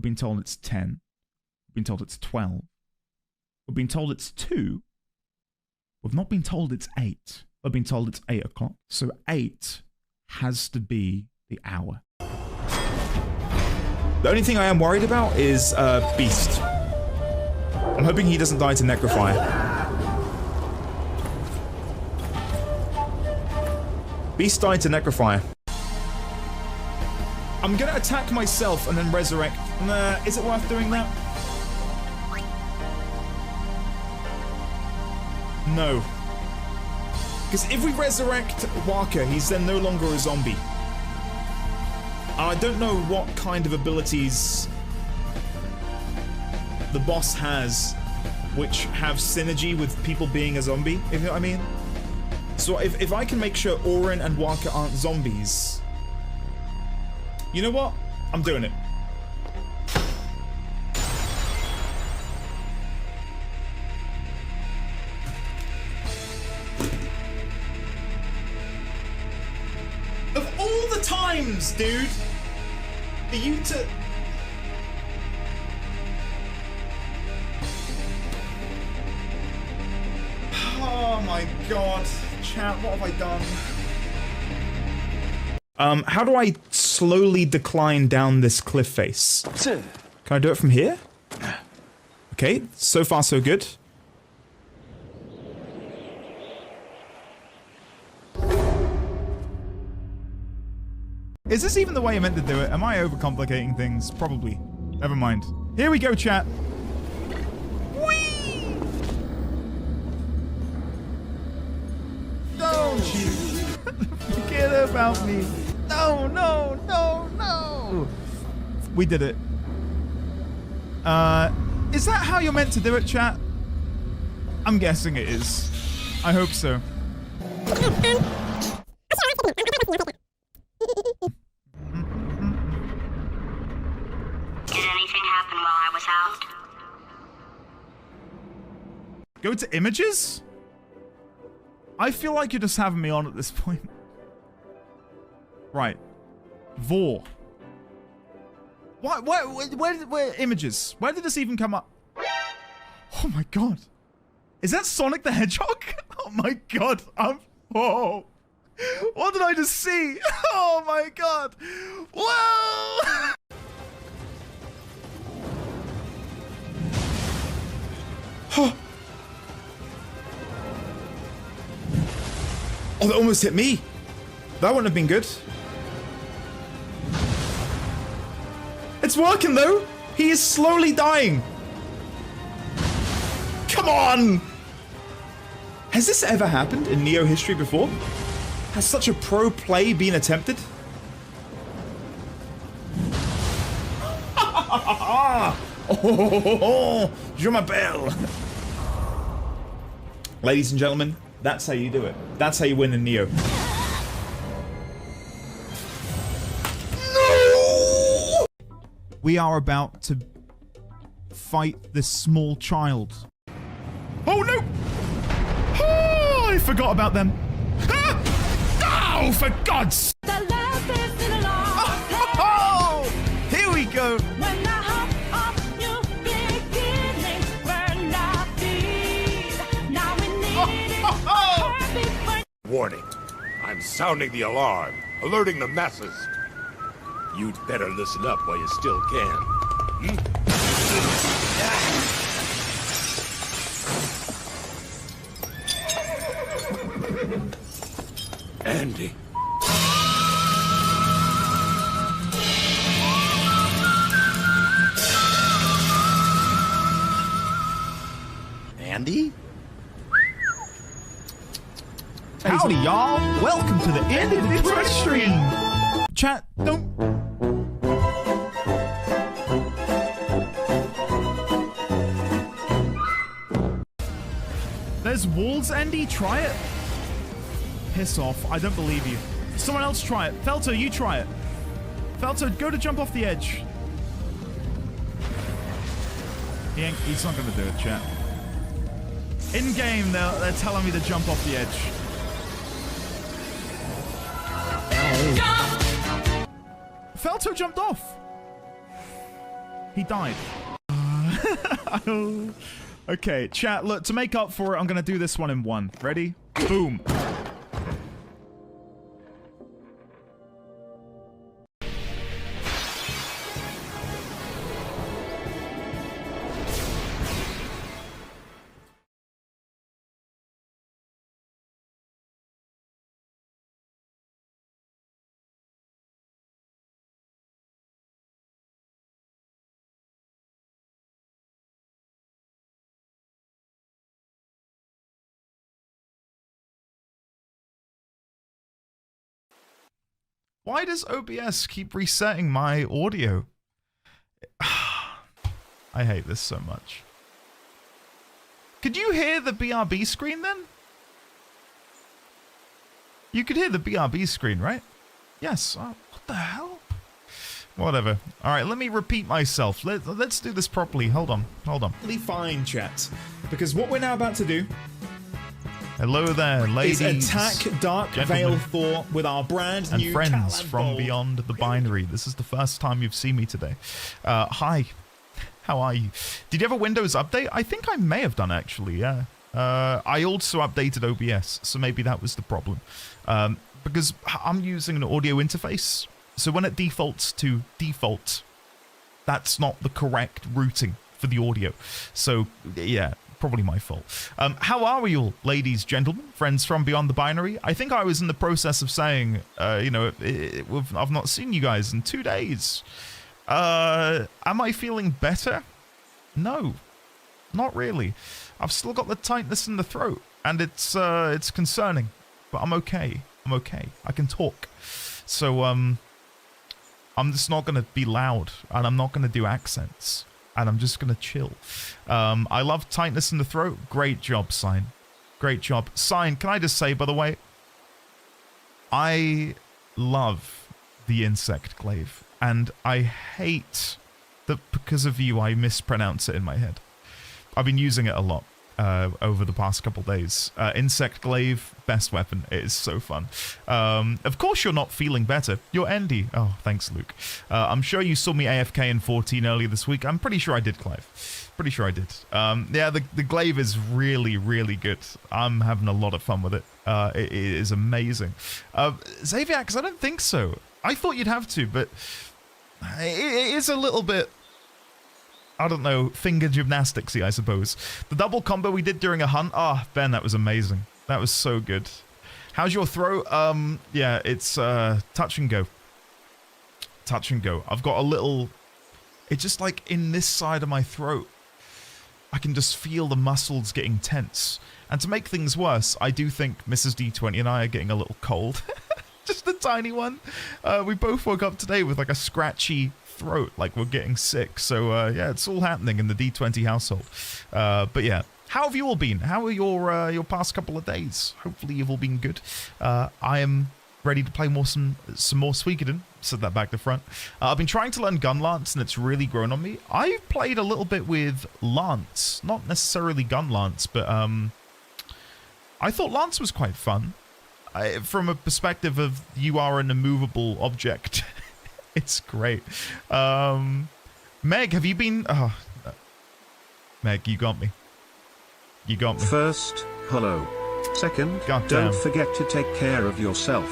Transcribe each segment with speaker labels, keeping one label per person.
Speaker 1: We've been told it's 10. We've been told it's 12. We've been told it's 2. We've not been told it's 8. We've been told it's 8 o'clock. So 8 has to be the hour. The only thing I am worried about is Beast. I'm hoping he doesn't die to Necrofire. Beast died to Necrofire. I'm gonna attack myself and then resurrect. Nah, is it worth doing that? No. Because if we resurrect Waka, he's then no longer a zombie. I don't know what kind of abilities the boss has which have synergy with people being a zombie, if you know what I mean. So if I can make sure Orin and Waka aren't zombies, you know what? I'm doing it. Of all the times, dude, for you to... Oh my god. Chat, what have I done? How do I slowly decline down this cliff face? Can I do it from here? Okay, so far so good. Is this even the way I meant to do it? Am I overcomplicating things? Probably. Never mind. Here we go, chat. Whee! Don't you forget about me. No, no, no, no. We did it. Is that how you're meant to do it, chat? I'm guessing it is. I hope so.
Speaker 2: Did anything happen while I was out?
Speaker 1: Go to images? I feel like you're just having me on at this point. Right. Vor. What? Where images? Where did this even come up? Oh my god. Is that Sonic the Hedgehog? Oh my god. Oh. What did I just see? Oh my god. Whoa. Oh, that almost hit me. That wouldn't have been good. It's working though. He is slowly dying. Come on. Has this ever happened in Neo history before? Has such a pro play been attempted? Oh, je m'appelle. Ladies and gentlemen, that's how you do it. That's how you win in Neo. No! We are about to fight this small child. Oh no! Oh, I forgot about them. Ah! Oh, for God's sake! Oh, here we go.
Speaker 3: Warning. I'm sounding the alarm, alerting the masses. You'd better listen up while you still can. Andy.
Speaker 4: Andy?
Speaker 1: Howdy, y'all. Welcome to the end of the Twitch stream. Chat, don't... There's walls, Andy. Try it. Piss off. I don't believe you. Someone else try it. Felto, you try it. Felto, go to jump off the edge. He's not going to do it, chat. In-game, they're telling me to jump off the edge. Felto jumped off. He died. Okay, chat, look, to make up for it, I'm gonna do this one in one. Ready? Boom. Why does OBS keep resetting my audio? I hate this so much. Could you hear the BRB screen then? You could hear the BRB screen, right? Yes. What the hell? Whatever. Alright, let me repeat myself. Let's do this properly. Hold on. Hold on.
Speaker 4: Fine, chat. Because what we're now about to do
Speaker 1: Hello there, ladies.
Speaker 4: is attack Dark Veil Thor with our brand
Speaker 1: and
Speaker 4: new
Speaker 1: friends
Speaker 4: Calad
Speaker 1: from
Speaker 4: Bowl.
Speaker 1: beyond the binary. This is the first time you've seen me today. Hi. How are you? Did you have a Windows update? I think I may have done, actually, yeah. I also updated OBS, so maybe that was the problem. Because I'm using an audio interface, so when it defaults to default, that's not the correct routing for the audio. So, yeah, probably my fault. How are we all, ladies, gentlemen, friends from beyond the binary? I think I was in the process of saying, you know, I've not seen you guys in 2 days. Am I feeling better? No, not really. I've still got the tightness in the throat, and it's concerning, but I'm okay. I'm okay. I can talk. So, I'm just not going to be loud, and I'm not going to do accents, and I'm just going to chill. I love tightness in the throat. Great job, Sign. Great job. Sign, can I just say, by the way, I love the insect glaive, and I hate that because of you I mispronounce it in my head. I've been using it a lot over the past couple days. Insect glaive, best weapon. It is so fun. Of course you're not feeling better. You're Andy. Oh, thanks, Luke. I'm sure you saw me AFK in 14 earlier this week. I'm pretty sure I did, Clive. Pretty sure I did. Yeah, the glaive is really, really good. I'm having a lot of fun with it. It is amazing. Xaviax, I don't think so. I thought you'd have to, but it is a little bit, I don't know, finger gymnasticsy, I suppose. The double combo we did during a hunt. Ah, oh, Ben, that was amazing. That was so good. How's your throat? Yeah, it's touch and go. Touch and go. I've got a little, it's just like in this side of my throat, I can just feel the muscles getting tense. And to make things worse, I do think Mrs. D20 and I are getting a little cold. Just a tiny one. We both woke up today with like a scratchy throat, like we're getting sick. So yeah, it's all happening in the D20 household. But yeah, how have you all been? How are your past couple of days? Hopefully you've all been good. I am ready to play some more Suikoden. Said that back to front. I've been trying to learn gun lance, and it's really grown on me. I've played a little bit with lance, not necessarily gun lance, but I thought lance was quite fun. From a perspective of you are an immovable object. It's great. Meg, have you been... Oh, Meg, you got me. You got me.
Speaker 5: First, hello. Second,
Speaker 1: Goddamn.
Speaker 5: don't forget to take care of yourself.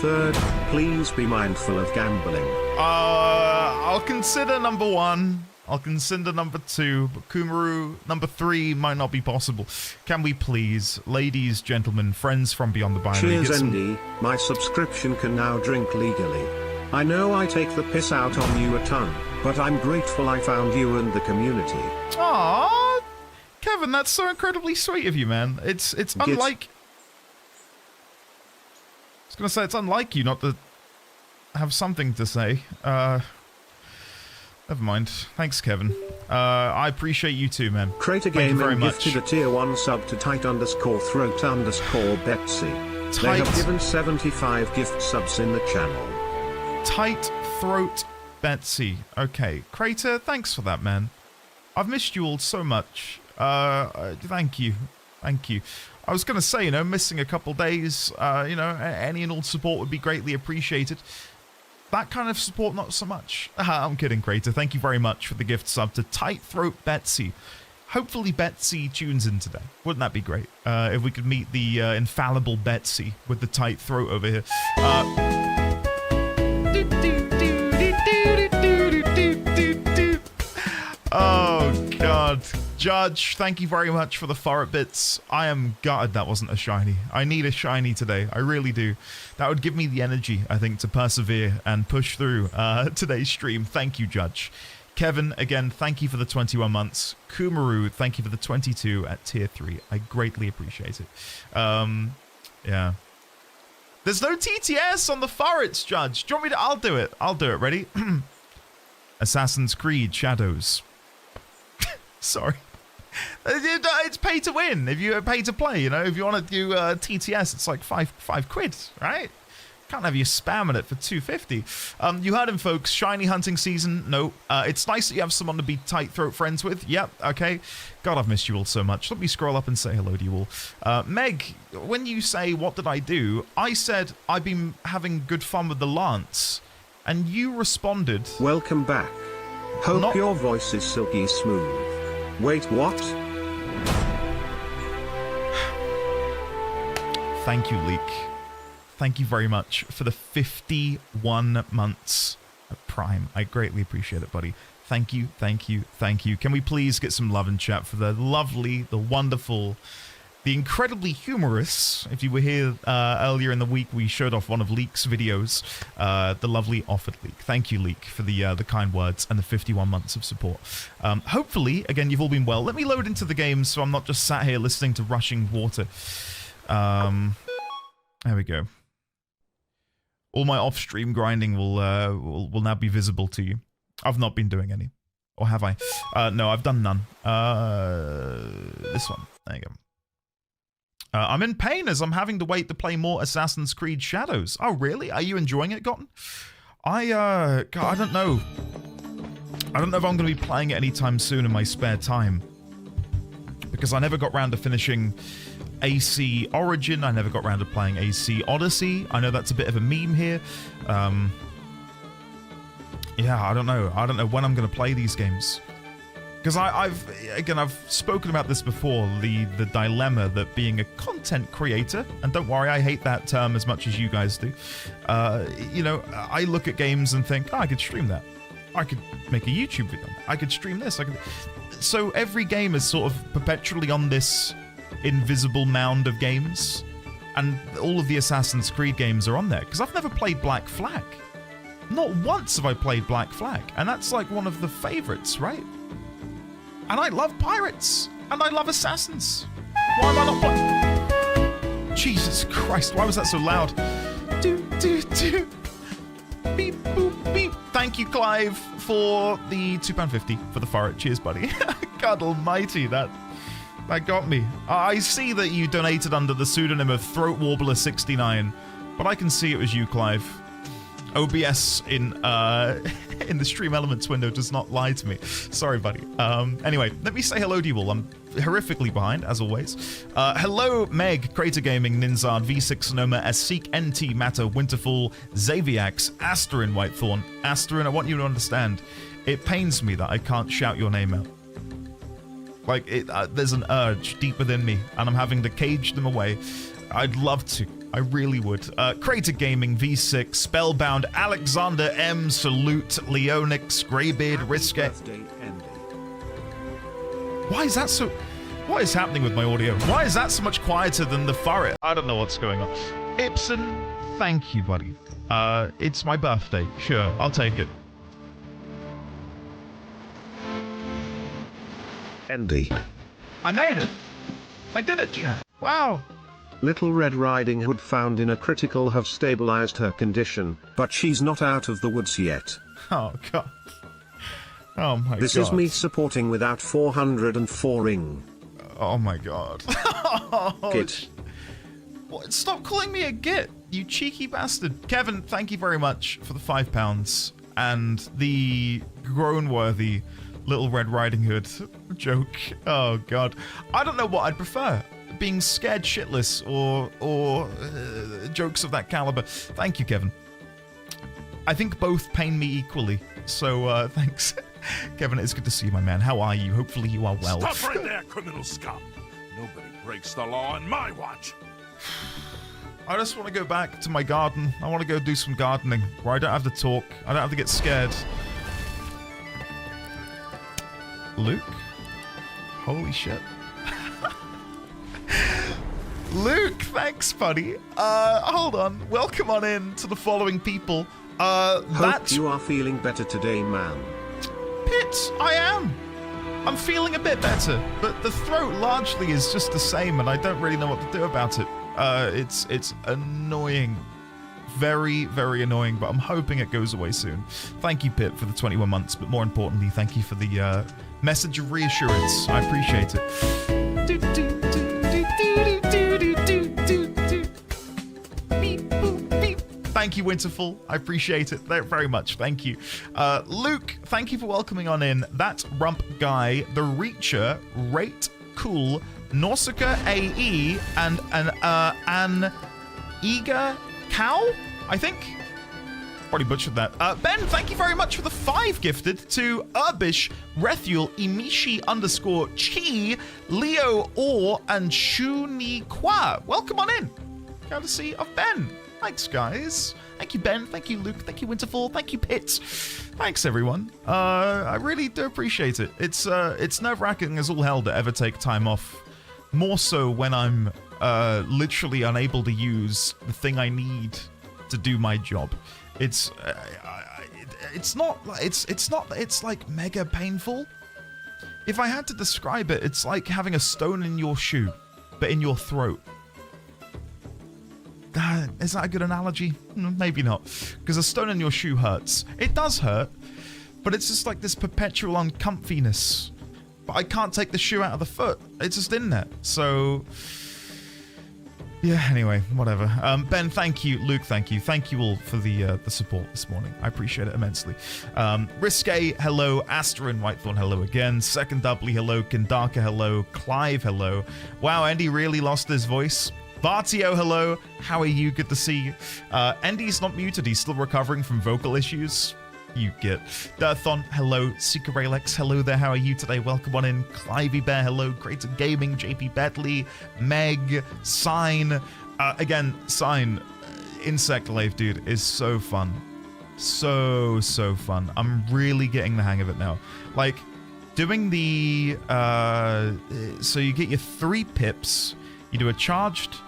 Speaker 5: Third, please be mindful of gambling.
Speaker 1: I'll consider number 1. I'll consider number 2, but Kumaru, number 3 might not be possible. Can we please, ladies, gentlemen, friends from beyond the binary...
Speaker 5: Cheers,
Speaker 1: get some...
Speaker 5: Andy. My subscription can now drink legally. I know I take the piss out on you a ton, but I'm grateful I found you and the community.
Speaker 1: Aww, Kevin, that's so incredibly sweet of you, man. It's unlike... I was gonna say, it's unlike you not to have something to say. Never mind. Thanks, Kevin. I appreciate you too, man.
Speaker 5: Create a
Speaker 1: Thank you
Speaker 5: game
Speaker 1: very
Speaker 5: and
Speaker 1: much.
Speaker 5: gifted a tier 1 sub to tight_throat_Betsy. They
Speaker 1: Tight,
Speaker 5: have given 75 gift subs in the channel.
Speaker 1: tight throat Betsy. Okay, Crater, thanks for that, man. I've missed you all so much. Thank you. Thank you. I was going to say, you know, missing a couple days, you know, any and all support would be greatly appreciated. That kind of support, not so much. I'm kidding, Crater. Thank you very much for the gift sub to Tight Throat Betsy. Hopefully Betsy tunes in today. Wouldn't that be great? If we could meet the infallible Betsy with the tight throat over here. Oh, God. Judge, thank you very much for the forest bits. I am gutted that wasn't a shiny. I need a shiny today. I really do. That would give me the energy, I think, to persevere and push through today's stream. Thank you, Judge. Kevin, again, thank you for the 21 months. Kumaru, thank you for the 22 at tier 3. I greatly appreciate it. Yeah. There's no TTS on the forest, Judge. Do you want me to? I'll do it. I'll do it. Ready? Assassin's Creed Shadows. Sorry. It's pay to win. If you pay to play, you know, if you want to do TTS, it's like five quid, right? Can't have you spamming it for 250. You heard him, folks. Shiny hunting season. No. It's nice that you have someone to be tight throat friends with. Yep. Okay. God, I've missed you all so much. Let me scroll up and say hello to you all. Meg, when you say, what did I do? I said, I've been having good fun with the lance. And you responded.
Speaker 5: Welcome back. Hope your voice is silky smooth. Wait, what?
Speaker 1: Thank you, Leek. Thank you very much for the 51 months of Prime. I greatly appreciate it, buddy. Thank you, thank you, thank you. Can we please get some love in chat for the lovely, the wonderful, the incredibly humorous, if you were here earlier in the week, we showed off one of Leek's videos, the lovely Offered Leek. Thank you, Leek, for the kind words and the 51 months of support. Hopefully, again, you've all been well. Let me load into the game so I'm not just sat here listening to rushing water. There we go. All my off-stream grinding will now be visible to you. I've not been doing any. Or have I? No, I've done none. This one. There you go. I'm in pain as I'm having to wait to play more Assassin's Creed Shadows. Oh, really? Are you enjoying it, Gotten? God, I don't know. I don't know if I'm going to be playing it anytime soon in my spare time. Because I never got round to finishing AC Origin. I never got around to playing AC Odyssey. I know that's a bit of a meme here. Yeah, I don't know. I don't know when I'm going to play these games. Because I've spoken about this before, the dilemma that being a content creator, and don't worry, I hate that term as much as you guys do. You know, I look at games and think, oh, I could stream that. I could make a YouTube video. I could stream this. So every game is sort of perpetually on this invisible mound of games, and all of the Assassin's Creed games are on there because I've never played Black Flag. Not once have I played Black Flag, and that's like one of the favorites, right? And I love pirates, and I love assassins. Why am I not playing? Jesus Christ, why was that so loud? Do. Beep, boop, beep. Thank you, Clive, for the £2.50 for the forest. Cheers, buddy. God almighty, that got me. I see that you donated under the pseudonym of Throat Warbler 69, but I can see it was you, Clive. OBS in the Stream Elements window does not lie to me. Sorry, buddy. Anyway, let me say hello to you all. I'm horrifically behind, as always. Hello, Meg, Crater Gaming, Ninzard, V6 Sonoma, Asik, NT, Matter, Winterfall, Xaviax, Asterin, Whitethorn. Asterin, I want you to understand, it pains me that I can't shout your name out. Like, there's an urge deep within me, and I'm having to cage them away. I'd love to. I really would. Crater Gaming, V6, Spellbound, Alexander M, Salute, Leonix, Greybeard, Risque. Why is that so... What is happening with my audio? Why is that so much quieter than the forest? I don't know what's going on. Ibsen, thank you, buddy. It's my birthday. Sure, I'll take it.
Speaker 5: Andy.
Speaker 1: I made it. I did it. Wow.
Speaker 5: Little Red Riding Hood found in a critical have stabilized her condition, but she's not out of the woods yet.
Speaker 1: Oh, God. Oh, my God.
Speaker 5: This is me supporting without 404 ring.
Speaker 1: Oh, my God.
Speaker 5: Git.
Speaker 1: What? Stop calling me a git, you cheeky bastard. Kevin, thank you very much for the £5 and the groan-worthy Little Red Riding Hood joke. Oh, God. I don't know what I'd prefer. Being scared shitless or jokes of that caliber. Thank you, Kevin. I think both pain me equally. So thanks. Kevin, it's good to see you, my man. How are you? Hopefully you are well.
Speaker 3: Stop right there, criminal scum. Nobody breaks the law on my watch.
Speaker 1: I just want to go back to my garden. I want to go do some gardening where I don't have to talk. I don't have to get scared. Luke? Holy shit. Luke, thanks, buddy. Hold on. Welcome on in to the following people.
Speaker 5: Hope you are feeling better today, man.
Speaker 1: Pit, I am. I'm feeling a bit better, but the throat largely is just the same, and I don't really know what to do about it. It's annoying. Very, very annoying, but I'm hoping it goes away soon. Thank you, Pit, for the 21 months, but more importantly, thank you for the message of reassurance. I appreciate it. Thank you, Winterfall. I appreciate it very much. Thank you. Luke, thank you for welcoming on in. That Rump Guy, The Reacher, Rate Cool, Nausicaa AE, and an Eager Cow, I think. Probably butchered that. Ben, thank you very much for the 5 gifted to Urbish, Rethuel, Imishi _Chi, Leo Orr, and Shuni Kwa. Welcome on in. Courtesy of Ben. Thanks, guys. Thank you, Ben. Thank you, Luke. Thank you, Winterfall. Thank you, Pitts. Thanks, everyone. I really do appreciate it. It's nerve-wracking as all hell to ever take time off. More so when I'm literally unable to use the thing I need to do my job. It's like mega painful. If I had to describe it, it's like having a stone in your shoe, but in your throat. Is that a good analogy? Maybe not, because a stone in your shoe hurts. It does hurt, but it's just like this perpetual uncomfiness. But I can't take the shoe out of the foot. It's just in there. So, yeah, anyway, whatever. Ben, thank you. Luke, thank you. Thank you all for the support this morning. I appreciate it immensely. Risque, hello. Asterin Whitethorn, hello again. Second Doubly, hello. Kindaka, hello. Clive, hello. Wow, Andy really lost his voice. Bartio, hello. How are you? Good to see you. Andy's not muted. He's still recovering from vocal issues. You get. Dirthon, hello. Seekeralex, hello there. How are you today? Welcome on in. Clivey Bear, hello. Greater Gaming, JP Bedley, Meg, Sign. Again, Sign, Insect Life, dude, is so fun. So fun. I'm really getting the hang of it now. Like, doing the... so you get your 3 pips. You do a charged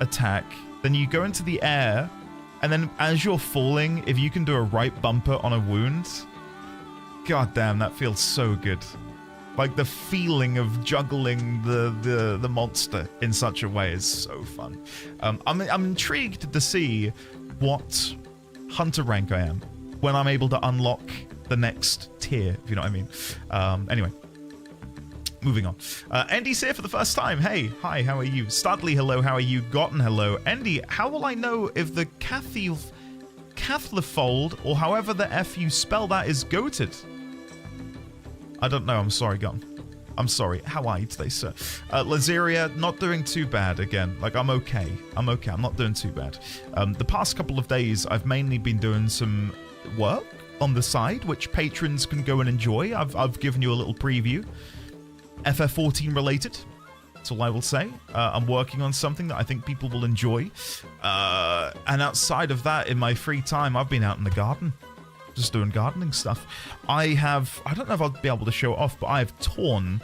Speaker 1: attack, then you go into the air, and then as you're falling, if you can do a right bumper on a wound, god damn, that feels so good. Like the feeling of juggling the monster in such a way is so fun. I'm intrigued to see what hunter rank I am when I'm able to unlock the next tier, if you know what I mean. Anyway. Moving on. Andy's here for the first time. Hey, hi, how are you? Studley, hello, how are you? Gotten, hello. Andy, how will I know if the Cathlifold, or however the F you spell that, is goated? I don't know, I'm sorry, Gotten. I'm sorry. How are you today, sir? Lazeria, not doing too bad again. Like, I'm okay. I'm not doing too bad. The past couple of days, I've mainly been doing some work on the side, which patrons can go and enjoy. I've given you a little preview. FF14 related, that's all I will say. I'm working on something that I think people will enjoy. And outside of that, in my free time, I've been out in the garden, just doing gardening stuff. I don't know if I'll be able to show it off, but I have torn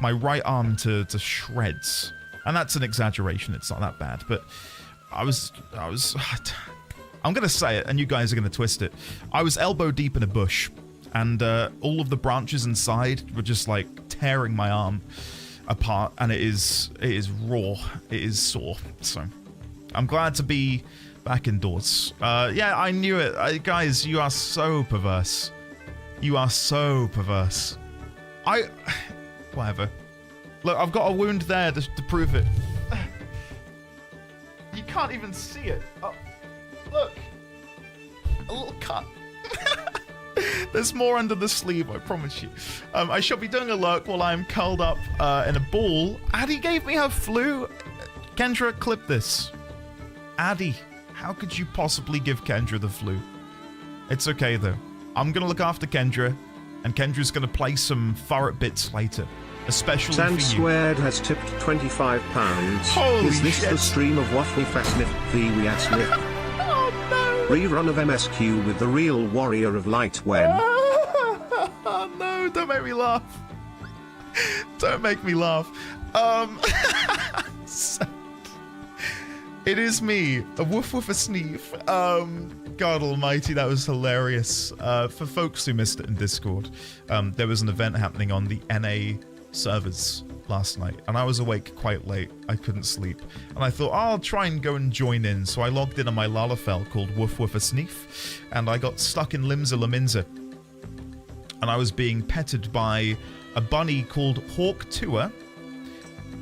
Speaker 1: my right arm to shreds. And that's an exaggeration, it's not that bad. But I'm going to say it, and you guys are going to twist it. I was elbow deep in a bush. And all of the branches inside were just like tearing my arm apart, and it is raw. It is sore. So I'm glad to be back indoors. Yeah, I knew it. Guys, you are so perverse. You are so perverse. Whatever. Look, I've got a wound there to prove it. You can't even see it. Oh, look. A little cut. There's more under the sleeve, I promise you. I shall be doing a lurk while I'm curled up in a ball. Addie gave me her flu. Kendra, clip this. Addie How could you possibly give Kendra the flu? It's okay, though. I'm going to look after Kendra, and Kendra's going to play some Furret Bits later. Especially
Speaker 5: Sand
Speaker 1: for you.
Speaker 5: Squared has tipped £25.
Speaker 1: Holy
Speaker 5: Is this
Speaker 1: shit.
Speaker 5: the stream of what we fasnif the we asnif?
Speaker 1: Oh, no.
Speaker 5: Rerun of MSQ with the real warrior of light when?
Speaker 1: Oh, no, don't make me laugh. Don't make me laugh. It is me, a woof woof a sneef. God almighty, that was hilarious. For folks who missed it in Discord, there was an event happening on the NA servers last night, and I was awake quite late. I couldn't sleep, and I thought, oh, I'll try and go and join in. So I logged in on my Lalafell called Woof Woof a Sneef, and I got stuck in Limsa Laminza, and I was being petted by a bunny called Hawk Tour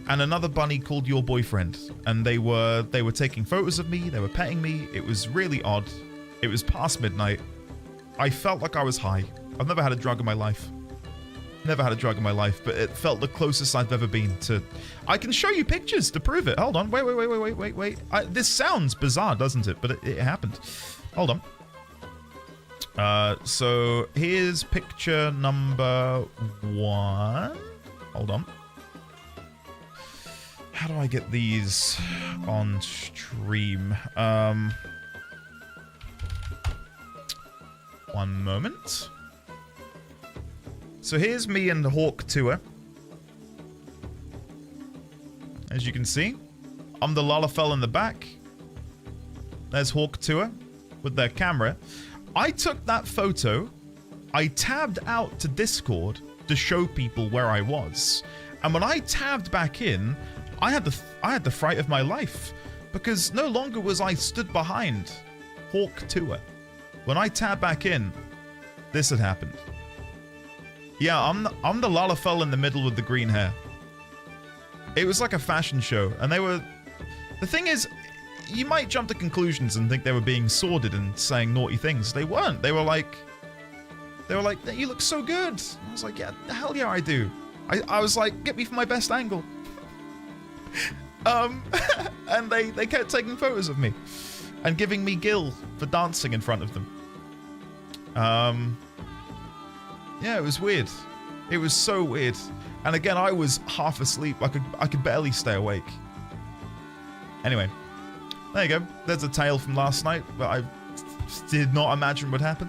Speaker 1: and another bunny called Your Boyfriend, and they were taking photos of me, they were petting me. It was really odd. It was past midnight. I felt like I was high. I've never had a drug in my life. Never had a drug in my life, but it felt the closest I've ever been to... I can show you pictures to prove it. Hold on. Wait. This sounds bizarre, doesn't it? But it happened. Hold on. So here's picture number 1. Hold on. How do I get these on stream? One moment. So here's me and the Hawk Tour. As you can see, I'm the Lalafell in the back. There's Hawk Tour with their camera. I took that photo. I tabbed out to Discord to show people where I was. And when I tabbed back in, I had the fright of my life, because no longer was I stood behind Hawk Tour. When I tabbed back in, this had happened. Yeah, I'm the Lalafell in the middle with the green hair. It was like a fashion show, and they were... The thing is, you might jump to conclusions and think they were being sordid and saying naughty things. They weren't. They were like, you look so good. I was like, yeah, hell yeah, I do. I was like, get me for my best angle. And they kept taking photos of me and giving me gil for dancing in front of them. Yeah, it was weird. It was so weird. And again, I was half asleep. I could barely stay awake. Anyway, there you go. There's a tale from last night, but I did not imagine would happen.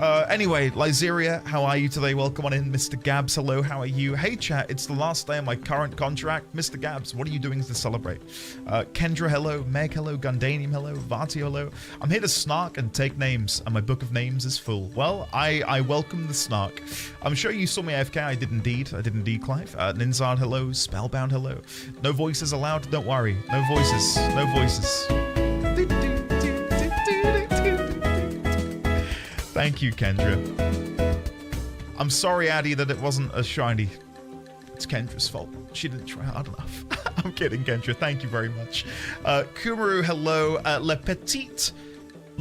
Speaker 1: Anyway, Lyzeria, how are you today? Welcome on in. Mr. Gabs, hello, how are you? Hey, chat, it's the last day of my current contract. Mr. Gabs, what are you doing to celebrate? Kendra, hello. Meg, hello. Gundanium, hello. Vati, hello. I'm here to snark and take names, and my book of names is full. Well, I welcome the snark. I'm sure you saw me AFK. I did indeed, Clive. Ninzard, hello. Spellbound, hello. No voices allowed, don't worry. No voices. No voices. Thank you, Kendra. I'm sorry, Addie, that it wasn't as shiny. It's Kendra's fault. She didn't try hard enough. I'm kidding, Kendra. Thank you very much. Kumaru, hello. Le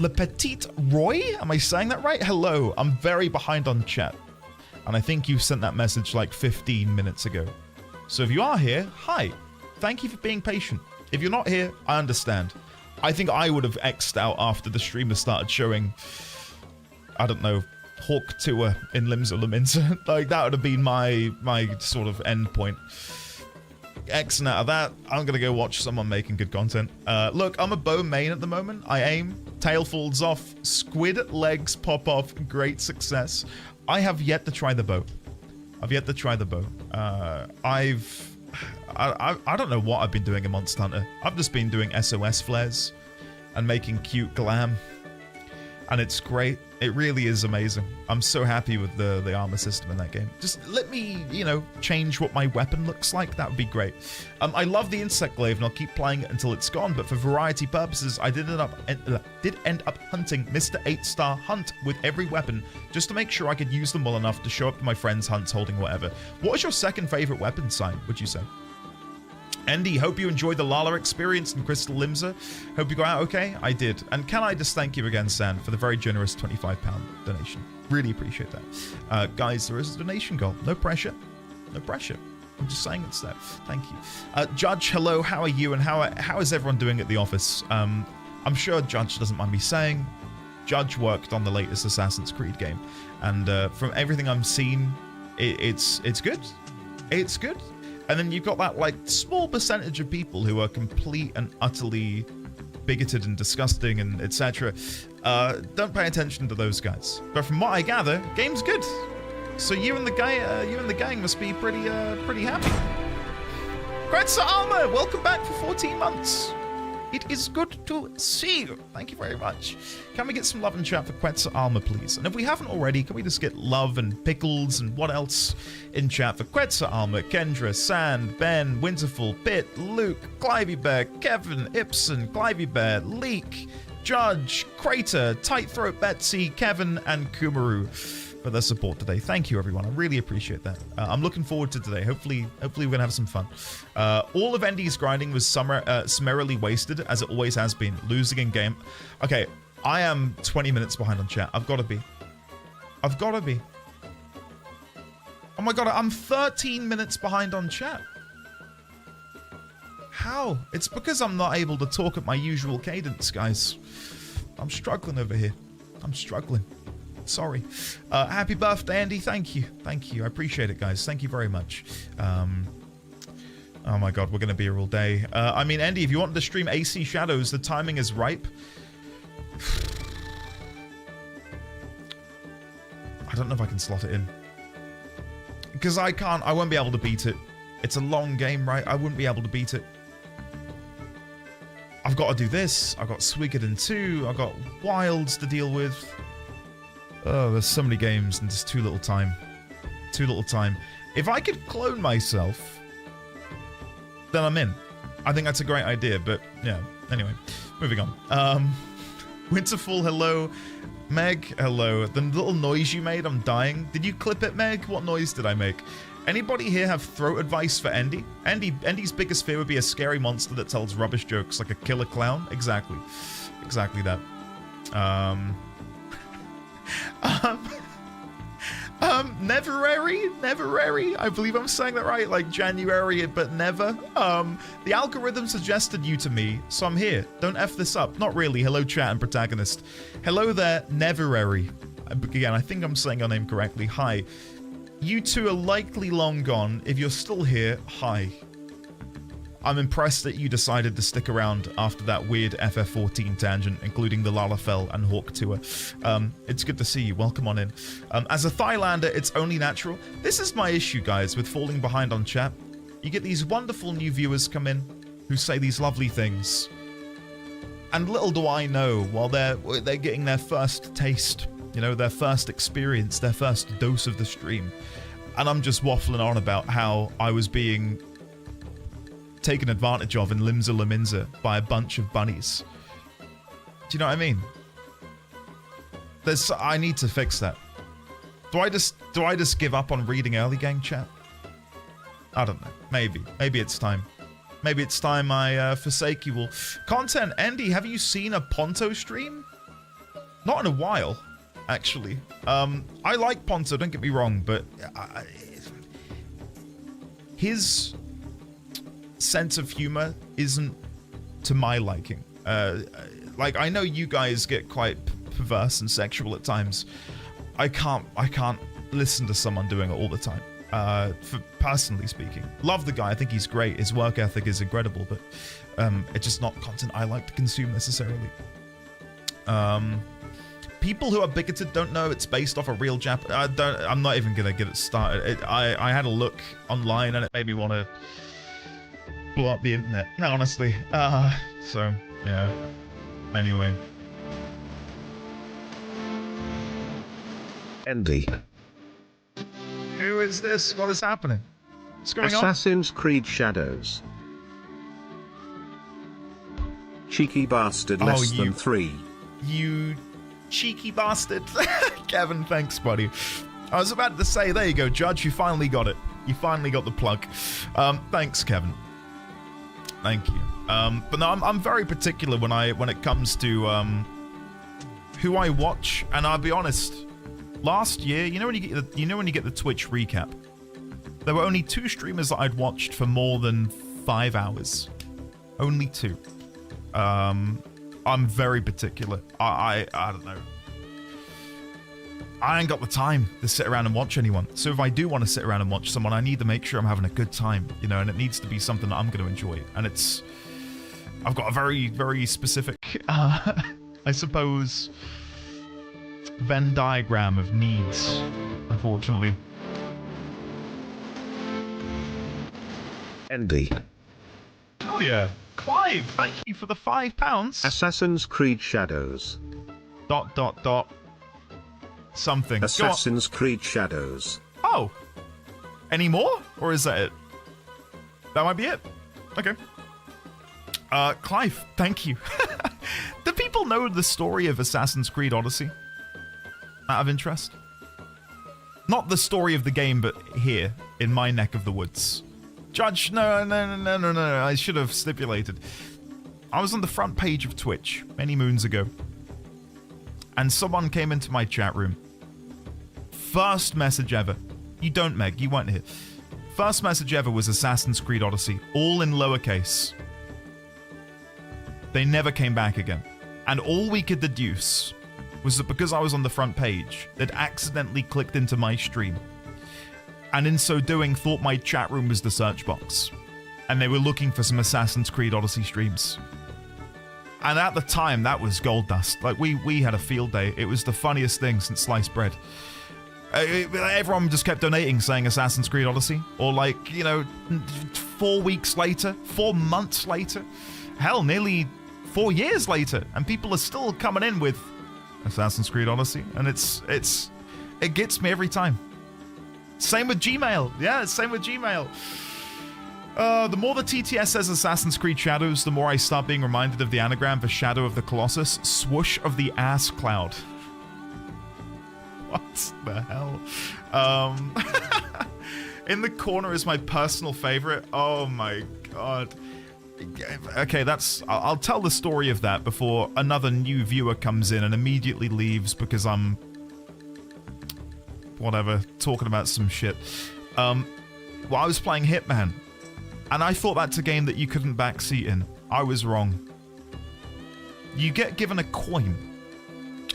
Speaker 1: Petit Roy? Am I saying that right? Hello. I'm very behind on chat. And I think you sent that message like 15 minutes ago. So if you are here, hi. Thank you for being patient. If you're not here, I understand. I think I would have X'd out after the streamer started showing... I don't know, Hawk Tour in Limsa Laminsa. Like, that would have been my sort of end point. Xing out of that, I'm going to go watch someone making good content. Look, I'm a bow main at the moment. I aim, tail falls off, squid legs pop off, great success. I have yet to try the bow. I don't know what I've been doing in Monster Hunter. I've just been doing SOS flares and making cute glam. And it's great. It really is amazing. I'm so happy with the armor system in that game. Just let me, change what my weapon looks like. That would be great. I love the insect glaive, and I'll keep playing it until it's gone. But for variety purposes, I did end up hunting Mr. 8-star Hunt with every weapon, just to make sure I could use them well enough to show up to my friends' hunts holding whatever. What is your second favorite weapon, Sign, would you say? Andy, hope you enjoyed the Lala experience in Crystal Limsa. Hope you got out okay? I did. And can I just thank you again, San, for the very generous £25 donation. Really appreciate that. Guys, there is a donation goal. No pressure. No pressure. I'm just saying it's there. Thank you. Judge, hello. How are you? And how is everyone doing at the office? I'm sure Judge doesn't mind me saying, Judge worked on the latest Assassin's Creed game, and from everything I've seen, it's good. It's good. And then you've got that like small percentage of people who are complete and utterly bigoted and disgusting and etc. Don't pay attention to those guys. But from what I gather, game's good. So you and the gang must be pretty happy. Quetzal Alma, welcome back for 14 months. It is good to see you. Thank you very much. Can we get some love and chat for Quetzal Alma, please? And if we haven't already, can we just get love and pickles and what else in chat for Quetzal Alma, Kendra, Sand, Ben, Winterful, Bit, Luke, Clivey Bear, Kevin, Ibsen, Clivey Bear, Leek, Judge, Crater, Tight Throat Betsy, Kevin, and Kumaru for their support today. Thank you, everyone. I really appreciate that. I'm looking forward to today. Hopefully we're gonna have some fun. All of Endy's grinding was summarily wasted, as it always has been. Losing in game. Okay, I am 20 minutes behind on chat. I've got to be. Oh my god, I'm 13 minutes behind on chat. How? It's because I'm not able to talk at my usual cadence, guys. I'm struggling over here. I'm struggling. Sorry. Happy birthday, Andy. Thank you. Thank you. I appreciate it, guys. Thank you very much. Oh my god, we're going to be here all day. I mean, Andy, if you want to stream AC Shadows, the timing is ripe. I don't know if I can slot it in. Because I won't be able to beat it. It's a long game, right? I wouldn't be able to beat it. I've got to do this. I've got Suikoden 2. I've got Wilds to deal with. Oh, there's so many games and just too little time. Too little time. If I could clone myself, then I'm in. I think that's a great idea, but yeah. Anyway, moving on. Winterfall, hello. Meg, hello. The little noise you made, I'm dying. Did you clip it, Meg? What noise did I make? Anybody here have throat advice for Endy? Endy's biggest fear would be a scary monster that tells rubbish jokes like a killer clown. Exactly. Exactly that. Neverary, I believe I'm saying that right, like January, but never. The algorithm suggested you to me, so I'm here. Don't F this up. Not really. Hello, chat and protagonist. Hello there, Neverary. Again, I think I'm saying your name correctly. Hi. You two are likely long gone. If you're still here, hi. I'm impressed that you decided to stick around after that weird FF14 tangent, including the Lalafell and Hawk tour. It's good to see you. Welcome on in. As a Thailander, it's only natural. This is my issue, guys, with falling behind on chat. You get these wonderful new viewers come in who say these lovely things. And little do I know, while they're getting their first taste, you know, their first experience, their first dose of the stream. And I'm just waffling on about how I was being taken advantage of in Limsa Laminza by a bunch of bunnies. Do you know what I mean? I need to fix that. Do I just give up on reading early gang chat? I don't know. Maybe it's time. Maybe it's time I forsake you all. Content, Andy, have you seen a Ponto stream? Not in a while, actually. I like Ponto, don't get me wrong, but his sense of humor isn't to my liking. Like, I know you guys get quite perverse and sexual at times. I can't listen to someone doing it all the time. For personally speaking, love the guy. I think he's great. His work ethic is incredible, but it's just not content I like to consume necessarily. People who are bigoted don't know it's based off a real I'm not even gonna get it started. I had a look online and it made me want to blow up the internet. No, honestly. So yeah. Anyway.
Speaker 5: Andy.
Speaker 1: Who is this? What is happening? What's going on?
Speaker 5: Assassin's Creed Shadows. Cheeky bastard, less than 3. You
Speaker 1: cheeky bastard. Kevin, thanks, buddy. I was about to say, there you go, Judge, you finally got it. You finally got the plug. Thanks, Kevin. Thank you. But no, I'm very particular when it comes to who I watch, and I'll be honest. Last year, you know when you get the Twitch recap, there were only 2 streamers that I'd watched for more than 5 hours. Only 2. I'm very particular. I don't know. I ain't got the time to sit around and watch anyone. So if I do want to sit around and watch someone, I need to make sure I'm having a good time, you know, and it needs to be something that I'm going to enjoy. And I've got a very, very specific, I suppose, Venn diagram of needs, unfortunately.
Speaker 5: Andy.
Speaker 1: Oh yeah. Clive, thank you for the £5.
Speaker 5: Assassin's Creed Shadows. ...
Speaker 1: Something.
Speaker 5: Assassin's Creed Shadows.
Speaker 1: Oh. Any more? Or is that it? That might be it. Okay. Clive, thank you. Do people know the story of Assassin's Creed Odyssey? Out of interest? Not the story of the game, but here, in my neck of the woods. Judge, no, I should have stipulated. I was on the front page of Twitch many moons ago. And someone came into my chat room. First message ever. You don't, Meg, you weren't here. First message ever was Assassin's Creed Odyssey, all in lowercase. They never came back again. And all we could deduce was that because I was on the front page, they'd accidentally clicked into my stream. And in so doing, thought my chat room was the search box. And they were looking for some Assassin's Creed Odyssey streams. And at the time, that was gold dust. Like, we had a field day. It was the funniest thing since sliced bread. Everyone just kept donating, saying Assassin's Creed Odyssey. Or like, you know, 4 weeks later, 4 months later. Hell, nearly 4 years later. And people are still coming in with Assassin's Creed Odyssey. And it gets me every time. Same with Gmail. Yeah, same with Gmail. The more the TTS says Assassin's Creed Shadows, the more I start being reminded of the anagram for Shadow of the Colossus, swoosh of the ass cloud. What the hell? In the Corner is my personal favorite. Oh my god. Okay, I'll tell the story of that before another new viewer comes in and immediately leaves because I'm whatever, talking about some shit. Well, I was playing Hitman, and I thought that's a game that you couldn't backseat in. I was wrong. You get given a coin,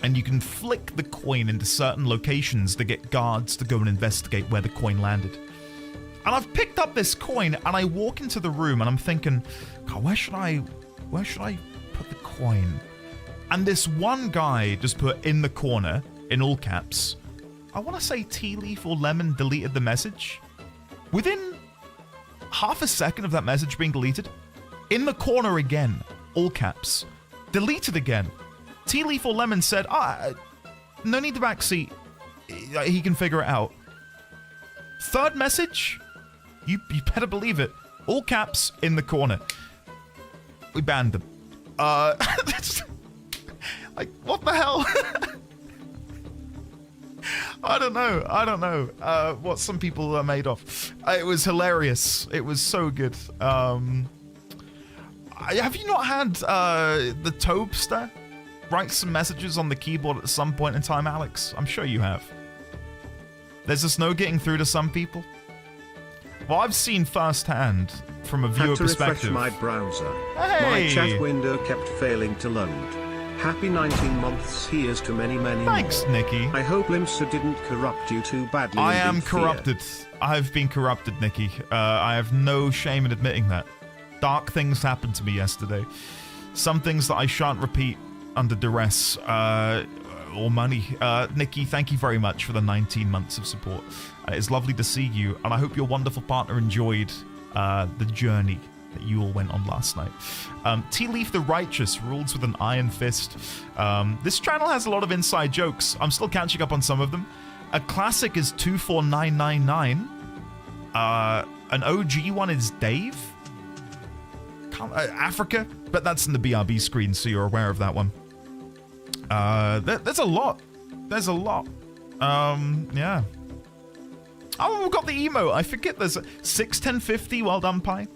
Speaker 1: and you can flick the coin into certain locations to get guards to go and investigate where the coin landed. And I've picked up this coin, and I walk into the room, and I'm thinking, God, where should I put the coin? And this one guy just put in the corner, in all caps, I want to say tea leaf or lemon deleted the message. Within half a second of that message being deleted, in the corner again, all caps, deleted again. Tea leaf or lemon said, no need to backseat. He can figure it out. Third message, you better believe it. All caps in the corner. We banned them. Like, what the hell? I don't know what some people are made of. It was hilarious. It was so good. Have you not had the Tobster write some messages on the keyboard at some point in time, Alex? I'm sure you have. There's just no getting through to some people. Well, I've seen firsthand from a viewer perspective.
Speaker 5: Refresh my browser.
Speaker 1: Hey!
Speaker 5: My chat window kept failing to load. Happy 19 months. Here's to many, many
Speaker 1: Thanks,
Speaker 5: more.
Speaker 1: Nikki.
Speaker 5: I hope Limsa didn't corrupt you too badly.
Speaker 1: I am corrupted. I've been corrupted, Nikki. I have no shame in admitting that. Dark things happened to me yesterday. Some things that I shan't repeat under duress or money. Nikki, thank you very much for the 19 months of support. It's lovely to see you, and I hope your wonderful partner enjoyed the journey that you all went on last night. Tea Leaf the Righteous rules with an iron fist. This channel has a lot of inside jokes. I'm still catching up on some of them. A classic is 24999. An OG one is Dave. Africa, but that's in the BRB screen, so you're aware of that one. There's a lot. There's a lot. Yeah. Oh, we've got the emote. I forget there's a 61050. Well done, Pi.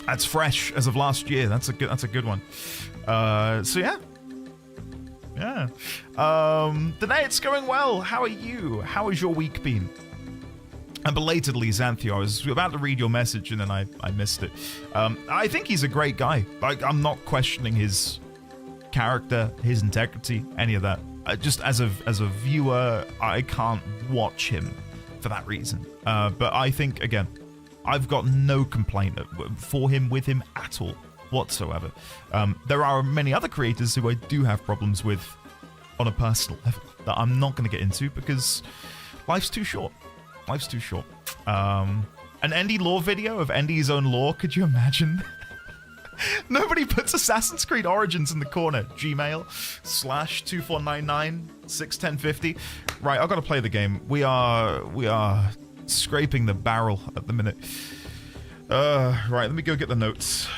Speaker 1: That's fresh as of last year. That's a good one. So yeah. Yeah. Today it's going well. How are you? How has your week been? And belatedly, Xanthio, I was about to read your message and then I missed it. I think he's a great guy. Like, I'm not questioning his character, his integrity, any of that. Just as a viewer, I can't watch him for that reason. But I think, again, I've got no complaint for him, with him at all, whatsoever. There are many other creators who I do have problems with on a personal level that I'm not going to get into because life's too short. Life's too short. An Endy lore video of Endy's own lore, could you imagine? Nobody puts Assassin's Creed Origins in the corner. Gmail/2499-61050. Right, I've got to play the game. We are scraping the barrel at the minute. Right, let me go get the notes.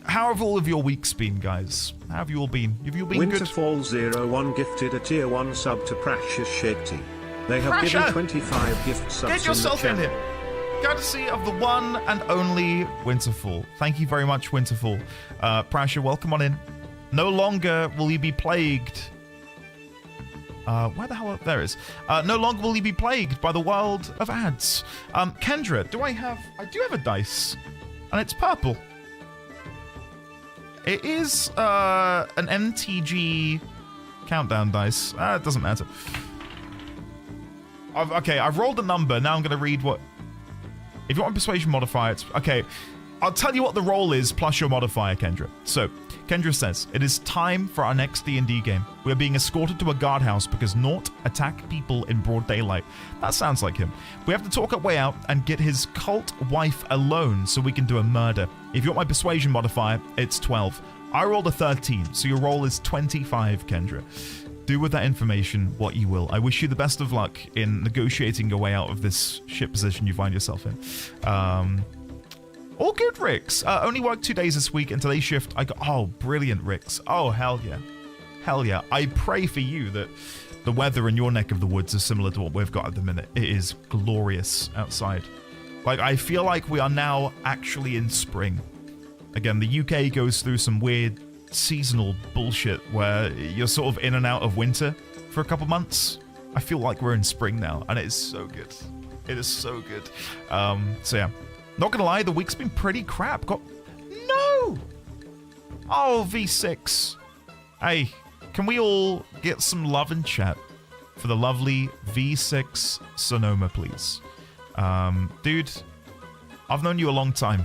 Speaker 1: How have all of your weeks been, guys? How have you all been? Have you been good?
Speaker 5: Winterfall01 gifted a tier 1 sub to Precious Shakti. They have
Speaker 1: Pressure!
Speaker 5: given 25 gift subs.
Speaker 1: Get yourself in here. Courtesy of the one and only Winterfall. Thank you very much, Winterfall. Prasha, welcome on in. No longer will you be plagued. Where the hell? There it is. No longer will you be plagued by the world of ads. Kendra, I do have a dice. And it's purple. It is an MTG countdown dice. It doesn't matter. Okay, I've rolled a number. Now I'm going to read what... If you want a persuasion modifier, it's... Okay, I'll tell you what the roll is plus your modifier, Kendra. So, Kendra says, it is time for our next D&D game. We are being escorted to a guardhouse because Nort attack people in broad daylight. That sounds like him. We have to talk our way out and get his cult wife alone so we can do a murder. If you want my persuasion modifier, it's 12. I rolled a 13, so your roll is 25, Kendra. Do with that information what you will. I wish you the best of luck in negotiating your way out of this shit position you find yourself in. All good, Ricks. Only worked 2 days this week, and today's shift I got... Oh, brilliant, Ricks. Oh, hell yeah. Hell yeah. I pray for you that the weather in your neck of the woods is similar to what we've got at the minute. It is glorious outside. Like, I feel like we are now actually in spring. Again, the UK goes through some weird seasonal bullshit where you're sort of in and out of winter for a couple months. I feel like we're in spring now, and it is so good. It is so good. So yeah, not gonna lie, the week's been pretty crap. No! Oh, V6. Hey, can we all get some love in chat for the lovely V6 Sonoma, please? Dude, I've known you a long time.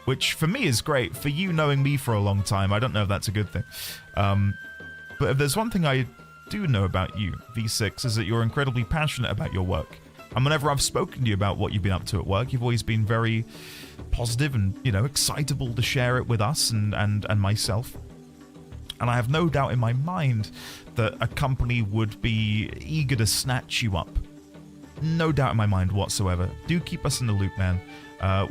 Speaker 1: Which, for me, is great. For you knowing me for a long time, I don't know if that's a good thing. But if there's one thing I do know about you, V6, is that you're incredibly passionate about your work. And whenever I've spoken to you about what you've been up to at work, you've always been very positive and, you know, excitable to share it with us and myself. And I have no doubt in my mind that a company would be eager to snatch you up. No doubt in my mind whatsoever. Do keep us in the loop, man.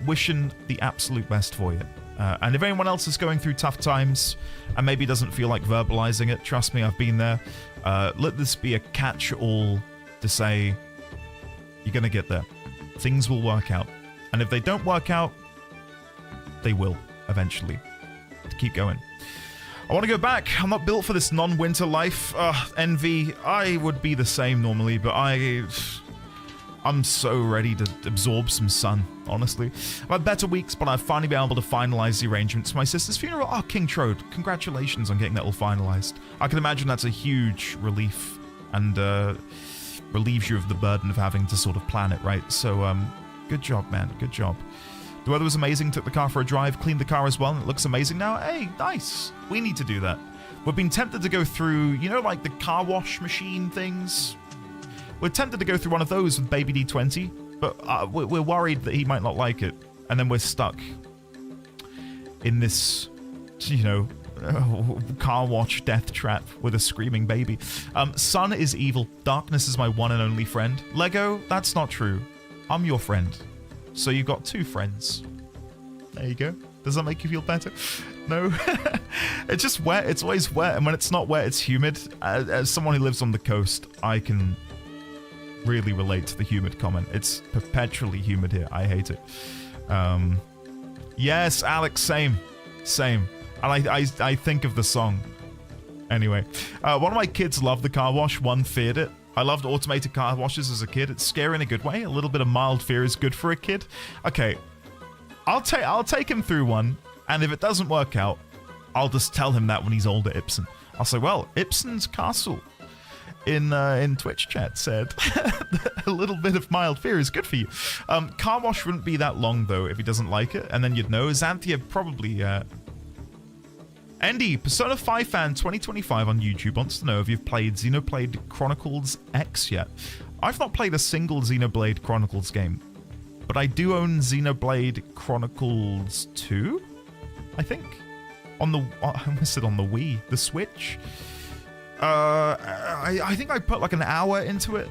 Speaker 1: Wishing the absolute best for you. And if anyone else is going through tough times and maybe doesn't feel like verbalizing it, trust me, I've been there. Let this be a catch-all to say, you're going to get there. Things will work out. And if they don't work out, they will, eventually. Keep going. I want to go back. I'm not built for this non-winter life. Envy, I would be the same normally, but I'm so ready to absorb some sun, honestly. I've had better weeks, but I've finally been able to finalize the arrangements for my sister's funeral. Oh, King Trode, congratulations on getting that all finalized. I can imagine that's a huge relief and relieves you of the burden of having to sort of plan it, right? So, good job, man. Good job. The weather was amazing. Took the car for a drive, cleaned the car as well, and it looks amazing now. Hey, nice. We need to do that. We've been tempted to go through, you know, like the car wash machine things? We're tempted to go through one of those with Baby D20, but we're worried that he might not like it. And then we're stuck in this, you know, car wash death trap with a screaming baby. Sun is evil. Darkness is my one and only friend. Lego, that's not true. I'm your friend. So you've got two friends. There you go. Does that make you feel better? No? It's just wet. It's always wet. And when it's not wet, it's humid. As someone who lives on the coast, I can really relate to the humid comment. It's perpetually humid here. I hate it. Yes, Alex, same. And I think of the song. Anyway, one of my kids loved the car wash. One feared it. I loved automated car washes as a kid. It's scary in a good way. A little bit of mild fear is good for a kid. Okay, I'll take him through one, and if it doesn't work out, I'll just tell him that when he's older, Ibsen. I'll say, well, Ibsen's castle in Twitch chat said a little bit of mild fear is good for you. Car wash wouldn't be that long, though, if he doesn't like it, and then you'd know. Xanthia probably... Andy, Persona 5 fan 2025 on YouTube wants to know if you've played Xenoblade Chronicles X yet. I've not played a single Xenoblade Chronicles game, but I do own Xenoblade Chronicles 2, I think. On the... I almost said on the Wii. The Switch. I think I put like an hour into it.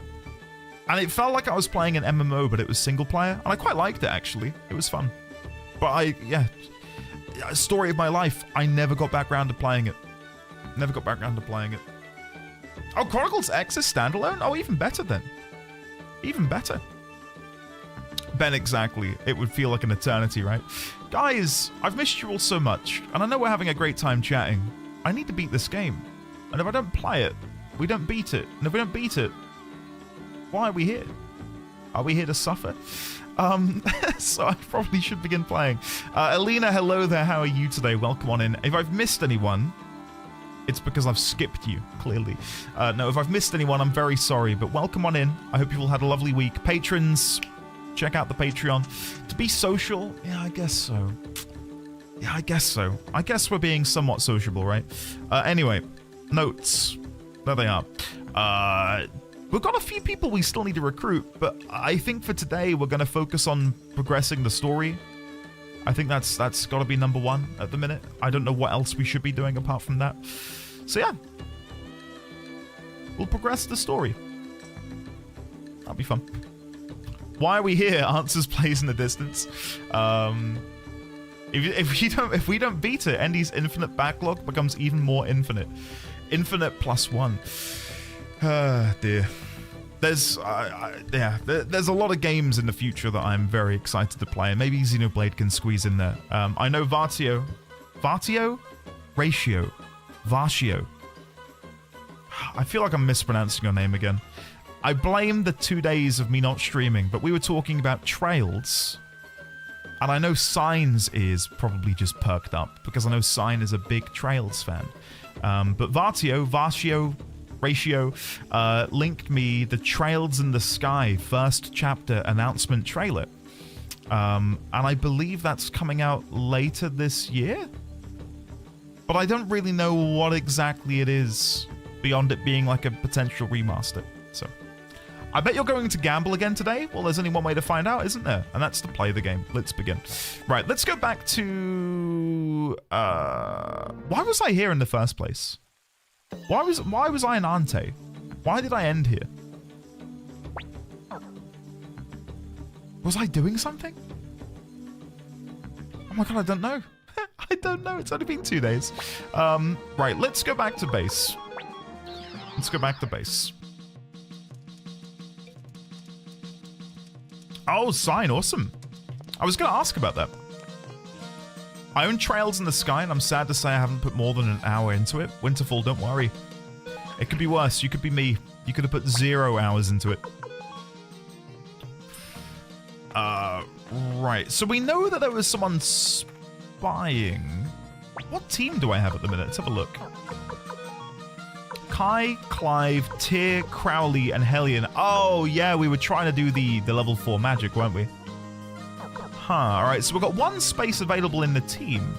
Speaker 1: And it felt like I was playing an MMO, but it was single player. And I quite liked it, actually. It was fun. But yeah... Story of my life. I never got back around to playing it. Never got back around to playing it. Oh, Chronicles X is standalone? Oh, even better then. Even better. Ben, exactly. It would feel like an eternity, right? Guys, I've missed you all so much, and I know we're having a great time chatting. I need to beat this game. And if I don't play it, we don't beat it. And if we don't beat it, why are we here? Are we here to suffer? So I probably should begin playing. Alina, hello there. How are you today? Welcome on in. If I've missed anyone, it's because I've skipped you, clearly. No, if I've missed anyone, I'm very sorry, but welcome on in. I hope you've all had a lovely week. Patrons, check out the Patreon. To be social, yeah, I guess so. Yeah, I guess so. I guess we're being somewhat sociable, right? Anyway, notes. There they are. We've got a few people we still need to recruit, but I think for today we're going to focus on progressing the story. I think that's got to be number one at the minute. I don't know what else we should be doing apart from that. So yeah, we'll progress the story. That'll be fun. Why are we here? Answers plays in the distance. If we don't beat it, Endy's infinite backlog becomes even more infinite. Infinite +1. Dear. There's a lot of games in the future that I'm very excited to play, and maybe Xenoblade can squeeze in there. I know Vartio, Ratio, Vartio. I feel like I'm mispronouncing your name again. I blame the 2 days of me not streaming, but we were talking about Trails, and I know Signs is probably just perked up because I know Sign is a big Trails fan. But Vartio. Ratio linked me the Trails in the Sky first chapter announcement trailer. And I believe that's coming out later this year? But I don't really know what exactly it is beyond it being like a potential remaster. So, I bet you're going to gamble again today? Well, there's only one way to find out, isn't there? And that's to play the game. Let's begin. Right, let's go back to... why was I here in the first place? Why was I in Ante? Why did I end here? Was I doing something? Oh my god, I don't know. I don't know. It's only been 2 days. Right, let's go back to base. Let's go back to base. Oh, Sign, awesome. I was going to ask about that. I own Trails in the Sky, and I'm sad to say I haven't put more than an hour into it. Winterfall, don't worry. It could be worse. You could be me. You could have put 0 hours into it. Right. So we know that there was someone spying. What team do I have at the minute? Let's have a look. Kai, Clive, Tyr, Crowley, and Hellion. Oh, yeah, we were trying to do the level 4 magic, weren't we? Alright, so we've got one space available in the team.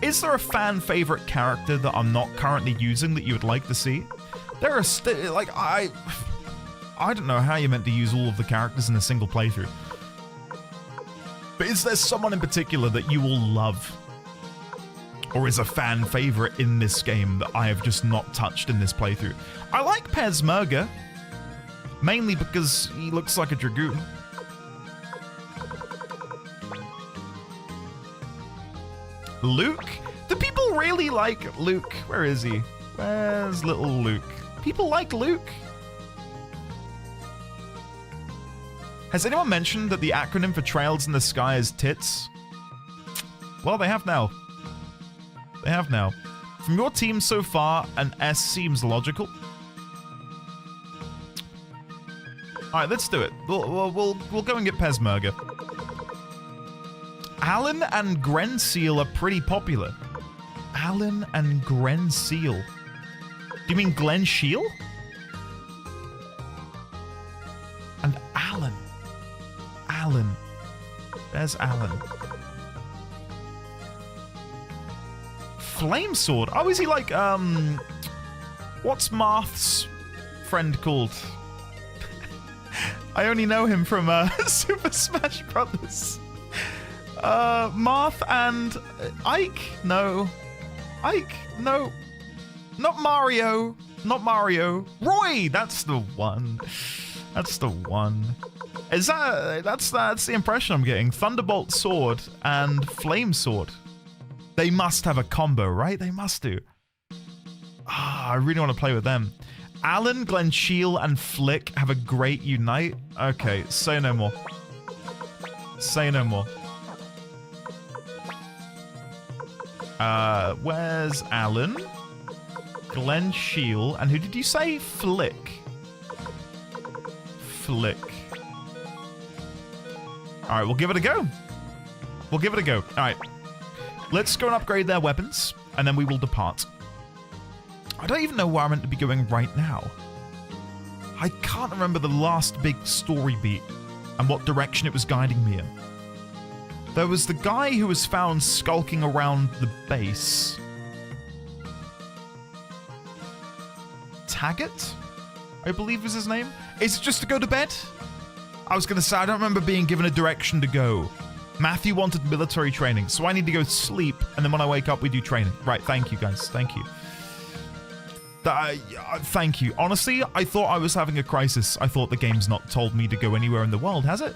Speaker 1: Is there a fan favorite character that I'm not currently using that you would like to see? There are like, I don't know how you're meant to use all of the characters in a single playthrough. But is there someone in particular that you will love? Or is a fan favorite in this game that I have just not touched in this playthrough? I like Pezmerga, mainly because he looks like a Dragoon. Luke? Do people really like Luke? Where is he? Where's little Luke? People like Luke? Has anyone mentioned that the acronym for Trails in the Sky is TITS? Well, they have now. They have now. From your team so far, an S seems logical. Alright, let's do it. We'll go and get Pezmerga. Alan and Grenseal are pretty popular. Alan and Grenseal. Do you mean Glen Shiel? And Alan. Alan. There's Alan. Flamesword. Oh, is he like, what's Marth's friend called? I only know him from Super Smash Brothers. Marth and Ike? No. Ike? No. Not Mario. Not Mario. Roy! That's the one. That's the one. Is that... That's the impression I'm getting. Thunderbolt Sword and Flame Sword. They must have a combo, right? They must do. Ah, I really want to play with them. Alan, Glen Shiel, and Flick have a great unite. Okay, say no more. Say no more. Where's Alan? Glen Shiel, and who did you say? Flick. Flick. Alright, we'll give it a go. We'll give it a go. Alright. Let's go and upgrade their weapons, and then we will depart. I don't even know where I'm meant to be going right now. I can't remember the last big story beat and what direction it was guiding me in. There was the guy who was found skulking around the base. Taggart, I believe was his name. Is it just to go to bed? I was going to say, I don't remember being given a direction to go. Matthew wanted military training, so I need to go sleep, and then when I wake up, we do training. Right, thank you, guys. Thank you. Thank you. Honestly, I thought I was having a crisis. I thought the game's not told me to go anywhere in the world, has it?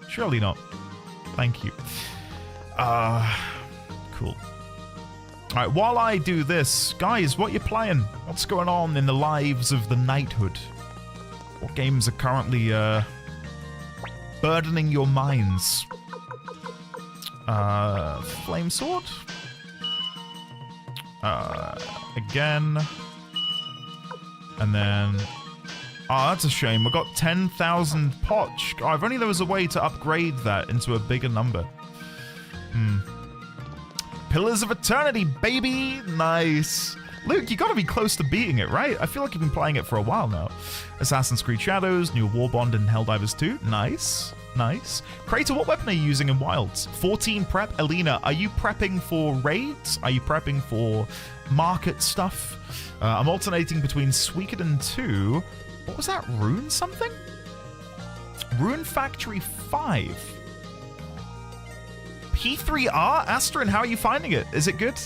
Speaker 1: Surely not. Thank you. Cool. Alright, while I do this, guys, what you playing? What's going on in the lives of the knighthood? What games are currently, burdening your minds? Flame Sword? Again. And then... Oh, that's a shame. I got 10,000 potch. Oh, if only there was a way to upgrade that into a bigger number. Pillars of Eternity, baby! Nice. Luke, you gotta be close to beating it, right? I feel like you've been playing it for a while now. Assassin's Creed Shadows, New Warbond, and Helldivers 2. Nice. Nice. Crater, what weapon are you using in Wilds? 14 prep. Alina, are you prepping for raids? Are you prepping for market stuff? I'm alternating between Suikoden 2. What was that? Rune something? Rune Factory 5. P3R? Astrin, how are you finding it? Is it good?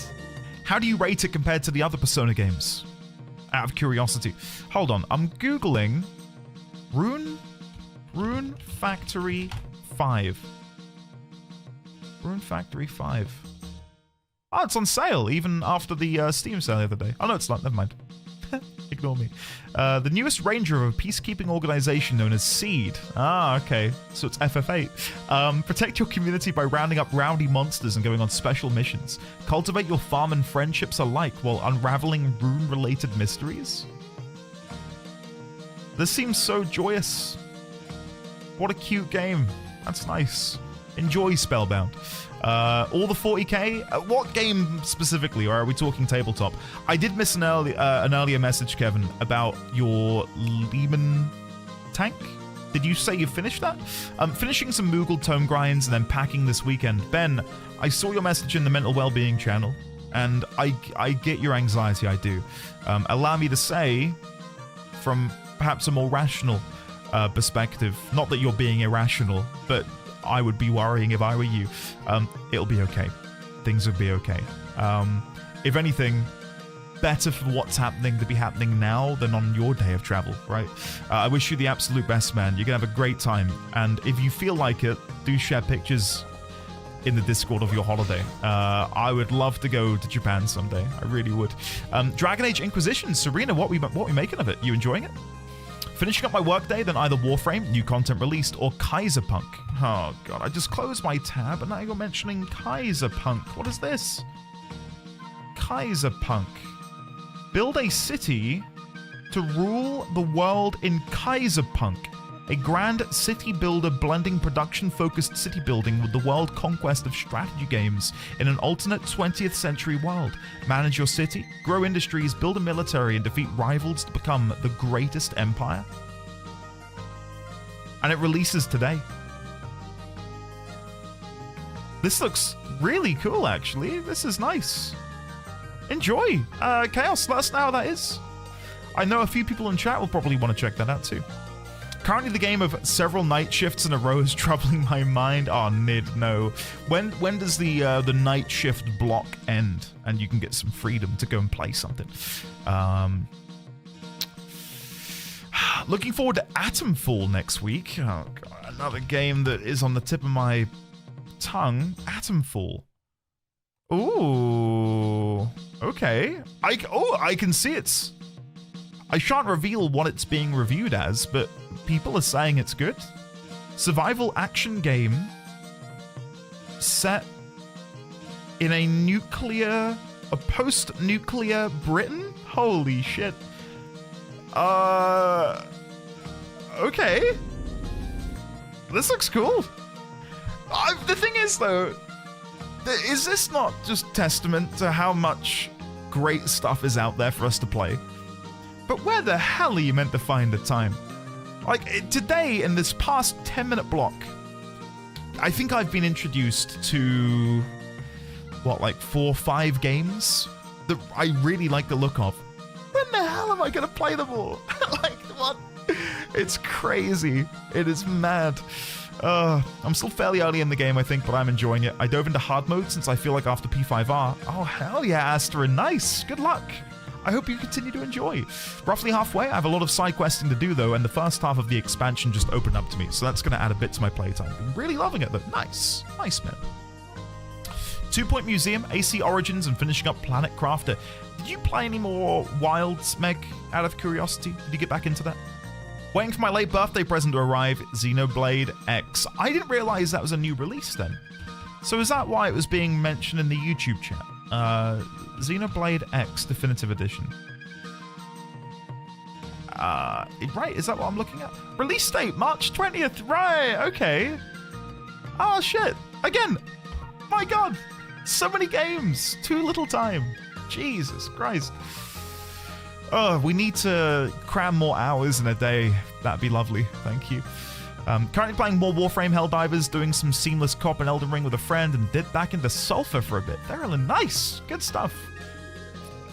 Speaker 1: How do you rate it compared to the other Persona games? Out of curiosity. Hold on, I'm Googling Rune Factory 5. Rune Factory 5. Oh, it's on sale, even after the Steam sale the other day. Oh, no, it's not. Never mind. Ignore me. The newest ranger of a peacekeeping organization known as SEED. Ah, okay. So it's FF8. Protect your community by rounding up rowdy monsters and going on special missions. Cultivate your farm and friendships alike while unraveling rune-related mysteries. This seems so joyous. What a cute game. That's nice. Enjoy Spellbound. All the 40k? What game specifically, or are we talking tabletop? I did miss an earlier message, Kevin, about your Lehman tank. Did you say you finished that? Finishing some Moogle tome grinds and then packing this weekend. Ben, I saw your message in the mental well-being channel, and I get your anxiety, I do. Allow me to say, from perhaps a more rational perspective, not that you're being irrational, but I would be worrying if I were you. It'll be okay. Things will be okay. If anything, better for what's happening to be happening now than on your day of travel, right? I wish you the absolute best, man. You're going to have a great time. And if you feel like it, do share pictures in the Discord of your holiday. I would love to go to Japan someday. I really would. Dragon Age Inquisition. Serena, what we making of it? You enjoying it? Finishing up my workday, then either Warframe, new content released, or Kaiserpunk. Oh god, I just closed my tab and now you're mentioning Kaiserpunk. What is this? Kaiserpunk. Build a city to rule the world in Kaiserpunk. A grand city builder blending production-focused city building with the world conquest of strategy games in an alternate 20th century world. Manage your city, grow industries, build a military, and defeat rivals to become the greatest empire. And it releases today. This looks really cool, actually. This is nice. Enjoy. Chaos, let us know how that is. I know a few people in chat will probably want to check that out too. Currently, the game of several night shifts in a row is troubling my mind. Oh, Nid, no. When does the night shift block end and you can get some freedom to go and play something? Looking forward to Atomfall next week. Oh, God, another game that is on the tip of my tongue. Atomfall. Ooh. Okay. I can see it's... I shan't reveal what it's being reviewed as, but people are saying it's good. Survival action game set in a post-nuclear Britain? Holy shit. Okay. This looks cool. The thing is, though, is this not just testament to how much great stuff is out there for us to play? But where the hell are you meant to find the time? Like, today, in this past 10-minute block, I think I've been introduced to, what, like 4 or 5 games that I really like the look of. When the hell am I going to play them all? Like, what? It's crazy. It is mad. I'm still fairly early in the game, I think, but I'm enjoying it. I dove into hard mode since I feel like after P5R. Oh, hell yeah, Astra, nice. Good luck. I hope you continue to enjoy. Roughly halfway, I have a lot of side questing to do, though, and the first half of the expansion just opened up to me, so that's going to add a bit to my playtime. Been really loving it, though. Nice. Nice, man. 2 Point Museum, AC Origins, and finishing up Planet Crafter. Did you play any more Wilds, Meg, out of curiosity? Did you get back into that? Waiting for my late birthday present to arrive, Xenoblade X. I didn't realize that was a new release then. So is that why it was being mentioned in the YouTube chat? Xenoblade X Definitive Edition. Right, is that what I'm looking at? Release date, March 20th, right, okay. Oh, shit. Again, my God, so many games, too little time. Jesus Christ. Oh, we need to cram more hours in a day. That'd be lovely, thank you. Currently playing more Warframe Helldivers, doing some seamless cop and Elden Ring with a friend, and dipped back into Sulphur for a bit. They're nice. Good stuff.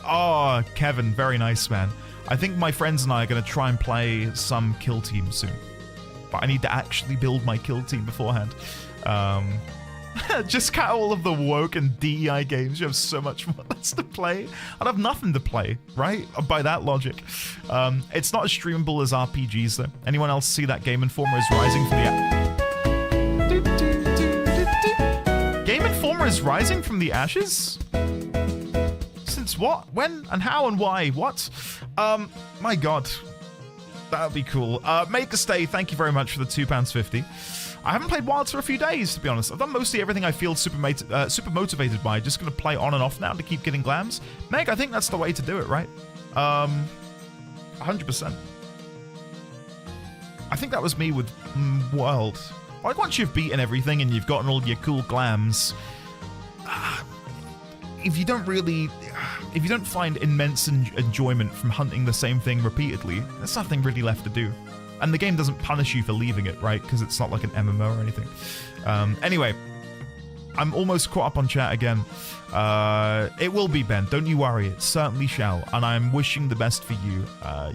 Speaker 1: Oh, Kevin, very nice, man. I think my friends and I are going to try and play some kill team soon. But I need to actually build my kill team beforehand. Just count all of the woke and DEI games. You have so much more less to play. I'd have nothing to play, right? By that logic. It's not as streamable as RPGs, though. Anyone else see that Game Informer is rising from the... Game Informer is rising from the ashes? Since what? When? And how and why? What? My God. That would be cool. Make a stay. Thank you very much for the £2.50. I haven't played Wilds for a few days, to be honest. I've done mostly everything I feel super motivated by. Just going to play on and off now to keep getting glams. Meg, I think that's the way to do it, right? 100%. I think that was me with World. Like, once you've beaten everything and you've gotten all your cool glams, if you don't find immense enjoyment from hunting the same thing repeatedly, there's nothing really left to do. And the game doesn't punish you for leaving it, right? Because it's not like an MMO or anything. Anyway, I'm almost caught up on chat again. It will be, Ben. Don't you worry. It certainly shall. And I'm wishing the best for you,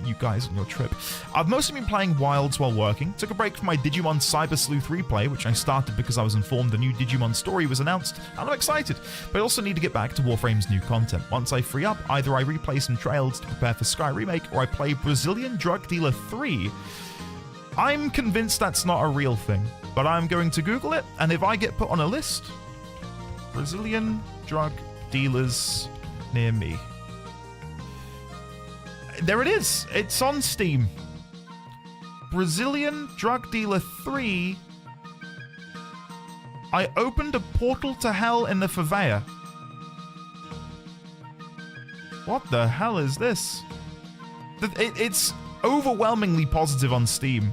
Speaker 1: you guys on your trip. I've mostly been playing Wilds while working. Took a break from my Digimon Cyber Sleuth replay, which I started because I was informed the new Digimon story was announced. And I'm excited. But I also need to get back to Warframe's new content. Once I free up, either I replay some trails to prepare for Sky Remake, or I play Brazilian Drug Dealer 3. I'm convinced that's not a real thing, but I'm going to Google it, and if I get put on a list, Brazilian drug dealers near me. There it is. It's on Steam. Brazilian Drug Dealer 3. I opened a portal to hell in the favela. What the hell is this? It's overwhelmingly positive on Steam.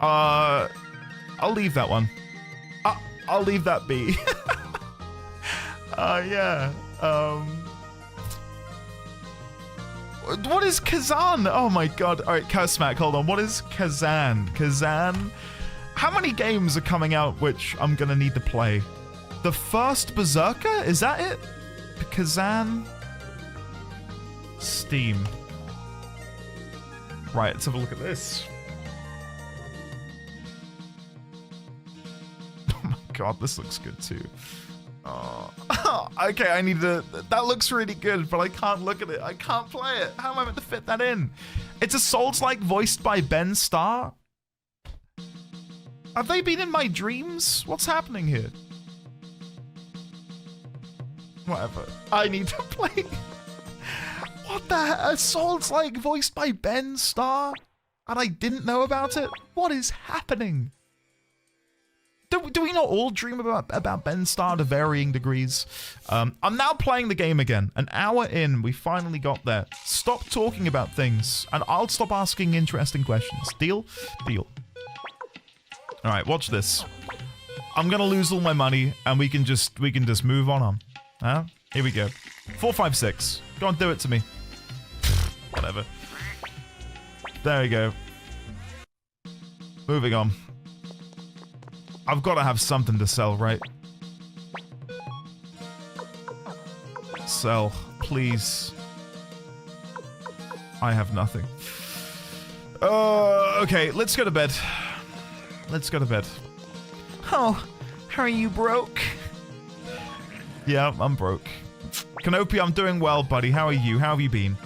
Speaker 1: I'll leave that one. I'll leave that be. Yeah. What is Kazan? Oh my god. Alright, Smack, hold on. What is Kazan? Kazan? How many games are coming out which I'm gonna need to play? The first Berserker? Is that it? Kazan? Steam. Right, let's have a look at this. Oh my god, this looks good too. Oh. Okay, I need to... That looks really good, but I can't look at it. I can't play it. How am I meant to fit that in? It's a Souls-like voiced by Ben Starr. Have they been in my dreams? What's happening here? Whatever. I need to play... What the hell? A Souls-like voiced by Ben Starr? And I didn't know about it? What is happening? Do we not all dream about Ben Starr to varying degrees? I'm now playing the game again. An hour in, we finally got there. Stop talking about things, and I'll stop asking interesting questions. Deal? Deal. Alright, watch this. I'm gonna lose all my money, and we can just move on. Huh? Here we go. 4, 5, 6. Go on, do it to me. Whatever. There we go. Moving on. I've got to have something to sell, right? Sell, please. I have nothing. Okay, let's go to bed. Let's go to bed. Oh, are you broke? Yeah, I'm broke. Kanopi, I'm doing well, buddy. How are you? How have you been?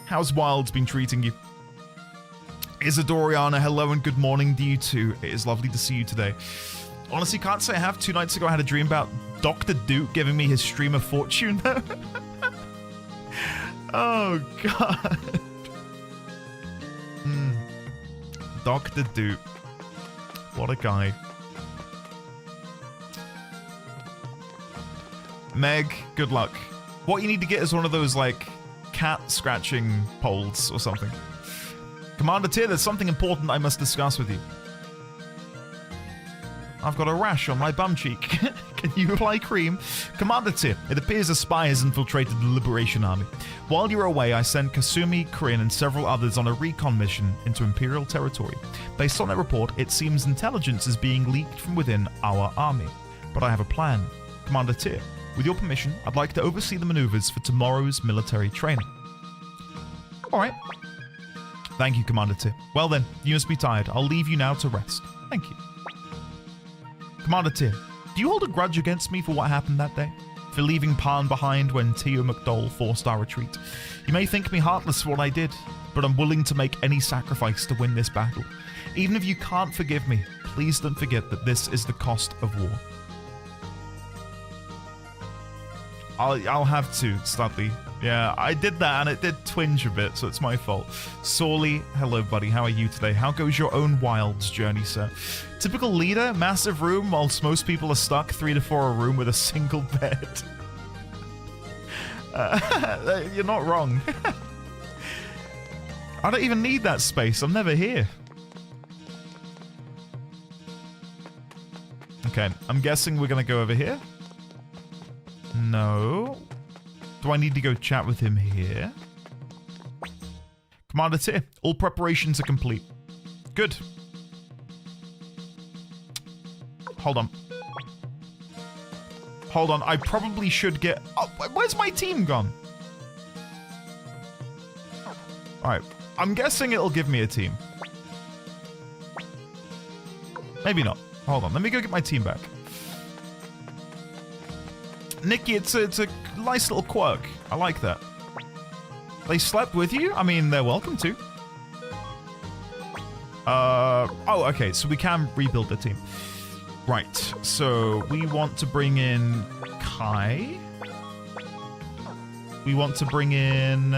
Speaker 1: How's Wilds been treating you? Isadoriana, hello and good morning to you too. It is lovely to see you today. Honestly, can't say I have. 2 nights ago, I had a dream about Dr. Duke giving me his stream of fortune. Oh, God. Dr. Duke. What a guy. Meg, good luck. What you need to get is one of those, like, cat scratching poles or something. Commander Tyr, there's something important I must discuss with you. I've got a rash on my bum cheek. Can you apply cream? Commander Tyr, it appears a spy has infiltrated the Liberation Army. While you're away, I sent Kasumi, Kryn, and several others on a recon mission into Imperial territory. Based on their report, it seems intelligence is being leaked from within our army. But I have a plan. Commander Tyr, with your permission, I'd like to oversee the maneuvers for tomorrow's military training. Alright. Thank you, Commander Tyr. Well then, you must be tired. I'll leave you now to rest. Thank you. Commander Tyr, do you hold a grudge against me for what happened that day? For leaving Pan behind when Tio McDowell forced our retreat? You may think me heartless for what I did, but I'm willing to make any sacrifice to win this battle. Even if you can't forgive me, please don't forget that this is the cost of war. I'll have to, Studley. Yeah, I did that and it did twinge a bit, so it's my fault. Sorley, hello buddy, how are you today? How goes your own Wilds journey, sir? Typical leader, massive room, whilst most people are stuck 3 to 4 a room with a single bed. You're not wrong. I don't even need that space, I'm never here. Okay, I'm guessing we're gonna go over here. No. Do I need to go chat with him here? Commander Tyr, all preparations are complete. Good. Hold on. Hold on, I probably should get... Oh, where's my team gone? Alright, I'm guessing it'll give me a team. Maybe not. Hold on, let me go get my team back. Nikki, it's a nice little quirk. I like that. They slept with you? I mean, they're welcome to. Oh, okay, so we can rebuild the team. Right, so we want to bring in Kai. We want to bring in...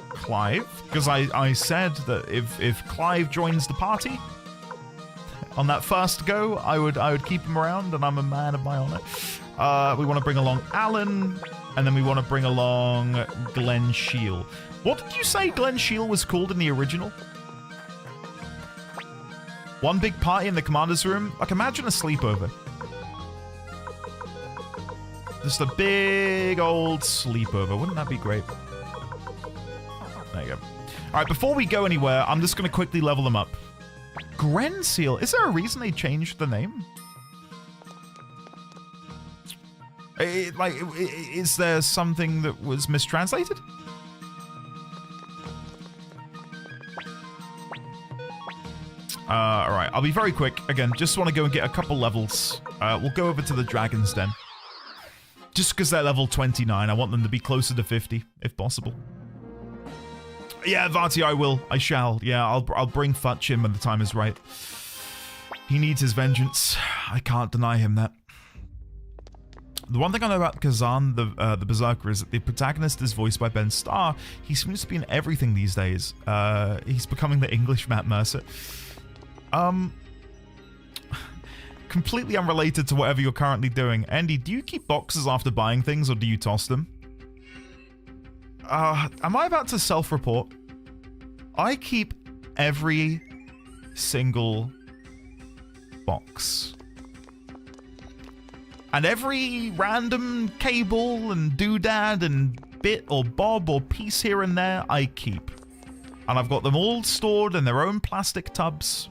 Speaker 1: Clive. Because I said that if Clive joins the party... On that first go, I would keep him around, and I'm a man of my honor. We want to bring along Alan And then we want to bring along Glen Shiel. What did you say Glen Shiel was called in the original? One big party in the commander's room? Like, imagine a sleepover. Just a big old sleepover. Wouldn't that be great? There you go. Alright, before we go anywhere, I'm just going to quickly level them up. Glen Shiel. Is there a reason they changed the name? Is there something that was mistranslated? Alright, I'll be very quick. Again, just want to go and get a couple levels. We'll go over to the Dragon's Den. Just because they're level 29, I want them to be closer to 50, if possible. Yeah, Vati, I will. I shall. Yeah, I'll bring Futch in when the time is right. He needs his vengeance. I can't deny him that. The one thing I know about Kazan, the Berserker, is that the protagonist is voiced by Ben Starr. He seems to be in everything these days. He's becoming the English Matt Mercer. Completely unrelated to whatever you're currently doing. Andy, do you keep boxes after buying things, or do you toss them? Am I about to self-report? I keep every single box. And every random cable and doodad and bit or bob or piece here and there, I keep. And I've got them all stored in their own plastic tubs.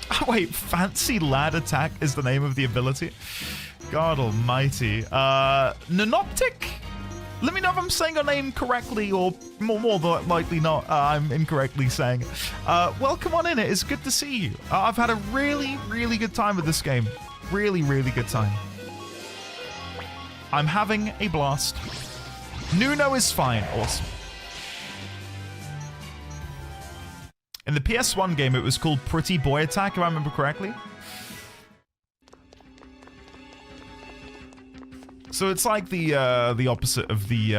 Speaker 1: Oh, wait, Fancy Lad Attack is the name of the ability? God almighty. Nanoptic? Let me know if I'm saying your name correctly, or more than likely not, I'm incorrectly saying it. Welcome on in, it is good to see you. I've had a really, really good time with this game. Really, really good time. I'm having a blast. Nuno is fine. Awesome. In the PS1 game, it was called Pretty Boy Attack, if I remember correctly. So it's like the opposite of the,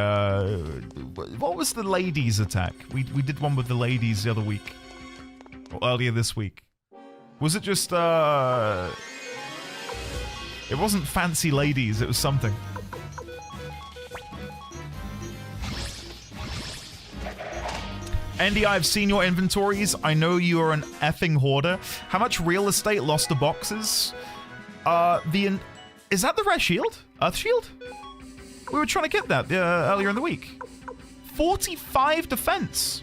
Speaker 1: what was the ladies attack? We did one with the ladies the other week. Or earlier this week. Was it just, it wasn't Fancy Ladies, it was something. Andy, I've seen your inventories. I know you are an effing hoarder. How much real estate lost to boxes? Is that the rare shield? Earth shield? We were trying to get that earlier in the week. 45 defense.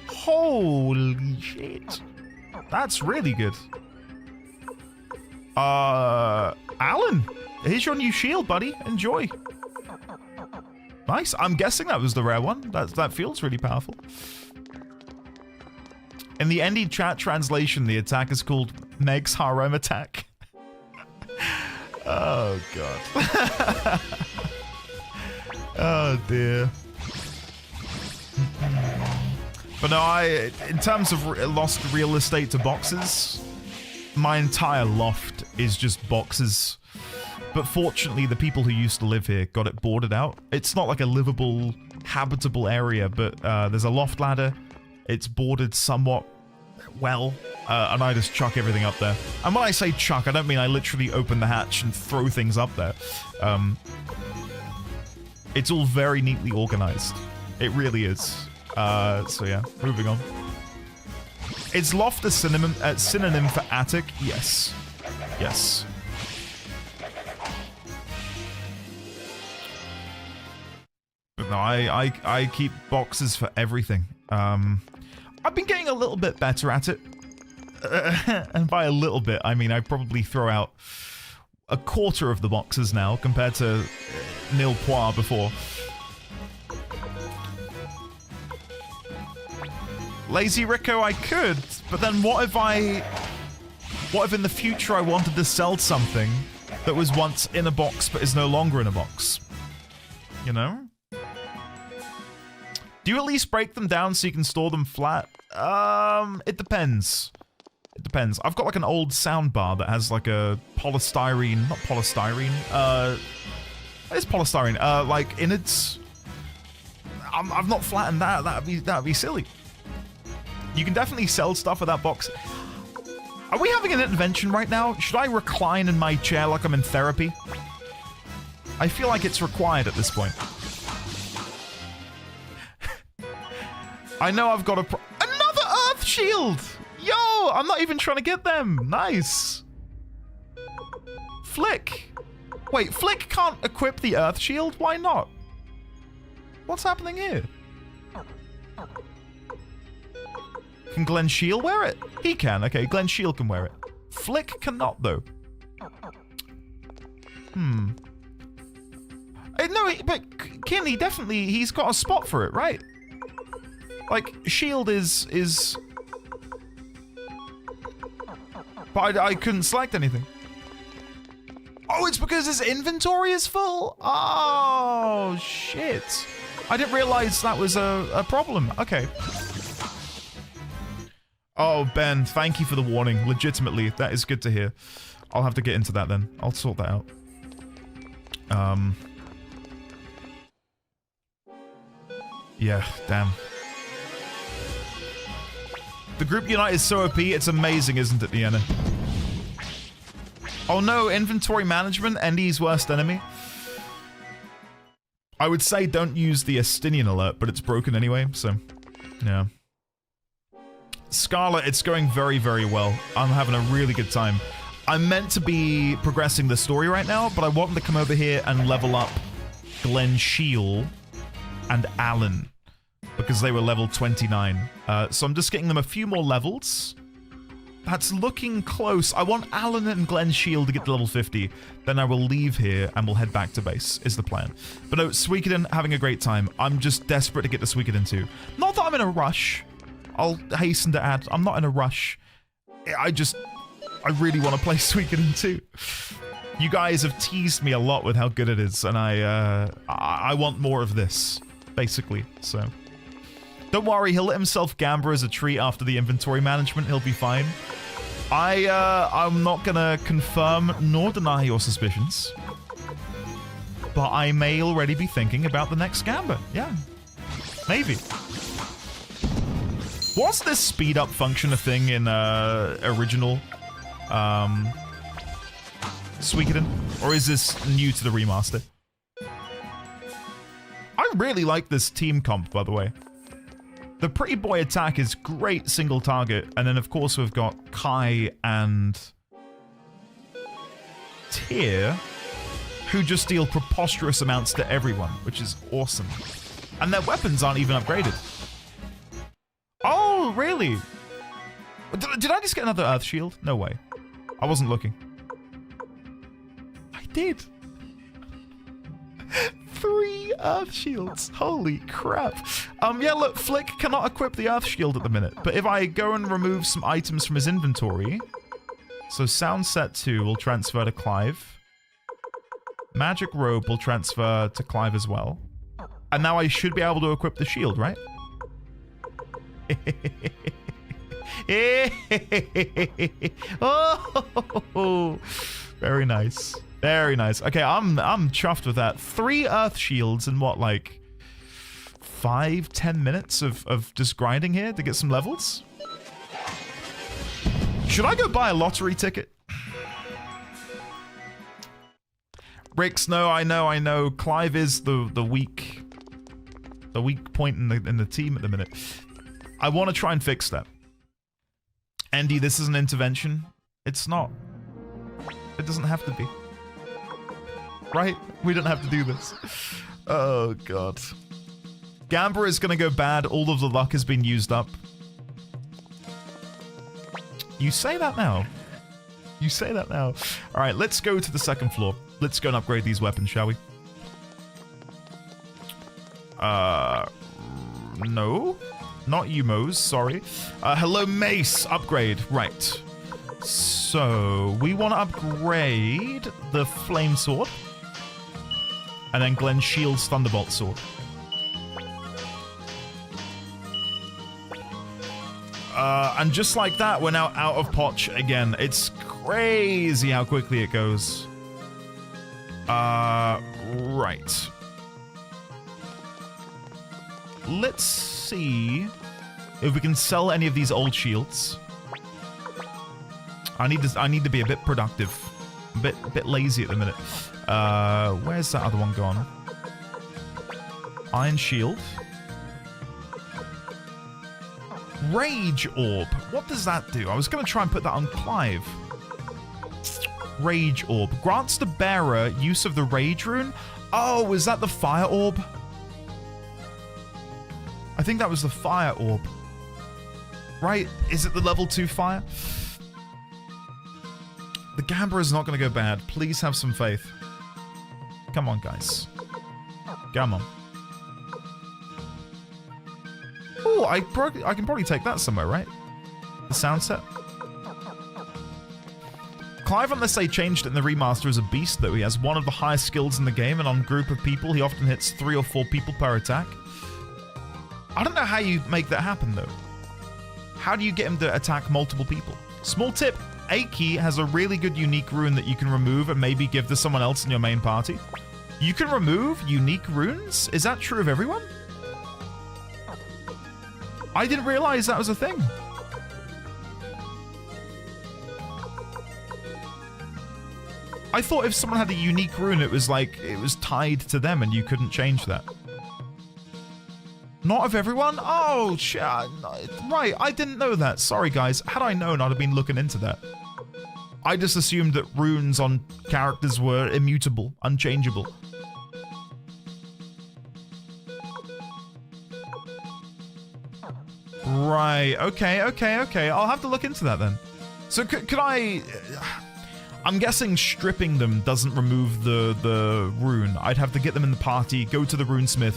Speaker 1: Holy shit. That's really good. Alan, here's your new shield, buddy. Enjoy. Nice. I'm guessing that was the rare one. That feels really powerful. In the Endy chat translation, the attack is called Meg's Harem Attack. Oh, God. Oh, dear. But no, in terms of lost real estate to boxes, my entire loft is just boxes. But fortunately, the people who used to live here got it boarded out. It's not like a livable, habitable area, but there's a loft ladder. It's boarded somewhat well, and I just chuck everything up there. And when I say chuck, I don't mean I literally open the hatch and throw things up there. It's all very neatly organized. It really is. So yeah, moving on. Is loft a synonym for attic? Yes. Yes. But no, I keep boxes for everything. I've been getting a little bit better at it. And by a little bit, I mean I probably throw out a quarter of the boxes now compared to nil point before. Lazy Rico, I could, but then what if in the future I wanted to sell something that was once in a box but is no longer in a box? You know? Do you at least break them down so you can store them flat? It depends. It depends. I've got like an old sound bar that has like a polystyrene, not polystyrene, it's polystyrene, like innards. I've not flattened that, that'd be silly. You can definitely sell stuff with that box. Are we having an intervention right now? Should I recline in my chair like I'm in therapy? I feel like it's required at this point. I know I've got another Earth Shield! Yo, I'm not even trying to get them. Nice. Flick. Wait, Flick can't equip the Earth Shield? Why not? What's happening here? Can Glenn Shield wear it? He can. Okay, Glenn Shield can wear it. Flick cannot, though. No, but Kin, he's got a spot for it, right? Like, Shield is... But I couldn't select anything. Oh, it's because his inventory is full? Oh, shit. I didn't realize that was a problem. Okay. Oh, Ben, thank you for the warning. Legitimately, that is good to hear. I'll have to get into that then. I'll sort that out. Yeah, damn. The group unite is so OP, it's amazing, isn't it, Deanna? Oh no, inventory management, Endy's worst enemy. I would say don't use the Estinian alert, but it's broken anyway, so, yeah. Scarlet, it's going very, very well. I'm having a really good time. I'm meant to be progressing the story right now, but I want them to come over here and level up Glenn Shield and Alan, because they were level 29. So I'm just getting them a few more levels. That's looking close. I want Alan and Glenn Shield to get to level 50. Then I will leave here and we'll head back to base, is the plan. But no, Suikoden, having a great time. I'm just desperate to get to Suikoden 2. Not that I'm in a rush. I'll hasten to add, I'm not in a rush. I really want to play Suikoden 2. You guys have teased me a lot with how good it is, and I want more of this, basically, so... Don't worry, he'll let himself gamber as a treat after the inventory management. He'll be fine. I'm not gonna confirm nor deny your suspicions. But I may already be thinking about the next gamber. Yeah. Maybe. Was this speed up function a thing in original Suikoden? Or is this new to the remaster? I really like this team comp, by the way. The Pretty Boy attack is great single target, and then of course we've got Kai and Tyr, who just deal preposterous amounts to everyone, which is awesome. And their weapons aren't even upgraded. Oh, really? Did I just get another Earth Shield? No way. I wasn't looking. I did. 3 Earth Shields. Holy crap. Yeah, look, Flick cannot equip the Earth Shield at the minute, but if I go and remove some items from his inventory, so Sound Set 2 will transfer to Clive. Magic Robe will transfer to Clive as well. And now I should be able to equip the shield, right? Oh, very nice. Very nice. Okay, I'm chuffed with that. 3 Earth Shields in what, like 5-10 minutes of just grinding here to get some levels? Should I go buy a lottery ticket? Rix, no, I know. Clive is the weak point in the team at the minute. I want to try and fix that. Andy, this is an intervention. It's not. It doesn't have to be. Right? We don't have to do this. Oh, God. Gambler is going to go bad. All of the luck has been used up. You say that now. You say that now. All right, let's go to the second floor. Let's go and upgrade these weapons, shall we? No. Not you, Mose. Sorry. Hello, Mace. Upgrade. Right. So, we want to upgrade the Flame Sword. And then Glenn Shield's Thunderbolt Sword. And just like that, we're now out of Potch again. It's crazy how quickly it goes. Right. Let's see if we can sell any of these old shields. I need to be a bit productive. A bit lazy at the minute. Where's that other one gone? Iron Shield. Rage Orb. What does that do? I was going to try and put that on Clive. Rage Orb. Grants the bearer use of the Rage Rune. Oh, is that the Fire Orb? I think that was the Fire Orb. Right? Is it the level 2 fire? The Gambler is not going to go bad. Please have some faith. Come on, guys. Come on. Oh, I can probably take that somewhere, right? The sound set. Clive, unless they changed it in the remaster, is a beast, though. He has one of the highest skills in the game, and on a group of people, he often hits 3 or 4 people per attack. I don't know how you make that happen, though. How do you get him to attack multiple people? Small tip, Aki has a really good unique rune that you can remove and maybe give to someone else in your main party. You can remove unique runes? Is that true of everyone? I didn't realize that was a thing. I thought if someone had a unique rune, it was like, it was tied to them and you couldn't change that. Not of everyone? Oh, shit. Right, I didn't know that. Sorry, guys. Had I known, I'd have been looking into that. I just assumed that runes on characters were immutable, unchangeable. Right, okay. I'll have to look into that then. So could I... I'm guessing stripping them doesn't remove the rune. I'd have to get them in the party, go to the runesmith.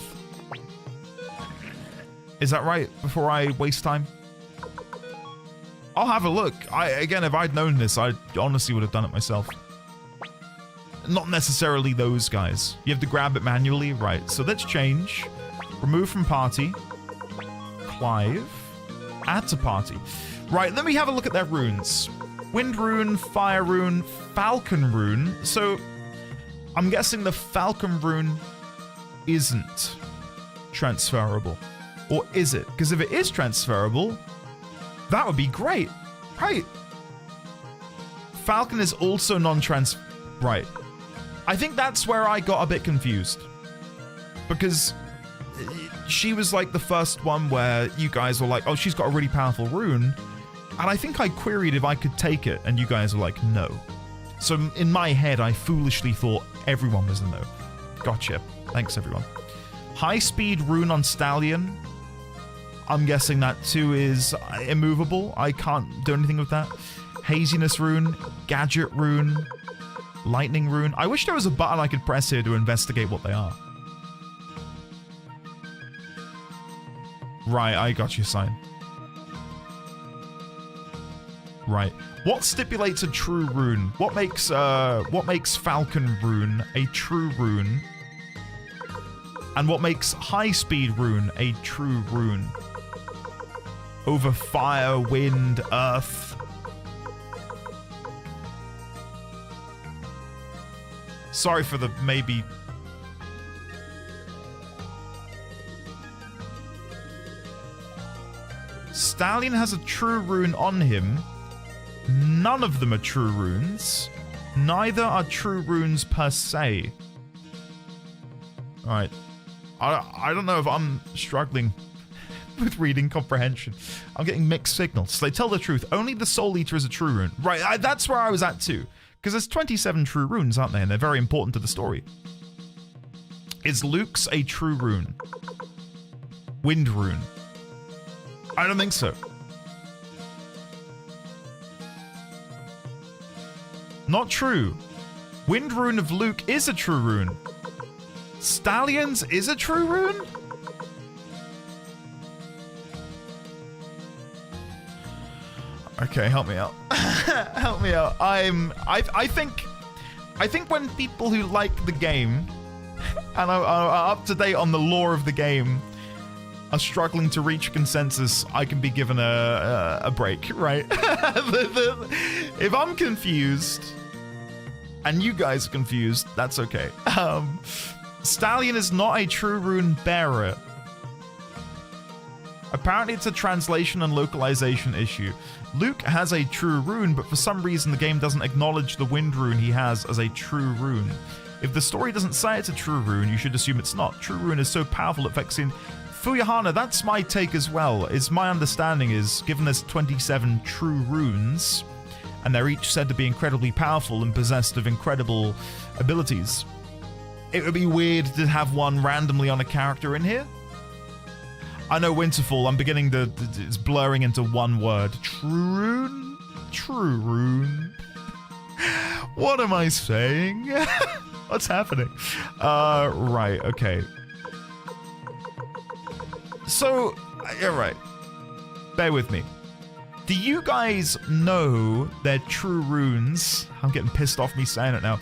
Speaker 1: Is that right? Before I waste time? I'll have a look. Again, if I'd known this, I honestly would have done it myself. Not necessarily those guys. You have to grab it manually? Right, so let's change. Remove from party. Clive. Add to party. Right, let me have a look at their runes. Wind rune, fire rune, falcon rune. So, I'm guessing the falcon rune isn't transferable. Or is it? Because if it is transferable, that would be great. Right. Falcon is also non-trans... Right. I think that's where I got a bit confused. Because she was like the first one where you guys were like, oh, she's got a really powerful rune. And I think I queried if I could take it, and you guys were like, no. So in my head, I foolishly thought everyone was a no. Gotcha. Thanks, everyone. High-speed rune on Stallion. I'm guessing that too is immovable. I can't do anything with that. Haziness rune, gadget rune, lightning rune. I wish there was a button I could press here to investigate what they are. Right, I got you, sign. Right. What stipulates a true rune? What makes Falcon rune a true rune? And what makes High Speed rune a true rune? Over fire, wind, earth. Sorry for the maybe. Stallion has a true rune on him. None of them are true runes. Neither are true runes per se. Alright. I don't know if I'm struggling with reading comprehension. I'm getting mixed signals. They tell the truth. Only the Soul Eater is a true rune. Right, that's where I was at too. Because there's 27 true runes, aren't they? And they're very important to the story. Is Luke's a true rune? Wind rune? I don't think so. Not true. Wind rune of Luke is a true rune. Stallion's is a true rune? Okay, help me out. Help me out. I think when people who like the game and are up to date on the lore of the game are struggling to reach consensus, I can be given a break, right? If I'm confused and you guys are confused, that's okay. Stallion is not a true rune bearer. Apparently it's a translation and localization issue. Luke has a true rune, but for some reason the game doesn't acknowledge the wind rune he has as a true rune. If the story doesn't say it's a true rune, you should assume it's not. True rune is so powerful it affects in Fuyahana. That's my take as well. Is my understanding is, given there's 27 true runes, and they're each said to be incredibly powerful and possessed of incredible abilities, it would be weird to have one randomly on a character in here. I know Winterfall, I'm beginning to... It's blurring into one word. True rune? True rune. What am I saying? What's happening? Right, okay. So, you're right. Bear with me. Do you guys know their true runes? I'm getting pissed off me saying it now.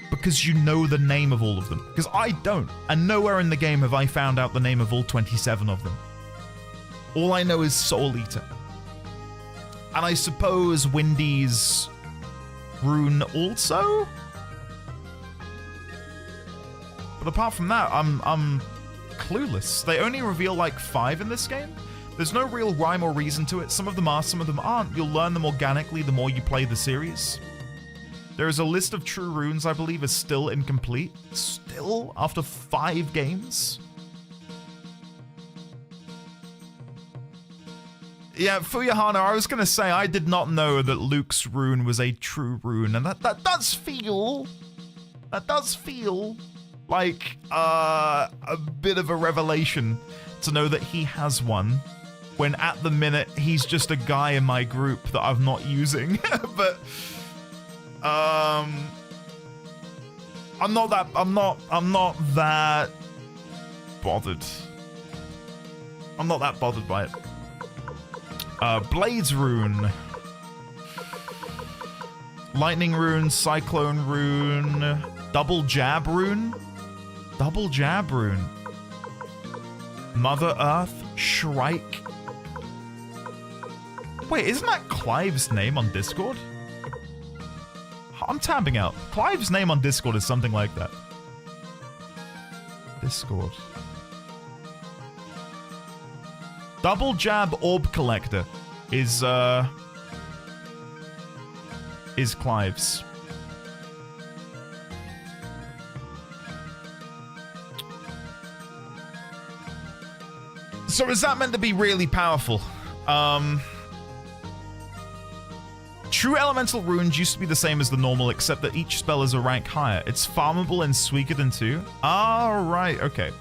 Speaker 1: Because you know the name of all of them. Because I don't. And nowhere in the game have I found out the name of all 27 of them. All I know is Soul Eater. And I suppose Windy's rune also? But apart from that, I'm clueless. They only reveal like 5 in this game. There's no real rhyme or reason to it. Some of them are, some of them aren't. You'll learn them organically the more you play the series. There is a list of true runes I believe is still incomplete. Still? After 5 games? Yeah, Fuyahana, I was going to say, I did not know that Luke's rune was a true rune. And that does feel... That does feel like a bit of a revelation to know that he has one. When at the minute, he's just a guy in my group that I'm not using. But... I'm not that bothered. I'm not that bothered by it. Blades rune. Lightning rune, cyclone rune, double jab rune. Double jab rune. Mother Earth, Shrike. Wait, isn't that Clive's name on Discord? I'm tabbing out. Clive's name on Discord is something like that. Discord. Double Jab Orb Collector is Clive's. So is that meant to be really powerful? True elemental runes used to be the same as the normal, except that each spell is a rank higher. It's farmable in Suikoden too. Ah, right, okay.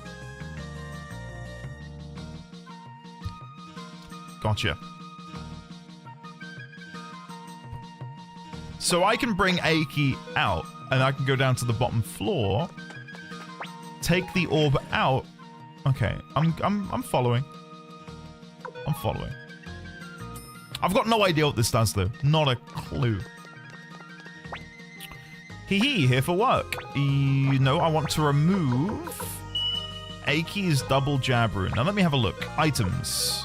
Speaker 1: Gotcha. So I can bring Aiki out, and I can go down to the bottom floor, take the orb out. Okay, I'm following. I'm following. I've got no idea what this does, though. Not a clue. Hee here for work. You know, I want to remove Aiki's double jab rune. Now, let me have a look. Items.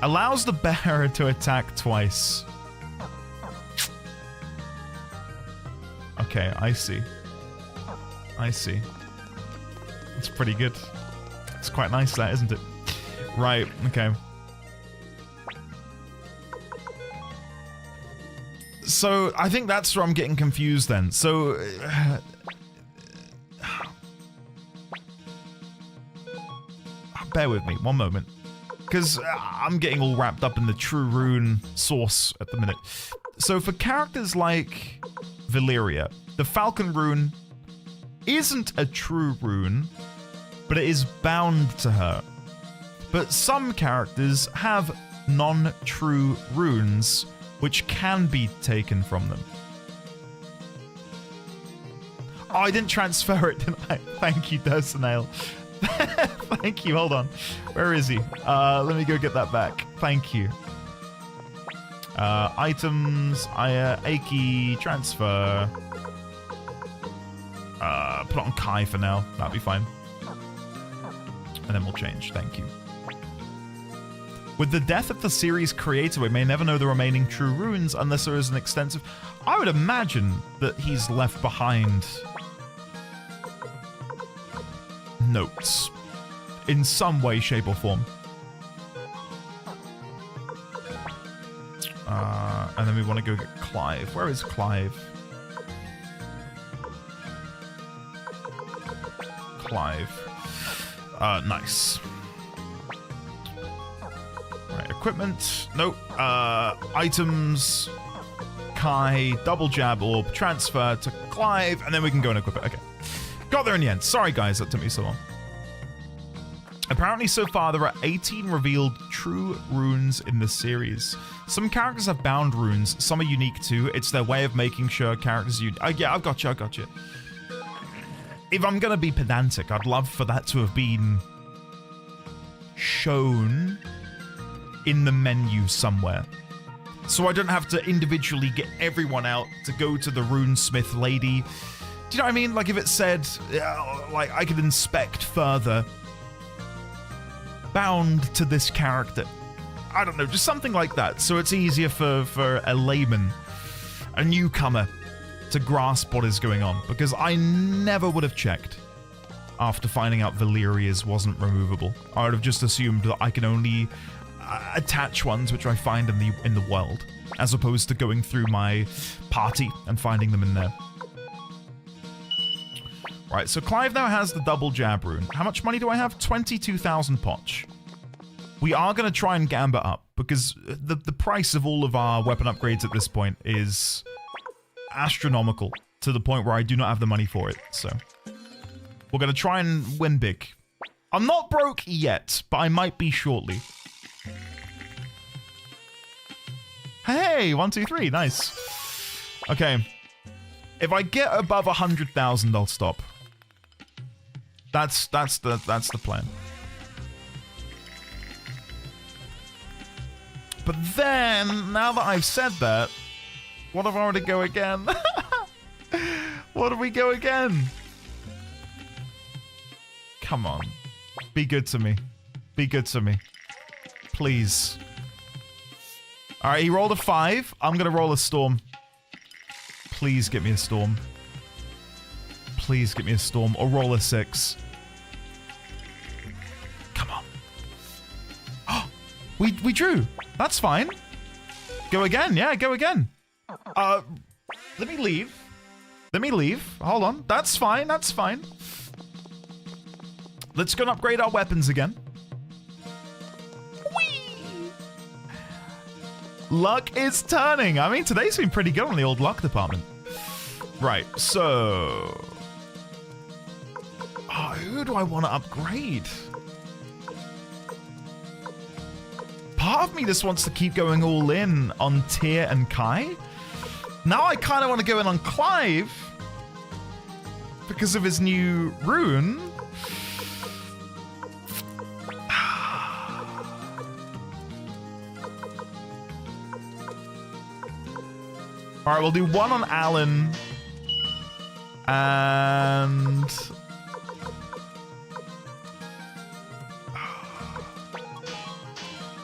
Speaker 1: Allows the bearer to attack twice. Okay, I see. I see. It's pretty good. It's quite nice, that, isn't it? Right, okay. So, I think that's where I'm getting confused then. So... bear with me, one moment. Because I'm getting all wrapped up in the true rune source at the minute. So, for characters like Valyria, the Falcon rune isn't a true rune, but it is bound to her. But some characters have non-true runes which can be taken from them. Oh, I didn't transfer it, didn't I? Thank you, Dursonail. Thank you, hold on. Where is he? Let me go get that back. Thank you. Items, Aiki, transfer. Put it on Kai for now. That'll be fine. And then we'll change. Thank you. With the death of the series creator, we may never know the remaining true runes unless there is an extensive... I would imagine that he's left behind notes in some way, shape, or form. And then we want to go get Clive. Where is Clive? Clive. Nice. Right, equipment. Nope. Items. Kai. Double jab orb. Transfer to Clive. And then we can go and equip it. Okay. Got there in the end. Sorry, guys. That took me so long. Apparently, so far, there are 18 revealed true runes in the series. Some characters have bound runes. Some are unique, too. It's their way of making sure characters... yeah, I've got you. If I'm going to be pedantic, I'd love for that to have been shown in the menu somewhere. So I don't have to individually get everyone out to go to the runesmith lady. Do you know what I mean? Like, if it said, like, I could inspect further... bound to this character. I don't know, just something like that. So it's easier for a layman, a newcomer, to grasp what is going on. Because I never would have checked after finding out Valeria's wasn't removable. I would have just assumed that I can only attach ones which I find in the world, as opposed to going through my party and finding them in there. Right, so Clive now has the double jab rune. How much money do I have? 22,000 poch. We are going to try and gamba up, because the price of all of our weapon upgrades at this point is astronomical, to the point where I do not have the money for it, so... we're going to try and win big. I'm not broke yet, but I might be shortly. Hey, 1, 2, 3, nice. Okay. If I get above 100,000, I'll stop. That's the plan. But then, now that I've said that, what if I were to go again? What if we go again? Come on. Be good to me. Be good to me. Please. Alright, he rolled a 5. I'm gonna roll a storm. Please get me a storm. Please get me a storm, or roll a 6. Come on. Oh, we drew. That's fine. Go again. Yeah, go again. Let me leave. Let me leave. Hold on. That's fine. That's fine. Let's go and upgrade our weapons again. Whee! Luck is turning. I mean, today's been pretty good on the old luck department. Right, so... oh, who do I want to upgrade? Part of me just wants to keep going all in on Tyr and Kai. Now I kind of want to go in on Clive because of his new rune. All right, we'll do one on Alan and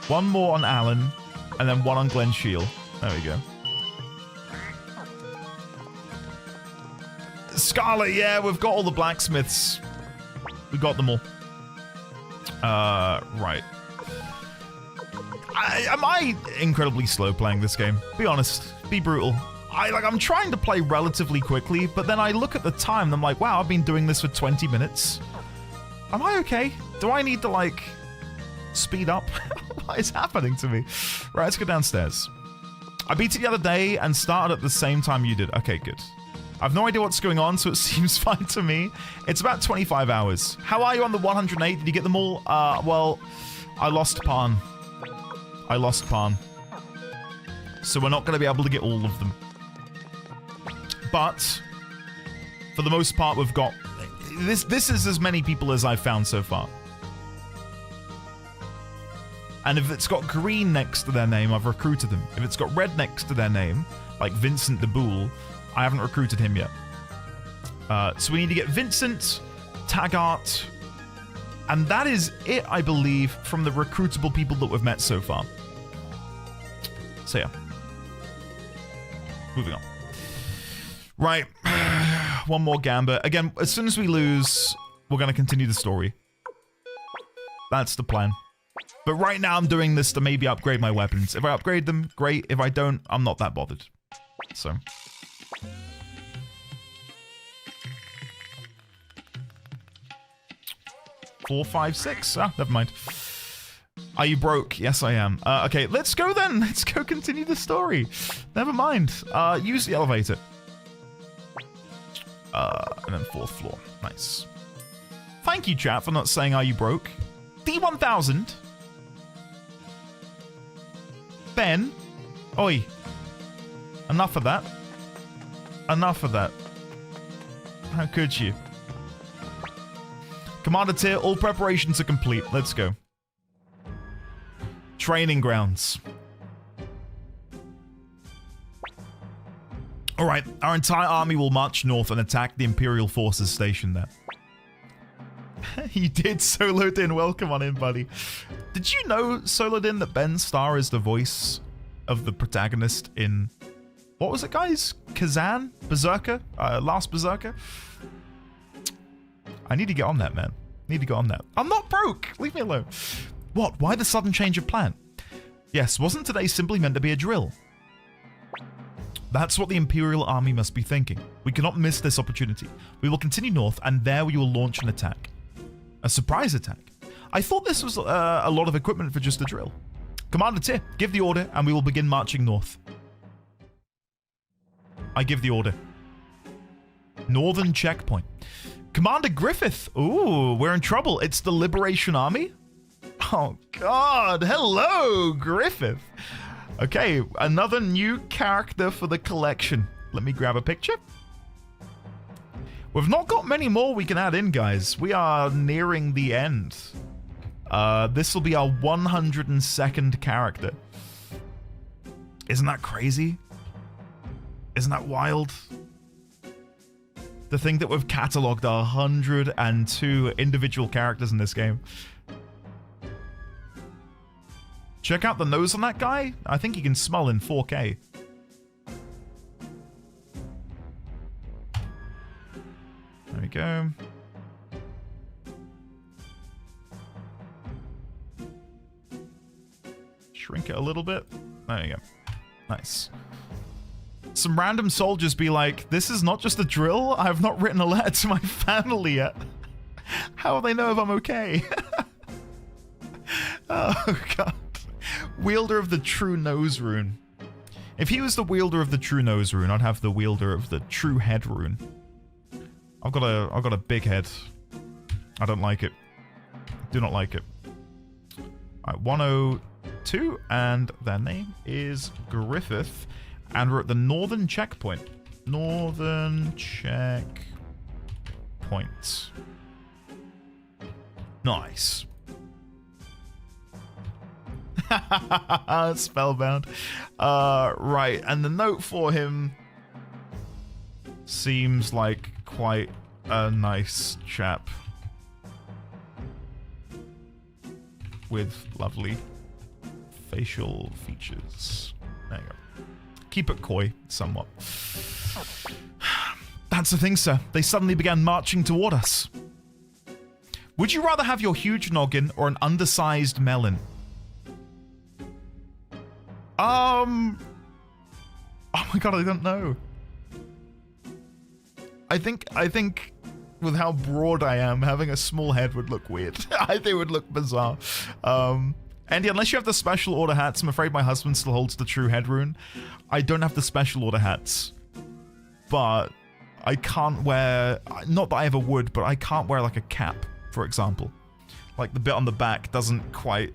Speaker 1: one more on Alan, and then one on Glen Shield. There we go. Scarlet, yeah, we've got all the blacksmiths. We got them all. Right. Am I incredibly slow playing this game? Be honest. Be brutal. I'm trying to play relatively quickly, but then I look at the time and I'm like, wow, I've been doing this for 20 minutes. Am I okay? Do I need to, like, speed up? What is happening to me? Right, let's go downstairs. I beat it the other day and started at the same time you did. Okay, good. I've no idea what's going on, so it seems fine to me. It's about 25 hours. How are you on the 108? Did you get them all? Well, I lost Pan. I lost Pan. So we're not going to be able to get all of them. But, for the most part, we've got... This is as many people as I've found so far. And if it's got green next to their name, I've recruited them. If it's got red next to their name, like Vincent de Boule, I haven't recruited him yet. So we need to get Vincent, Taggart, and that is it, I believe, from the recruitable people that we've met so far. So yeah. Moving on. Right. One more gamba. Again, as soon as we lose, we're going to continue the story. That's the plan. But right now I'm doing this to maybe upgrade my weapons. If I upgrade them, great. If I don't, I'm not that bothered. So. 4, 5, 6. Ah, never mind. Are you broke? Yes, I am. Okay, let's go then. Let's go continue the story. Never mind. Use the elevator. And then 4th floor. Nice. Thank you, chat, for not saying are you broke. D1000. Ben. Oi. Enough of that. Enough of that. How could you? Commander tier, all preparations are complete. Let's go. Training grounds. Alright, our entire army will march north and attack the Imperial forces stationed there. You did, Solodin. Welcome on in, buddy. Did you know, Solodin, that Ben Starr is the voice of the protagonist in... What was it, guys? Kazan? Berserker? Last Berserker? I need to get on that, man. Need to get on that. I'm not broke! Leave me alone. What? Why the sudden change of plan? Yes, wasn't today simply meant to be a drill? That's what the Imperial Army must be thinking. We cannot miss this opportunity. We will continue north, and there we will launch an attack. A surprise attack. I thought this was a lot of equipment for just a drill. Commander Tier, give the order, and we will begin marching north. I give the order. Northern checkpoint. Commander Griffith. Ooh, we're in trouble. It's the Liberation Army? Oh, God. Hello, Griffith. Okay, another new character for the collection. Let me grab a picture. We've not got many more we can add in, guys. We are nearing the end. This will be our 102nd character. Isn't that crazy? Isn't that wild? To think that we've catalogued 102 individual characters in this game. Check out the nose on that guy. I think he can smell in 4K. There we go. Shrink it a little bit. There you go. Nice. Some random soldiers be like, this is not just a drill. I have not written a letter to my family yet. How will they know if I'm okay? Oh, God. Wielder of the True Nose Rune. If he was the wielder of the True Nose Rune, I'd have the wielder of the True Head Rune. I've got a big head. I don't like it. Do not like it. Alright, 102, and their name is Griffith. And we're at the northern checkpoint. Northern checkpoint. Nice. Spellbound. Right, and the note for him seems like quite a nice chap. With lovely facial features. There you go. Keep it coy, somewhat. That's the thing, sir. They suddenly began marching toward us. Would you rather have your huge noggin or an undersized melon? Oh my god, I don't know. I think with how broad I am, having a small head would look weird. I think it would look bizarre. Andy, unless you have the special order hats, I'm afraid my husband still holds the True Head Rune. I don't have the special order hats. But I can't wear... Not that I ever would, but I can't wear like a cap, for example. Like the bit on the back doesn't quite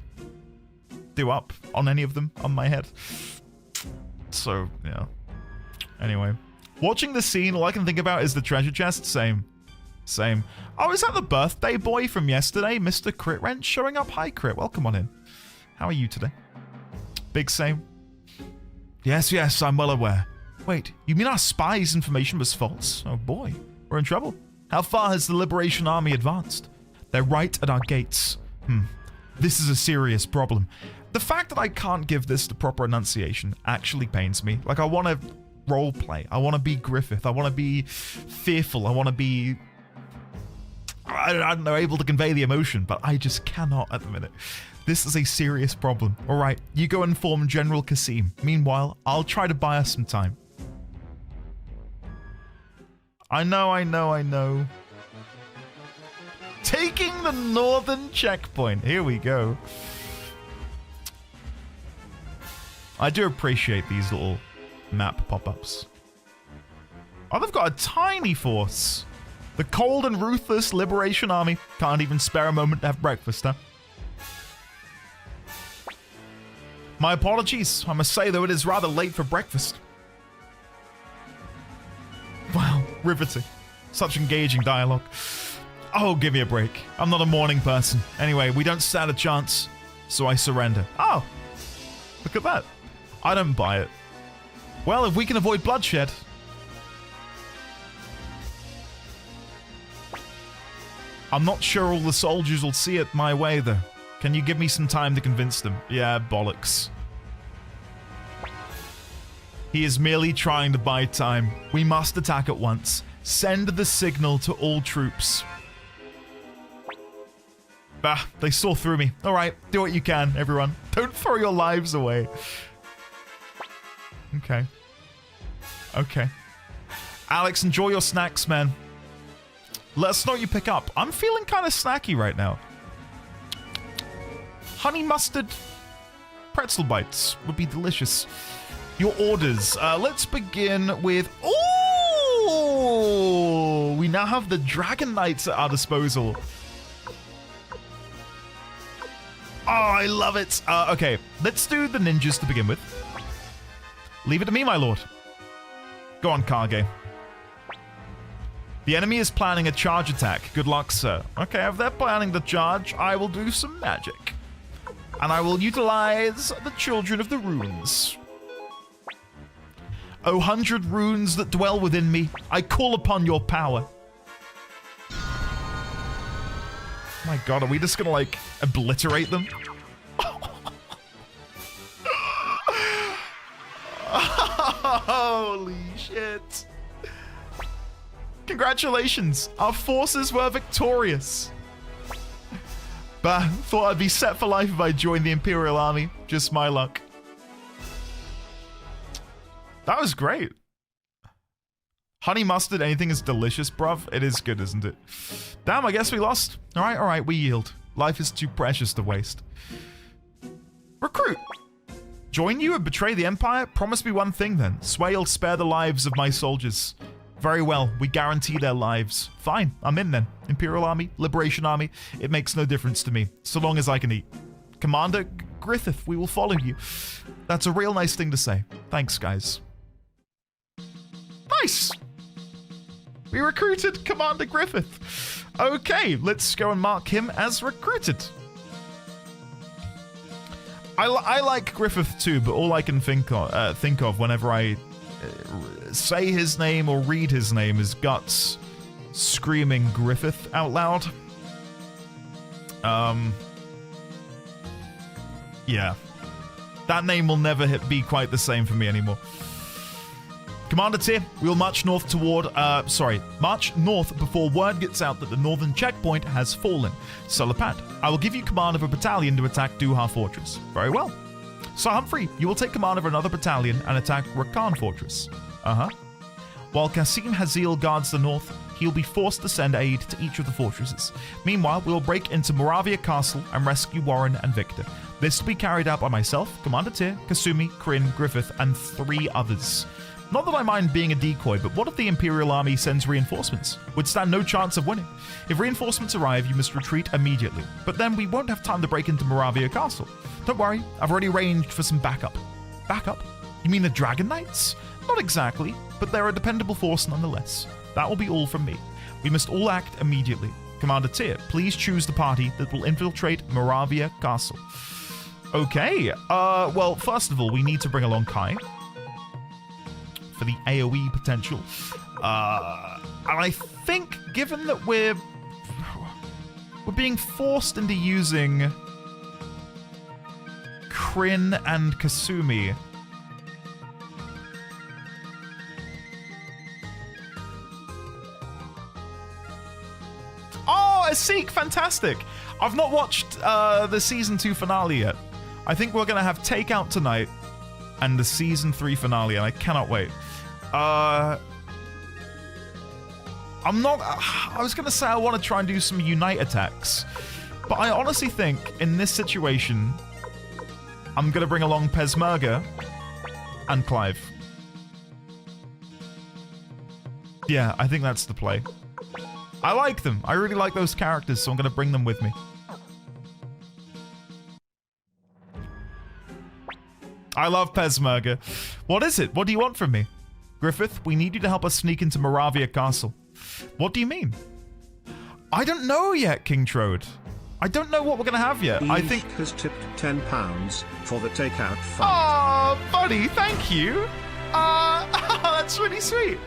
Speaker 1: do up on any of them on my head. So, yeah. Anyway. Watching the scene, all I can think about is the treasure chest. Same. Same. Oh, is that the birthday boy from yesterday? Mr. Crit Wrench showing up? Hi, Crit. Welcome on in. How are you today? Big same. Yes, I'm well aware. Wait, you mean our spies' information was false? Oh boy, we're in trouble. How far has the Liberation Army advanced? They're right at our gates. This is a serious problem. The fact that I can't give this the proper enunciation actually pains me. Like, I want to roleplay. I want to be Griffith. I want to be fearful. I want to be... I don't know, able to convey the emotion, but I just cannot at the minute. This is a serious problem. All right, you go inform General Kasim. Meanwhile, I'll try to buy us some time. I know. Taking the northern checkpoint. Here we go. I do appreciate these little map pop-ups. Oh, they've got a tiny force. The cold and ruthless Liberation Army can't even spare a moment to have breakfast, huh? My apologies. I must say, though, it is rather late for breakfast. Wow, riveting. Such engaging dialogue. Oh, give me a break. I'm not a morning person. Anyway, we don't stand a chance, so I surrender. Oh, look at that. I don't buy it. Well, if we can avoid bloodshed... I'm not sure all the soldiers will see it my way, though. Can you give me some time to convince them? Yeah, bollocks. He is merely trying to buy time. We must attack at once. Send the signal to all troops. Bah, they saw through me. All right, do what you can, everyone. Don't throw your lives away. Okay. Okay. Alex, enjoy your snacks, man. Let us know what you pick up. I'm feeling kind of snacky right now. Honey mustard pretzel bites would be delicious. Your orders. Let's begin with... Oh! We now have the Dragon Knights at our disposal. Oh, I love it. Okay, let's do the ninjas to begin with. Leave it to me, my lord. Go on, Kage. The enemy is planning a charge attack. Good luck, sir. Okay, if they're planning the charge, I will do some magic. And I will utilize the Children of the Runes. O 100 runes that dwell within me, I call upon your power. My god, are we just gonna, like, obliterate them? Holy shit. Congratulations, our forces were victorious. Bah, thought I'd be set for life if I joined the Imperial Army. Just my luck. That was great. Honey mustard, anything is delicious, bruv. It is good, isn't it? Damn, I guess we lost. All right, we yield. Life is too precious to waste. Recruit. Join you and betray the Empire? Promise me one thing, then. Swear you'll spare the lives of my soldiers. Very well, we guarantee their lives. Fine, I'm in then. Imperial Army, Liberation Army, it makes no difference to me, so long as I can eat. Commander Griffith, we will follow you. That's a real nice thing to say. Thanks, guys. Nice! We recruited Commander Griffith. Okay, let's go and mark him as recruited. I like Griffith too, but all I can think of whenever I say his name or read his name is Guts screaming Griffith out loud. Yeah. That name will never be quite the same for me anymore. Commander Tier, we'll march north toward, march north before word gets out that the northern checkpoint has fallen. Solapad, I will give you command of a battalion to attack Duha Fortress. Very well. Sir Humphrey, you will take command of another battalion and attack Rakan Fortress. While Qasim Hazil guards the north, he'll be forced to send aid to each of the fortresses. Meanwhile, we'll break into Moravia Castle and rescue Warren and Victor. This will be carried out by myself, Commander Tyr, Kasumi, Kryn, Griffith, and 3 others. Not that I mind being a decoy, but what if the Imperial Army sends reinforcements? Would stand no chance of winning. If reinforcements arrive, you must retreat immediately. But then we won't have time to break into Moravia Castle. Don't worry, I've already arranged for some backup. Backup? You mean the Dragon Knights? Not exactly, but they're a dependable force nonetheless. That will be all from me. We must all act immediately. Commander Tyr, please choose the party that will infiltrate Moravia Castle. Okay, well, first of all, we need to bring along Kai for the AoE potential. And I think, given that we're being forced into using Kryn and Kasumi, Seek, fantastic. I've not watched the season 2 finale yet. I think we're gonna have Takeout tonight and the season 3 finale, and I cannot wait. I was gonna say I want to try and do some Unite attacks, but I honestly think in this situation, I'm gonna bring along Peshmerga and Clive. Yeah, I think that's the play. I like them. I really like those characters, so I'm gonna bring them with me. I love Peshmerga. What is it? What do you want from me? Griffith, we need you to help us sneak into Moravia Castle. What do you mean? I don't know yet, King Trode. I don't know what we're going to have yet. I think...
Speaker 5: has tipped £10 for the takeout fund.
Speaker 1: Oh, buddy, thank you. That's really sweet.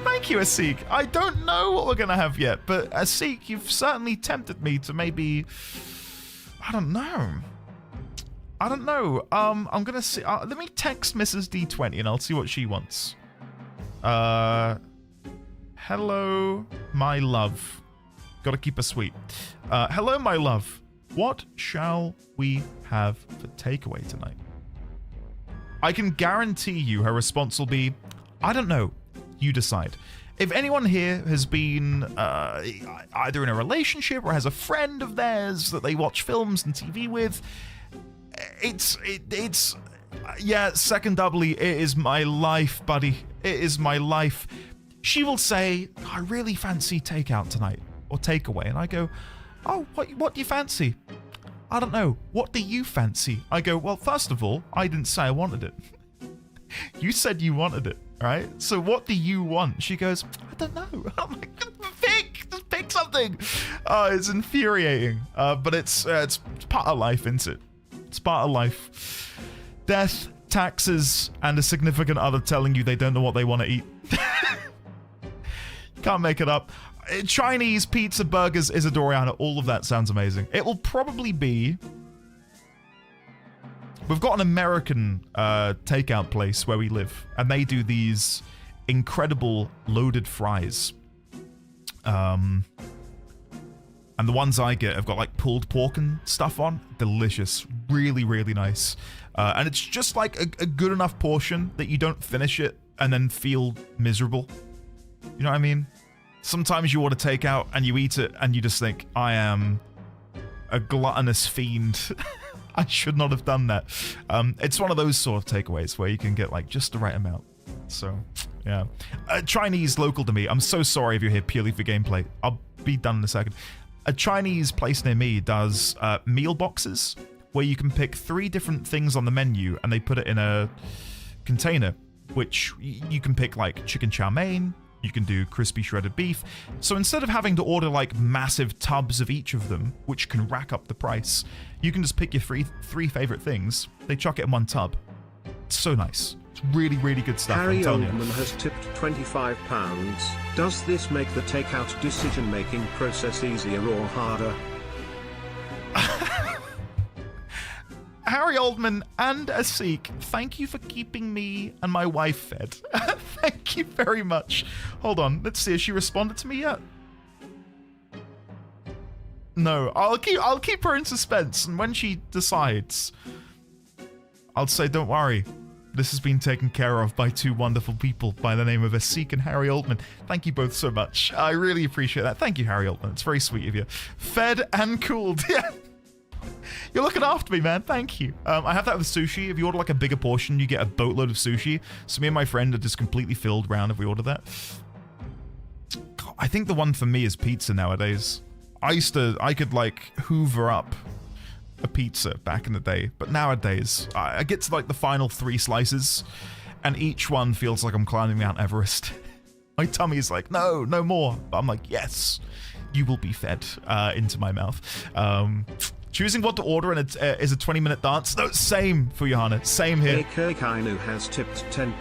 Speaker 1: Thank you, Asik. I don't know what we're going to have yet, but Asik, you've certainly tempted me to maybe... I don't know. I'm going to see... let me text Mrs. D20 and I'll see what she wants. Hello, my love. Gotta keep her sweet. Hello, my love. What shall we have for takeaway tonight? I can guarantee you her response will be, I don't know. You decide. If anyone here has been either in a relationship or has a friend of theirs that they watch films and TV with, yeah, second doubly, it is my life, buddy. It is my life. She will say, I really fancy takeout tonight, or takeaway. And I go, oh, what do you fancy? I don't know. What do you fancy? I go, well, first of all, I didn't say I wanted it. You said you wanted it, right? So what do you want? She goes, I don't know. I'm like, just pick something. It's infuriating. But it's part of life, isn't it? It's part of life. Death, taxes, and a significant other telling you they don't know what they want to eat. Can't make it up. Chinese, pizza, burgers, Isadoriana, all of that sounds amazing. It will probably be... We've got an American takeout place where we live, and they do these incredible loaded fries. And the ones I get have got like pulled pork and stuff on. Delicious. Really, really nice. And it's just like a good enough portion that you don't finish it and then feel miserable. You know what I mean? Sometimes you want to take out and you eat it and you just think, I am a gluttonous fiend. I should not have done that. It's one of those sort of takeaways where you can get like just the right amount. So, yeah. Chinese local to me. I'm so sorry if you're here purely for gameplay. I'll be done in a second. A Chinese place near me does meal boxes where you can pick 3 different things on the menu and they put it in a container, which you can pick like chicken chow mein, you can do crispy shredded beef. So instead of having to order like massive tubs of each of them, which can rack up the price, you can just pick your three favorite things. They chuck it in one tub. It's so nice. It's really, really good stuff.
Speaker 5: Harry
Speaker 1: I'm telling you.
Speaker 5: Oldman has tipped £25. Does this make the takeout decision-making process easier or harder?
Speaker 1: Harry Oldman and Asik, thank you for keeping me and my wife fed. Thank you very much. Hold on, let's see. Has she responded to me yet? No, I'll keep her in suspense, and when she decides, I'll say, don't worry. This has been taken care of by 2 wonderful people by the name of Asik and Harry Oldman. Thank you both so much. I really appreciate that. Thank you, Harry Oldman. It's very sweet of you. Fed and cooled. Yeah. You're looking after me, man. Thank you. I have that with sushi. If you order like a bigger portion, you get a boatload of sushi. So me and my friend are just completely filled round if we order that. God, I think the one for me is pizza nowadays. I could like hoover up a pizza back in the day, but nowadays I get to like the final 3 slices and each one feels like I'm climbing Mount Everest. My tummy is like, no more. But I'm like, yes, you will be fed into my mouth. Choosing what to order and it is a 20-minute dance. No, same for Johanna. Same here.
Speaker 5: Kainu has tipped £10.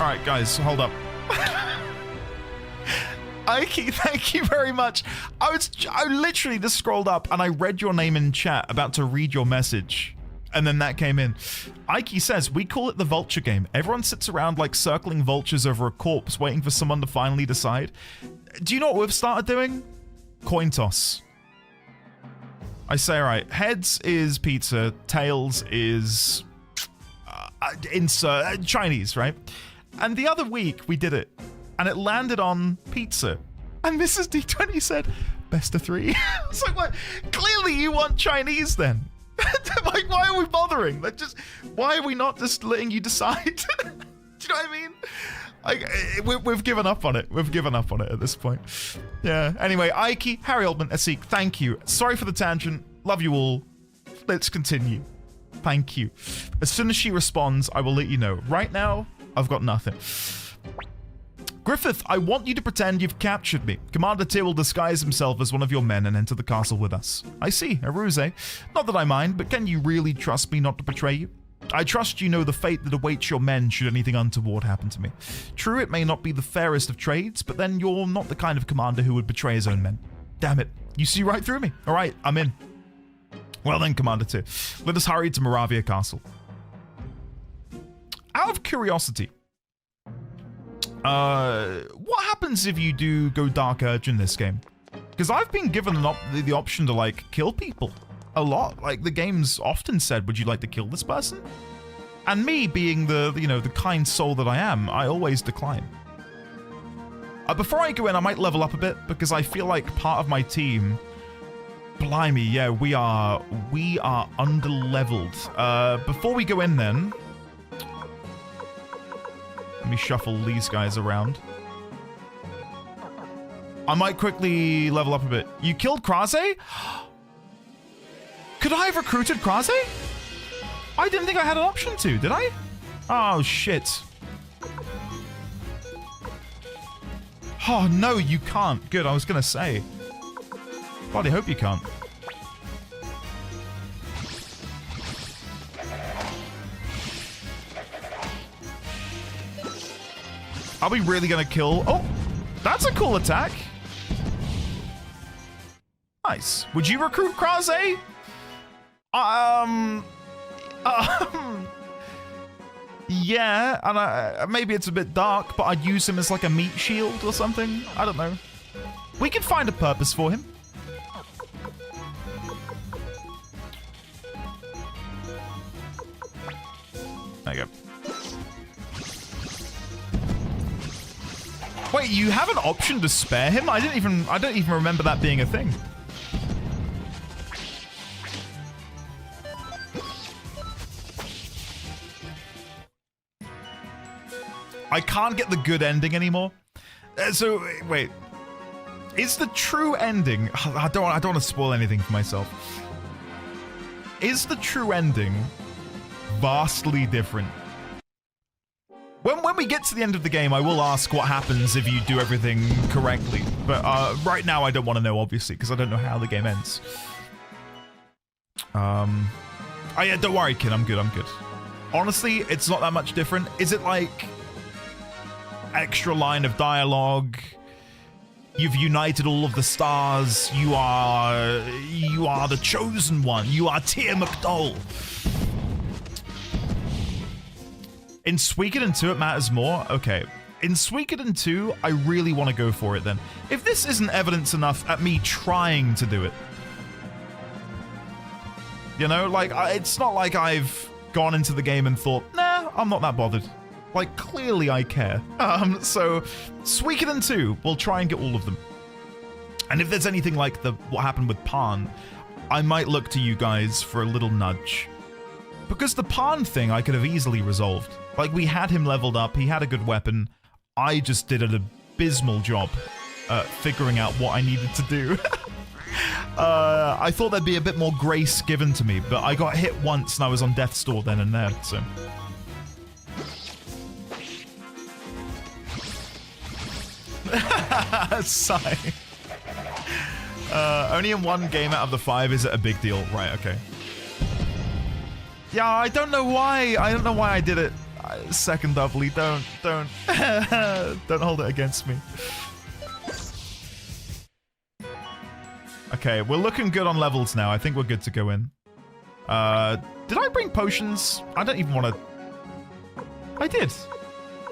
Speaker 1: All right, guys, hold up. Ike, thank you very much. I literally just scrolled up and I read your name in chat, about to read your message. And then that came in. Ike says, we call it the vulture game. Everyone sits around like circling vultures over a corpse, waiting for someone to finally decide. Do you know what we've started doing? Coin toss. I say, all right, heads is pizza, tails is Chinese, right? And the other week we did it, and it landed on pizza. And Mrs. D20 said, best of 3. I was like, what? Clearly you want Chinese then. Like, why are we bothering? Like, why are we not just letting you decide? Do you know what I mean? Like, we've given up on it. We've given up on it at this point. Yeah. Anyway, Ike, Harry Oldman, Asik, thank you. Sorry for the tangent. Love you all. Let's continue. Thank you. As soon as she responds, I will let you know. Right now, I've got nothing. Griffith, I want you to pretend you've captured me. Commander Tyr will disguise himself as one of your men and enter the castle with us. I see, a ruse, eh? Not that I mind, but can you really trust me not to betray you? I trust you know the fate that awaits your men should anything untoward happen to me. True, it may not be the fairest of trades, but then you're not the kind of commander who would betray his own men. Damn it, you see right through me. All right, I'm in. Well then, Commander Tyr, let us hurry to Moravia Castle. Out of curiosity, what happens if you do go Dark Urge in this game? Because I've been given the option to, like, kill people a lot. Like, the game's often said, would you like to kill this person? And me being the, you know, the kind soul that I am, I always decline. Before I go in, I might level up a bit, because I feel like part of my team... Blimey, yeah, we are under-leveled. Before we go in then... Let me shuffle these guys around. I might quickly level up a bit. You killed Krase? Could I have recruited Krase? I didn't think I had an option to, did I? Oh, shit. Oh, no, you can't. Good, I was gonna say. Bloody hope you can't. Are we really gonna kill? Oh, that's a cool attack. Nice. Would you recruit Krase? Yeah, and maybe it's a bit dark, but I'd use him as like a meat shield or something. I don't know. We could find a purpose for him. There you go. Wait, you have an option to spare him? I don't even remember that being a thing. I can't get the good ending anymore. So wait, is the true ending? I don't want to spoil anything for myself. Is the true ending vastly different? When we get to the end of the game, I will ask what happens if you do everything correctly. But right now, I don't want to know, obviously, because I don't know how the game ends. Oh yeah, don't worry, kid. I'm good. I'm good. Honestly, it's not that much different. Is it like extra line of dialogue? You've united all of the stars. You are the chosen one. You are Tyr McDowell. In Suikoden 2, it matters more? Okay. In Suikoden 2, I really want to go for it then. If this isn't evidence enough at me trying to do it. You know, like, it's not like I've gone into the game and thought, nah, I'm not that bothered. Like, clearly I care. So, Suikoden 2, we'll try and get all of them. And if there's anything like what happened with Pan, I might look to you guys for a little nudge. Because the Pan thing I could have easily resolved. Like, we had him leveled up, he had a good weapon. I just did an abysmal job figuring out what I needed to do. I thought there'd be a bit more grace given to me, but I got hit once and I was on death's door then and there, so... Sigh. Only in one game out of the 5 is it a big deal. Right, okay. Yeah, I don't know why. I don't know why I did it. Second doubly. Don't hold it against me. Okay, we're looking good on levels now. I think we're good to go in. Did I bring potions? I don't even want to... I did.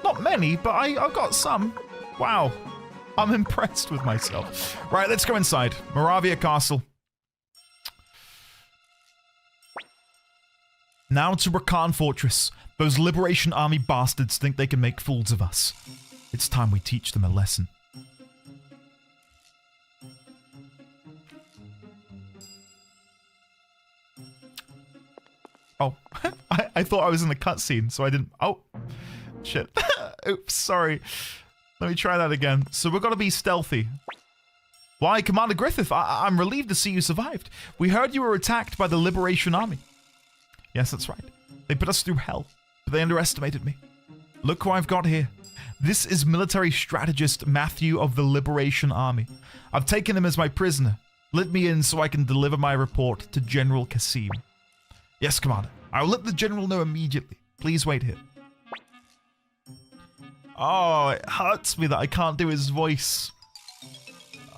Speaker 1: Not many, but I've got some. Wow. I'm impressed with myself. Right, let's go inside. Moravia Castle. Now to Rakan Fortress. Those Liberation Army bastards think they can make fools of us. It's time we teach them a lesson. Oh, I thought I was in the cutscene, so I didn't... Oh, shit. Oops, sorry. Let me try that again. So we're going to be stealthy. Why, Commander Griffith, I'm relieved to see you survived. We heard you were attacked by the Liberation Army. Yes, that's right. They put us through hell, but they underestimated me. Look who I've got here. This is military strategist Matthew of the Liberation Army. I've taken him as my prisoner. Let me in so I can deliver my report to General Kasim. Yes, Commander. I will let the General know immediately. Please wait here. Oh, it hurts me that I can't do his voice.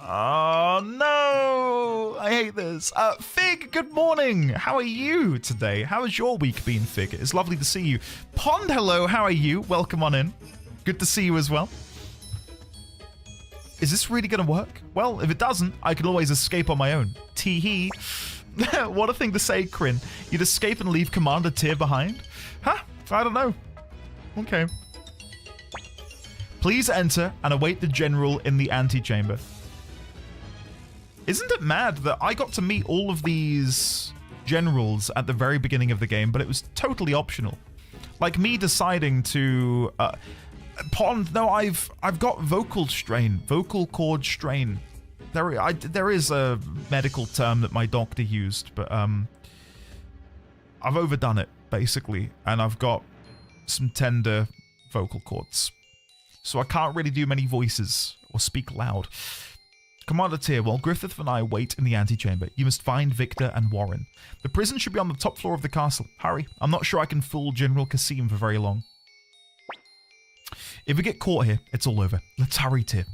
Speaker 1: Oh, no. I hate this. Fig, good morning. How are you today? How has your week been, Fig? It's lovely to see you. Pond, hello. How are you? Welcome on in. Good to see you as well. Is this really going to work? Well, if it doesn't, I can always escape on my own. Tee-hee. What a thing to say, Kryn. You'd escape and leave Commander Tyr behind? Huh? I don't know. Okay. Please enter and await the General in the antechamber. Isn't it mad that I got to meet all of these generals at the very beginning of the game, but it was totally optional? Like me deciding to... Pond, no, I've got vocal cord strain. There is a medical term that my doctor used, but I've overdone it, basically, and I've got some tender vocal cords. So I can't really do many voices or speak loud. Commander Tyr, while Griffith and I wait in the antechamber, you must find Victor and Warren. The prison should be on the top floor of the castle. Hurry, I'm not sure I can fool General Kasim for very long. If we get caught here, it's all over. Let's hurry, Tyr.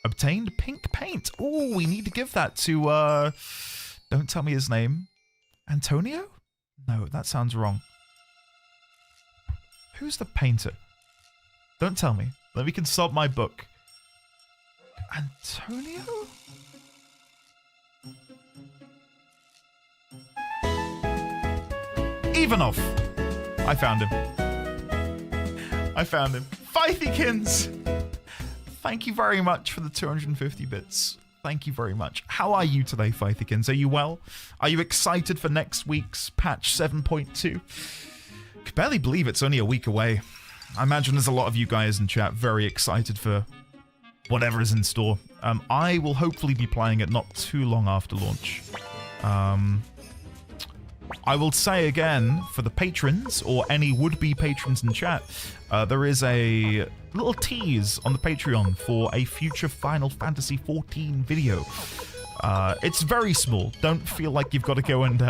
Speaker 1: Obtained pink paint. Oh, we need to give that to, don't tell me his name. Antonio? No, that sounds wrong. Who's the painter? Don't tell me. Let me consult my book. Antonio? Ivanov! I found him. I found him. Fifeykins! Thank you very much for the 250 bits. Thank you very much. How are you today, Fifeykins? Are you well? Are you excited for next week's patch 7.2? Could barely believe it's only a week away. I imagine there's a lot of you guys in chat very excited for whatever is in store. I will hopefully be playing it not too long after launch. I will say again, for the patrons, or any would-be patrons in chat, there is a little tease on the Patreon for a future Final Fantasy XIV video. It's very small. Don't feel like you've got to go and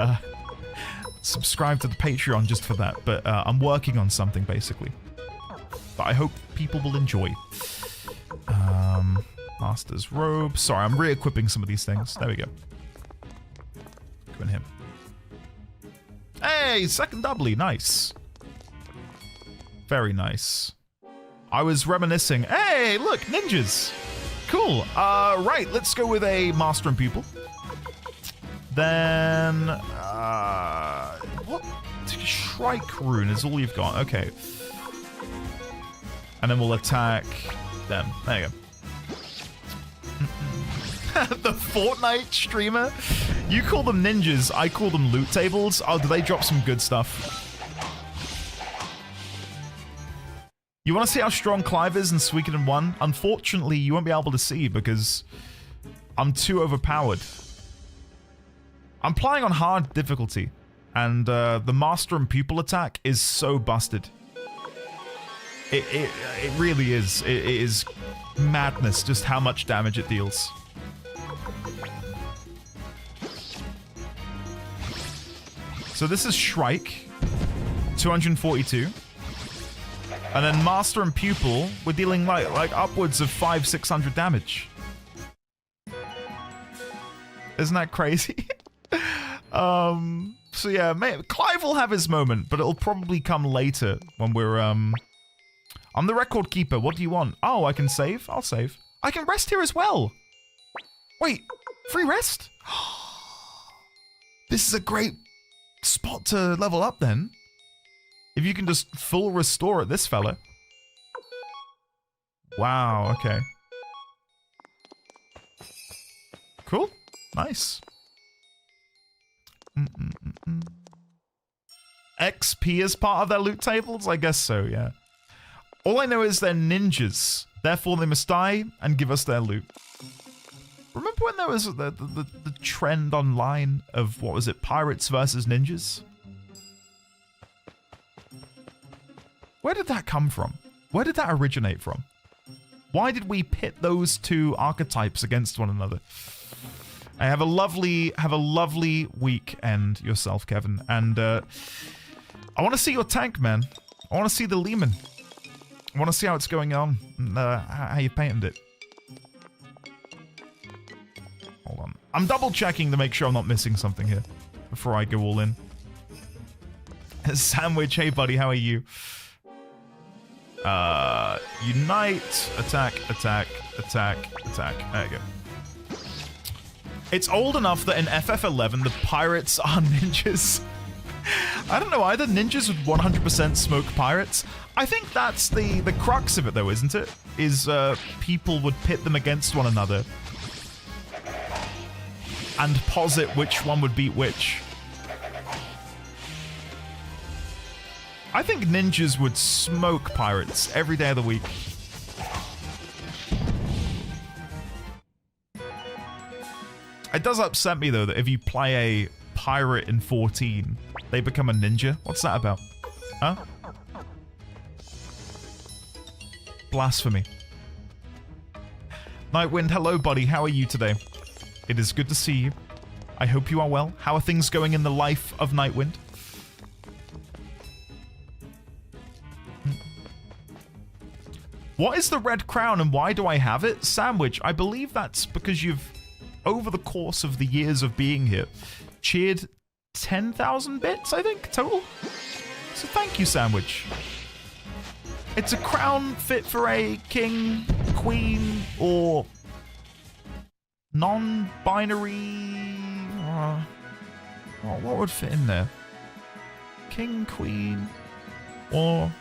Speaker 1: subscribe to the Patreon just for that, but I'm working on something, basically. But I hope people will enjoy. Master's Robe. Sorry, I'm re-equipping some of these things. There we go. Go in here. Hey, second doubly. Nice. Very nice. I was reminiscing. Hey, look, ninjas. Cool. Right, let's go with a Master and Pupil. Then, what? Shrike Rune is all you've got. Okay. And then we'll attack them. There you go. The Fortnite streamer? You call them ninjas, I call them loot tables. Oh, do they drop some good stuff? You want to see how strong Clive is in Suikoden 1? Unfortunately, you won't be able to see because I'm too overpowered. I'm playing on hard difficulty, and the Master and Pupil attack is so busted. It really is. It is madness just how much damage it deals. So this is Shrike, 242. And then Master and Pupil, we're dealing like upwards of 500-600 damage. Isn't that crazy? So yeah, Clive will have his moment, but it'll probably come later when we're, I'm the record keeper. What do you want? Oh, I can save? I'll save. I can rest here as well. Wait, free rest? This is a great spot to level up then. If you can just full restore at this fella. Wow, okay. Cool. Nice. XP is part of their loot tables? I guess so, yeah. All I know is they're ninjas. Therefore, they must die and give us their loot. Remember when there was the trend online of, what was it, pirates versus ninjas? Where did that come from? Where did that originate from? Why did we pit those two archetypes against one another? I have a lovely weekend yourself, Kevin, and I want to see your tank, man. I want to see the Lehman. I want to see how it's going on, and how you painted it. Hold on. I'm double checking to make sure I'm not missing something here before I go all in. Sandwich, hey buddy, how are you? Unite, attack, attack, attack, attack. There you go. It's old enough that in FF11, the pirates are ninjas. I don't know either. Ninjas would 100% smoke pirates. I think that's the crux of it, though, isn't it? Is people would pit them against one another and posit which one would beat which. I think ninjas would smoke pirates every day of the week. It does upset me, though, that if you play a pirate in 14, they become a ninja. What's that about? Huh? Blasphemy. Nightwind, hello, buddy. How are you today? It is good to see you. I hope you are well. How are things going in the life of Nightwind? What is the red crown and why do I have it? Sandwich, I believe that's because you've, over the course of the years of being here, cheered 10,000 bits, I think, total. So thank you, Sandwich. It's a crown fit for a king, queen, or non-binary... what would fit in there? King, queen, or...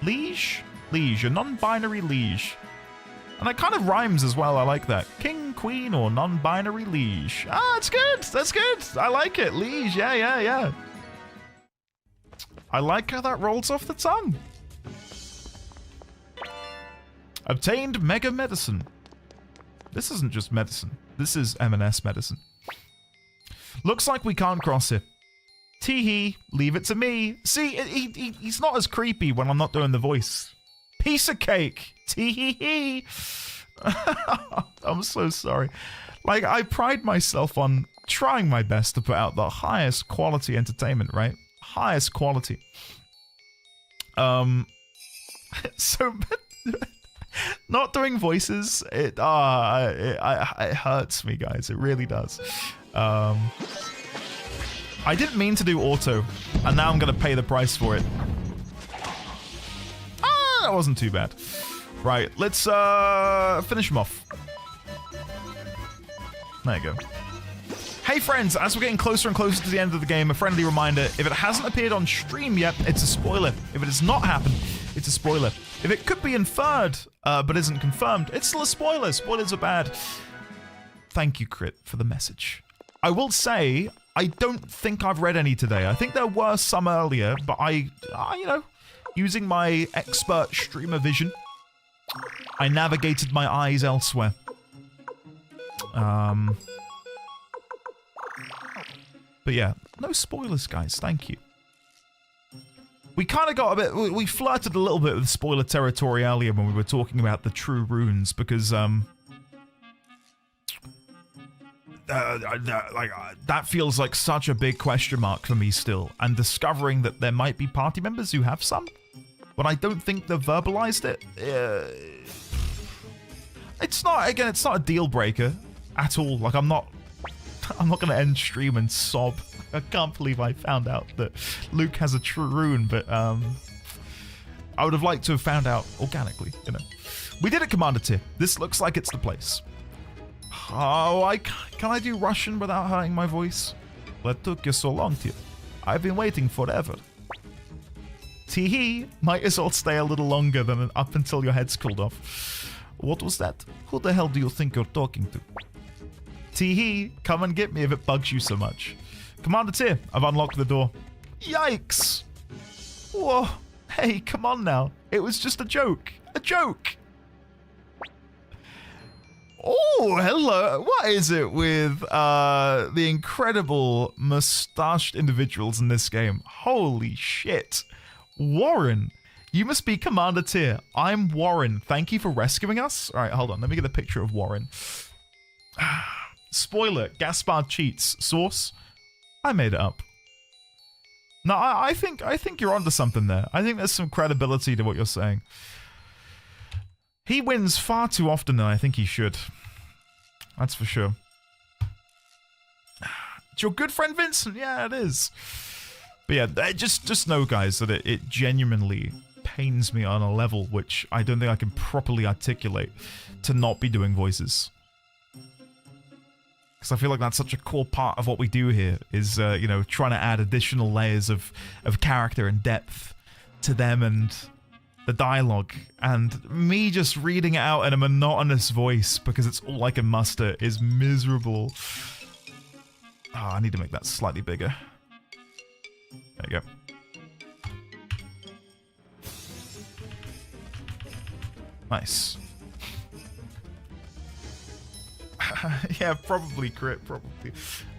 Speaker 1: liege? Liege, a non-binary liege. And that kind of rhymes as well, I like that. King, queen, or non-binary liege. Ah, that's good, that's good. I like it, liege, yeah. I like how that rolls off the tongue. Obtained mega medicine. This isn't just medicine. This is M&S medicine. Looks like we can't cross it. Tee-hee, leave it to me. See, he's not as creepy when I'm not doing the voice. Piece of cake. Tee-hee-hee. I'm so sorry. Like, I pride myself on trying my best to put out the highest quality entertainment, right? Highest quality. So... not doing voices, it hurts me, guys. It really does. I didn't mean to do auto, and now I'm gonna pay the price for it. That wasn't too bad. Right, let's finish him off. There you go. Hey friends, as we're getting closer and closer to the end of the game, a friendly reminder, if it hasn't appeared on stream yet, it's a spoiler. If it has not happened, it's a spoiler. If it could be inferred, but isn't confirmed, it's still a spoiler. Spoilers are bad. Thank you, Crit, for the message. I will say, I don't think I've read any today. I think there were some earlier, but I you know, using my expert streamer vision, I navigated my eyes elsewhere. But yeah, no spoilers, guys. Thank you. We kind of got a bit... We flirted a little bit with spoiler territory earlier when we were talking about the true runes, because, that feels like such a big question mark for me still. And discovering that there might be party members who have some, but I don't think they've verbalized it. It's not, again, it's not a deal breaker at all. Like, I'm not I'm not gonna end stream and sob. I can't believe I found out that Luke has a true rune, but I would have liked to have found out organically, you know. We did it, Commander Tier. This looks like it's the place. Oh, can I do Russian without hurting my voice? What took you so long, Tier? I've been waiting forever. Teehee, might as well stay a little longer than up until your head's cooled off. What was that? Who the hell do you think you're talking to? Teehee, come and get me if it bugs you so much. Commander Tier, I've unlocked the door. Yikes! Whoa, hey, come on now. It was just a joke. A joke! Oh, hello. What is it with the incredible mustached individuals in this game? Holy shit. Warren, you must be Commander Tier. I'm Warren. Thank you for rescuing us. All right, hold on. Let me get a picture of Warren. Spoiler, Gaspard cheats. Source, I made it up. No, I think you're onto something there. I think there's some credibility to what you're saying. He wins far too often than I think he should. That's for sure. It's your good friend Vincent. Yeah, it is. But yeah, just know, guys, that it genuinely pains me on a level which I don't think I can properly articulate to not be doing voices. Because I feel like that's such a core part of what we do here, is, you know, trying to add additional layers of character and depth to them and the dialogue. And me just reading it out in a monotonous voice, because it's all I can muster, is miserable. Oh, I need to make that slightly bigger. There you go. Nice. Yeah, probably crit, probably.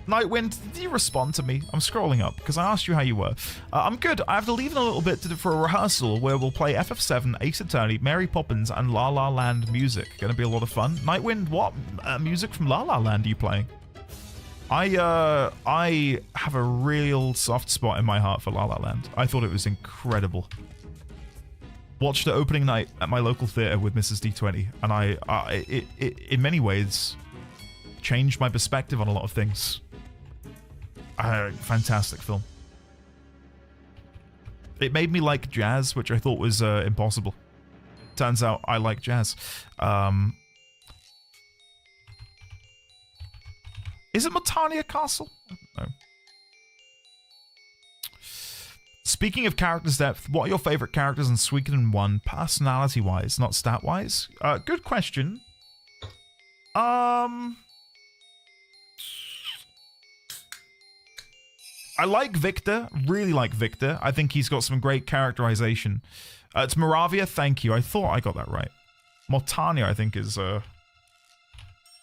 Speaker 1: Nightwind, did you respond to me? I'm scrolling up because I asked you how you were. I'm good. I have to leave in a little bit for a rehearsal where we'll play FF7, Ace Attorney, Mary Poppins, and La La Land music. Gonna be a lot of fun. Nightwind, what music from La La Land are you playing? I have a real soft spot in my heart for La La Land. I thought it was incredible. Watched it opening night at my local theater with Mrs. D20, and it in many ways changed my perspective on a lot of things. Fantastic film. It made me like jazz, which I thought was impossible. Turns out I like jazz. Is it Montania Castle? No. Speaking of characters depth, what are your favorite characters in Suikoden 1, personality-wise, not stat-wise? Good question. I like Victor, really like Victor. I think he's got some great characterization. It's Moravia, thank you. I thought I got that right. Mortania, I think, is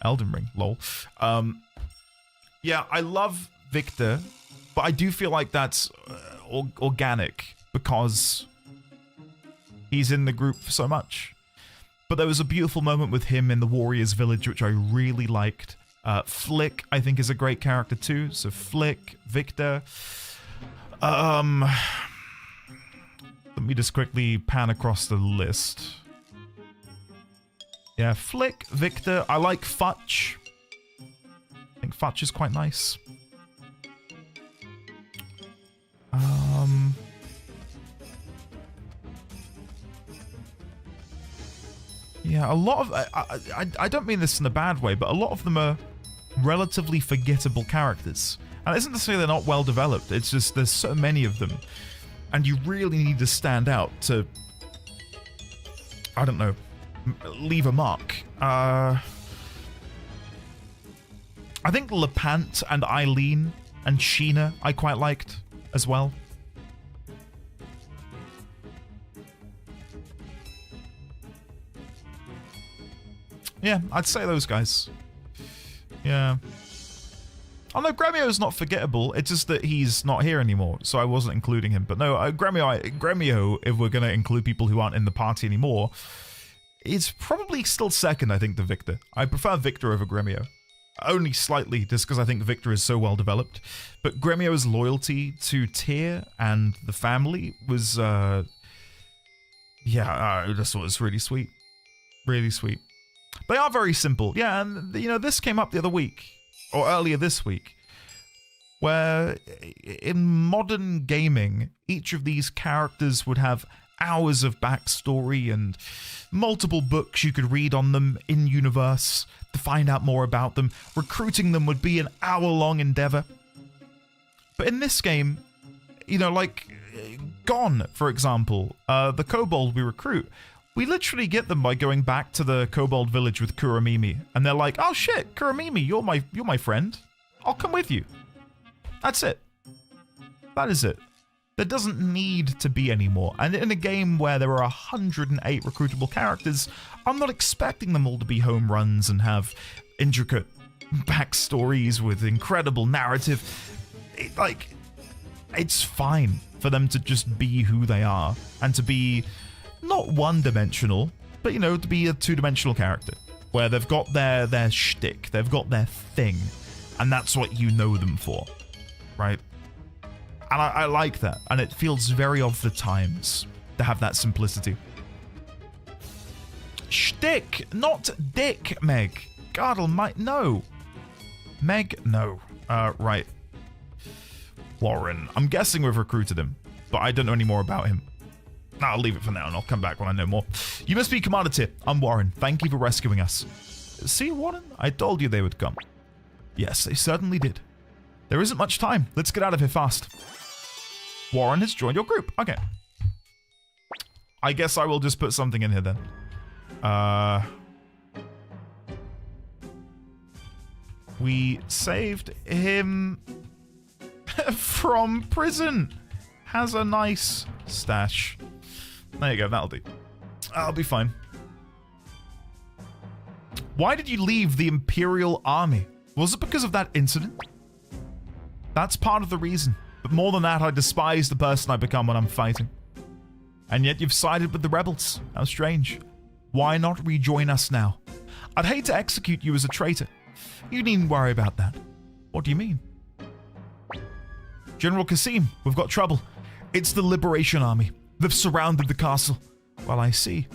Speaker 1: Elden Ring, lol. Yeah, I love Victor, but I do feel like that's organic because he's in the group so much. But there was a beautiful moment with him in the Warriors Village, which I really liked. Flick, I think, is a great character too. So Flick, Victor. Let me just quickly pan across the list. Yeah, Flick, Victor. I like Futch. I think Futch is quite nice. Yeah, a lot of... I don't mean this in a bad way, but a lot of them are relatively forgettable characters. And it isn't to say they're not well developed, it's just there's so many of them. And you really need to stand out to... I don't know, leave a mark. I think Lepant and Eileen and Sheena I quite liked as well. Yeah, I'd say those guys. Yeah. Oh no, Gremio's not forgettable. It's just that he's not here anymore, so I wasn't including him. But no, Gremio, if we're going to include people who aren't in the party anymore, is probably still second, I think, to Victor. I prefer Victor over Gremio. Only slightly, just because I think Victor is so well developed. But Gremio's loyalty to Tyr and the family was, yeah, I just thought it was really sweet. Really sweet. They are very simple. Yeah, and, you know, this came up the other week. or earlier this week, where in modern gaming, each of these characters would have hours of backstory and multiple books you could read on them in universe to find out more about them. Recruiting them would be an hour-long endeavor. But in this game, you know, like Gone, for example, the kobold we recruit, we literally get them by going back to the kobold village with Kuramimi, and they're like, "Oh shit, Kuramimi, you're my friend. I'll come with you." That's it. That is it. There doesn't need to be any more. And in a game where there are 108 recruitable characters, I'm not expecting them all to be home runs and have intricate backstories with incredible narrative. It's fine for them to just be who they are and to be not one-dimensional, but, you know, to be a two-dimensional character where they've got their shtick, they've got their thing, and that's what you know them for, right? And I like that, and it feels very of the times to have that simplicity. Shtick, not dick, Meg. God almighty, no. Meg, no. Right. Warren. I'm guessing we've recruited him, but I don't know any more about him. I'll leave it for now, and I'll come back when I know more. You must be Commander Tip. I'm Warren. Thank you for rescuing us. See, Warren? I told you they would come. Yes, they certainly did. There isn't much time. Let's get out of here fast. Warren has joined your group. Okay. I guess I will just put something in here then. We saved him from prison. Has a nice stash. There you go, that'll do. I'll be fine. Why did you leave the Imperial Army? Was it because of that incident? That's part of the reason. But more than that, I despise the person I become when I'm fighting. And yet you've sided with the rebels. How strange. Why not rejoin us now? I'd hate to execute you as a traitor. You needn't worry about that. What do you mean? General Kasim, we've got trouble. It's the Liberation Army. They've surrounded the castle. Well, I see.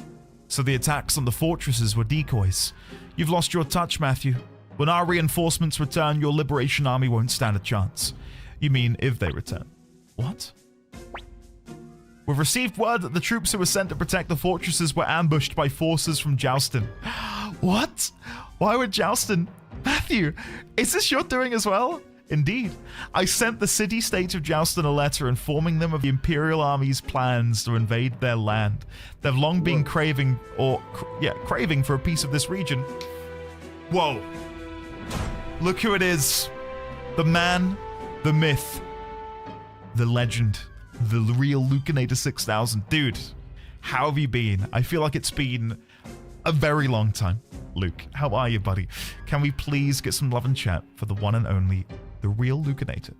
Speaker 1: So the attacks on the fortresses were decoys. You've lost your touch, Matthew. When our reinforcements return, your Liberation Army won't stand a chance. You mean if they return. What? We've received word that the troops who were sent to protect the fortresses were ambushed by forces from Joustin. What? Why would Joustin? Matthew, is this your doing as well? Indeed. I sent the city-states of Joustin a letter informing them of the Imperial Army's plans to invade their land. They've long been craving for a piece of this region. Whoa. Look who it is. The man, the myth, the legend, the real Lucanator 6000. Dude, how have you been? I feel like it's been a very long time. Luke, how are you, buddy? Can we please get some love and chat for the one and only, the real Lucanator?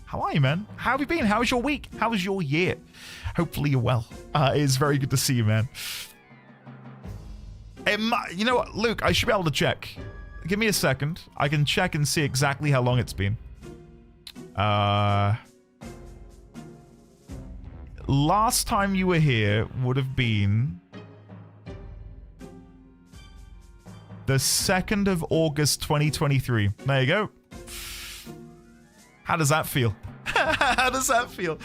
Speaker 1: How are you, man? How have you been? How was your week? How was your year? Hopefully you're well. It is very good to see you, man. You know what, Luke, I should be able to check. Give me a second. I can check and see exactly how long it's been. Last time you were here would have been the 2nd of August 2023. There you go. How does that feel? How does that feel?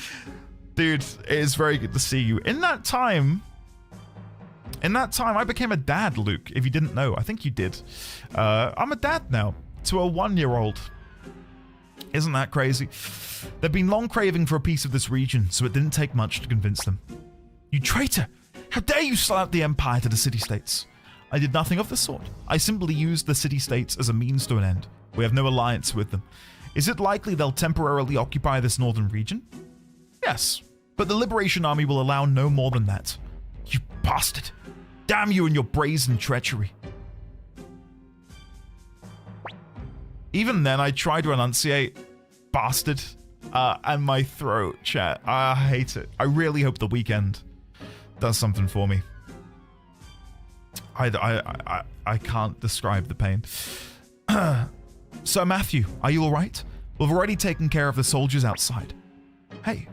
Speaker 1: Dude, it is very good to see you. In that time, I became a dad, Luke, if you didn't know. I think you did. I'm a dad now to a 1-year-old. Isn't that crazy? They've been long craving for a piece of this region, so it didn't take much to convince them. You traitor! How dare you sell out the Empire to the city-states? I did nothing of the sort. I simply used the city-states as a means to an end. We have no alliance with them. Is it likely they'll temporarily occupy this northern region? Yes, but the Liberation Army will allow no more than that. You bastard! Damn you and your brazen treachery. Even then, I try to enunciate bastard and my throat, chat. I hate it. I really hope the weekend does something for me. I can't describe the pain. Sir Matthew, are you alright? We've already taken care of the soldiers outside. Hey.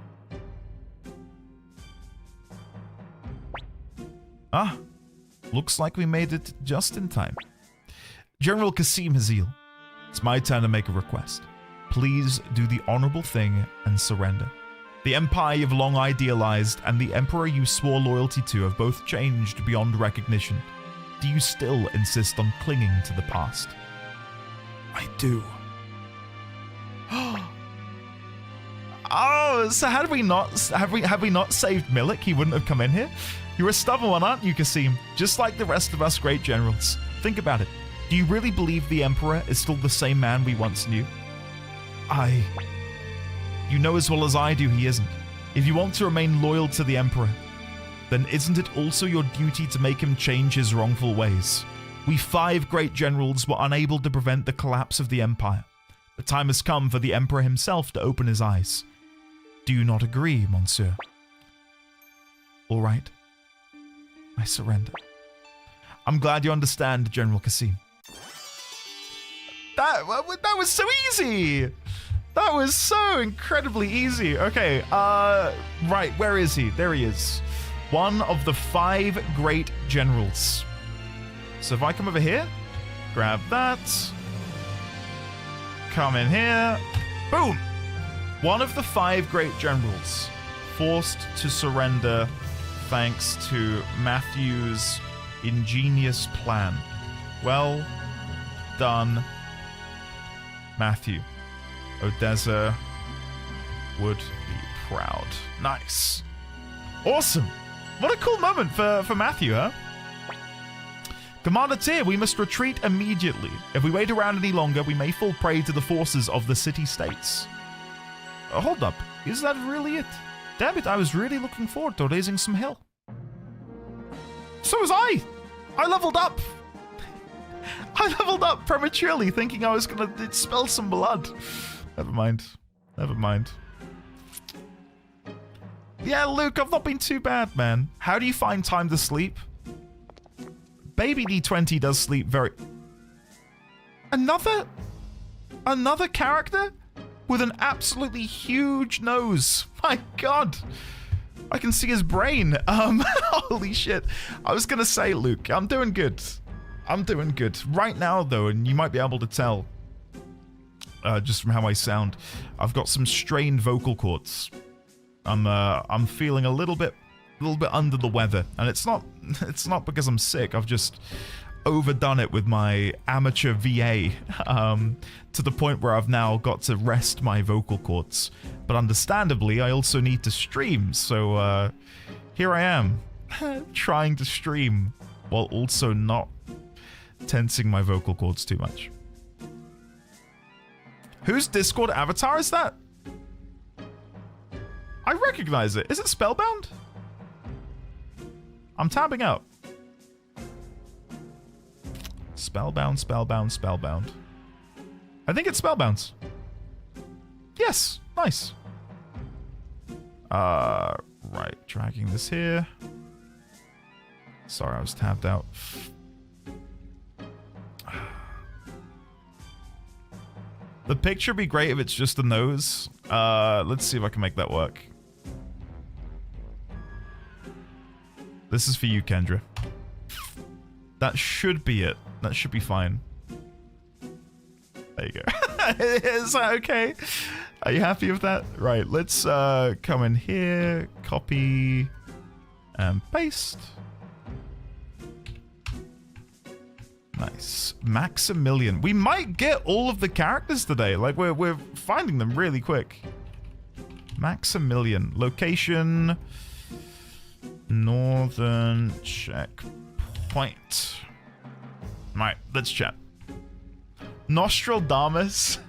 Speaker 1: Ah, looks like we made it just in time. General Kasim Hazil, It's my turn to make a request. Please do the honorable thing and surrender. The empire you've long idealized and the emperor you swore loyalty to have both changed beyond recognition. Do you still insist on clinging to the past? I do. Oh, so had we not have we not saved Milik, he wouldn't have come in here? You're a stubborn one, aren't you, Kasim? Just like the rest of us great generals. Think about it. Do you really believe the Emperor is still the same man we once knew? You know as well as I do he isn't. If you want to remain loyal to the Emperor, then isn't it also your duty to make him change his wrongful ways? We 5 great generals were unable to prevent the collapse of the Empire. The time has come for the Emperor himself to open his eyes. Do you not agree, Monsieur? All right. I surrender. I'm glad you understand, General Kasim. That was so easy! That was so incredibly easy. Okay, right, where is he? There he is. One of the 5 great generals. So if I come over here, grab that, come in here, boom! One of the 5 great generals forced to surrender thanks to Matthew's ingenious plan. Well done, Matthew. Odessa would be proud. Nice. Awesome. What a cool moment for Matthew, huh? Commander Tyr, we must retreat immediately. If we wait around any longer, we may fall prey to the forces of the city-states. Hold up. Is that really it? Damn it, I was really looking forward to raising some hell. So was I! I leveled up! I leveled up prematurely, thinking I was gonna spill some blood. Never mind. Never mind. Yeah, Luke, I've not been too bad, man. How do you find time to sleep? Baby D20 does sleep very... Another character? With an absolutely huge nose. My god. I can see his brain. Holy shit. I was gonna say, Luke, I'm doing good. I'm doing good. Right now, though, and you might be able to tell, just from how I sound, I've got some strained vocal cords. I'm feeling a little bit under the weather, and it's not because I'm sick. I've just overdone it with my amateur VA, to the point where I've now got to rest my vocal cords. But understandably, I also need to stream, so here I am, trying to stream while also not tensing my vocal cords too much. Whose Discord avatar is that? I recognize it. Is it Spellbound? I'm tabbing out. Spellbound, Spellbound, Spellbound. I think it's Spellbound. Yes, nice. Right, dragging this here. Sorry, I was tabbed out. The picture would be great if it's just the nose. Let's see if I can make that work. This is for you, Kendra. That should be it. That should be fine. There you go. Is that okay? Are you happy with that? Right, let's come in here, copy, and paste. Nice. Maximilian. We might get all of the characters today. Like, we're finding them really quick. Maximilian. Location. Northern checkpoint. Right, let's chat. Nostradamus.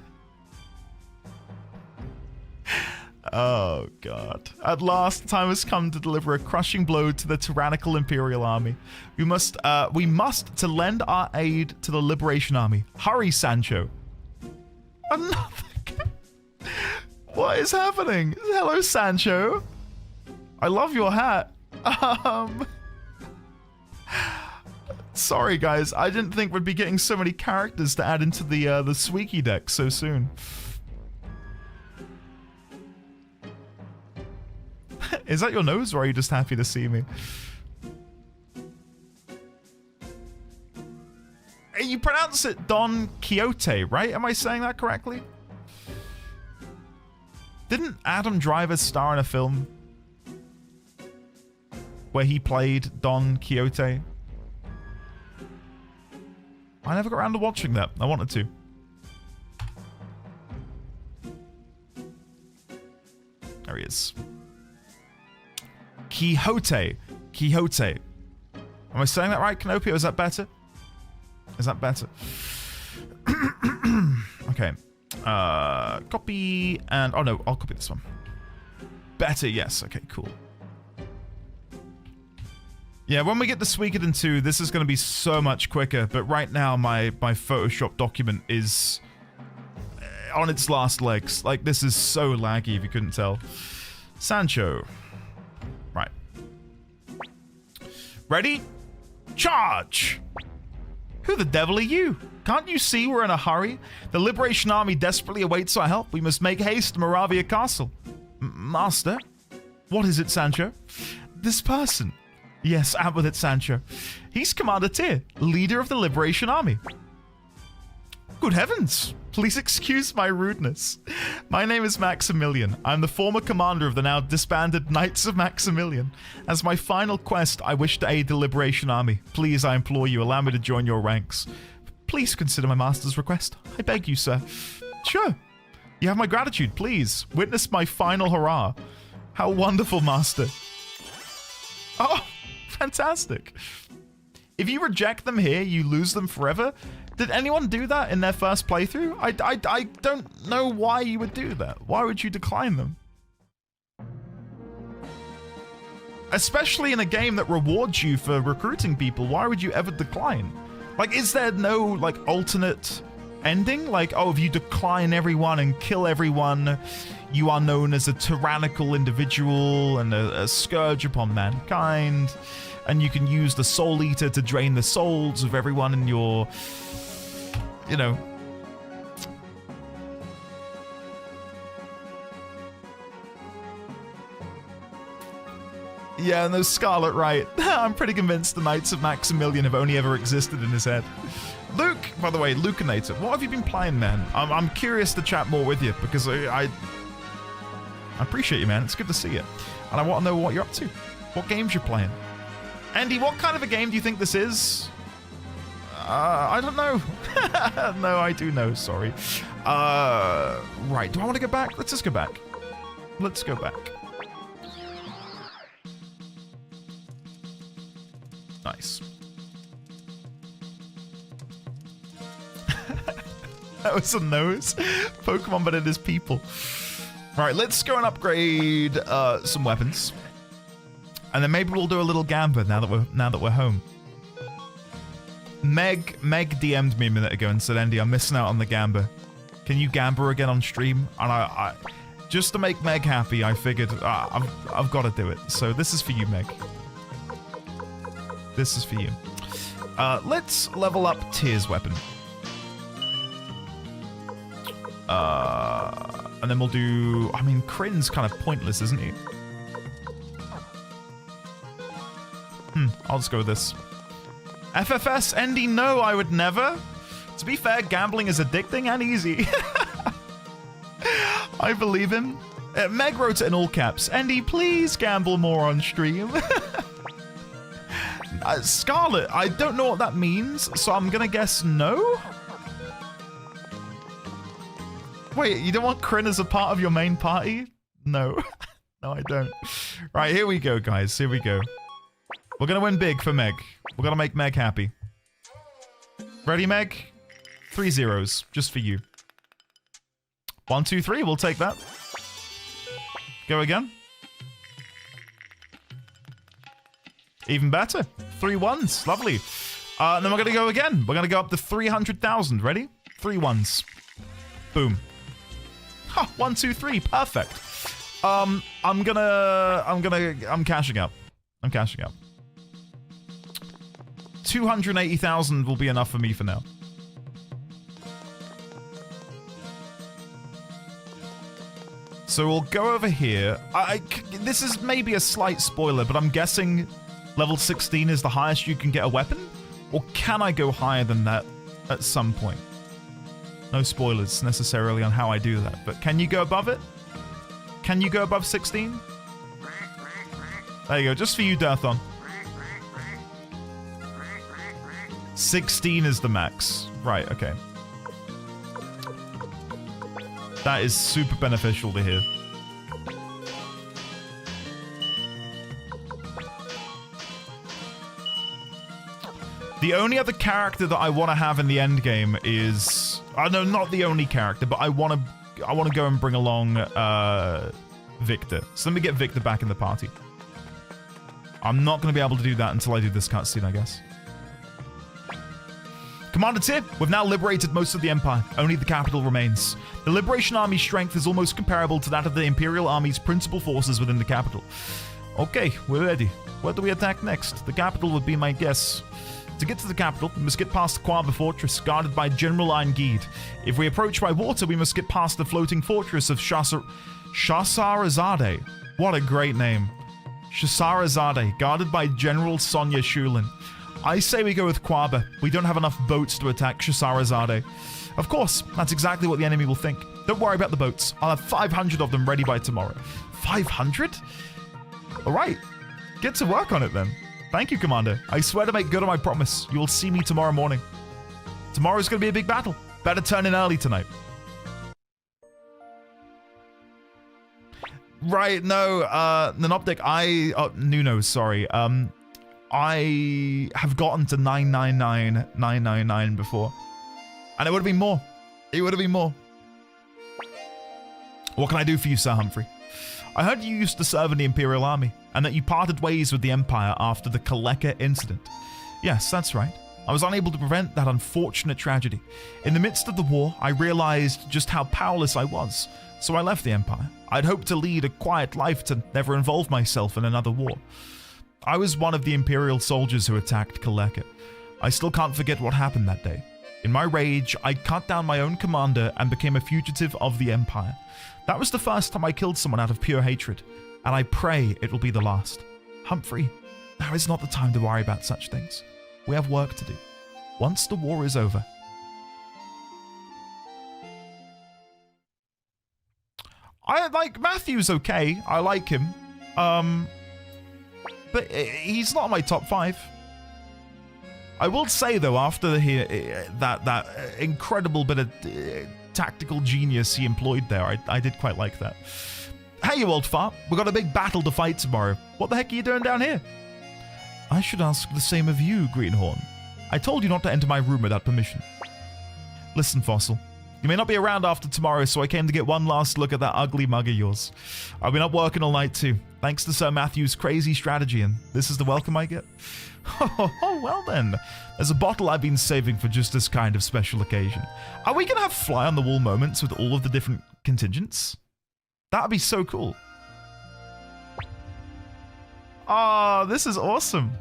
Speaker 1: Oh, God. At last, the time has come to deliver a crushing blow to the tyrannical Imperial Army. We must to lend our aid to the Liberation Army. Hurry, Sancho. Another... What is happening? Hello, Sancho. I love your hat. Sorry, guys. I didn't think we'd be getting so many characters to add into the Suikoden deck so soon. Is that your nose, or are you just happy to see me? you pronounce it Don Quixote, right? Am I saying that correctly? Didn't Adam Driver star in a film where he played Don Quixote? I never got around to watching that. I wanted to. There he is. Quixote. Quixote. Am I saying that right, Canopio? Is that better? Is that better? Okay. Copy and... Oh, no. I'll copy this one. Better, yes. Okay, cool. Yeah, when we get the Suikoden 2, this is going to be so much quicker. But right now, my Photoshop document is on its last legs. Like, this is so laggy, if you couldn't tell. Sancho. Right. Ready? Charge! Who the devil are you? Can't you see we're in a hurry? The Liberation Army desperately awaits our help. We must make haste to Moravia Castle. Master? What is it, Sancho? This person. Yes, out with it, Sancho. He's Commander Tyr, leader of the Liberation Army. Good heavens! Please excuse my rudeness. My name is Maximilian. I'm the former commander of the now disbanded Knights of Maximilian. As my final quest, I wish to aid the Liberation Army. Please, I implore you, allow me to join your ranks. Please consider my master's request. I beg you, sir. Sure. You have my gratitude, please. Witness my final hurrah. How wonderful, master. Oh, fantastic. If you reject them here, you lose them forever. Did anyone do that in their first playthrough? I don't know why you would do that. Why would you decline them? Especially in a game that rewards you for recruiting people, why would you ever decline? Like, is there no, like, alternate ending? Like, oh, if you decline everyone and kill everyone, you are known as a tyrannical individual and a scourge upon mankind. And you can use the Soul Eater to drain the souls of everyone in your... You know. Yeah, no, Scarlet, right. I'm pretty convinced the Knights of Maximilian have only ever existed in his head. Luke, by the way, Lucanator, what have you been playing, man? I'm curious to chat more with you because I appreciate you, man. It's good to see you. And I want to know what you're up to. What games you're playing. Andy, what kind of a game do you think this is? I don't know. No, I do know, sorry. Right, do I want to go back? Let's just go back. Let's go back. Nice. That was a nose. Pokemon, but it is people. Right, let's go and upgrade some weapons. And then maybe we'll do a little gamba now that we're home. Meg DM'd me a minute ago and said, Andy, I'm missing out on the gamba. Can you gamba again on stream? And I just to make Meg happy, I figured I've got to do it. So this is for you, Meg. This is for you. Let's level up Tyr's weapon. And then we'll do... I mean, Kryn's kind of pointless, isn't he? I'll just go with this. FFS, Andy, no, I would never. To be fair, gambling is addicting and easy. I believe him. Meg wrote it in all caps. Andy, please gamble more on stream. Scarlet, I don't know what that means, so I'm gonna guess no? Wait, you don't want Kryn as a part of your main party? No. No, I don't. Right, here we go, guys. Here we go. We're gonna win big for Meg. We're gonna make Meg happy. Ready, Meg? 3 zeros, just for you. 1, 2, 3, we'll take that. Go again. Even better. 3 ones, lovely. And then we're gonna go again. We're gonna go up to 300,000. Ready? 3 ones. Boom. Ha, 1, 2, 3, perfect. I'm cashing out. I'm cashing out. 280,000 will be enough for me for now. So we'll go over here. This is maybe a slight spoiler, but I'm guessing level 16 is the highest you can get a weapon? Or can I go higher than that? at some point. No spoilers necessarily on how I do that, but can you go above it? Can you go above 16? There you go, just for you, Dirthon. 16 is the max. Right, okay. That is super beneficial to hear. The only other character that I want to have in the end game is... no, not the only character, but I want to go and bring along Victor. So let me get Victor back in the party. I'm not going to be able to do that until I do this cutscene, I guess. Commander Tyr, we've now liberated most of the Empire. Only the capital remains. The Liberation Army's strength is almost comparable to that of the Imperial Army's principal forces within the capital. Okay, we're ready. Where do we attack next? The capital would be my guess. To get to the capital, we must get past the Quaba Fortress, guarded by General Eingid. If we approach by water, we must get past the floating fortress of Shasarazade. What a great name. Shasarazade, guarded by General Sonya Shulin. I say we go with Quaba. We don't have enough boats to attack Shasarazade. Of course, that's exactly what the enemy will think. Don't worry about the boats. I'll have 500 of them ready by tomorrow. 500? Alright, get to work on it then. Thank you, Commander. I swear to make good on my promise. You will see me tomorrow morning. Tomorrow's going to be a big battle. Better turn in early tonight. Right, no, Nanoptic, Nuno, sorry. I have gotten to 999,999 before. And it would have been more. It would have been more. What can I do for you, Sir Humphrey? I heard you used to serve in the Imperial Army, and that you parted ways with the Empire after the Kaleka incident. Yes, that's right. I was unable to prevent that unfortunate tragedy. In the midst of the war, I realized just how powerless I was, so I left the Empire. I'd hoped to lead a quiet life to never involve myself in another war. I was one of the Imperial soldiers who attacked Kaleka. I still can't forget what happened that day. In my rage, I cut down my own commander and became a fugitive of the Empire. That was the first time I killed someone out of pure hatred, and I pray it will be the last. Humphrey, now is not the time to worry about such things. We have work to do. Once the war is over. I like Matthew's okay. I like him. But he's not my top 5. I will say though, after that incredible bit of tactical genius he employed there, I did quite like that. Hey, you old fart. We've got a big battle to fight tomorrow. What the heck are you doing down here? I should ask the same of you, Greenhorn. I told you not to enter my room without permission. Listen, Fossil. You may not be around after tomorrow, so I came to get one last look at that ugly mug of yours. I've been up working all night too, thanks to Sir Matthew's crazy strategy, and this is the welcome I get? Oh, well then. There's a bottle I've been saving for just this kind of special occasion. Are we going to have fly-on-the-wall moments with all of the different contingents? That'd be so cool. Oh, this is awesome.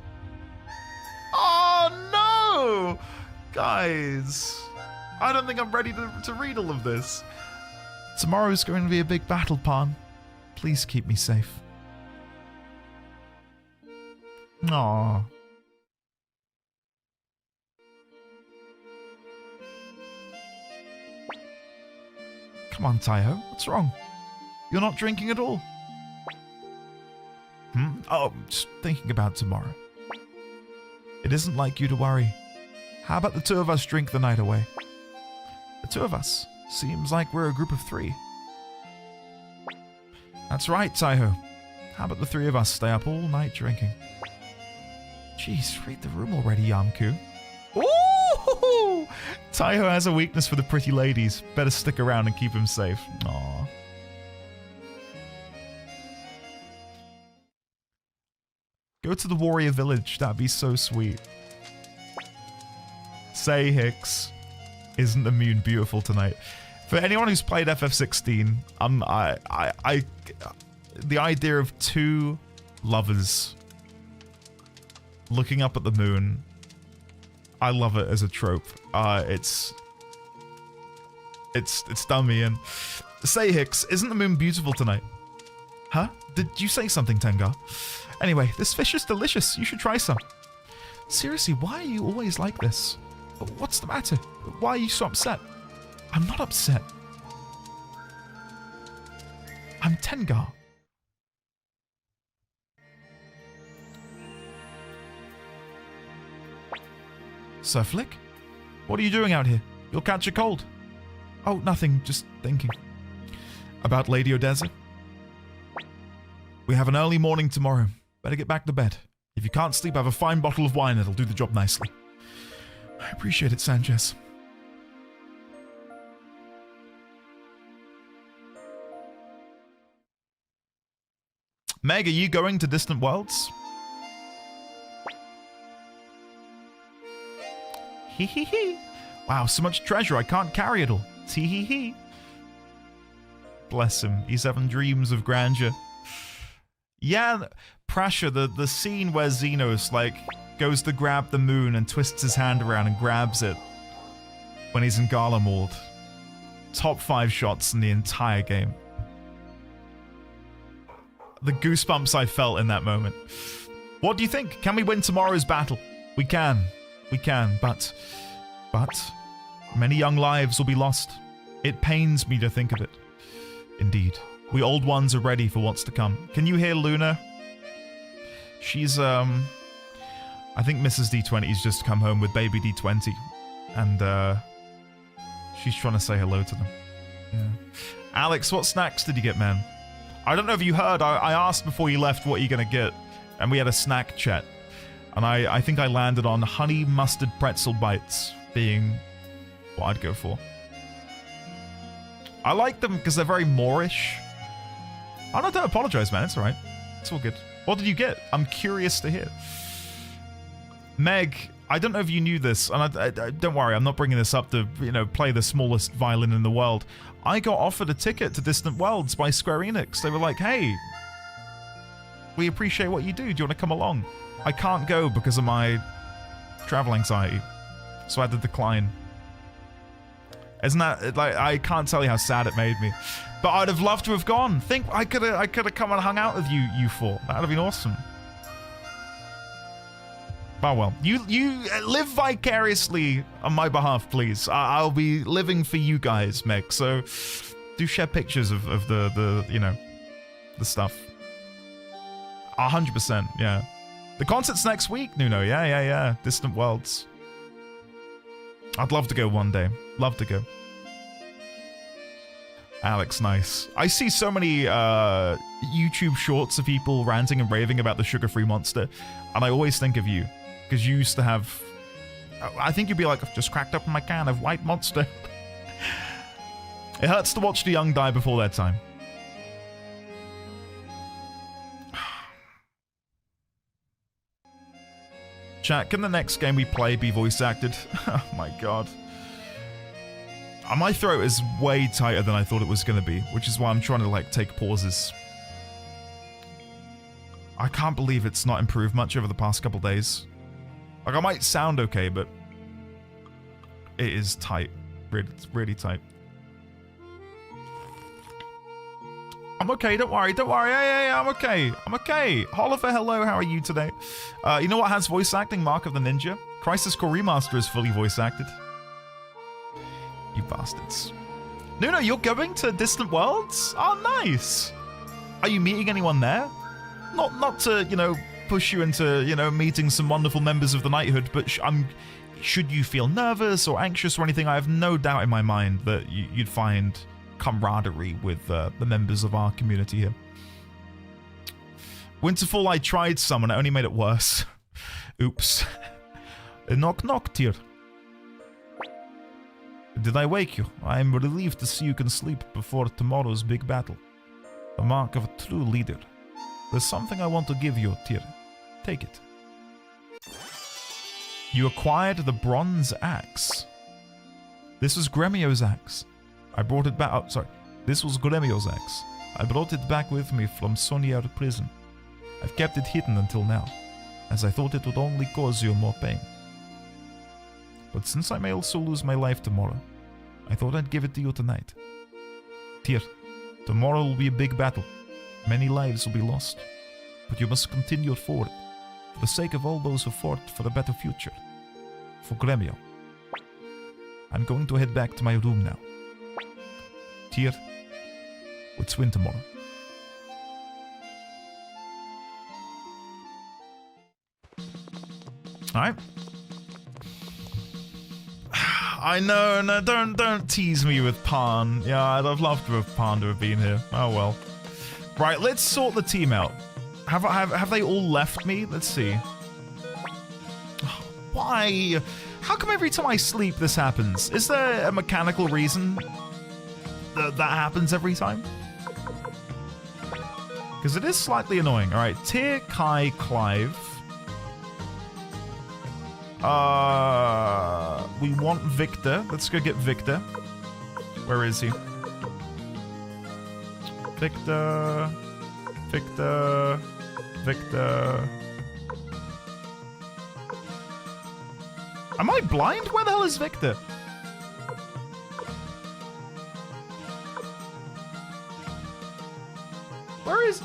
Speaker 1: Oh, no! Guys, I don't think I'm ready to read all of this. Tomorrow's going to be a big battle, Pan. Please keep me safe. Aww. Come on, Taiho. What's wrong? You're not drinking at all. Oh, just thinking about tomorrow. It isn't like you to worry. How about the two of us drink the night away? The two of us? Seems like we're a group of 3. That's right, Taiho. How about the 3 of us stay up all night drinking? Jeez, read the room already, Yamku. Ooh! Taiho has a weakness for the pretty ladies. Better stick around and keep him safe. Aww. Go to the warrior village. That'd be so sweet. Say, Hicks, isn't the moon beautiful tonight? For anyone who's played FF16, the idea of 2 lovers looking up at the moon, I love it as a trope. It's done me in. Say, Hicks, isn't the moon beautiful tonight? Huh? Did you say something, Tengar? Anyway, this fish is delicious. You should try some. Seriously, why are you always like this? What's the matter? Why are you so upset? I'm not upset. I'm Tengar. Sir Flick? What are you doing out here? You'll catch a cold. Oh, nothing. Just thinking. About Lady Odessa? We have an early morning tomorrow. Better get back to bed. If you can't sleep, have a fine bottle of wine. It'll do the job nicely. I appreciate it, Sanchez. Meg, are you going to Distant Worlds? Hee hee hee. Wow, so much treasure, I can't carry it all. Tee hee hee. Bless him, he's having dreams of grandeur. Yeah, Prasha, the scene where Xenos, like, goes to grab the moon and twists his hand around and grabs it when he's in Garlemald. Top 5 shots in the entire game. The goosebumps I felt in that moment. What do you think? Can we win tomorrow's battle? We can, but many young lives will be lost. It pains me to think of it. Indeed. We old ones are ready for what's to come. Can you hear Luna? She's, I think Mrs. D20's just come home with baby D20. And, she's trying to say hello to them. Yeah. Alex, what snacks did you get, man? I don't know if you heard, I asked before you left what you're gonna get. And we had a snack chat. And I think I landed on honey mustard pretzel bites being what I'd go for. I like them because they're very Moorish. Oh, no, don't apologize, man. It's alright. It's all good. What did you get? I'm curious to hear. Meg, I don't know if you knew this, and I don't worry, I'm not bringing this up to, you know, play the smallest violin in the world. I got offered a ticket to Distant Worlds by Square Enix. They were like, hey, we appreciate what you do. Do you want to come along? I can't go because of my travel anxiety, so I had to decline. Isn't that, like, I can't tell you how sad it made me. But I'd have loved to have gone. Think I could have come and hung out with you four. That would have been awesome. Oh well, you live vicariously on my behalf, please. I'll be living for you guys, Meg. So do share pictures of the you know, the stuff. 100%, yeah. The concert's next week, Nuno. Yeah. Distant Worlds. I'd love to go one day. Love to go. Alex, nice. I see so many YouTube shorts of people ranting and raving about the sugar-free monster, and I always think of you, because you used to have... I think you'd be like, I've just cracked up my can of white monster. It hurts to watch the young die before their time. Chat, can the next game we play be voice acted? Oh my god. My throat is way tighter than I thought it was going to be, which is why I'm trying to, like, take pauses. I can't believe it's not improved much over the past couple days. Like, I might sound okay, but it is tight. It's really tight. I'm okay, don't worry. Yeah, I'm okay. Oliver, hello, how are you today? You know what has voice acting? Mark of the Ninja? Crisis Core Remaster is fully voice acted. You bastards. No, you're going to Distant Worlds? Oh, nice. Are you meeting anyone there? Not to, you know, push you into, you know, meeting some wonderful members of the Knighthood, but should you feel nervous or anxious or anything, I have no doubt in my mind that you'd find camaraderie with the members of our community here. Winterfall, I tried some and it only made it worse. Oops. Knock, dear. Did I wake you? I am relieved to see you can sleep before tomorrow's big battle. The mark of a true leader. There's something I want to give you, Tyr. Take it. You acquired the bronze axe. This was Gremio's axe. I brought it back. Oh, sorry. This was Gremio's axe. I brought it back with me from Sonier prison. I've kept it hidden until now, as I thought it would only cause you more pain. But since I may also lose my life tomorrow, I thought I'd give it to you tonight. Tyr, tomorrow will be a big battle. Many lives will be lost. But you must continue forward, for the sake of all those who fought for a better future. For Gremio, I'm going to head back to my room now. Tyr, let's win tomorrow. Alright. I know, no, don't tease me with Pan. Yeah, I'd have loved to have Pan to have been here. Oh well. Right, let's sort the team out. Have they all left me? Let's see. Why? How come every time I sleep this happens? Is there a mechanical reason that happens every time? Because it is slightly annoying. Alright, Tyr, Kai, Clive. We want Victor. Let's go get Victor. Where is he? Victor. Victor. Victor. Am I blind? Where the hell is Victor? Where is...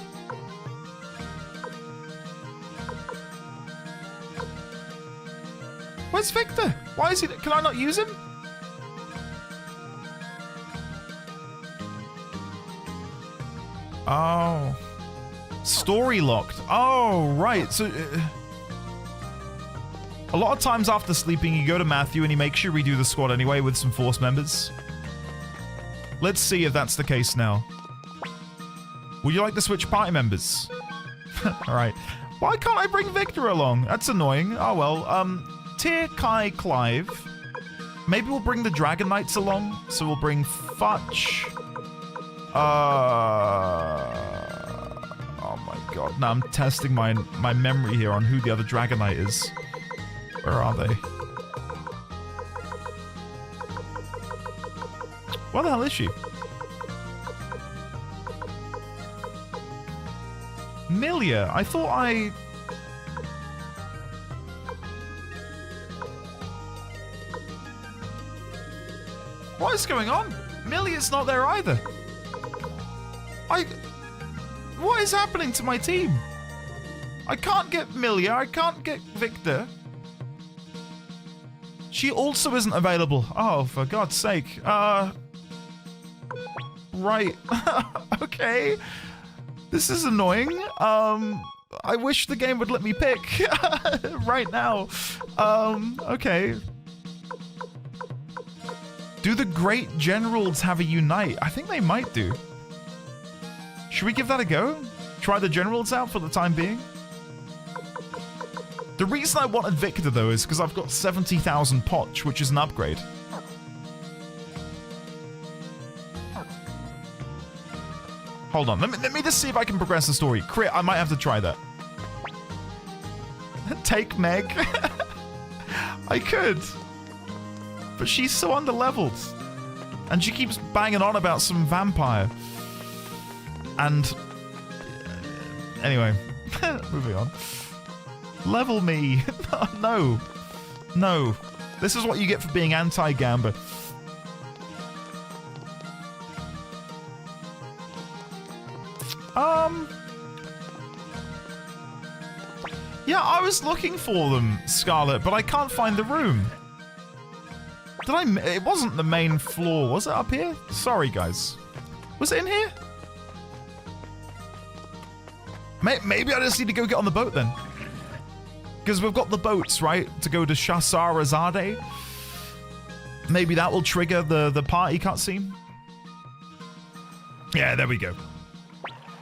Speaker 1: Where's Victor? Why is he... Can I not use him? Oh. Story locked. Oh, right. So... a lot of times after sleeping, you go to Matthew and he makes you redo the squad anyway with some Force members. Let's see if that's the case now. Would you like to switch party members? Alright. Why can't I bring Victor along? That's annoying. Oh well. Tyr, Kai, Clive. Maybe we'll bring the Dragon Knights along. So we'll bring Futch. Oh my god. Now I'm testing my memory here on who the other Dragon Knight is. Where are they? Where the hell is she? Milia, I thought I... What is going on? Milia's not there either. What is happening to my team? I can't get Milia, I can't get Victor. She also isn't available. Oh, for God's sake. Right. Okay. This is annoying. I wish the game would let me pick right now. Okay. Do the Great Generals have a Unite? I think they might do. Should we give that a go? Try the Generals out for the time being? The reason I wanted Victor, though, is because I've got 70,000 Poch, which is an upgrade. Hold on, let me just see if I can progress the story. Crit, I might have to try that. Take Meg. I could. But she's so underleveled. And she keeps banging on about some vampire. And... anyway. Moving on. Level me. No. No. This is what you get for being anti-Gamba. Yeah, I was looking for them, Scarlet, but I can't find the room. It wasn't the main floor, was it up here? Sorry, guys. Was it in here? Maybe I just need to go get on the boat then. Because we've got the boats, right? To go to Shahrazade. Maybe that will trigger the party cutscene. Yeah, there we go.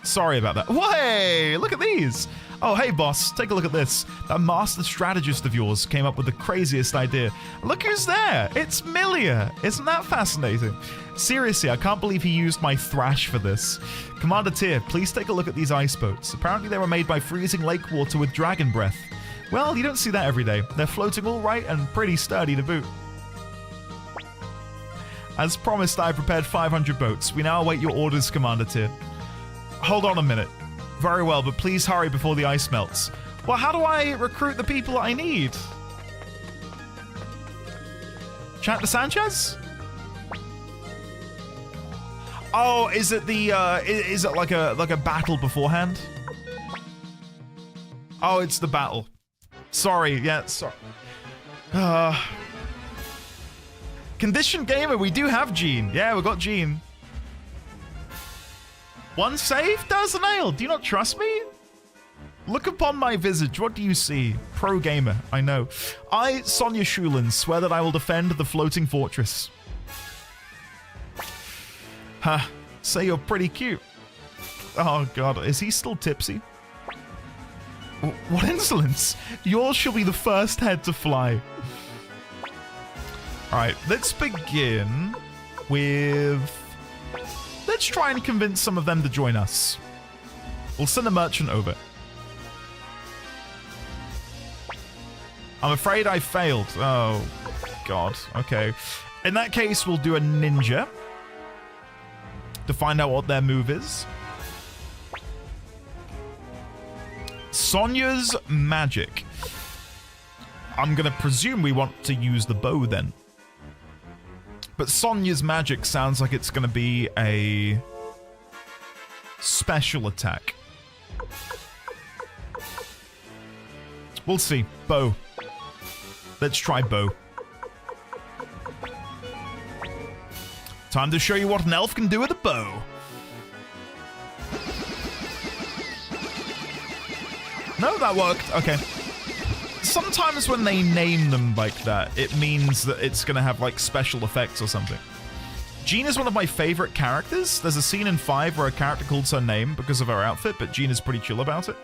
Speaker 1: Sorry about that. Hey, look at these. Oh, hey, boss. Take a look at this. That master strategist of yours came up with the craziest idea. Look who's there. It's Milia. Isn't that fascinating? Seriously, I can't believe he used my thrash for this. Commander Tyr, please take a look at these ice boats. Apparently they were made by freezing lake water with dragon breath. Well, you don't see that every day. They're floating all right and pretty sturdy to boot. As promised, I prepared 500 boats. We now await your orders, Commander Tyr. Hold on a minute. Very well, but please hurry before the ice melts. Well, how do I recruit the people I need? Chat to Sanchez? Oh, is it the is it like a battle beforehand? Oh, it's the battle. Sorry, yeah, sorry. Condition Gamer, we do have Gene. Yeah, we got Gene. One save? Does a nail. Do you not trust me? Look upon my visage. What do you see? Pro gamer, I know. I, Sonia Shulin, swear that I will defend the floating fortress. Huh. Say you're pretty cute. Oh god, is he still tipsy? What insolence! Yours shall be the first head to fly. Alright, let's begin with... Let's try and convince some of them to join us. We'll send a merchant over. I'm afraid I failed. Oh, god. Okay. In that case, we'll do a ninja to find out what their move is. Sonia's magic. I'm gonna presume we want to use the bow then. But Sonia's magic sounds like it's gonna be a special attack. We'll see. Bow. Let's try bow. Time to show you what an elf can do with a bow. No, that worked. Okay. Sometimes when they name them like that, it means that it's gonna have like special effects or something. Jean is one of my favorite characters. There's a scene in 5 where a character calls her name because of her outfit, but Jean is pretty chill about it.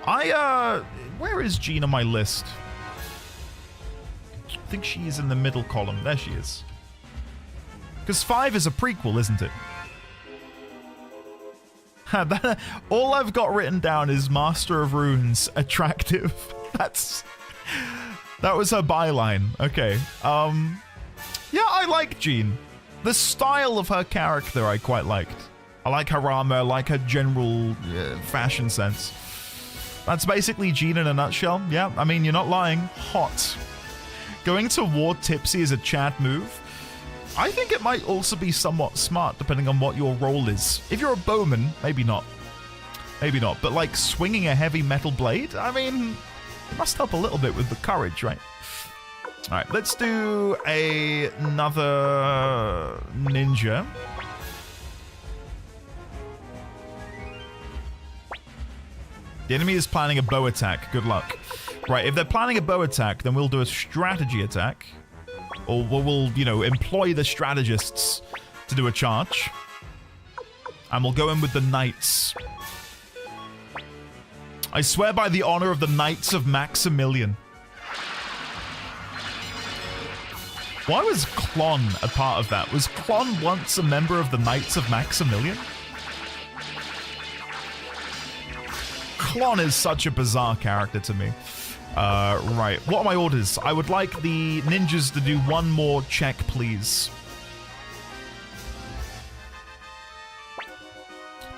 Speaker 1: Where is Jean on my list? I think she's in the middle column. There she is. Because 5 is a prequel, isn't it? All I've got written down is Master of Runes, attractive. That was her byline. Okay. Yeah, I like Jean. The style of her character I quite liked. I like her armor, I like her general fashion sense. That's basically Jean in a nutshell. Yeah, I mean, you're not lying. Hot. Going to war tipsy is a Chad move. I think it might also be somewhat smart depending on what your role is. If you're a bowman, maybe not. Maybe not. But like swinging a heavy metal blade, I mean, it must help a little bit with the courage, right? Alright, let's do another ninja. The enemy is planning a bow attack. Good luck. Right, if they're planning a bow attack, then we'll do a strategy attack. Or we'll, you know, employ the strategists to do a charge. And we'll go in with the knights. I swear by the honor of the Knights of Maximilian. Why was Klon a part of that? Was Klon once a member of the Knights of Maximilian? Klon is such a bizarre character to me. Right. What are my orders? I would like the ninjas to do one more check, please.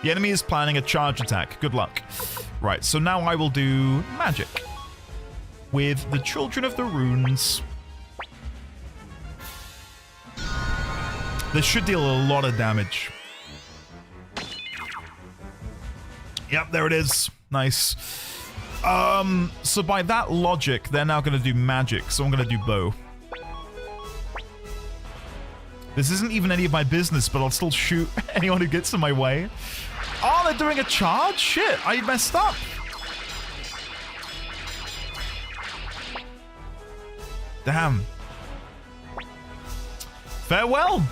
Speaker 1: The enemy is planning a charge attack. Good luck. Right, so now I will do magic. With the Children of the Runes. This should deal a lot of damage. Yep, there it is. Nice. So by that logic, they're now going to do magic, so I'm going to do bow. This isn't even any of my business, but I'll still shoot anyone who gets in my way. Oh, they're doing a charge? Shit, I messed up. Damn. Farewell.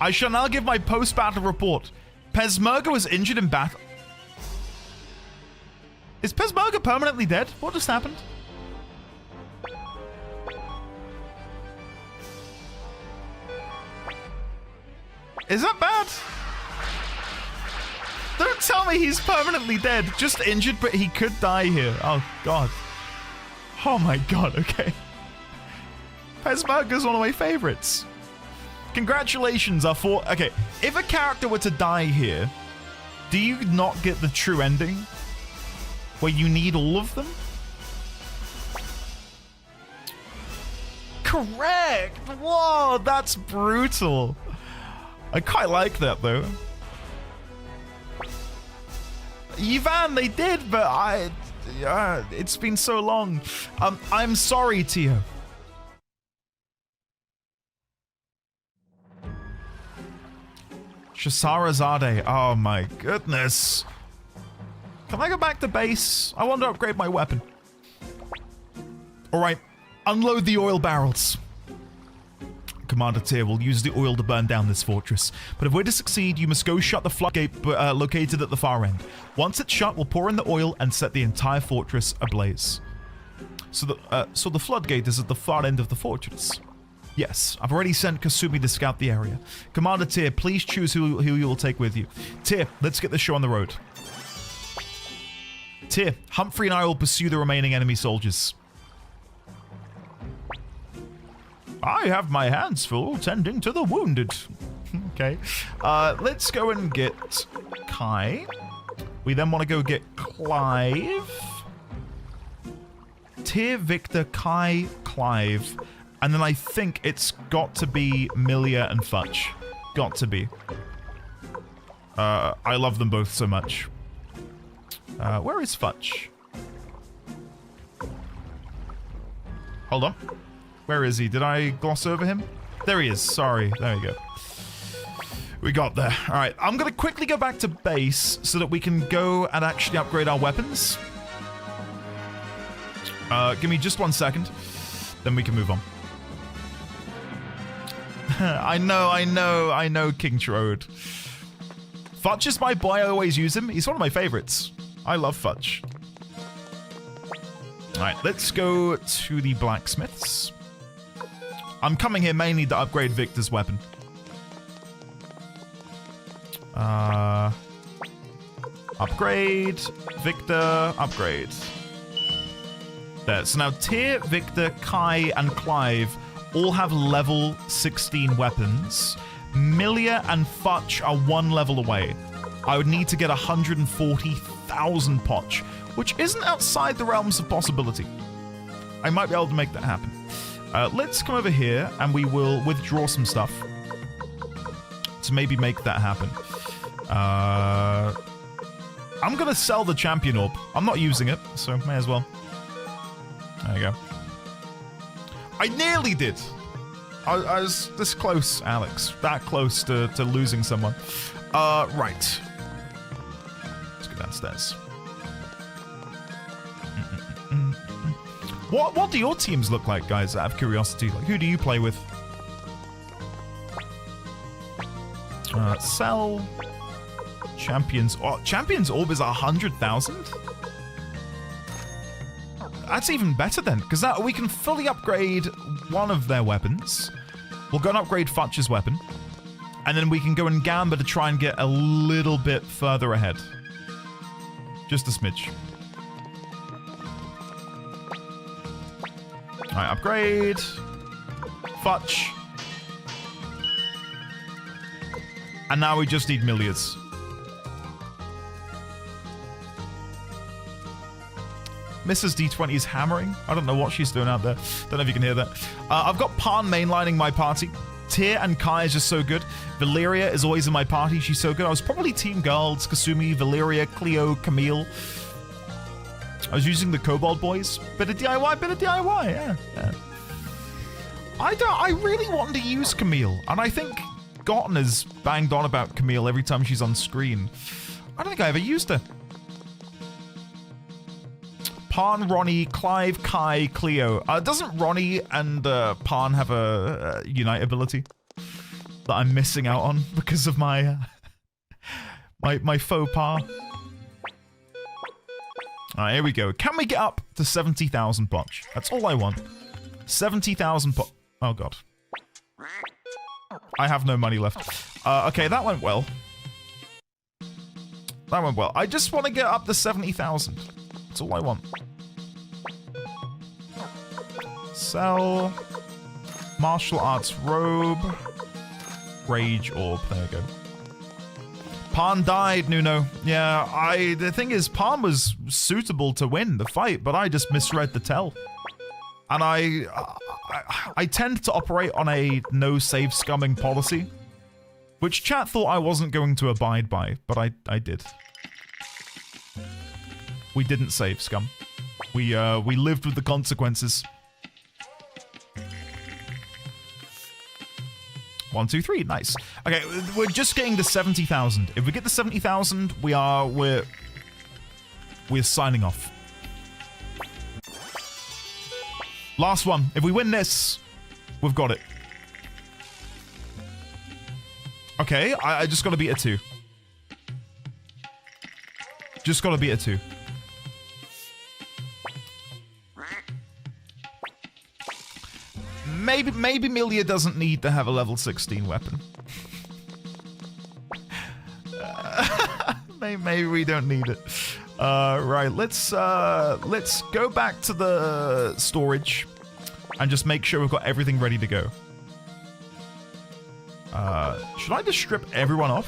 Speaker 1: I shall now give my post-battle report. Peshmerga was injured in battle. Is Peshmerga permanently dead? What just happened? Is that bad? Don't tell me he's permanently dead. Just injured, but he could die here. Oh, God. Oh, my God. Okay. Peshmerga's one of my favorites. Congratulations, our four... Okay, if a character were to die here, do you not get the true ending? Where you need all of them? Correct! Whoa, that's brutal. I quite like that, though. Ivan, they did, but it's been so long. I'm sorry, Tio. Shasarazade. Oh my goodness. Can I go back to base? I want to upgrade my weapon. Alright, unload the oil barrels. Commander Tyr will use the oil to burn down this fortress. But if we're to succeed, you must go shut the floodgate located at the far end. Once it's shut, we'll pour in the oil and set the entire fortress ablaze. So the floodgate is at the far end of the fortress. Yes, I've already sent Kasumi to scout the area. Commander Tyr, please choose who you will take with you. Tyr, let's get the show on the road. Tyr, Humphrey and I will pursue the remaining enemy soldiers. I have my hands full tending to the wounded. Okay. Let's go and get Kai. We then want to go get Clive. Tyr, Victor, Kai, Clive. And then I think it's got to be Milia and Futch. Got to be. I love them both so much. Where is Futch? Hold on. Where is he? Did I gloss over him? There he is. Sorry. There we go. We got there. All right. I'm going to quickly go back to base so that we can go and actually upgrade our weapons. Give me just 1 second. Then we can move on. I know, King Trode. Futch is my boy. I always use him. He's one of my favorites. I love Futch. All right. Let's go to the blacksmiths. I'm coming here mainly to upgrade Victor's weapon. Upgrade. Victor. Upgrade. There. So now Tyr, Victor, Kai, and Clive all have level 16 weapons. Milia and Futch are 1 level away. I would need to get 140,000 Potch, which isn't outside the realms of possibility. I might be able to make that happen. Let's come over here and we will withdraw some stuff to maybe make that happen. I'm going to sell the champion orb. I'm not using it, so may as well. There you go. I nearly did. I was this close, Alex. That close to losing someone. Right. Let's go downstairs. What do your teams look like, guys, out of curiosity? Like, who do you play with? Sell. Champions. Oh, Champions Orb is 100,000? That's even better then, because that we can fully upgrade one of their weapons. We'll go and upgrade Futch's weapon. And then we can go and Gamba to try and get a little bit further ahead. Just a smidge. Alright, upgrade. Futch. And now we just need Milia's. Mrs. D20 is hammering. I don't know what she's doing out there. Don't know if you can hear that. I've got Pan mainlining my party. Tyr and Kai is just so good. Valeria is always in my party. She's so good. I was probably Team Girls, Kasumi, Valeria, Cleo, Camille. I was using the Kobold Boys. Bit of DIY, yeah. I really wanted to use Camille. And I think Gotten has banged on about Camille every time she's on screen. I don't think I ever used her. Pan, Ronnie, Clive, Kai, Cleo. Doesn't Ronnie and Pan have a unite ability that I'm missing out on because of my my faux pas? Alright, here we go. Can we get up to 70,000 Potch? That's all I want. 70,000 Potch. Oh god. I have no money left. Okay, that went well. That went well. I just want to get up to 70,000. That's all I want. Sell. Martial arts robe. Rage orb. There you go. Pan died, Nuno. Yeah, the thing is, Pan was suitable to win the fight, but I just misread the tell. And I tend to operate on a no save scumming policy, which chat thought I wasn't going to abide by, but I did. We didn't save scum. We lived with the consequences. 1, 2, 3. Nice. Okay, we're just getting to 70,000. If we get to 70,000, we're signing off. Last one. If we win this, we've got it. Okay, I just gotta beat a 2. Just gotta beat a 2. Maybe Milia doesn't need to have a level 16 weapon. Maybe we don't need it. Right, let's go back to the storage and just make sure we've got everything ready to go. Should I just strip everyone off?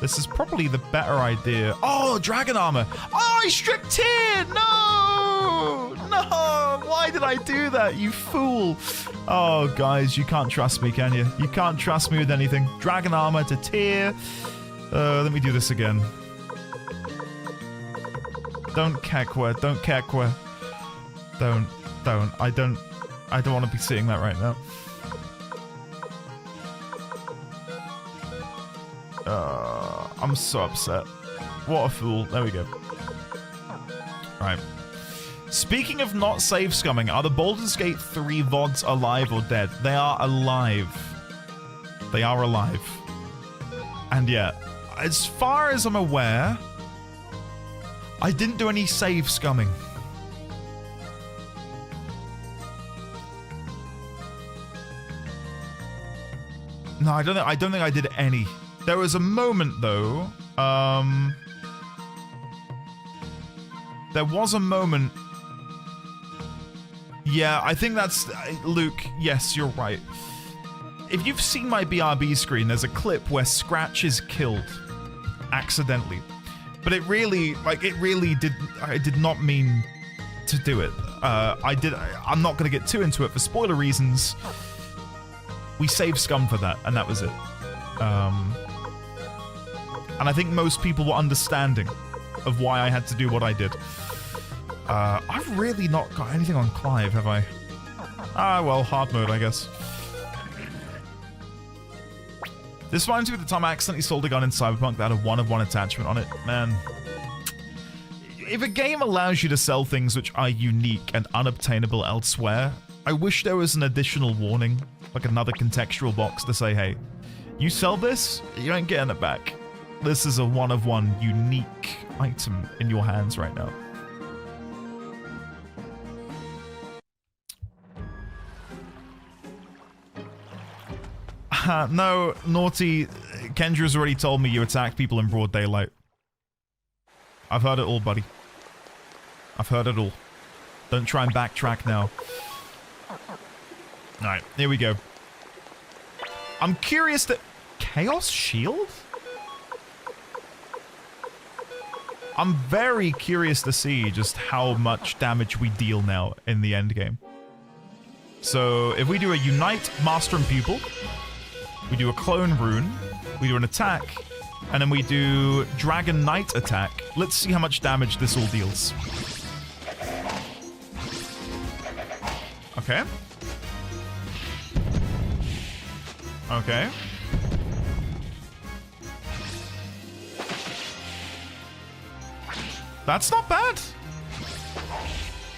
Speaker 1: This is probably the better idea. Oh, dragon armor. Oh, I stripped Tyr! No! No! Why did I do that, you fool? Oh, guys, you can't trust me, can you? You can't trust me with anything. Dragon armor to Tyr. Let me do this again. Don't Kekwa. Don't Kekwa. Don't. I don't want to be seeing that right now. I'm so upset. What a fool. There we go. Right. Speaking of not save scumming, are the Baldur's Gate 3 VODs alive or dead? They are alive. They are alive. And yeah, as far as I'm aware, I didn't do any save scumming. No, I don't think I did any. There was a moment though. There was a moment. Yeah, I think that's Luke. Yes, you're right. If you've seen my BRB screen, there's a clip where Scratch is killed accidentally, but I did not mean to do it. I'm not going to get too into it for spoiler reasons. We saved scum for that, and that was it. And I think most people were understanding of why I had to do what I did. I've really not got anything on Clive, have I? Ah, well, hard mode, I guess. This reminds me of the time I accidentally sold a gun in Cyberpunk that had a 1-of-1 attachment on it. Man. If a game allows you to sell things which are unique and unobtainable elsewhere, I wish there was an additional warning, like another contextual box to say, hey, you sell this, you ain't getting it back. This is a 1-of-1 unique item in your hands right now. No, Naughty, Kendra's already told me you attack people in broad daylight. I've heard it all, buddy. I've heard it all. Don't try and backtrack now. Alright, here we go. I'm curious that... Chaos Shield? I'm very curious to see just how much damage we deal now in the end game. So, if we do a Unite Master and Pupil, we do a Clone Rune, we do an attack, and then we do Dragon Knight attack. Let's see how much damage this all deals. Okay. Okay. That's not bad.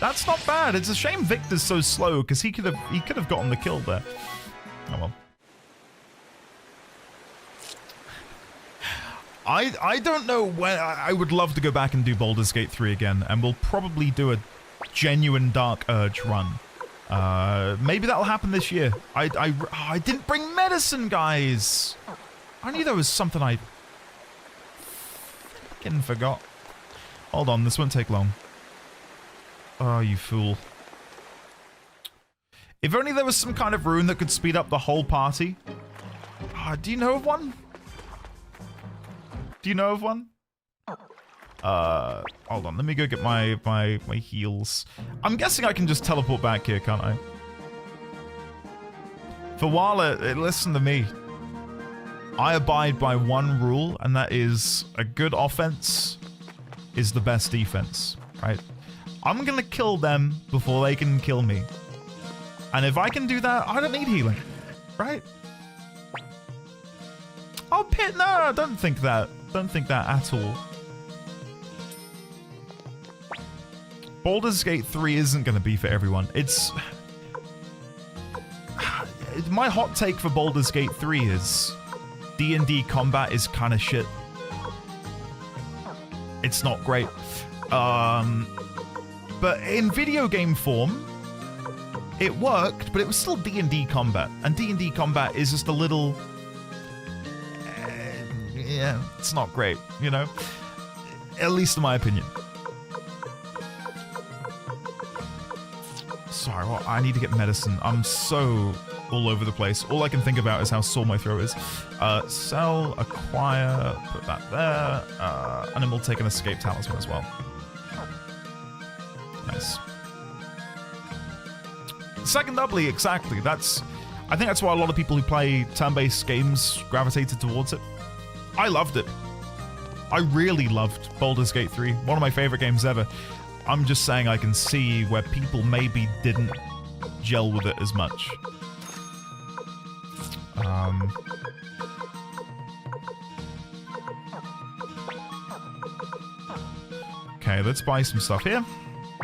Speaker 1: That's not bad. It's a shame Victor's so slow because he could have gotten the kill there. Oh well. I don't know when. I would love to go back and do Baldur's Gate 3 again, and we'll probably do a genuine Dark Urge run. Maybe that'll happen this year. I didn't bring medicine, guys. I knew there was something I fucking forgot. Hold on, this won't take long. Oh, you fool. If only there was some kind of rune that could speed up the whole party. Do you know of one? Do you know of one? Hold on, let me go get my heals. I'm guessing I can just teleport back here, can't I? For while listen to me. I abide by one rule, and that is a good offense is the best defense, right? I'm gonna kill them before they can kill me. And if I can do that, I don't need healing. Right? Oh, Pit, no, don't think that. Don't think that at all. Baldur's Gate 3 isn't going to be for everyone. It's... My hot take for Baldur's Gate 3 is D&D combat is kind of shit. It's not great. But in video game form, it worked, but it was still D&D combat. And D&D combat is just a little... yeah, it's not great, you know? At least in my opinion. Sorry, well, I need to get medicine. I'm so all over the place. All I can think about is how sore my throat is. Sell, acquire, put that there. And then we'll take an escape talisman as well. Nice. Second doubly, exactly. I think that's why a lot of people who play turn-based games gravitated towards it. I loved it. I really loved Baldur's Gate 3. One of my favorite games ever. I'm just saying I can see where people maybe didn't gel with it as much. Okay, let's buy some stuff here.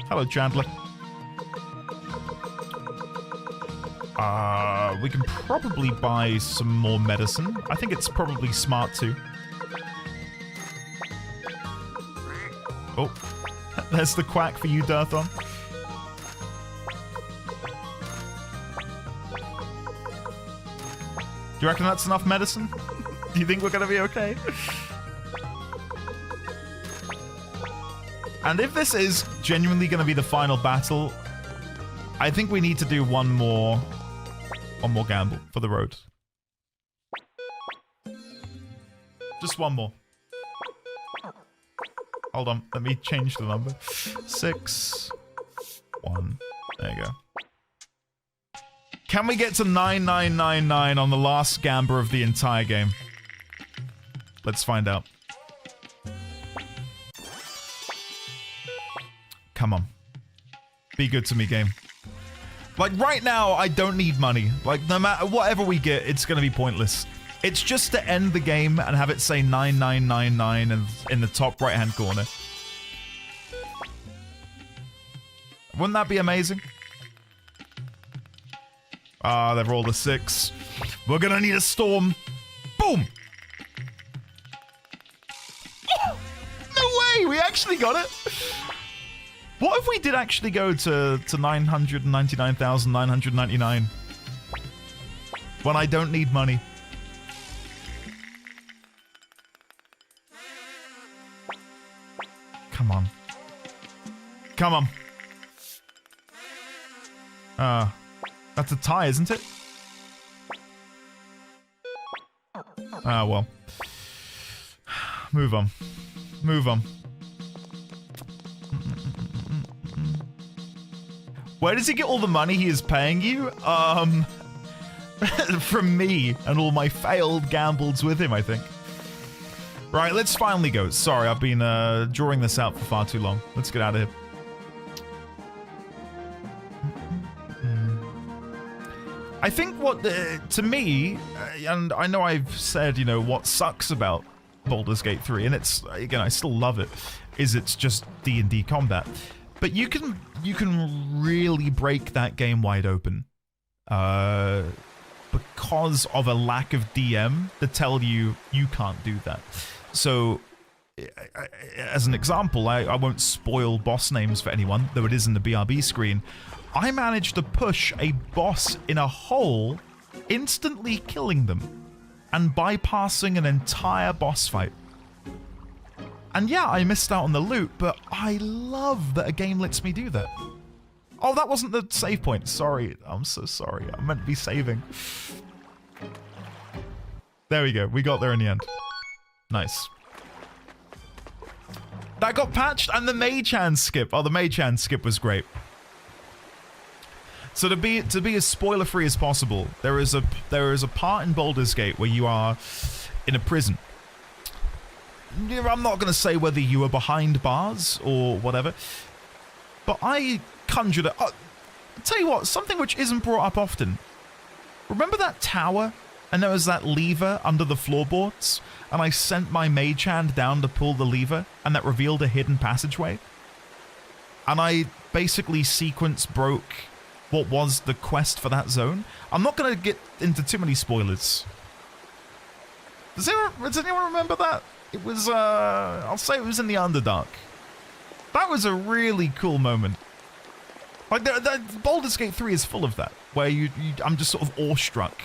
Speaker 1: Hello, Chandler. We can probably buy some more medicine. I think it's probably smart to. Oh, there's the quack for you, Dirthon. Do you reckon that's enough medicine? Do you think we're gonna be okay? And if this is genuinely gonna be the final battle, I think we need to do one more gamble for the road. Just one more. Hold on, let me change the number. 6, 1. There you go. Can we get to 9999 on the last gamble of the entire game? Let's find out. Come on. Be good to me, game. Like, right now, I don't need money. Like, no matter whatever we get, it's gonna be pointless. It's just to end the game and have it say 9999 in the top right-hand corner. Wouldn't that be amazing? Ah, they've rolled a 6. We're gonna need a storm. Boom! Oh, no way! We actually got it! What if we did actually go to 999,999? When I don't need money. Come on. Come on. That's a tie, isn't it? Ah, well. Move on. Move on. Where does he get all the money he is paying you? From me and all my failed gambles with him, I think. Right, let's finally go. Sorry, I've been drawing this out for far too long. Let's get out of here. I think what, to me, and I know I've said, you know, what sucks about Baldur's Gate 3, and it's, again, I still love it, is it's just D&D combat. But you can really break that game wide open. Because of a lack of DM to tell you you can't do that. So, as an example, I won't spoil boss names for anyone, though it is in the BRB screen. I managed to push a boss in a hole, instantly killing them, and bypassing an entire boss fight. And yeah, I missed out on the loot, but I love that a game lets me do that. Oh, that wasn't the save point. Sorry. I'm so sorry. I meant to be saving. There we go. We got there in the end. Nice. That got patched, and the mage hand skip. Oh, the mage hand skip was great. So to be as spoiler free as possible, there is a part in Baldur's Gate where you are in a prison. I'm not going to say whether you are behind bars or whatever, but I conjured it. I'll tell you what, something which isn't brought up often. Remember that tower? And there was that lever under the floorboards? And I sent my mage hand down to pull the lever, and that revealed a hidden passageway? And I basically sequence broke what was the quest for that zone. I'm not going to get into too many spoilers. Does anyone remember that? It was, I'll say it was in the Underdark. That was a really cool moment. Like, Baldur's Gate 3 is full of that, where I'm just sort of awestruck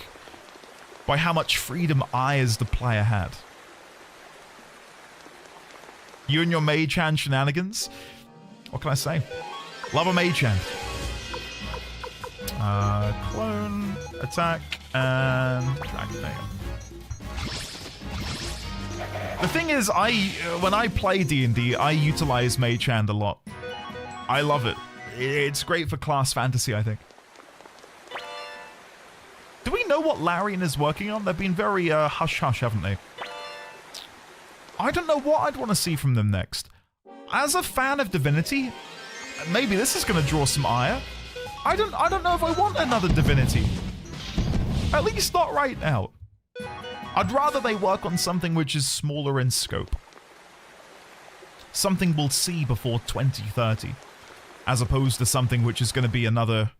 Speaker 1: by how much freedom I, as the player, had. You and your mage hand shenanigans? What can I say? Love a mage hand. Clone, attack, and dragon. There you go. The thing is, when I play D&D, I utilize mage hand a lot. I love it. It's great for class fantasy, I think. Do we know what Larian is working on? They've been very hush-hush, haven't they? I don't know what I'd want to see from them next. As a fan of Divinity, maybe this is going to draw some ire. I don't know if I want another Divinity. At least not right now. I'd rather they work on something which is smaller in scope. Something we'll see before 2030. As opposed to something which is going to be another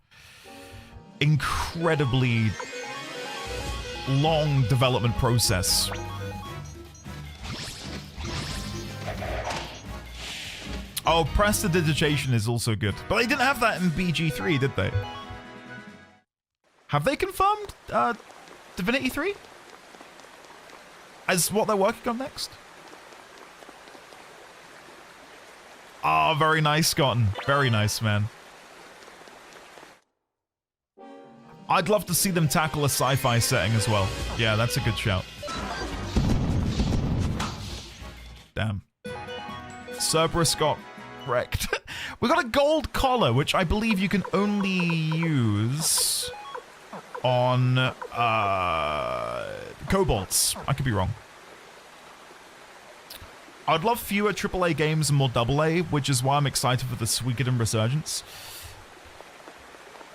Speaker 1: incredibly long development process. Oh, prestidigitation is also good. But they didn't have that in BG3, did they? Have they confirmed Divinity 3? As what they're working on next? Oh, very nice, Scotton. Very nice, man. I'd love to see them tackle a sci-fi setting as well. Yeah, that's a good shout. Damn. Cerberus got wrecked. We got a gold collar, which I believe you can only use on kobolds. I could be wrong. I'd love fewer AAA games and more AA, which is why I'm excited for the Suikoden Resurgence.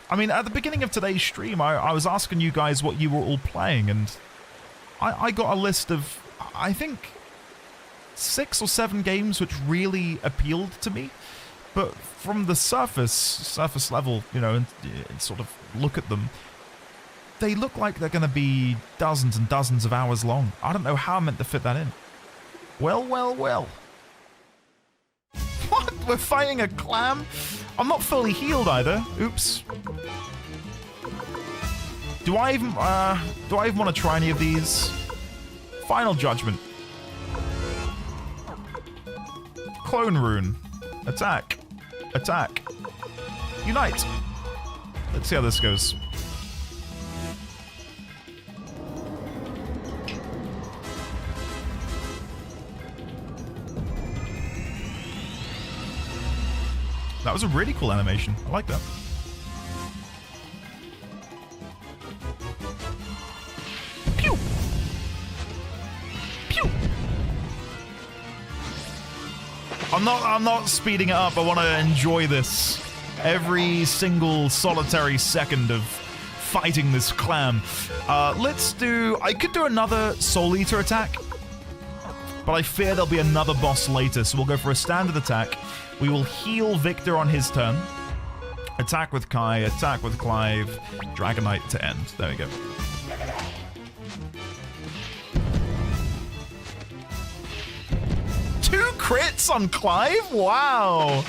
Speaker 1: I mean, at the beginning of today's stream, I was asking you guys what you were all playing, and I got a list of, I think, 6 or 7 games which really appealed to me. But from the surface level, you know, and sort of look at them, they look like they're going to be dozens and dozens of hours long. I don't know how I'm meant to fit that in. Well, well, well. What? We're fighting a clam? I'm not fully healed either. Oops. Do I even want to try any of these? Final Judgment. Clone Rune. Attack. Attack. Unite. Let's see how this goes. That was a really cool animation. I like that. Pew! Pew! I'm not speeding it up. I want to enjoy this. Every single solitary second of fighting this clam. Let's do... I could do another Soul Eater attack, but I fear there'll be another boss later, so we'll go for a standard attack. We will heal Victor on his turn. Attack with Kai, attack with Clive, Dragonite to end. There we go. Two crits on Clive? Wow.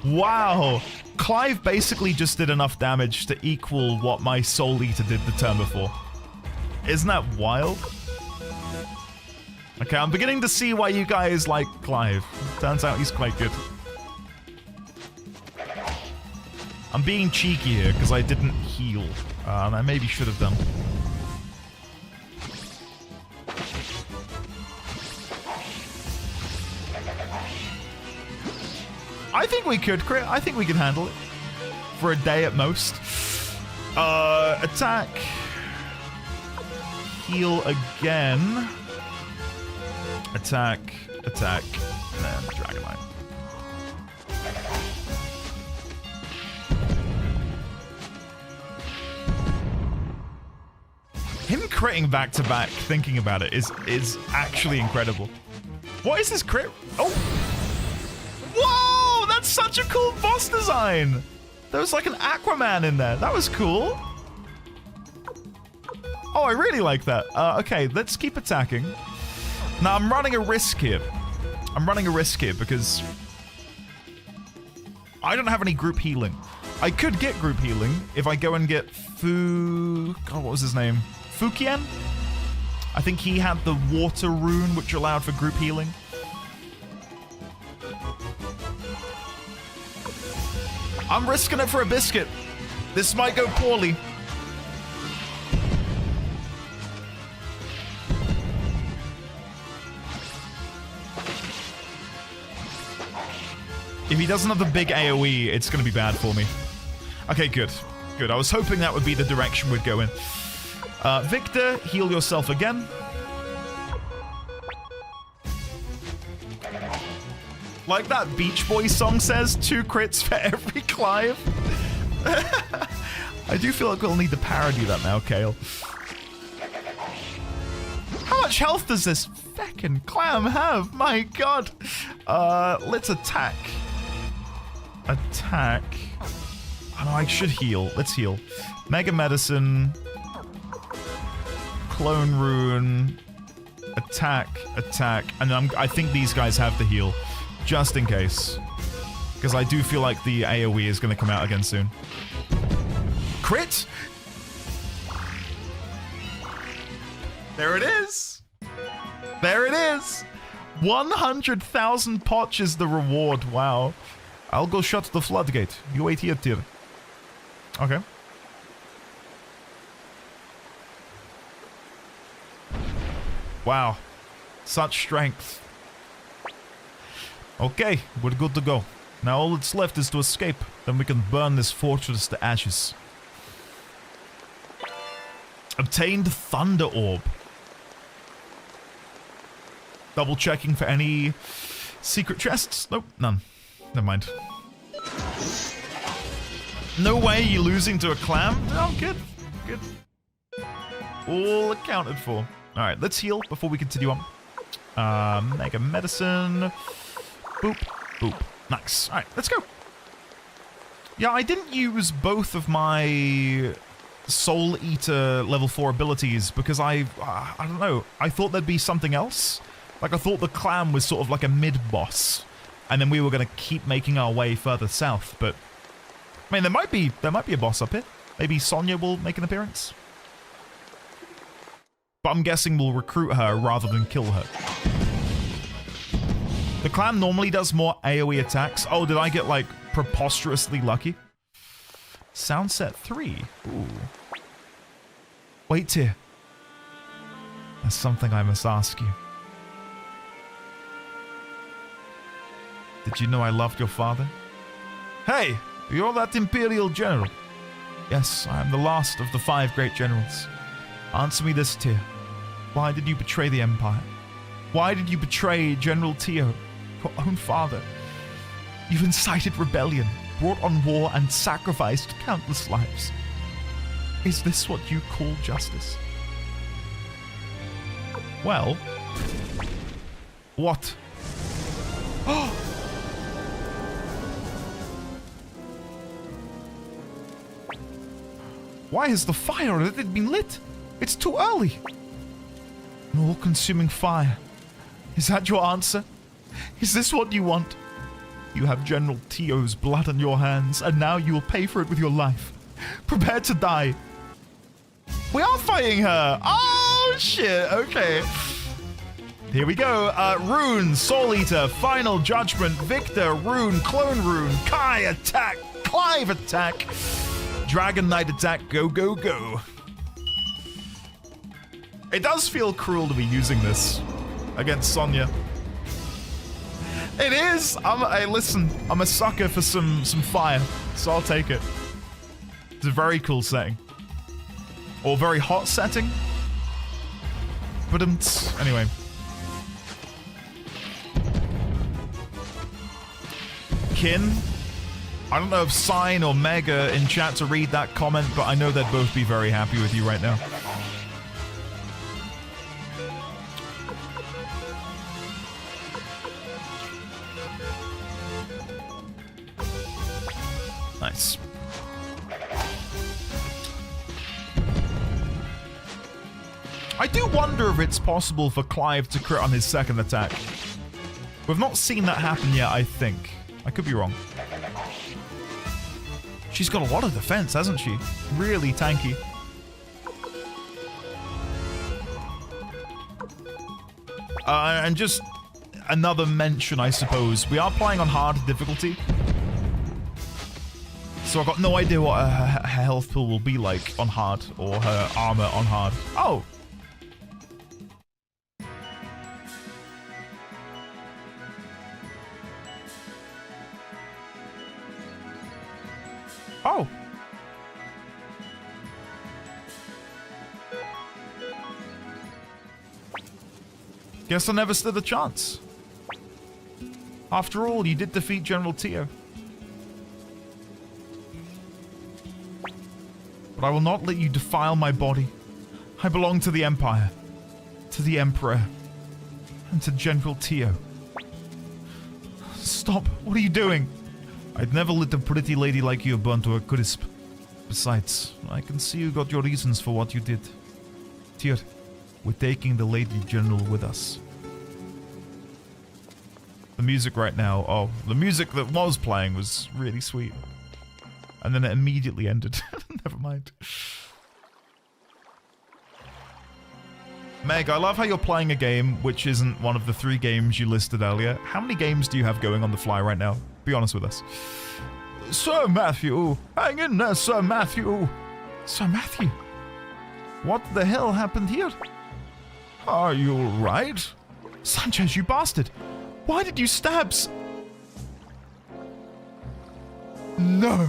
Speaker 1: Wow. Clive basically just did enough damage to equal what my Soul Eater did the turn before. Isn't that wild? Okay, I'm beginning to see why you guys like Clive. Turns out he's quite good. I'm being cheeky here because I didn't heal. And I maybe should have done. I think we could crit. I think we can handle it. For a day at most. Attack. Heal again. Attack, attack, and then Dragonite. critting back to back, thinking about it, is actually incredible. What is this crit? Oh! Whoa! That's such a cool boss design! There was like an Aquaman in there. That was cool. Oh, I really like that. Okay, let's keep attacking. Now, I'm running a risk here. Because I don't have any group healing. I could get group healing if I go and get God, what was his name? Fukian? I think he had the water rune, which allowed for group healing. I'm risking it for a biscuit. This might go poorly. If he doesn't have the big AoE, it's going to be bad for me. Okay, good. Good. I was hoping that would be the direction we'd go in. Victor, heal yourself again. Like that Beach Boys song says, 2 crits for every Clive. I do feel like we'll need to parody that now, Kale. How much health does this feckin' clam have? My god. Let's attack. Attack. Oh no, I should heal. Let's heal. Mega Medicine. Clone Rune. Attack. Attack. And I think these guys have to heal. Just in case. Because I do feel like the AoE is going to come out again soon. Crit! There it is! There it is! 100,000 potch is the reward. Wow. I'll go shut the floodgate. You wait here, Tyr. Okay. Wow. Such strength. Okay, we're good to go. Now all that's left is to escape. Then we can burn this fortress to ashes. Obtained Thunder Orb. Double checking for any secret chests. Nope, none. Never mind. No way you're losing to a clam? Oh, good. Good. All accounted for. Alright, let's heal before we continue on. Mega Medicine. Boop. Boop. Nice. Alright, let's go. Yeah, I didn't use both of my Soul Eater level 4 abilities because I don't know. I thought there'd be something else. Like, I thought the clam was sort of like a mid-boss. And then we were going to keep making our way further south, but... I mean, there might be a boss up here. Maybe Sonya will make an appearance. But I'm guessing we'll recruit her rather than kill her. The clam normally does more AoE attacks. Oh, did I get, like, preposterously lucky? Sound set 3. Ooh. Wait here. There's something I must ask you. Did you know I loved your father? Hey, you're that Imperial General. Yes, I am the last of the 5 great generals. Answer me this, Tyr. Why did you betray the Empire? Why did you betray General Tio, your own father? You've incited rebellion, brought on war, and sacrificed countless lives. Is this what you call justice? Well... What? Oh! Why has the fire already been lit? It's too early. An all-consuming fire. Is that your answer? Is this what you want? You have General Tio's blood on your hands, and now you will pay for it with your life. Prepare to die. We are fighting her! Oh, shit, okay. Here we go. Rune, Soul Eater, Final Judgment, Victor, Rune, Clone Rune, Kai attack, Clive attack, Dragon Knight attack, go, go, go. It does feel cruel to be using this against Sonya. It is! Hey, listen, I'm a sucker for some fire, so I'll take it. It's a very cool setting. Or very hot setting. But anyway. Kin. I don't know if Sign or Mega in chat to read that comment, but I know they'd both be very happy with you right now. Nice. I do wonder if it's possible for Clive to crit on his second attack. We've not seen that happen yet, I think. I could be wrong. She's got a lot of defense, hasn't she? Really tanky. And just another mention, I suppose. We are playing on hard difficulty. So I've got no idea what her health pool will be like on hard, or her armor on hard. Oh! Oh! Guess I never stood a chance. After all, you did defeat General Tio. But I will not let you defile my body. I belong to the Empire, to the Emperor, and to General Tio. Stop. What are you doing? I'd never let a pretty lady like you burn to a crisp. Besides, I can see you got your reasons for what you did. Tyr, we're taking the Lady General with us. The music right now, oh, the music that was playing was really sweet. And then it immediately ended. Never mind. Meg, I love how you're playing a game which isn't one of the 3 games you listed earlier. How many games do you have going on the fly right now? Be honest with us. Sir Matthew! Hang in there, Sir Matthew! Sir Matthew? What the hell happened here? Are you alright? Sanchez, you bastard! Why did you stab No!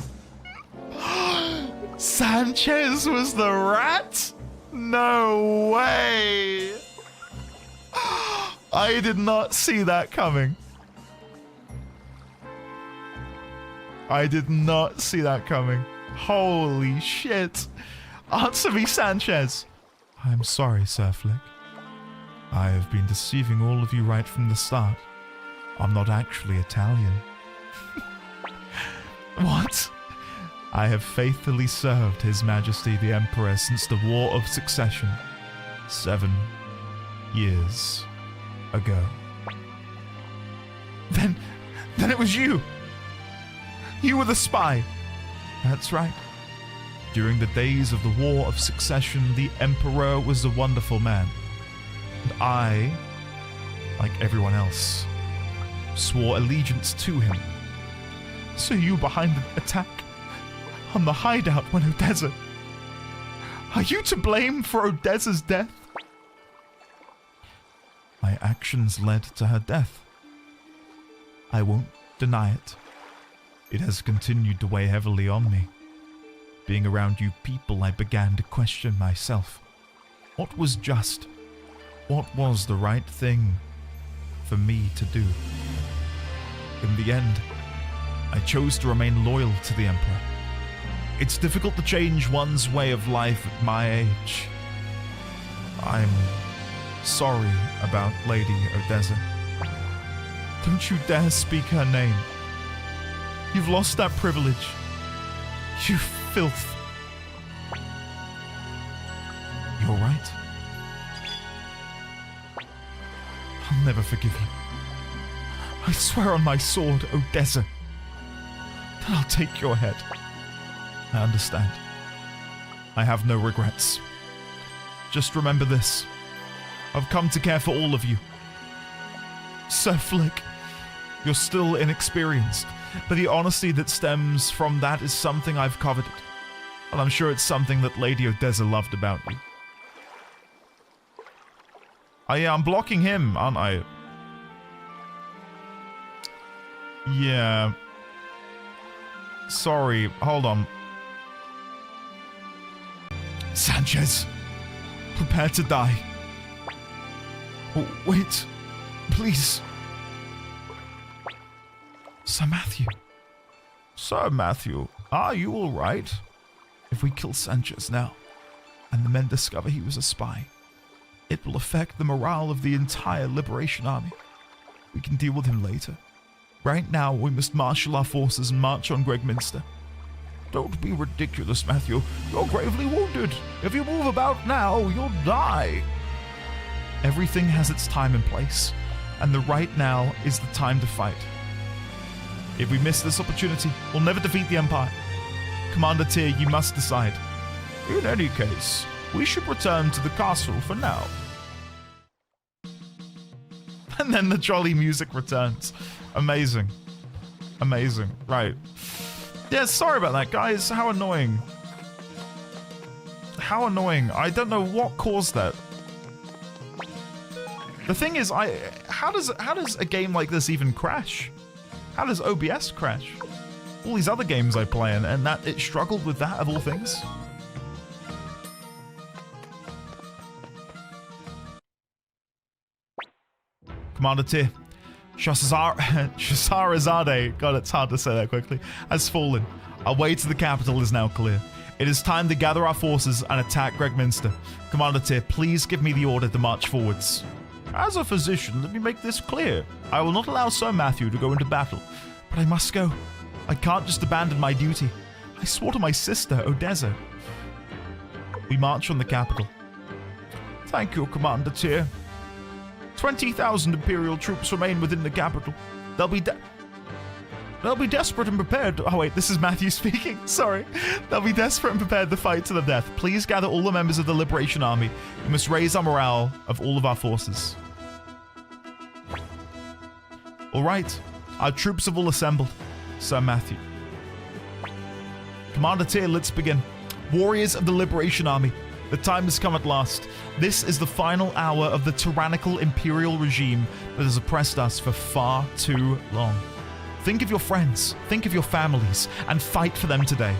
Speaker 1: Sanchez was the rat? No way! I did not see that coming. I did not see that coming. Holy shit. Answer me, Sanchez. I'm sorry, Sir Flick. I have been deceiving all of you right from the start. I'm not actually Italian. What? I have faithfully served His Majesty the Emperor since the War of Succession, 7 years ago. Then it was you! You were the spy! That's right. During the days of the War of Succession, the Emperor was a wonderful man. And I, like everyone else, swore allegiance to him. So you behind the attack on the hideout when Odessa... Are you to blame for Odessa's death? My actions led to her death. I won't deny it. It has continued to weigh heavily on me. Being around you people, I began to question myself. What was just? What was the right thing for me to do? In the end, I chose to remain loyal to the Emperor. It's difficult to change one's way of life at my age. I'm sorry about Lady Odessa. Don't you dare speak her name. You've lost that privilege. You filth. You're right. I'll never forgive you. I swear on my sword, Odessa, that I'll take your head. I understand. I have no regrets. Just remember this. I've come to care for all of you. Sir Flick, you're still inexperienced, but the honesty that stems from that is something I've coveted. And I'm sure it's something that Lady Odessa loved about you. Oh yeah, I'm blocking him, aren't I? Yeah. Sorry, hold on. Sanchez, prepare to die. Oh, wait, please. Sir Matthew. Sir Matthew, are you alright? If we kill Sanchez now, and the men discover he was a spy, it will affect the morale of the entire Liberation Army. We can deal with him later. Right now, we must marshal our forces and march on Gregminster. Don't be ridiculous, Matthew. You're gravely wounded. If you move about now, you'll die. Everything has its time and place, and the right now is the time to fight. If we miss this opportunity, we'll never defeat the Empire. Commander Tyr, you must decide. In any case, we should return to the castle for now. And then the jolly music returns. Amazing. Amazing. Right. Yeah, sorry about that, guys. How annoying. How annoying. I don't know what caused that. The thing is, how does a game like this even crash? How does OBS crash? All these other games I play and that it struggled with that of all things. Commander Tyr, Shahrazade, God, it's hard to say that quickly, has fallen. Our way to the capital is now clear. It is time to gather our forces and attack Gregminster. Commander Tyr, please give me the order to march forwards. As a physician, let me make this clear. I will not allow Sir Matthew to go into battle, but I must go. I can't just abandon my duty. I swore to my sister, Odessa. We march on the capital. Thank you, Commander Tyr. 20,000 Imperial troops remain within the capital. They'll be desperate and prepared. Oh wait, this is Matthew speaking. Sorry. They'll be desperate and prepared to fight to the death. Please gather all the members of the Liberation Army. We must raise our morale of all of our forces. All right. Our troops have all assembled. Sir Matthew. Commander Tyr, let's begin. Warriors of the Liberation Army, the time has come at last. This is the final hour of the tyrannical imperial regime that has oppressed us for far too long. Think of your friends, think of your families, and fight for them today.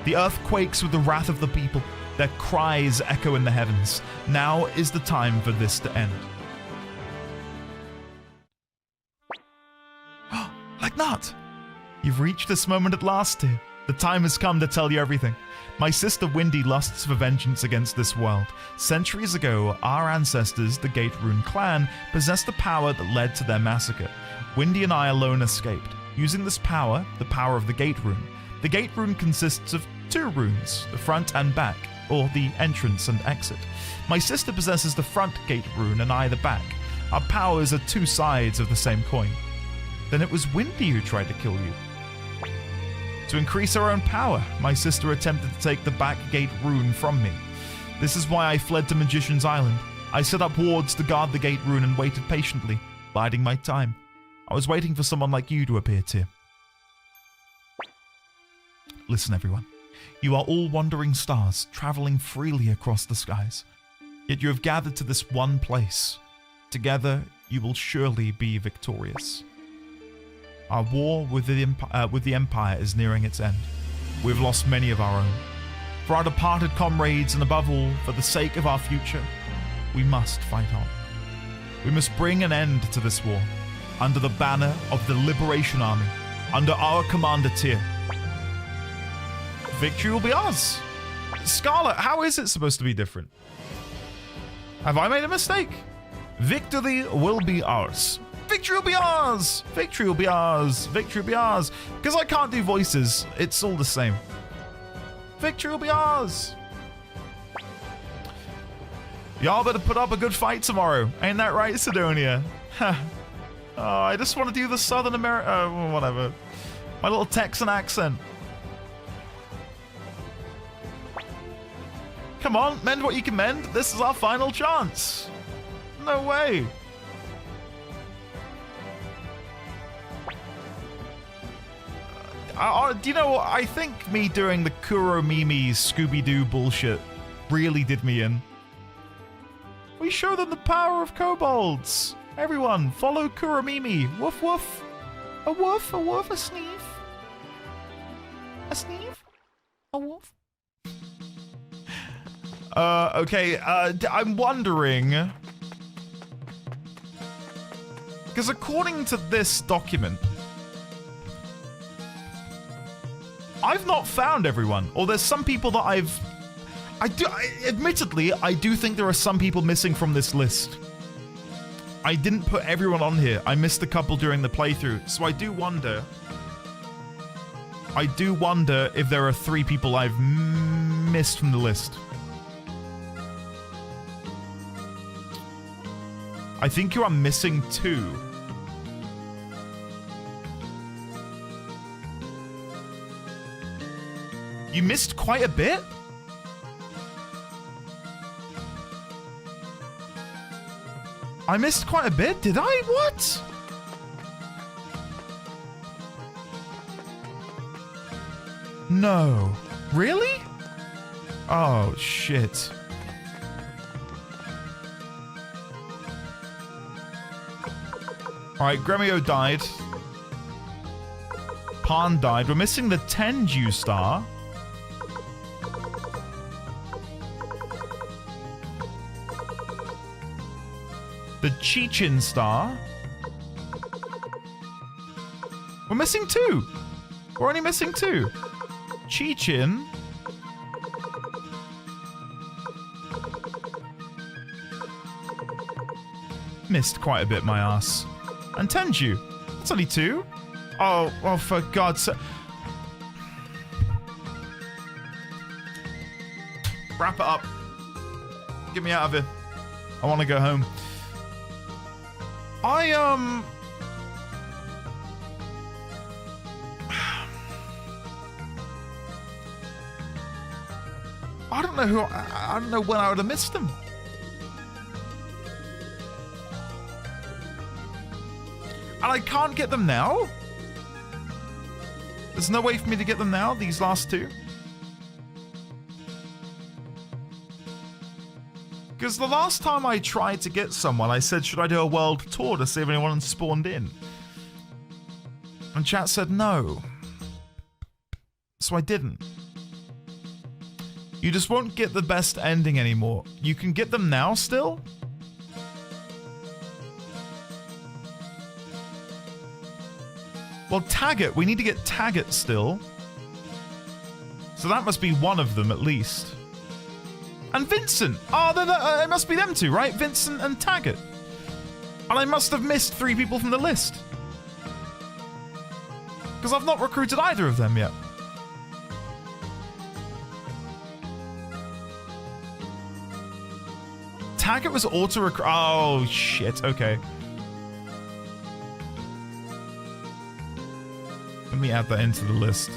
Speaker 1: The earth quakes with the wrath of the people. Their cries echo in the heavens. Now is the time for this to end. Like not. You've reached this moment at last, Tyr. The time has come to tell you everything. My sister Windy lusts for vengeance against this world. Centuries ago, our ancestors, the Gate Rune clan, possessed the power that led to their massacre. Windy and I alone escaped. Using this power, the power of the Gate Rune. The Gate Rune consists of two runes, the front and back, or the entrance and exit. My sister possesses the front Gate Rune and I the back. Our powers are two sides of the same coin. Then it was Windy who tried to kill you. To increase her own power, my sister attempted to take the back gate rune from me. This is why I fled to Magician's Island. I set up wards to guard the gate rune and waited patiently, biding my time. I was waiting for someone like you to appear, Tyr. Listen, everyone. You are all wandering stars, traveling freely across the skies. Yet you have gathered to this one place. Together, you will surely be victorious. Our war with the Empire is nearing its end. We've lost many of our own. For our departed comrades, and above all, for the sake of our future, we must fight on. We must bring an end to this war, under the banner of the Liberation Army, under our commander Tyr. Victory will be ours. Scarlet, how is it supposed to be different? Have I made a mistake? Victory will be ours. Victory will be ours! Victory will be ours! Victory will be ours! Because I can't do voices, it's all the same. Victory will be ours! Y'all better put up a good fight tomorrow. Ain't that right, Sidonia? Oh, I just want to do the Southern America... whatever. My little Texan accent. Come on, mend what you can mend. This is our final chance. No way. Do you know what? I think me doing the Kuro Mimi Scooby-Doo bullshit really did me in. We show them the power of kobolds. Everyone, follow Kuro Mimi. Woof woof. A woof, a sneeze. A sneeze. A woof. Okay, I'm wondering... Because according to this document, I've not found everyone, or there's some people that admittedly, I do think there are some people missing from this list. I didn't put everyone on here. I missed a couple during the playthrough, so I do wonder. I do wonder if there are 3 people I've missed from the list. I think you are missing 2. You missed quite a bit? I missed quite a bit? Did I? What? No. Really? Oh, shit. Alright, Gremio died. Pan died. We're missing the Tenju star. The Chichin star. We're missing 2. We're only missing 2. Chichin. Missed quite a bit, my ass. And Tenju. That's only 2. Oh, well, for God's sake. Wrap it up. Get me out of here. I want to go home. I don't know who. I don't know when I would have missed them. And I can't get them now? There's no way for me to get them now, these last 2? Because the last time I tried to get someone, I said, should I do a world tour to see if anyone spawned in? And chat said no. So I didn't. You just won't get the best ending anymore. You can get them now still? Well, Taggart. We need to get Taggart still. So that must be one of them at least. And Vincent. Oh, it must be them 2, right? Vincent and Taggart. And I must have missed 3 people from the list. Because I've not recruited either of them yet. Taggart was auto-recruit. Oh, shit. Okay. Let me add that into the list.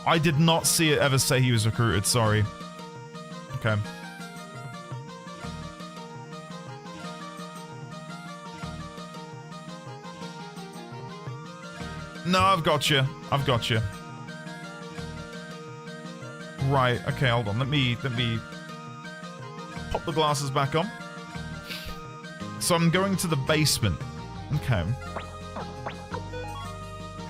Speaker 1: I did not see it ever say he was recruited. Sorry. Okay. No, I've got you. I've got you. Right. Okay, hold on. Let me pop the glasses back on. So I'm going to the basement. Okay.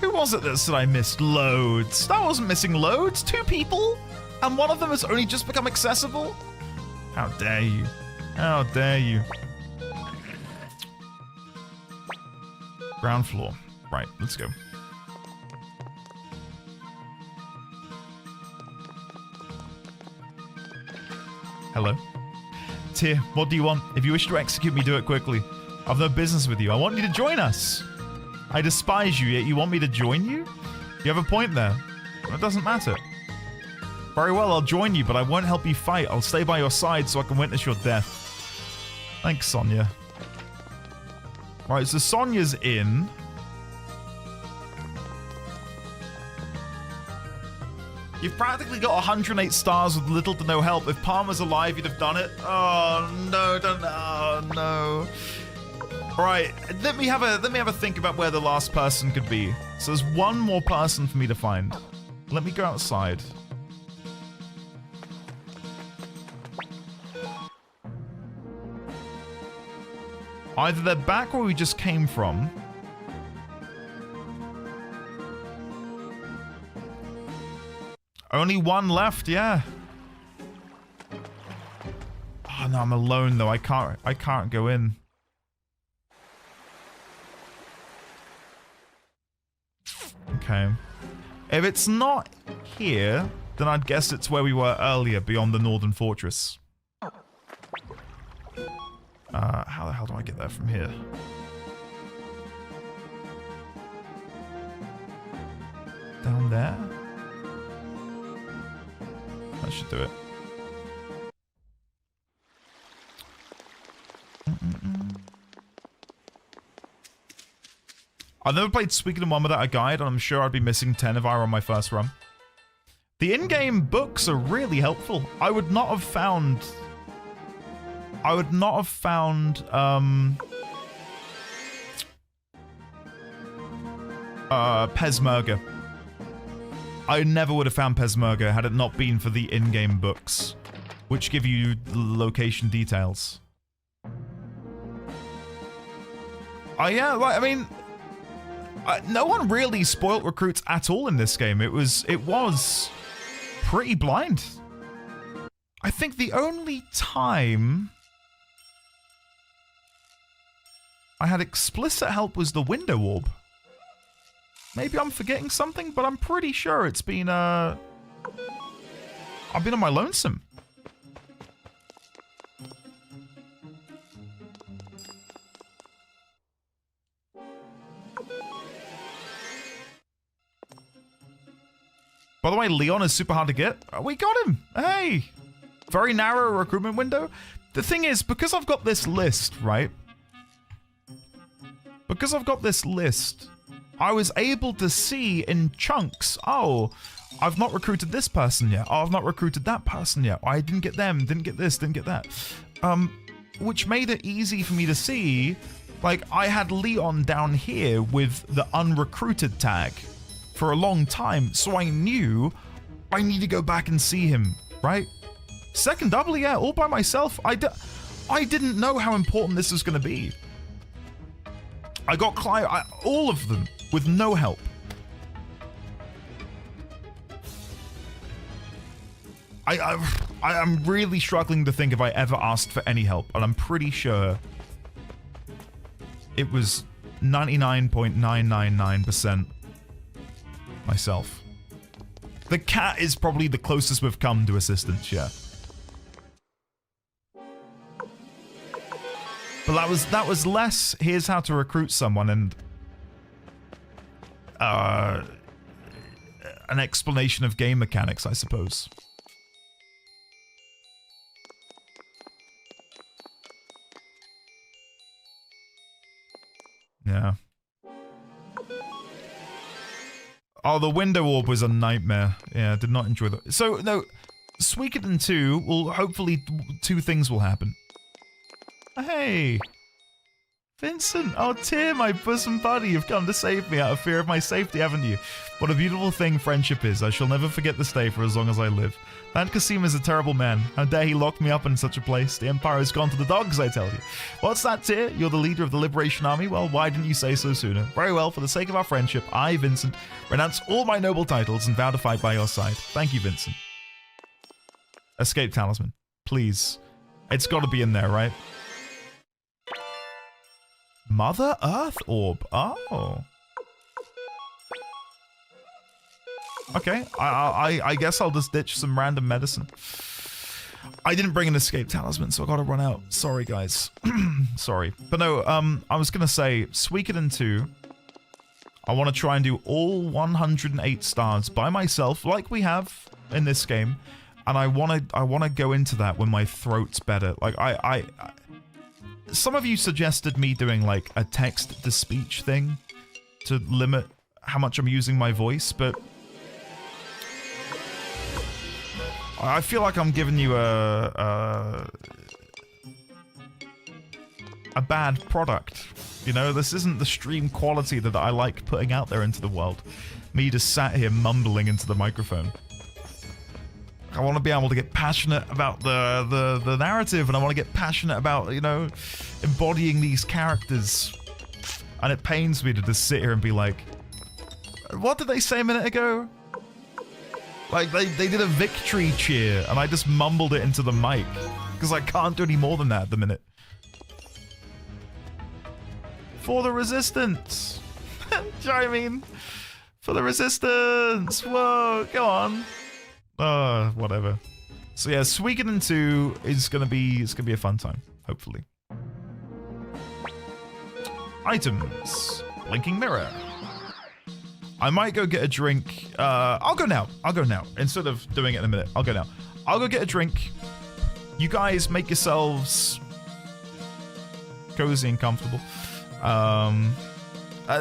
Speaker 1: Who was it that said I missed loads? That wasn't missing loads. 2 people? And one of them has only just become accessible? How dare you? How dare you? Ground floor. Right, let's go. Hello. Tyr, what do you want? If you wish to execute me, do it quickly. I've no business with you. I want you to join us. I despise you, yet you want me to join you? You have a point there. It doesn't matter. Very well, I'll join you, but I won't help you fight. I'll stay by your side so I can witness your death. Thanks, Sonia. Right, so Sonia's in. You've practically got 108 stars with little to no help. If Palm was alive, you'd have done it. Oh, no, don't. Oh, no. Right, let me have a think about where the last person could be. So there's one more person for me to find. Let me go outside. Either they're back where we just came from. Only one left, yeah. Oh no, I'm alone though. I can't go in. Okay. If it's not here, then I'd guess it's where we were earlier, beyond the Northern Fortress. How the hell do I get there from here? down there. That should do it. I've never played Suikoden 1 without a guide, and I'm sure I'd be missing 10 if I were on my first run. The in-game books are really helpful. I would not have found Peshmerga. I never would have found Peshmerga had it not been for the in-game books, which give you location details. Yeah, like, I mean, no one really spoilt recruits at all in this game. It was pretty blind. I think the only time I had explicit help was the window orb. Maybe I'm forgetting something, but I'm pretty sure it's been, I've been on my lonesome. By the way, Leon is super hard to get. We got him. Hey. Very narrow recruitment window. The thing is, because I've got this list, right? Because I've got this list, I was able to see in chunks, oh, I've not recruited this person yet. Oh, I've not recruited that person yet. I didn't get them, didn't get this, didn't get that. Which made it easy for me to see, like, I had Leon down here with the unrecruited tag for a long time, so I knew I need to go back and see him, right? Second double, yeah, all by myself. I didn't know how important this was going to be. I got all of them with no help. I'm really struggling to think if I ever asked for any help, and I'm pretty sure it was 99.999% myself. The cat is probably the closest we've come to assistance, yeah. But that was less here's how to recruit someone and an explanation of game mechanics, I suppose. Yeah. Oh, the window orb was a nightmare. Yeah, I did not enjoy that. So, no, Suikoden 2 will hopefully, two things will happen. Hey! Vincent! Oh, Tyr, my bosom buddy, you've come to save me out of fear of my safety, haven't you? What a beautiful thing friendship is. I shall never forget this day for as long as I live. That Kasim is a terrible man. How dare he lock me up in such a place? The Empire has gone to the dogs, I tell you. What's that, Tyr? You're the leader of the Liberation Army? Well, why didn't you say so sooner? Very well, for the sake of our friendship, I, Vincent, renounce all my noble titles and vow to fight by your side. Thank you, Vincent. Escape talisman. Please. It's got to be in there, right? Mother Earth Orb. Oh. Okay, I guess I'll just ditch some random medicine. I didn't bring an escape talisman, so I gotta run out. Sorry, guys. Sorry. But no, I was gonna say, Suikoden 2, I want to try and do all 108 stars by myself, like we have in this game. And I wanna go into that when my throat's better. Like, some of you suggested me doing, like, a text-to-speech thing to limit how much I'm using my voice, but I feel like I'm giving you a bad product. You know, this isn't the stream quality that I like putting out there into the world. Me just sat here mumbling into the microphone. I want to be able to get passionate about the narrative, and I want to get passionate about, you know, embodying these characters. And it pains me to just sit here and be like, what did they say a minute ago? Like, they did a victory cheer, and I just mumbled it into the mic. Because I can't do any more than that at the minute. For the resistance! Do you know what I mean? For the resistance! Whoa, go on. Whatever. So yeah, Suikoden 2 is gonna be a fun time, hopefully. Items. Blinking mirror. I might go get a drink. I'll go now. I'll go now. Instead of doing it in a minute, I'll go now. I'll go get a drink. You guys make yourselves cozy and comfortable.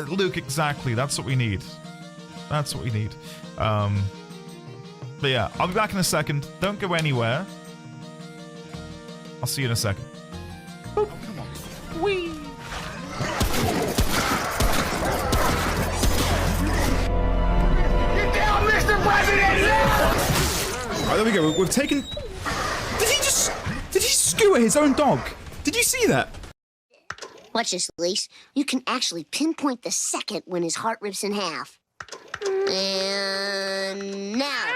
Speaker 1: Luke, exactly. That's what we need. That's what we need. But yeah, I'll be back in a second. Don't go anywhere. I'll see you in a second. Boop. Oh, come on. Whee!
Speaker 3: Get down, Mr. President!
Speaker 4: Right, there we go. We've taken... Did he skewer his own dog? Did you see that?
Speaker 6: Watch this, Lise. You can actually pinpoint the second when his heart rips in half. And now.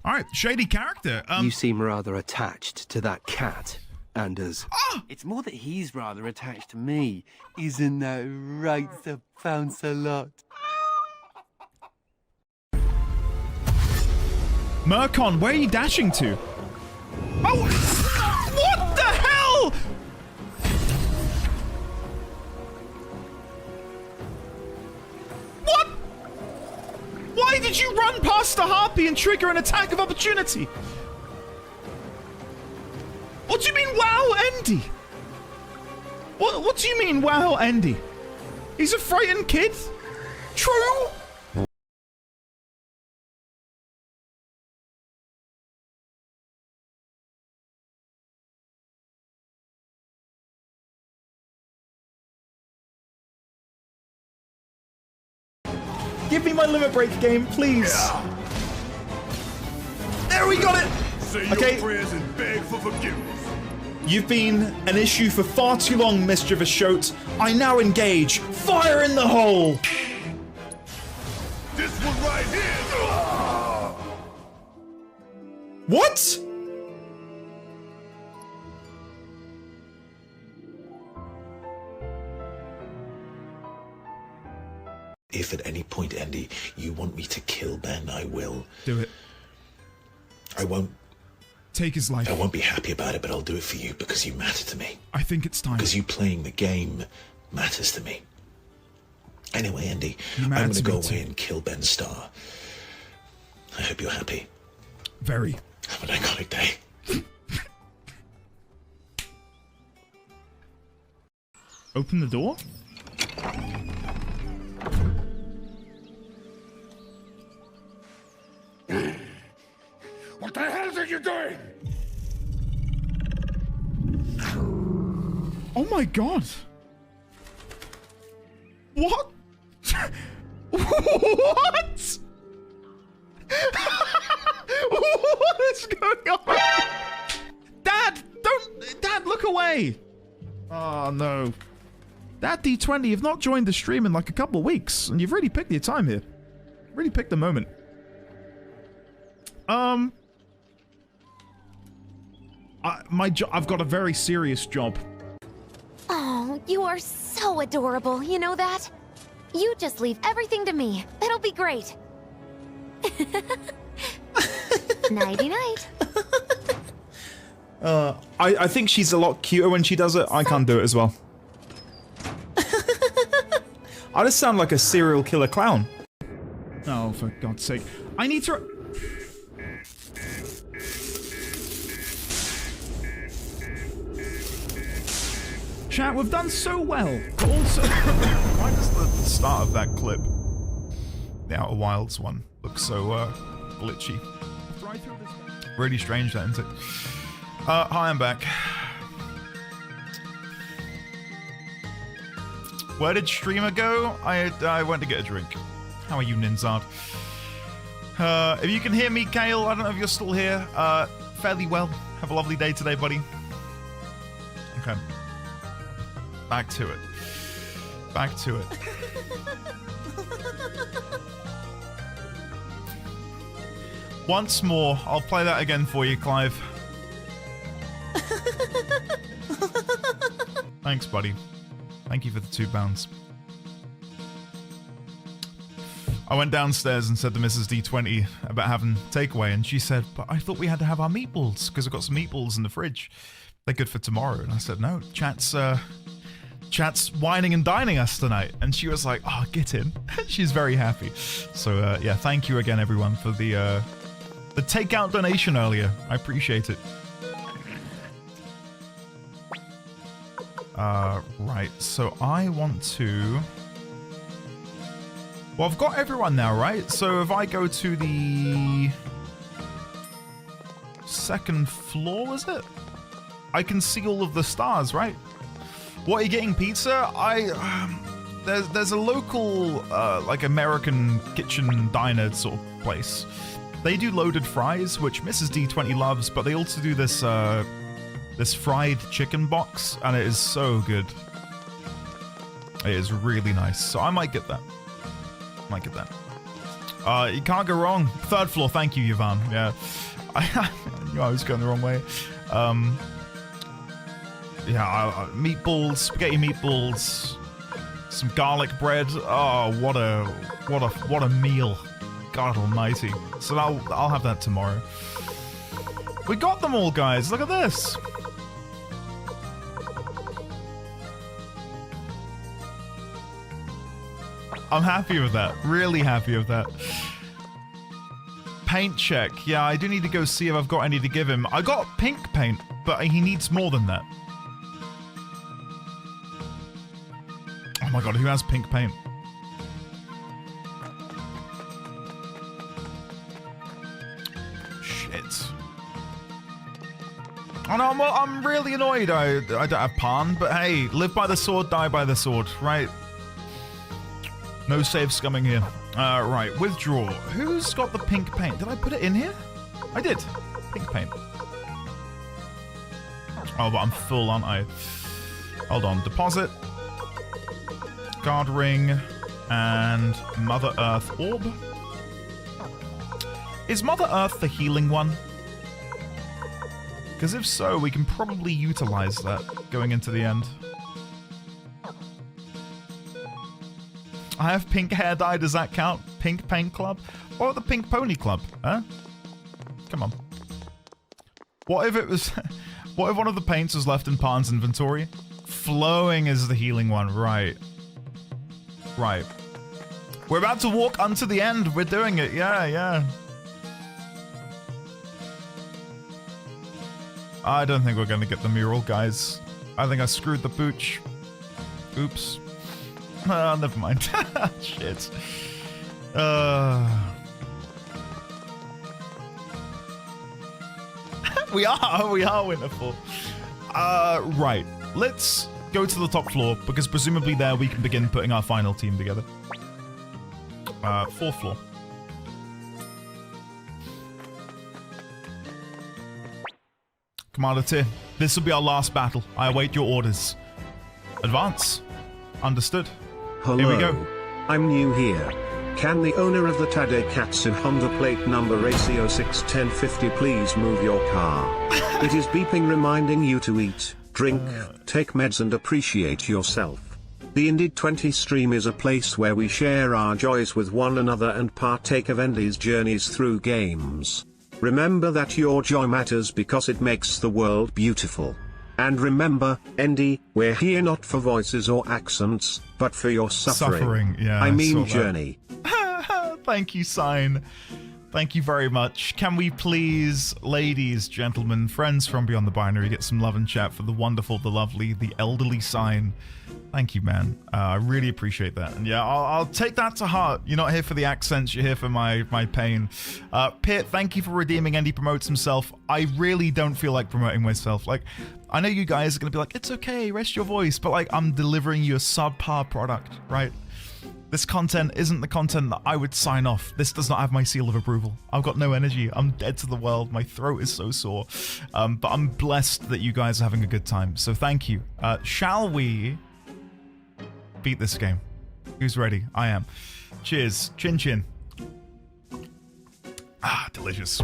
Speaker 1: All right, shady character.
Speaker 7: You seem rather attached to that cat, Anders.
Speaker 8: It's more that he's rather attached to me. Isn't that right, Sir Pounce-a-Lot?
Speaker 1: Murkon, where are you dashing to? Oh! What the hell? What? Why did you run past the harpy and trigger an attack of opportunity? What do you mean, wow, Andy? What do you mean, wow, Andy? He's a frightened kid? True?
Speaker 4: Give me my limit break game, please.
Speaker 3: Yeah.
Speaker 4: There, we got it.
Speaker 3: Say
Speaker 4: Okay.
Speaker 3: your prayers and beg for forgiveness.
Speaker 4: You've been an issue for far too long, Mischievous Shote. I now engage. Fire in the hole.
Speaker 3: This one right here.
Speaker 4: What?
Speaker 9: If at any point, Andy, you want me to kill Ben, I will.
Speaker 1: Do it.
Speaker 9: I won't
Speaker 1: Take his life.
Speaker 9: I won't be happy about it, but I'll do it for you because you matter to me.
Speaker 1: I think it's time.
Speaker 9: Because you playing the game matters to me. Anyway, Andy,
Speaker 1: You
Speaker 9: I'm
Speaker 1: matter
Speaker 9: going to
Speaker 1: to
Speaker 9: go
Speaker 1: me too.
Speaker 9: away and kill Ben Starr. I hope you're happy.
Speaker 1: Very.
Speaker 9: Have an iconic day.
Speaker 1: Open the door?
Speaker 3: What the hell are you doing?
Speaker 1: Oh my god. What? What? What is going on? Dad, don't... Dad, look away. Oh, no. Dad D20, you've not joined the stream in like a couple of weeks, and you've really picked your time here. Really picked the moment. I've got a very serious job.
Speaker 10: Oh, you are so adorable, you know that? You just leave everything to me. It'll be great. Nighty-night.
Speaker 4: I think she's a lot cuter when she does it. I can't do it as well. I just sound like a serial killer clown.
Speaker 1: Oh, for God's sake. I need to... Chat, we've done so well, but also... Why does the start of that clip, the Outer Wilds one, look so, glitchy? Really strange, that, isn't it? Hi, I'm back. Where did streamer go? I went to get a drink. How are you, Ninzard? If you can hear me, Kale, I don't know if you're still here. Fairly well. Have a lovely day today, buddy. Okay. Back to it. Back to it. Once more, I'll play that again for you, Clive. Thanks, buddy. Thank you for the £2. I went downstairs and said to Mrs. D20 about having takeaway, and she said, but I thought we had to have our meatballs, because I've got some meatballs in the fridge. They're good for tomorrow. And I said, no, chat's Chat's whining and dining us tonight, and she was like, "Oh, get in." She's very happy. So yeah, thank you again, everyone, for the takeout donation earlier. I appreciate it. Right. So I want to. Well, I've got everyone now, right? So if I go to the second floor, is it? I can see all of the stars, right? What are you getting, pizza? There's a local like American kitchen diner sort of place. They do loaded fries, which Mrs. D20 loves, but they also do this this fried chicken box, and it is so good. It is really nice. So I might get that. You can't go wrong. Third floor, thank you, Yvonne. Yeah, I knew I was going the wrong way. Yeah, meatballs, spaghetti meatballs, some garlic bread. Oh, what a meal! God Almighty. So I'll have that tomorrow. We got them all, guys. Look at this. I'm happy with that. Really happy with that. Paint check. Yeah, I do need to go see if I've got any to give him. I got pink paint, but he needs more than that. Oh my god, who has pink paint? Shit. Oh no, I'm really annoyed I don't have Pan, but hey, live by the sword, die by the sword, right? No save scumming here. Right, withdraw. Who's got the pink paint? Did I put it in here? I did. Pink paint. Oh, but I'm full, aren't I? Hold on. Deposit. Guard ring. And Mother Earth orb. Is Mother Earth the healing one? Because if so, we can probably utilize that going into the end. I have pink hair dye, does that count? Pink paint club? Or the pink pony club, huh? Come on. What if it was... what if one of the paints was left in Pan's inventory? Flowing is the healing one, right. Right. We're about to walk onto the end, we're doing it, yeah. I don't think we're gonna get the mural, guys. I think I screwed the pooch. Oops. Oh, never mind. Shit. We are Winterfall. Right. Let's go to the top floor, because presumably there we can begin putting our final team together. Fourth floor. Commander Tyr, this will be our last battle. I await your orders. Advance. Understood.
Speaker 5: Hello.
Speaker 1: Here we go.
Speaker 5: I'm new here. Can the owner of the Tadekatsu Honda plate number AC061050 please move your car? It is beeping reminding you to eat, drink, take meds and appreciate yourself. The Indie 20 stream is a place where we share our joys with one another and partake of Andy's journeys through games. Remember that your joy matters because it makes the world beautiful. And remember, Andy, we're here not for voices or accents, but for your suffering.
Speaker 1: Yeah,
Speaker 5: I mean journey.
Speaker 1: Thank you, Sign. Thank you very much. Can we please, ladies, gentlemen, friends from Beyond the Binary, get some love and chat for the wonderful, the lovely, the elderly Sign. Thank you, man. I really appreciate that. And yeah, I'll take that to heart. You're not here for the accents, you're here for my pain. Pit, thank you for redeeming. Andy promotes himself. I really don't feel like promoting myself. Like, I know you guys are going to be like, it's okay, rest your voice. But like, I'm delivering you a subpar product, right? This content isn't the content that I would sign off. This does not have my seal of approval. I've got no energy. I'm dead to the world. My throat is so sore. But I'm blessed that you guys are having a good time. So thank you. Shall we beat this game? Who's ready? I am. Cheers. Chin chin. Ah, delicious.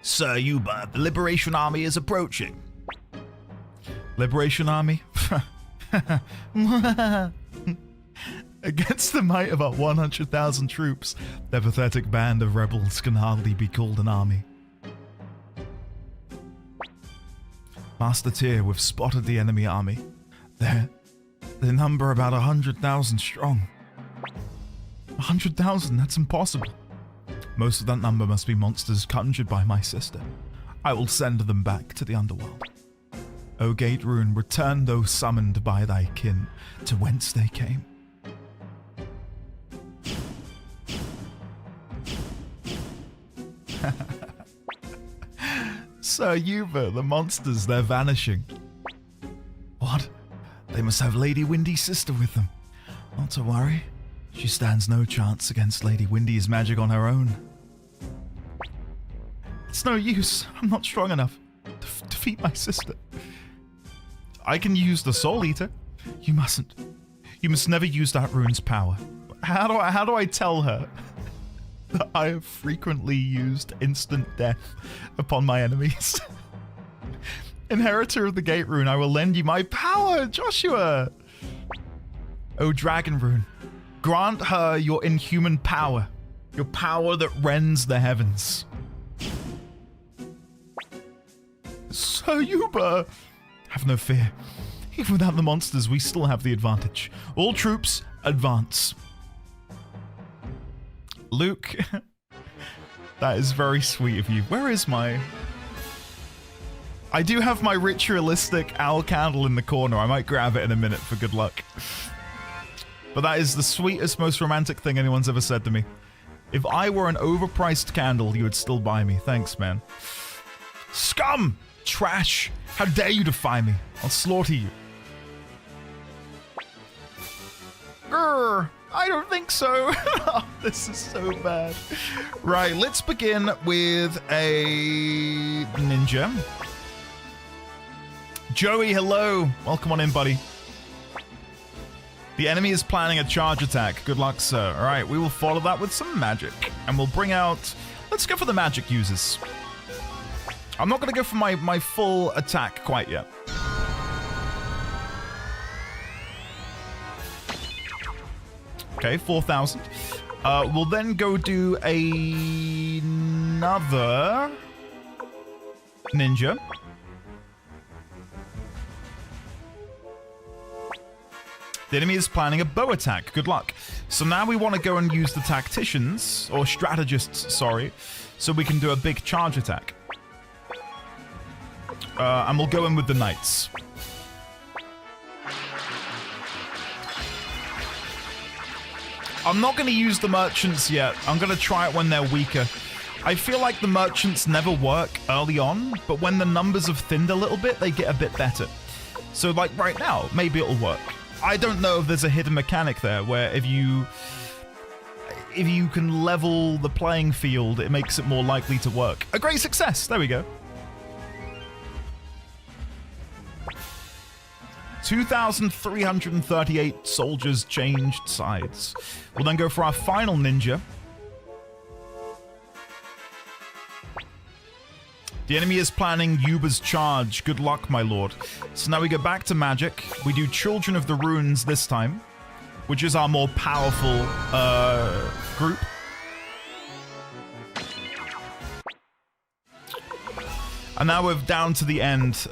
Speaker 1: Sir Yuba, the Liberation Army is approaching. Liberation Army? Against the might of our 100,000 troops, their pathetic band of rebels can hardly be called an army. Master Tyr, we've spotted the enemy army. They number about 100,000 strong. 100,000, that's impossible. Most of that number must be monsters conjured by my sister. I will send them back to the underworld. O Gate Rune, return those summoned by thy kin to whence they came. Sir Yuba, the monsters, they're vanishing. What? They must have Lady Windy's sister with them. Not to worry. She stands no chance against Lady Windy's magic on her own. It's no use. I'm not strong enough to defeat my sister. I can use the Soul Eater. You mustn't. You must never use that rune's power. How do I tell her that I have frequently used instant death upon my enemies? Inheritor of the Gate Rune, I will lend you my power, Joshua! O Dragon Rune, grant her your inhuman power, your power that rends the heavens. Sir Yuba! Have no fear. Even without the monsters, we still have the advantage. All troops, advance. Luke, that is very sweet of you. Where is my... I do have my ritualistic owl candle in the corner. I might grab it in a minute for good luck. But that is the sweetest, most romantic thing anyone's ever said to me. If I were an overpriced candle, you would still buy me. Thanks, man. Scum! Trash! How dare you defy me? I'll slaughter you. Grr! I don't think so. Oh, this is so bad. Right, let's begin with a ninja. Joey, hello. Welcome on in, buddy. The enemy is planning a charge attack. Good luck, sir. All right, we will follow that with some magic. And we'll bring out... Let's go for the magic users. I'm not going to go for my full attack quite yet. Okay, 4,000. We'll then go do another ninja. The enemy is planning a bow attack. Good luck. So now we want to go and use the tacticians, or strategists, sorry, so we can do a big charge attack. And we'll go in with the knights. I'm not going to use the merchants yet. I'm going to try it when they're weaker. I feel like the merchants never work early on, but when the numbers have thinned a little bit, they get a bit better. So like right now, maybe it'll work. I don't know if there's a hidden mechanic there where if you can level the playing field, it makes it more likely to work. A great success. There we go. 2,338 soldiers changed sides. We'll then go for our final ninja. The enemy is planning Yuba's charge. Good luck, my lord. So now we go back to magic. We do Children of the Runes this time, which is our more powerful group. And now we're down to the end.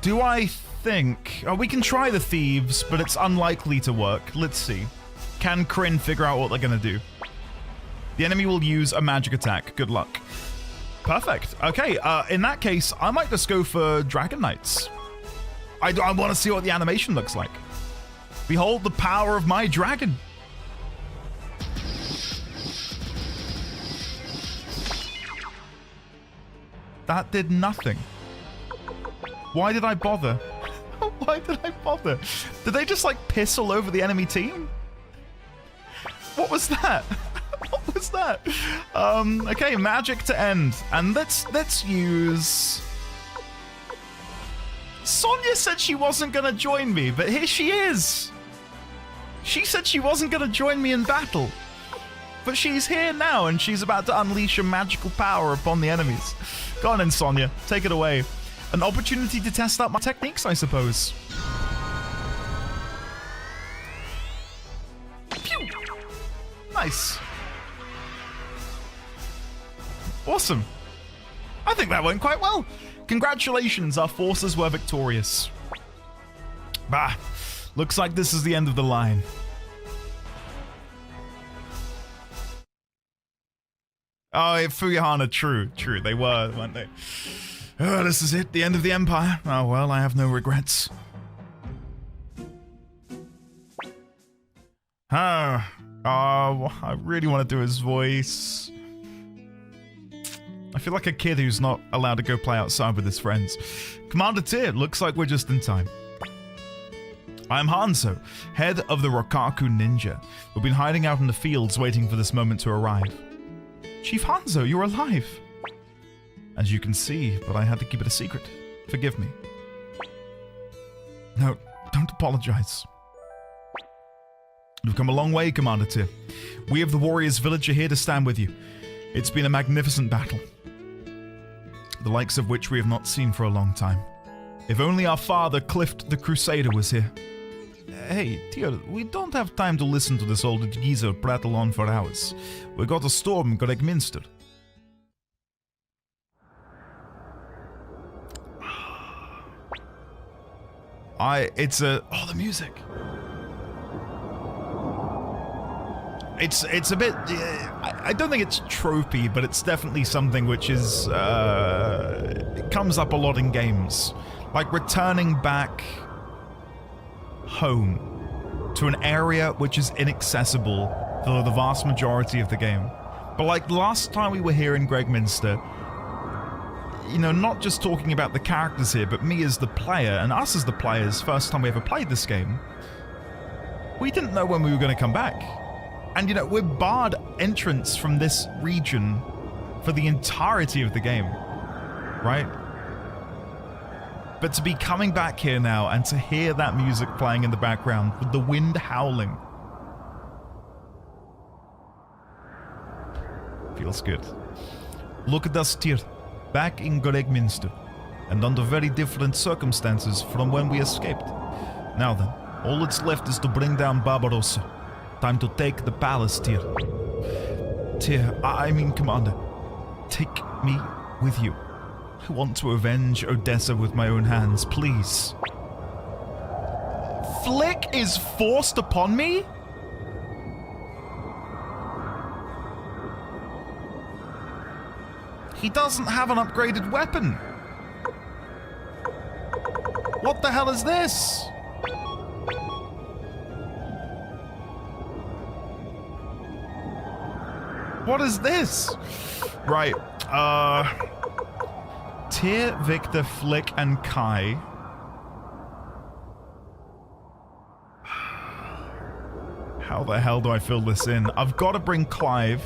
Speaker 1: Do I think... Oh, we can try the thieves, but it's unlikely to work. Let's see. Can Kryn figure out what they're going to do? The enemy will use a magic attack. Good luck. Perfect. Okay, in that case, I might just go for Dragon Knights. I want to see what the animation looks like. Behold the power of my dragon. That did nothing. Why did I bother? Why did I bother? Did they just like piss all over the enemy team? What was that? What was that? Okay, magic to end. And let's use... Sonya said she wasn't gonna join me, but here she is. She said she wasn't gonna join me in battle. But she's here now, and she's about to unleash a magical power upon the enemies. Go on in, Sonya. Take it away. An opportunity to test out my techniques, I suppose. Pew! Nice. Awesome. I think that went quite well. Congratulations, our forces were victorious. Bah, looks like this is the end of the line. Oh, Fuyahana, true. They were, weren't they? Oh, this is it, the end of the Empire. Oh, well, I have no regrets. Oh, I really want to do his voice. I feel like a kid who's not allowed to go play outside with his friends. Commander Tyr, looks like we're just in time. I am Hanzo, head of the Rokaku Ninja. We've been hiding out in the fields waiting for this moment to arrive. Chief Hanzo, you're alive! As you can see, but I had to keep it a secret. Forgive me. No, don't apologize. You've come a long way, Commander Tyr. We of the Warriors Village are here to stand with you. It's been a magnificent battle, the likes of which we have not seen for a long time. If only our father, Clift the Crusader, was here. Hey, Tyr, we don't have time to listen to this old geezer prattle on for hours. We got to storm Gregminster. Oh, the music. It's a bit, I don't think it's tropey, but it's definitely something which is, it comes up a lot in games. Like returning back home to an area which is inaccessible for the vast majority of the game. But like last time we were here in Gregminster, you know, not just talking about the characters here, but me as the player, and us as the players, first time we ever played this game, we didn't know when we were going to come back. And, you know, we're barred entrance from this region for the entirety of the game, right? But to be coming back here now and to hear that music playing in the background with the wind howling feels good. Look at us, Tyr, back in Gregminster, and under very different circumstances from when we escaped. Now then, all that's left is to bring down Barbarossa. Time to take the palace, Tyr. Tyr, I mean, Commander, take me with you. I want to avenge Odessa with my own hands, please. Flick is forced upon me? He doesn't have an upgraded weapon. What the hell is this? What is this? Right, Tyr, Victor, Flick, and Kai. How the hell do I fill this in? I've got to bring Clive.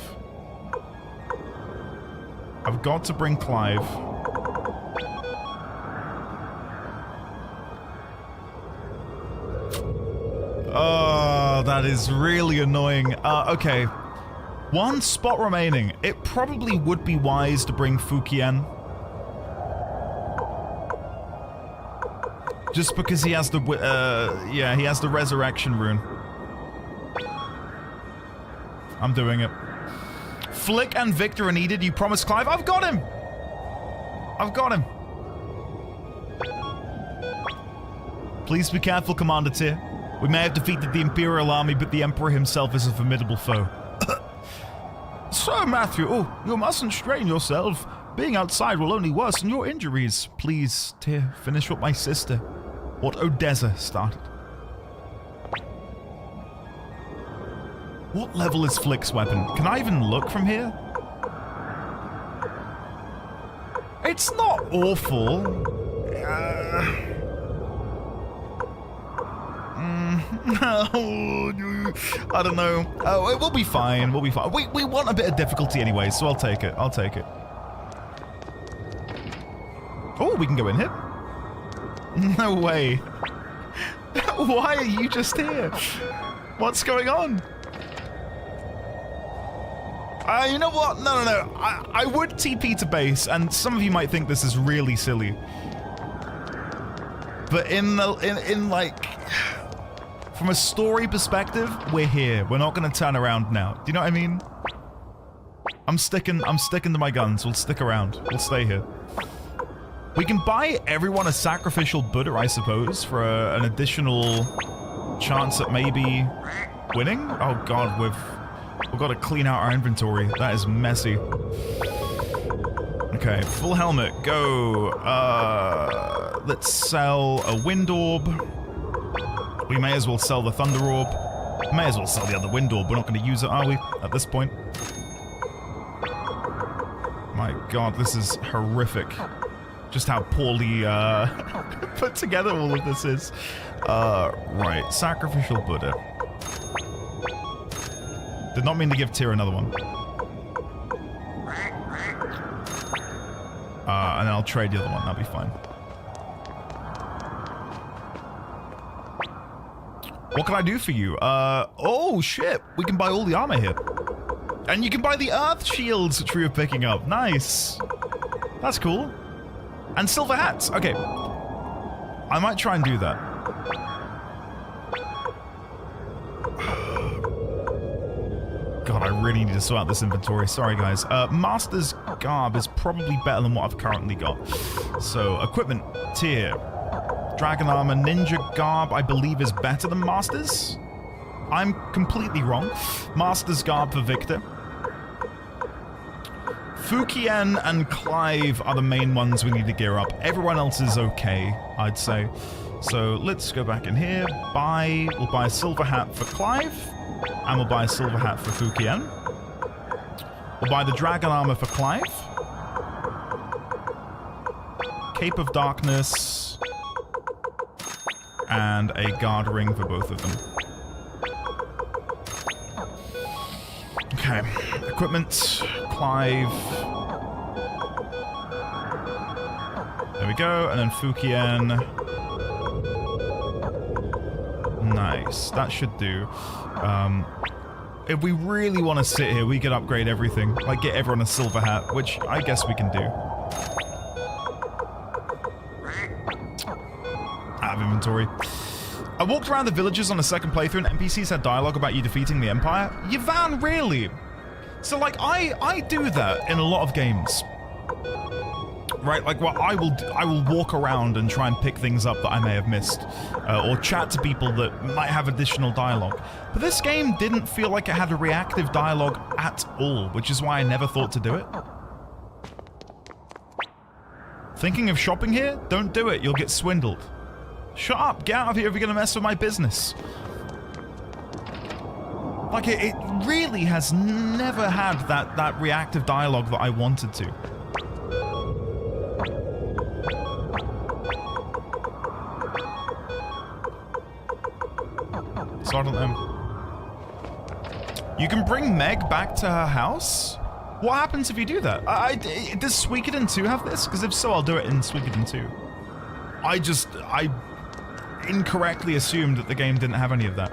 Speaker 1: I've got to bring Clive. Oh, that is really annoying. Okay. One spot remaining. It probably would be wise to bring Fukian. Just because he has the, yeah, he has the resurrection rune. I'm doing it. Flick and Victor are needed. You promised Clive. I've got him! I've got him. Please be careful, Commander Tyr. We may have defeated the Imperial Army, but the Emperor himself is a formidable foe. Sir Matthew, oh, you mustn't strain yourself. Being outside will only worsen your injuries. Please, Tyr, finish what my sister, what Odessa started. What level is Flick's weapon? Can I even look from here? It's not awful. I don't know. Oh, we'll be fine. We'll be fine. We want a bit of difficulty anyway, so I'll take it. I'll take it. Oh, we can go in here. No way. Why are you just here? What's going on? You know what? No. I would TP to base, and some of you might think this is really silly. But in like, from a story perspective, we're here. We're not gonna turn around now. Do you know what I mean? I'm sticking to my guns. We'll stick around. We'll stay here. We can buy everyone a sacrificial Buddha, I suppose, for an additional chance at maybe winning. Oh god, we've got to clean out our inventory. That is messy. Okay, full helmet, go. Let's sell a wind orb. We may as well sell the thunder orb. May as well sell the other wind orb. We're not going to use it, are we? At this point. My god, this is horrific. Just how poorly put together all of this is. Right, sacrificial Buddha. Did not mean to give Tyr another one. And then I'll trade the other one, that'll be fine. What can I do for you? Oh shit, we can buy all the armor here. And you can buy the earth shields, which we were picking up. Nice. That's cool. And silver hats. Okay. I might try and do that. God, I really need to sort out this inventory. Sorry, guys. Master's garb is probably better than what I've currently got. So, equipment tier. Dragon armor, ninja garb, I believe is better than Master's. I'm completely wrong. Master's garb for Victor. Fukien and Clive are the main ones we need to gear up. Everyone else is okay, I'd say. So let's go back in here. We'll buy a silver hat for Clive. And we'll buy a silver hat for Fukien. We'll buy the dragon armor for Clive. Cape of Darkness. And a guard ring for both of them. Okay, equipment, Clive. There we go, and then Fukien. Nice, that should do. If we really want to sit here, we could upgrade everything. Like, get everyone a silver hat, which I guess we can do. Out of inventory. I walked around the villages on the second playthrough and NPCs had dialogue about you defeating the Empire. Yvan, really? So, like, I do that in a lot of games. Right? Like, well, I will walk around and try and pick things up that I may have missed. Or chat to people that might have additional dialogue. But this game didn't feel like it had a reactive dialogue at all, which is why I never thought to do it. Thinking of shopping here? Don't do it, you'll get swindled. Shut up, get out of here if you're gonna mess with my business. Like, it really has never had that reactive dialogue that I wanted to. So I don't know. You can bring Meg back to her house? What happens if you do that? Does Suikoden 2 have this? Because if so, I'll do it in Suikoden 2. I incorrectly assumed that the game didn't have any of that.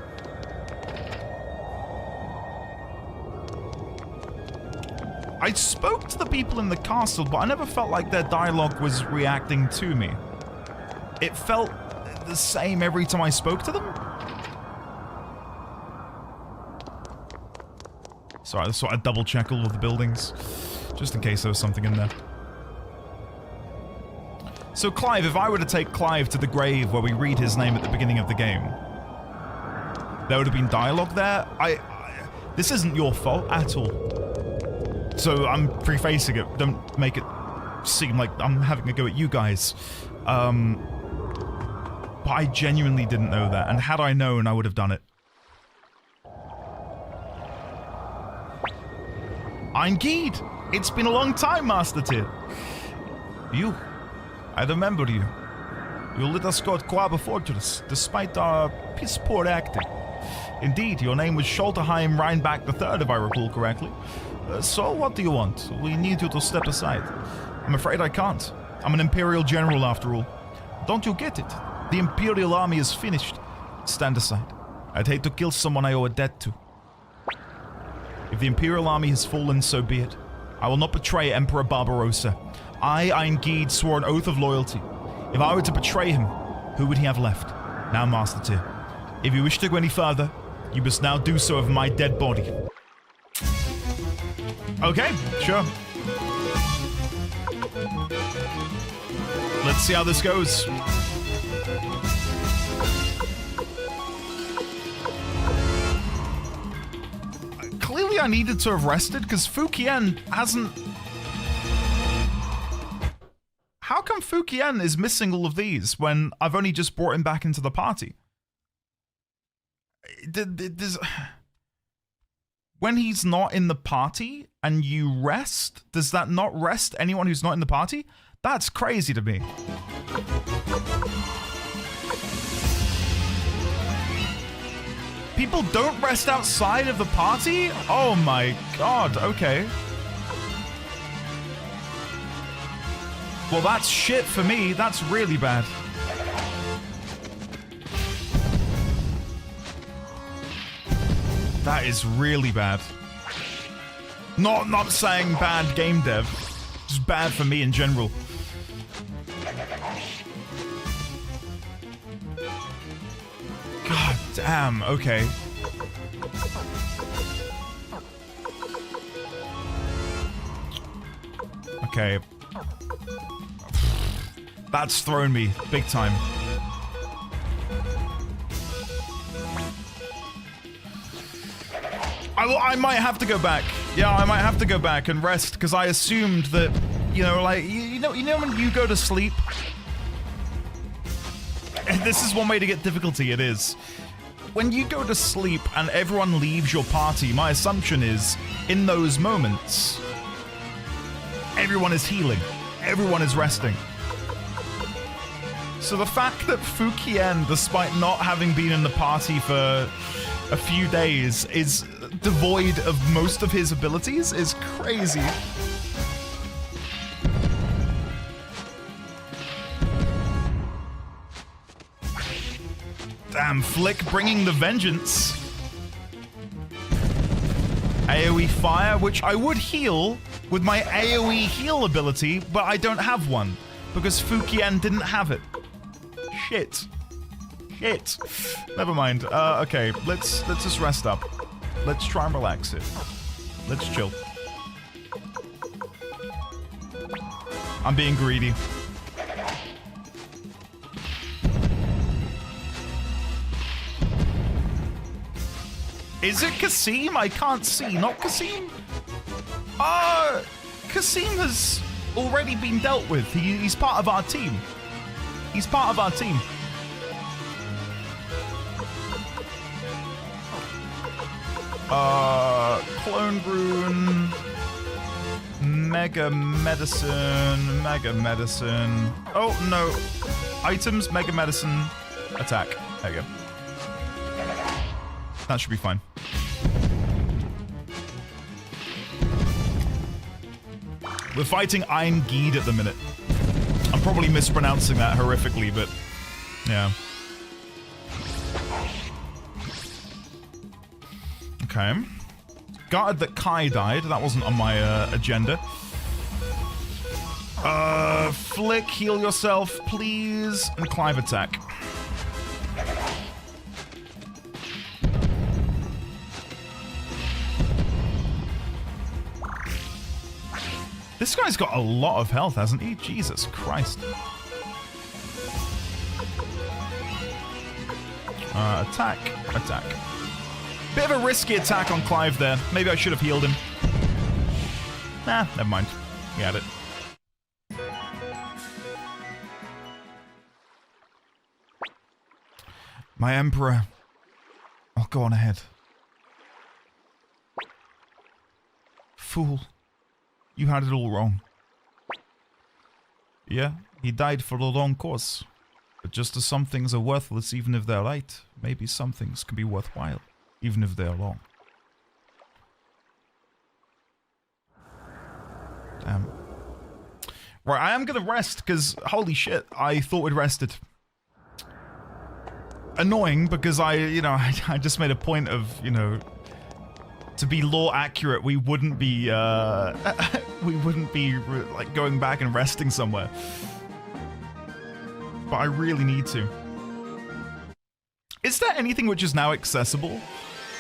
Speaker 1: I spoke to the people in the castle, but I never felt like their dialogue was reacting to me. It felt the same every time I spoke to them. Sorry, I just thought I'd double check all of the buildings, just in case there was something in there. So Clive, if I were to take Clive to the grave where we read his name at the beginning of the game, there would have been dialogue there. This isn't your fault at all. So I'm prefacing it. Don't make it seem like I'm having a go at you guys. But I genuinely didn't know that, and had I known, I would have done it. Eingid! It's been a long time, Master Tyr. You. I remember you. You let us go to Quaba Fortress, despite our piss-poor acting. Indeed, your name was Schulterheim Reinbach III, if I recall correctly. So, what do you want? We need you to step aside. I'm afraid I can't. I'm an Imperial General, after all. Don't you get it? The Imperial Army is finished. Stand aside. I'd hate to kill someone I owe a debt to. If the Imperial Army has fallen, so be it. I will not betray Emperor Barbarossa. I, Eingid, swore an oath of loyalty. If I were to betray him, who would he have left? Now, Master Tyr. If you wish to go any further, you must now do so of my dead body. Okay, sure. Let's see how this goes. Clearly I needed to have rested because Fukien hasn't... How come Fukien is missing all of these when I've only just brought him back into the party? When he's not in the party and you rest, does that not rest anyone who's not in the party? That's crazy to me. People don't rest outside of the party? Oh my god, okay. Well, that's shit for me. That's really bad. That is really bad. Not saying bad game dev. Just bad for me in general. God damn, okay. Okay. That's thrown me big time. I might have to go back. Yeah, I might have to go back and rest because I assumed that, you know, like, you know when you go to sleep? This is one way to get difficulty, it is. When you go to sleep and everyone leaves your party, my assumption is, in those moments, everyone is healing. Everyone is resting. So the fact that Fukien, despite not having been in the party for a few days, is devoid of most of his abilities is crazy. Damn, Flick bringing the vengeance. AoE fire, which I would heal with my AoE heal ability, but I don't have one because Fukien didn't have it. Shit. Shit. Never mind. Okay, let's just rest up. Let's try and relax it. Let's chill. I'm being greedy. Is it Kasim? I can't see. Not Kasim? Kasim has already been dealt with. He's part of our team. He's part of our team. Clone Rune, Mega Medicine, Mega Medicine. Oh, no. Items, Mega Medicine, attack. There you go. That should be fine. We're fighting Iron Geed at the minute. I'm probably mispronouncing that horrifically, but yeah. Okay. Gutted that Kai died. That wasn't on my agenda. Flick, heal yourself, please. And Clive attack. This guy's got a lot of health, hasn't he? Jesus Christ. Attack. Attack. Bit of a risky attack on Clive there. Maybe I should have healed him. Nah, never mind. We had it. My Emperor. I'll go on ahead. Fool. You had it all wrong. Yeah, he died for the wrong cause. But just as some things are worthless even if they're right, maybe some things can be worthwhile. Even if they're long. Damn. Right, I am gonna rest, because holy shit, I thought we'd rested. Annoying, because I just made a point of, to be lore accurate, we wouldn't be, like, going back and resting somewhere. But I really need to. Is there anything which is now accessible?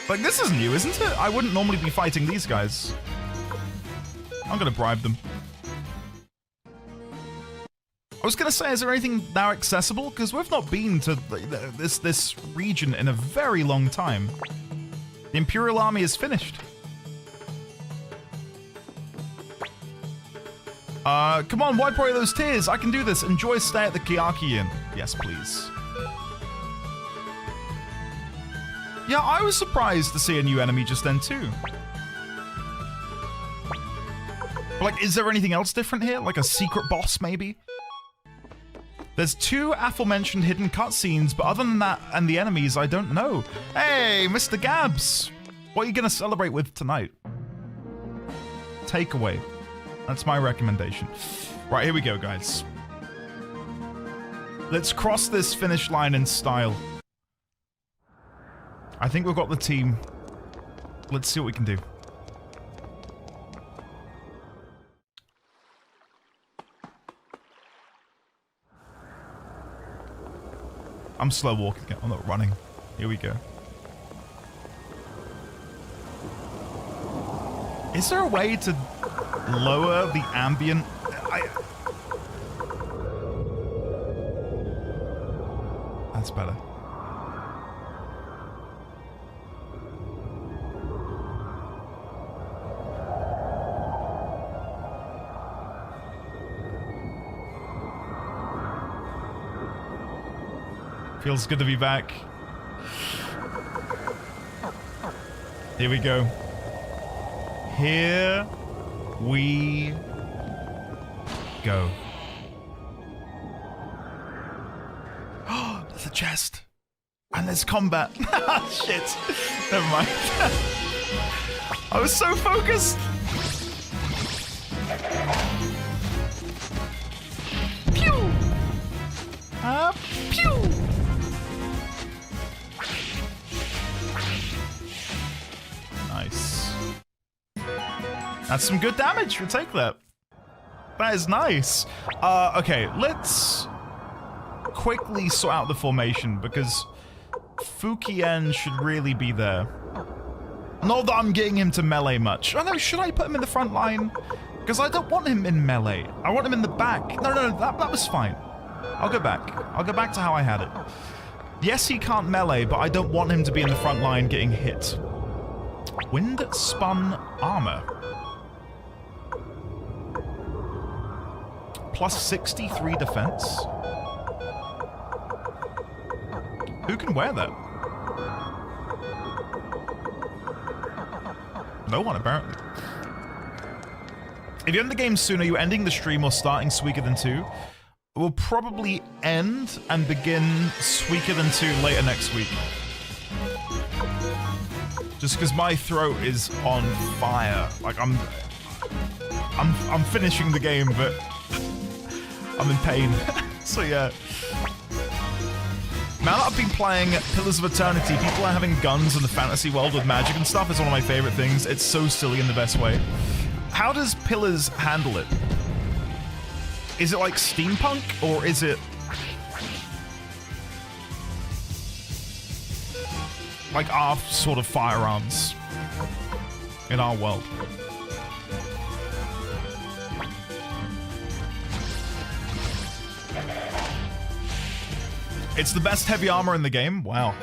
Speaker 1: Like, this is new, isn't it? I wouldn't normally be fighting these guys. I'm gonna bribe them. I was gonna say, is there anything now accessible? Because we've not been to this region in a very long time. The Imperial Army is finished. Come on, wipe away those tears. I can do this. Enjoy stay at the Kiyaki Inn. Yes, please. Yeah, I was surprised to see a new enemy just then too. But, like, is there anything else different here? Like a secret boss, maybe? There's 2 aforementioned hidden cutscenes, but other than that and the enemies, I don't know. Hey, Mr. Gabs! What are you gonna celebrate with tonight? Takeaway. That's my recommendation. Right, here we go, guys. Let's cross this finish line in style. I think we've got the team. Let's see what we can do. I'm slow walking it. I'm not running. Here we go. Is there a way to lower the ambient? That's better. Feels good to be back. Here we go. Here we go. Oh, there's a chest. And there's combat. Shit. Never mind. I was so focused. Pew! Pew! Nice. That's some good damage. We'll take that. That is nice. Okay, let's quickly sort out the formation because Fukien should really be there. Not that I'm getting him to melee much. Oh no, should I put him in the front line? Because I don't want him in melee. I want him in the back. No, that was fine. I'll go back. I'll go back to how I had it. Yes, he can't melee, but I don't want him to be in the front line getting hit. Wind spun armor. Plus 63 defense. Who can wear that? No one, apparently. If you end the game sooner, you're ending the stream or starting Suikoden 2. We'll probably end and begin Suikoden 2 later next week. Just because my throat is on fire. Like I'm finishing the game, but I'm in pain. So yeah. Now that I've been playing Pillars of Eternity, people are having guns in the fantasy world with magic and stuff. It's one of my favorite things. It's so silly in the best way. How does Pillars handle it? Is it like steampunk, or is it like our sort of firearms in our world? It's the best heavy armor in the game? Wow.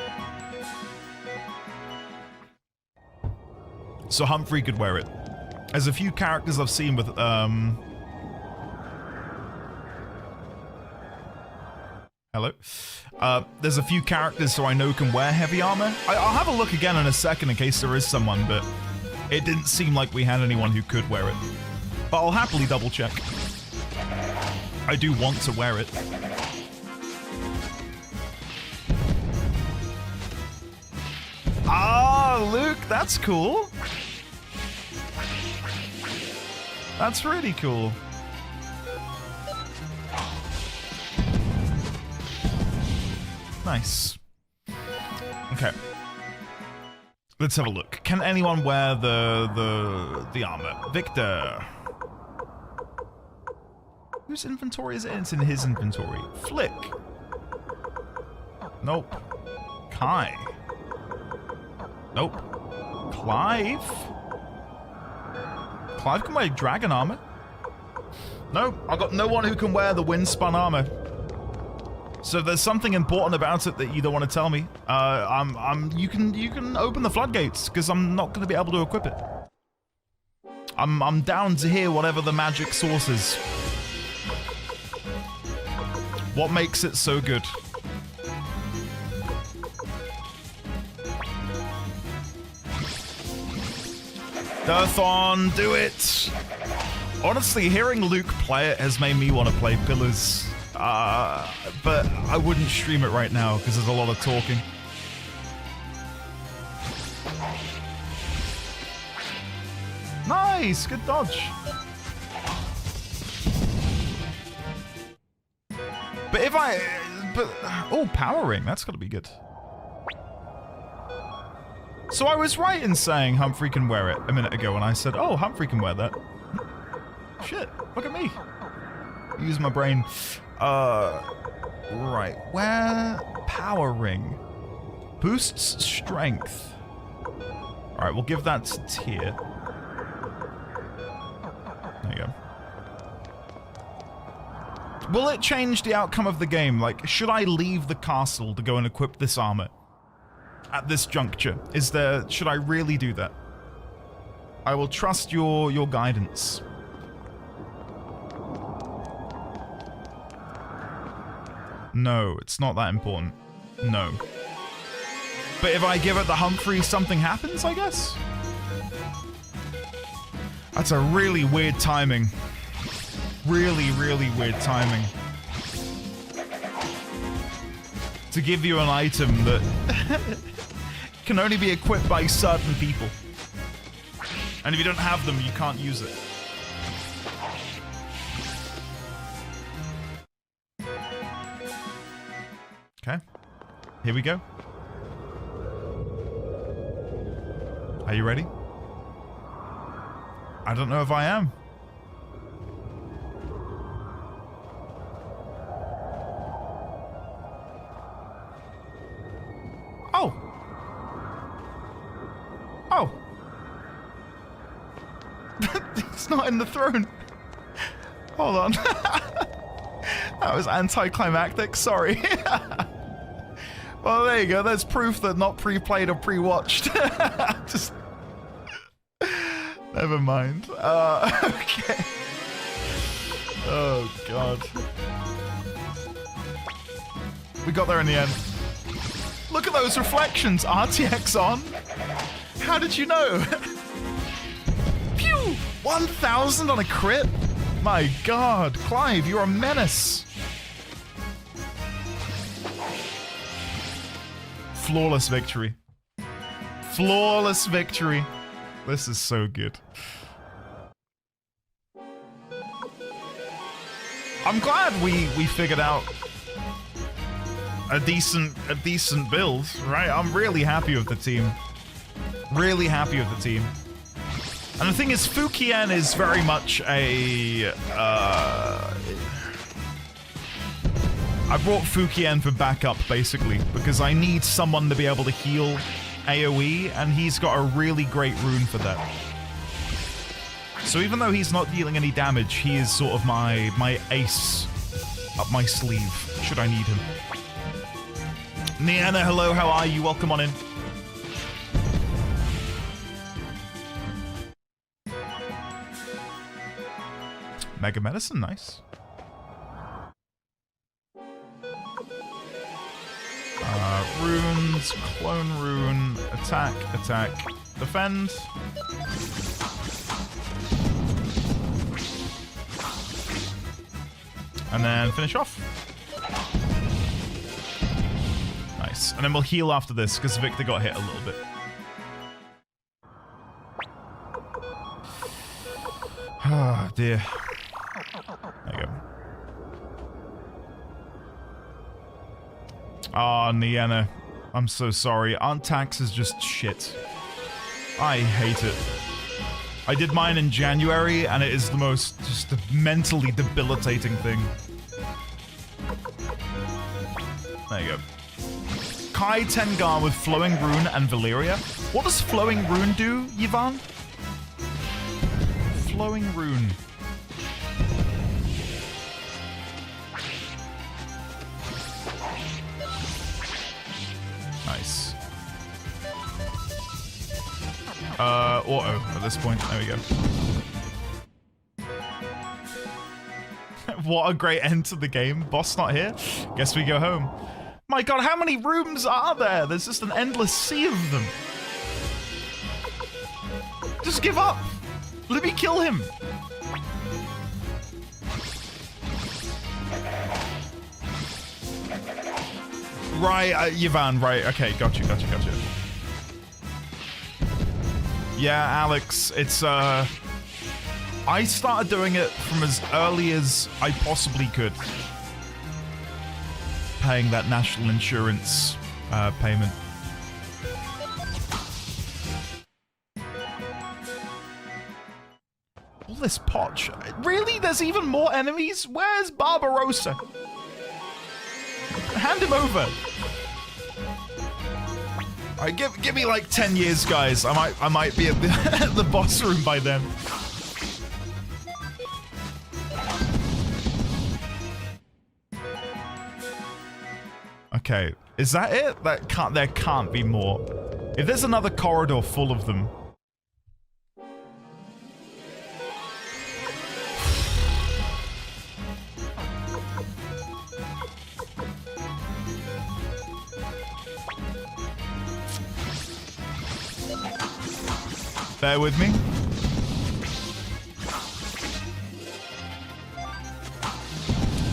Speaker 1: So Humphrey could wear it. There's a few characters I've seen with, hello? There's a few characters who I know can wear heavy armor. I'll have a look again in a second in case there is someone, but it didn't seem like we had anyone who could wear it. But I'll happily double check. I do want to wear it. Ah, Luke, that's cool. That's really cool. Nice. Okay. Let's have a look. Can anyone wear the armor? Victor. Whose inventory is it? It's in his inventory. Flick. Nope. Kai. Nope. Clive? Clive can wear dragon armor. No, I got no one who can wear the wind-spun armor. So if there's something important about it that you don't want to tell me, you can open the floodgates, because I'm not going to be able to equip it. I'm down to hear whatever the magic source is. What makes it so good? Durthon, do it! Honestly, hearing Luke play it has made me want to play Pillars. But I wouldn't stream it right now because there's a lot of talking. Nice! Good dodge. But if I... oh, Power Ring. That's got to be good. So I was right in saying Humphrey can wear it a minute ago when I said, oh, Humphrey can wear that. Shit, look at me. Use my brain. Right. Where? Power Ring. Boosts strength. Alright, we'll give that to Tyr. There you go. Will it change the outcome of the game? Like, should I leave the castle to go and equip this armor? At this juncture? Should I really do that? I will trust your guidance. No, it's not that important. No. But if I give it the Humphrey, something happens, I guess? That's a really weird timing. Really, really weird timing. To give you an item that can only be equipped by certain people. And if you don't have them, you can't use it. Okay. Here we go. Are you ready? I don't know if I am. Oh. Oh. It's not in the throne. Hold on. That was anticlimactic. Sorry. Well, there you go. There's proof that not pre-played or pre-watched. Just... Never mind. Okay. Oh, God. We got there in the end. Look at those reflections. RTX on. How did you know? Pew! 1,000 on a crit? My God. Clive, you're a menace. Flawless victory. Flawless victory. This is so good. I'm glad we figured out a decent build, right? I'm really happy with the team. Really happy with the team. And the thing is, Fukien is very much a... I brought Fukien for backup, basically, because I need someone to be able to heal AoE, and he's got a really great rune for that. So even though he's not dealing any damage, he is sort of my ace up my sleeve, should I need him. Niana, hello, how are you? Welcome on in. Mega Medicine, nice. Runes, clone rune, attack, attack, defend. And then finish off. Nice. And then we'll heal after this, because Victor got hit a little bit. Ah, dear. There you go. Ah, Niana. I'm so sorry. Aunt Tax is just shit. I hate it. I did mine in January, and it is the most just mentally debilitating thing. There you go. Kai Tengar with Flowing Rune and Valyria. What does Flowing Rune do, Yvonne? Flowing Rune. Nice. Auto at this point. There we go. What a great end to the game. Boss not here. Guess we go home. My god, how many rooms are there? There's just an endless sea of them. Just give up. Let me kill him. Right, Yvan, right. Okay, gotcha. Yeah, Alex, it's, I started doing it from as early as I possibly could. Paying that national insurance, payment. All this potch. Really? There's even more enemies? Where's Barbarossa? Hand him over. Alright, give me like 10 years, guys. I might be at the, at the boss room by then. Okay, is that it? There can't be more. If there's another corridor full of them. Bear with me.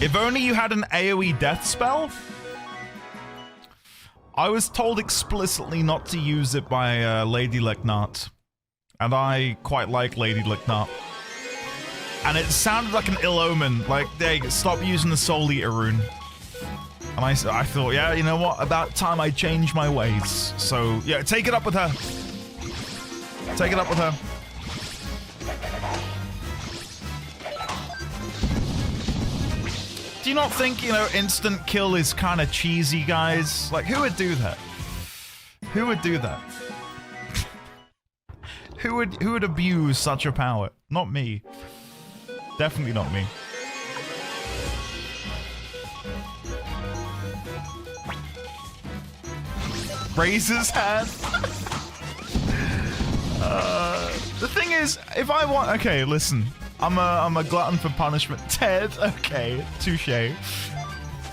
Speaker 1: If only you had an AoE death spell. I was told explicitly not to use it by Lady Leknart. And I quite like Lady Leknart. And it sounded like an ill omen. Like, hey, stop using the Soul Eater rune. And I thought, yeah, you know what? About time I change my ways. So, yeah, take it up with her. Take it up with her. Do you not think, you know, instant kill is kind of cheesy, guys? Like, who would do that? Who would do that? Who would abuse such a power? Not me. Definitely not me. Raise his hand. The thing is, if I want... Okay, listen. I'm a glutton for punishment. Ted, okay, touche.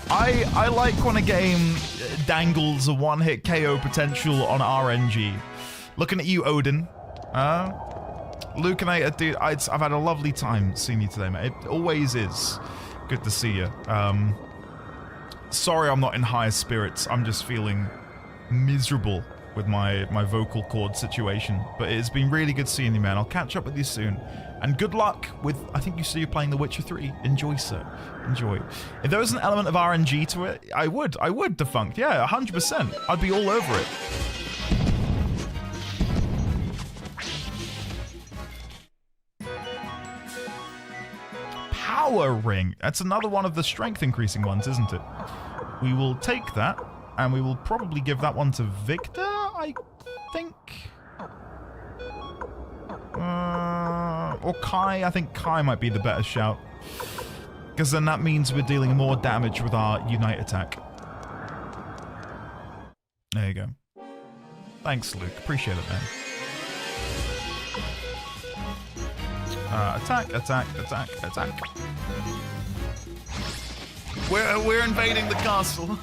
Speaker 1: I like when a game dangles a one-hit KO potential on RNG. Looking at you, Odin. Lucanator, dude, I've had a lovely time seeing you today, mate. It always is good to see you. Sorry I'm not in higher spirits. I'm just feeling miserable with my vocal cord situation. But it's been really good seeing you, man. I'll catch up with you soon. And good luck with, I think you said you're playing The Witcher 3. Enjoy, sir. Enjoy. If there was an element of RNG to it, I would, Defunct. Yeah, 100%. I'd be all over it. Power Ring. That's another one of the strength increasing ones, isn't it? We will take that, and we will probably give that one to Victor, I think. Or Kai. I think Kai might be the better shout. Because then that means we're dealing more damage with our Unite attack. There you go. Thanks, Luke. Appreciate it, man. Attack, attack, attack, attack. We're invading the castle.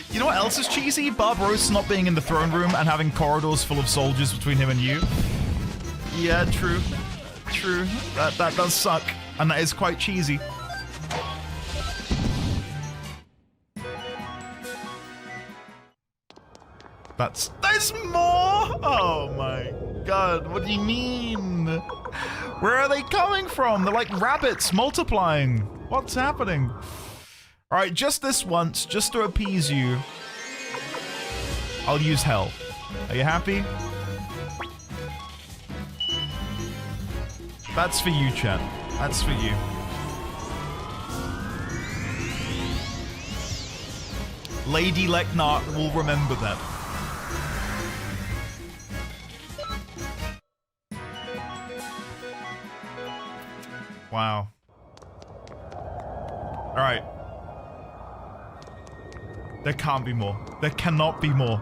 Speaker 1: You know what else is cheesy? Barbarossa not being in the throne room and having corridors full of soldiers between him and you. Yeah, true. True. That does suck. And that is quite cheesy. There's more! Oh my god, what do you mean? Where are they coming from? They're like rabbits multiplying. What's happening? Alright, just this once, just to appease you, I'll use hell. Are you happy? That's for you, chat. That's for you. Lady Leknart will remember that. Wow. Alright. There can't be more. There cannot be more.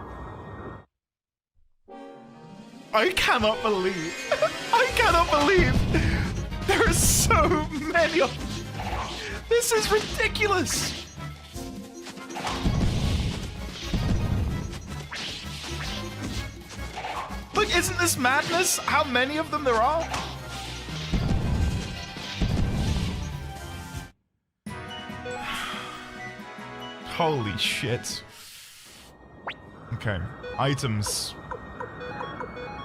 Speaker 1: I cannot believe. I cannot believe. There are so many of them. This is ridiculous. Look, isn't this madness how many of them there are? Holy shit. Okay. Items.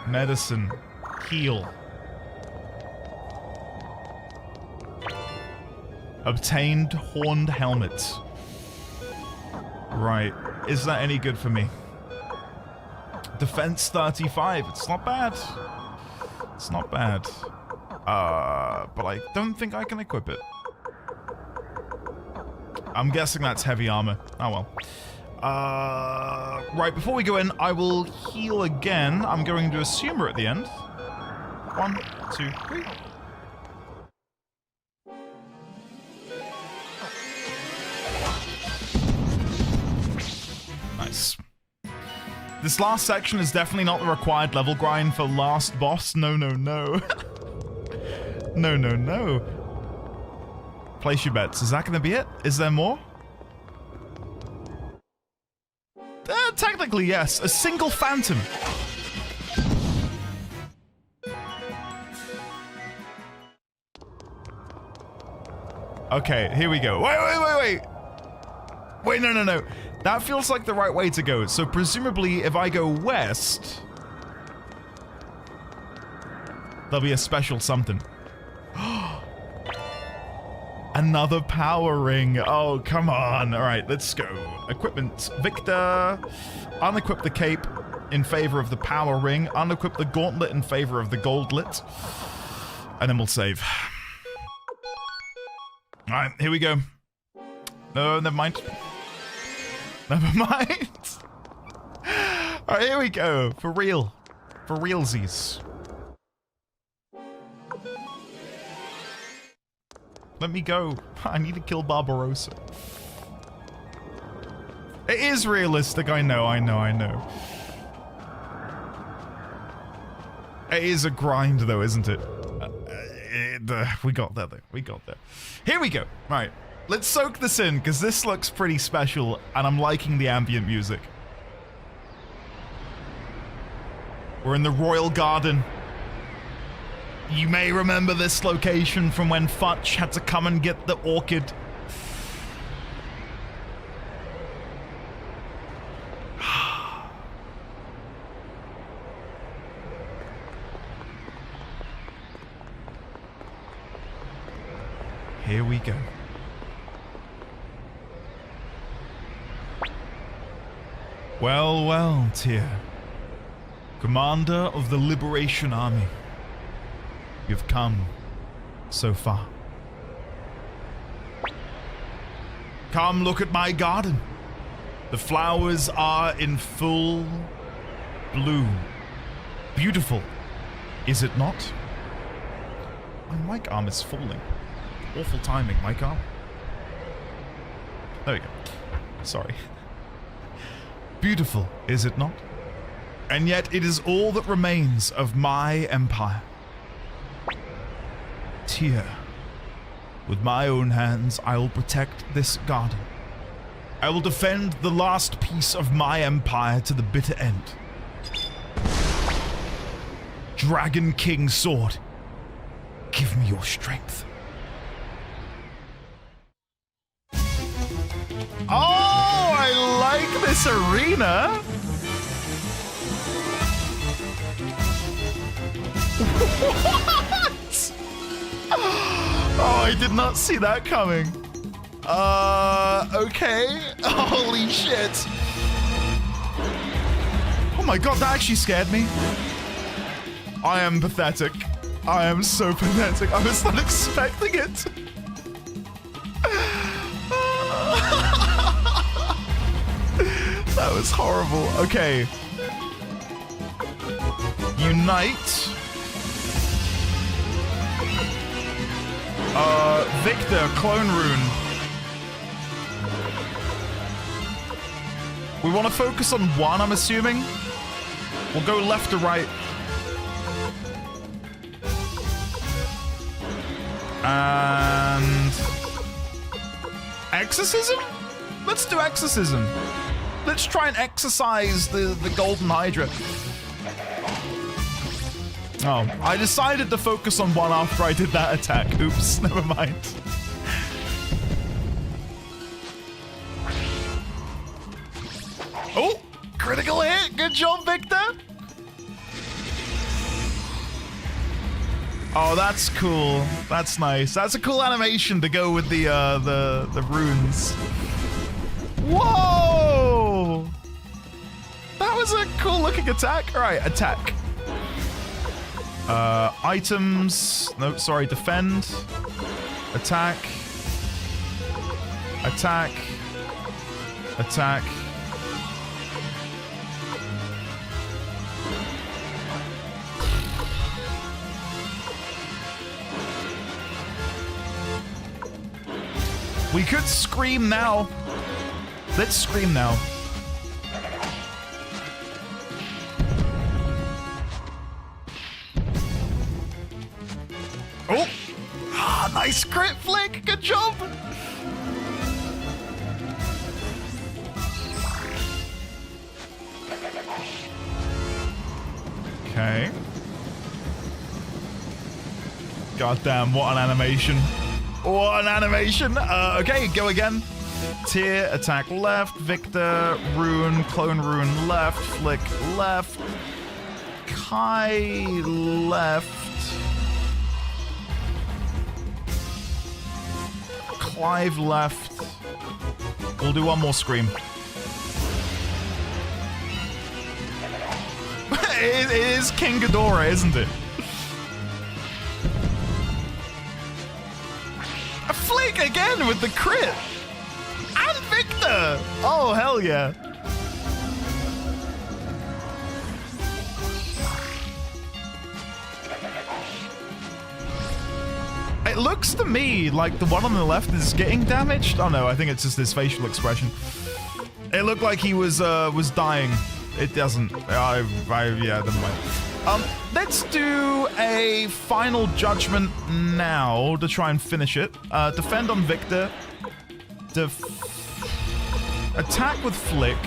Speaker 1: Medicine. Heal. Obtained horned helmet. Right. Is that any good for me? Defense 35. It's not bad. It's not bad. But I don't think I can equip it. I'm guessing that's heavy armor. Oh well. Right, before we go in, I will heal again. I'm going to assume we're at the end. 1, 2, 3. Nice. This last section is definitely not the required level grind for last boss. No, no, no. No, no, no. Place your bets. Is that going to be it? Is there more? Technically, yes. A single phantom. Okay, here we go. Wait. Wait, no. That feels like the right way to go. So presumably, if I go west, there'll be a special something. Another power ring. Oh, come on. All right, let's go. Equipment. Victor. Unequip the cape in favor of the power ring. Unequip the gauntlet in favor of the goldlet. And then we'll save. All right, here we go. No, never mind. Never mind. All right, here we go. For real. For realsies. Let me go. I need to kill Barbarossa. It is realistic. I know. It is a grind, though, isn't it? We got there, though. We got there. Here we go. Right. Let's soak this in, because this looks pretty special, and I'm liking the ambient music. We're in the Royal Garden. You may remember this location from when Futch had to come and get the orchid. Here we go. Well, well, Tyr. Commander of the Liberation Army. You've come so far. Come look at my garden. The flowers are in full bloom. Beautiful, is it not? My mic arm is falling. Awful timing, mic arm. There we go. Sorry. Beautiful, is it not? And yet it is all that remains of my empire. Tyr, with my own hands, I will protect this garden. I will defend the last piece of my empire to the bitter end. Dragon King Sword, give me your strength. Oh, I like this arena. What? Oh, I did not see that coming. Okay. Holy shit. Oh my god, that actually scared me. I am pathetic. I am so pathetic. I was not expecting it. That was horrible. Okay. Unite. Victor, clone rune. We want to focus on one, I'm assuming. We'll go left to right. And exorcism? Let's do exorcism. Let's try and exorcise the golden hydra. Oh, I decided to focus on one after I did that attack. Oops, never mind. Oh, critical hit. Good job, Victor. Oh, that's cool. That's nice. That's a cool animation to go with the runes. Whoa! That was a cool looking attack. All right, attack. Items. No, sorry, defend. Attack. Attack. Attack. We could scream now. Let's scream now. Oh! Ah, nice crit flick. Good job. Okay. Goddamn, what an animation. What an animation. Okay, go again. Tier, attack left, Victor, rune, clone rune left, flick left, Kai left, Clive left. We'll do one more scream. It is King Ghidorah, isn't it? A flick again with the crit! And Victor! Oh, hell yeah. It looks to me like the one on the left is getting damaged. Oh no, I think it's just his facial expression. It looked like he was dying. It doesn't. Yeah, never mind. Let's do a final judgment now to try and finish it. Defend on Victor. Attack with Flick.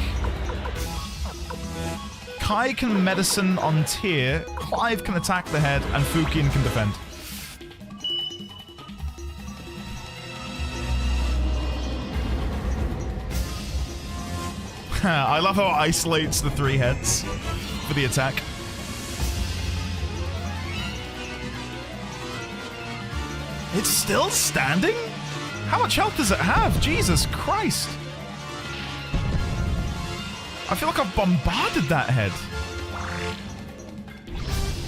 Speaker 1: Kai can medicine on Tyr. Clive can attack the head, and Fukian can defend. I love how it isolates the three heads for the attack. It's still standing? How much health does it have? Jesus Christ. I feel like I've bombarded that head.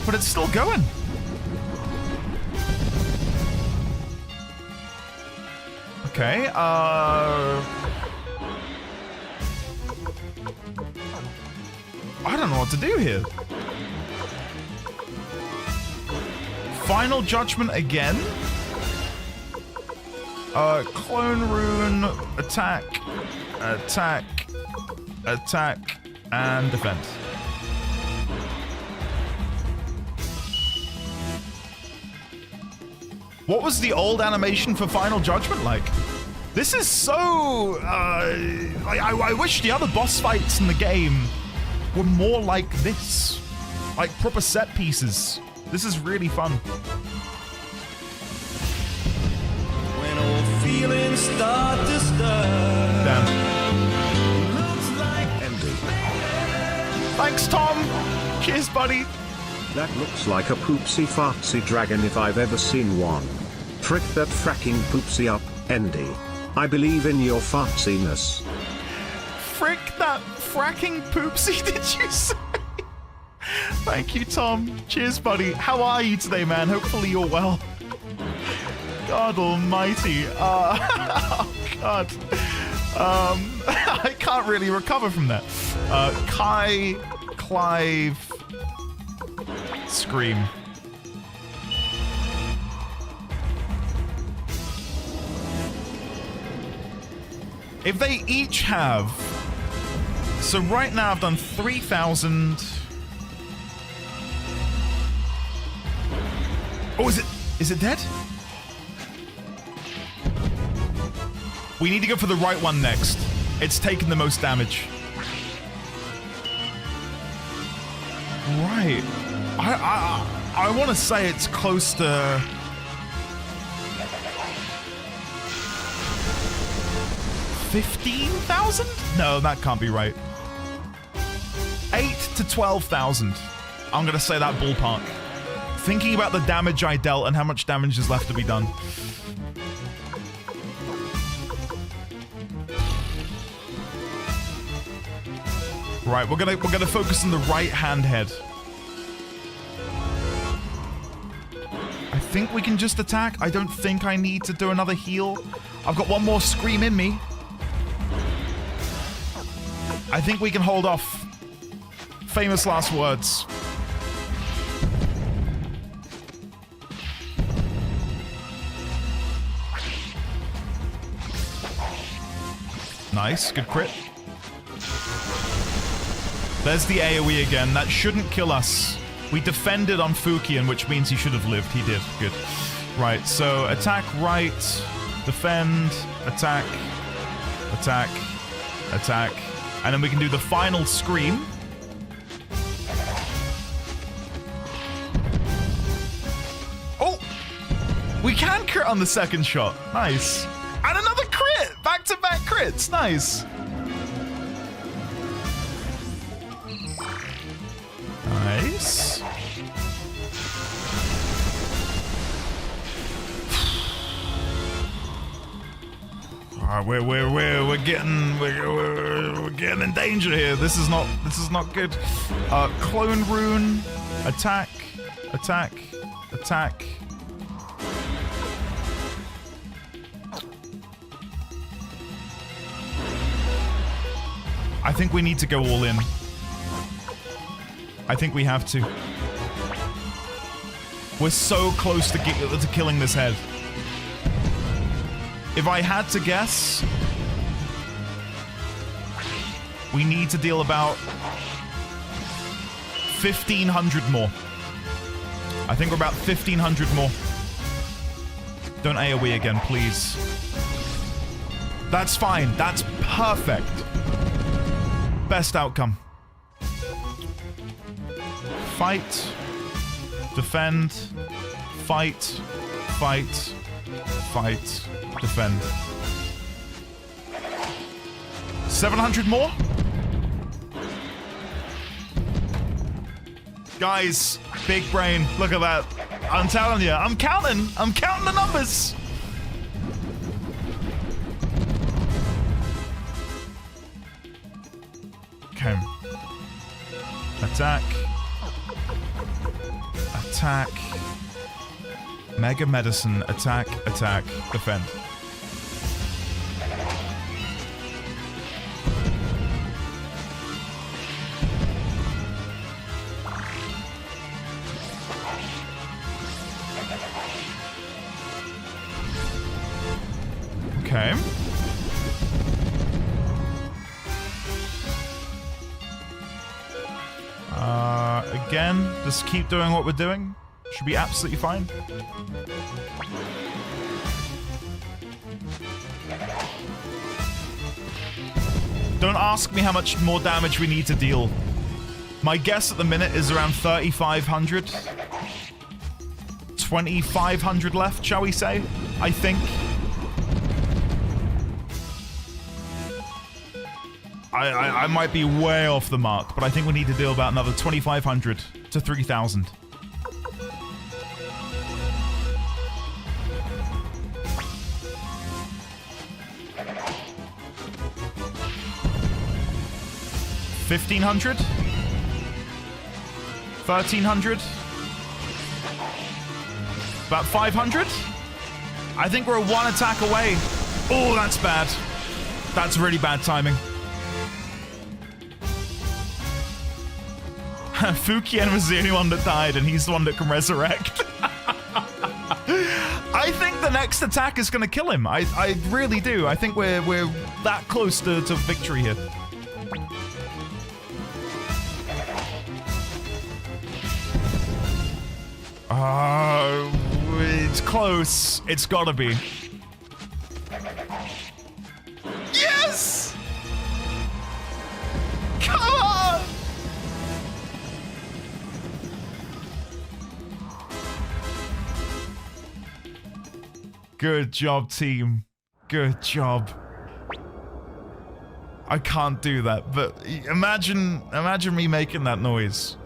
Speaker 1: But it's still going. Okay, I don't know what to do here. Final judgment again. Clone rune, attack, attack, attack, and defense. What was the old animation for Final Judgment like? This is so... I wish the other boss fights in the game were more like this. Like proper set pieces. This is really fun. When old feelings start to stir. Damn. Looks like empty. Thanks, Tom. Cheers, buddy.
Speaker 5: That looks like a poopsie fartsy dragon if I've ever seen one. Frick that fracking poopsie up, Andy. I believe in your fartsiness.
Speaker 1: Frick that fracking poopsie, did you say? Thank you, Tom. Cheers, buddy. How are you today, man? Hopefully you're well. God almighty. Oh, God. I can't really recover from that. Kai, Clive, Scream. If they each have... So right now I've done 3,000... Oh, is it dead? We need to go for the right one next. It's taken the most damage. Right. I want to say it's close to... 15,000? No, that can't be right. 8 to 12,000. I'm going to say that ballpark. Thinking about the damage I dealt and how much damage is left to be done. Right, we're gonna focus on the right hand head. I think we can just attack. I don't think I need to do another heal. I've got one more scream in me. I think we can hold off. Famous last words. Nice, good crit. There's the AoE again. That shouldn't kill us. We defended on Fukian, which means he should have lived. He did. Good. Right, so attack right, defend, attack, attack, attack. And then we can do the final scream. Oh! We can crit on the second shot. Nice. And another crit! Back-to-back crits. Nice. Nice. We're getting in danger here. This is not good. Clone rune, attack, attack, attack. I think we need to go all in. I think we have to. We're so close to killing this head. If I had to guess, we need to deal about 1,500 more. I think we're about 1,500 more. Don't AoE again, please. That's fine. That's perfect. Best outcome. Fight, defend, fight, fight, fight, defend. 700 more? Guys, big brain, look at that. I'm telling you, I'm counting the numbers. Okay. Attack. Attack. Mega Medicine. Attack. Attack. Defend. Okay. Again, just keep doing what we're doing. Should be absolutely fine. Don't ask me how much more damage we need to deal. My guess at the minute is around 3,500. 2,500 left, shall we say? I think. I might be way off the mark, but I think we need to deal about another 2,500 to 3,000. $1,500? 1,300? About 500? I think we're one attack away. Oh, that's bad. That's really bad timing. Fukian was the only one that died, and he's the one that can resurrect. I think the next attack is going to kill him. I really do. I think we're that close to victory here. It's close. It's gotta be. Good job, team. Good job. I can't do that, but imagine me making that noise.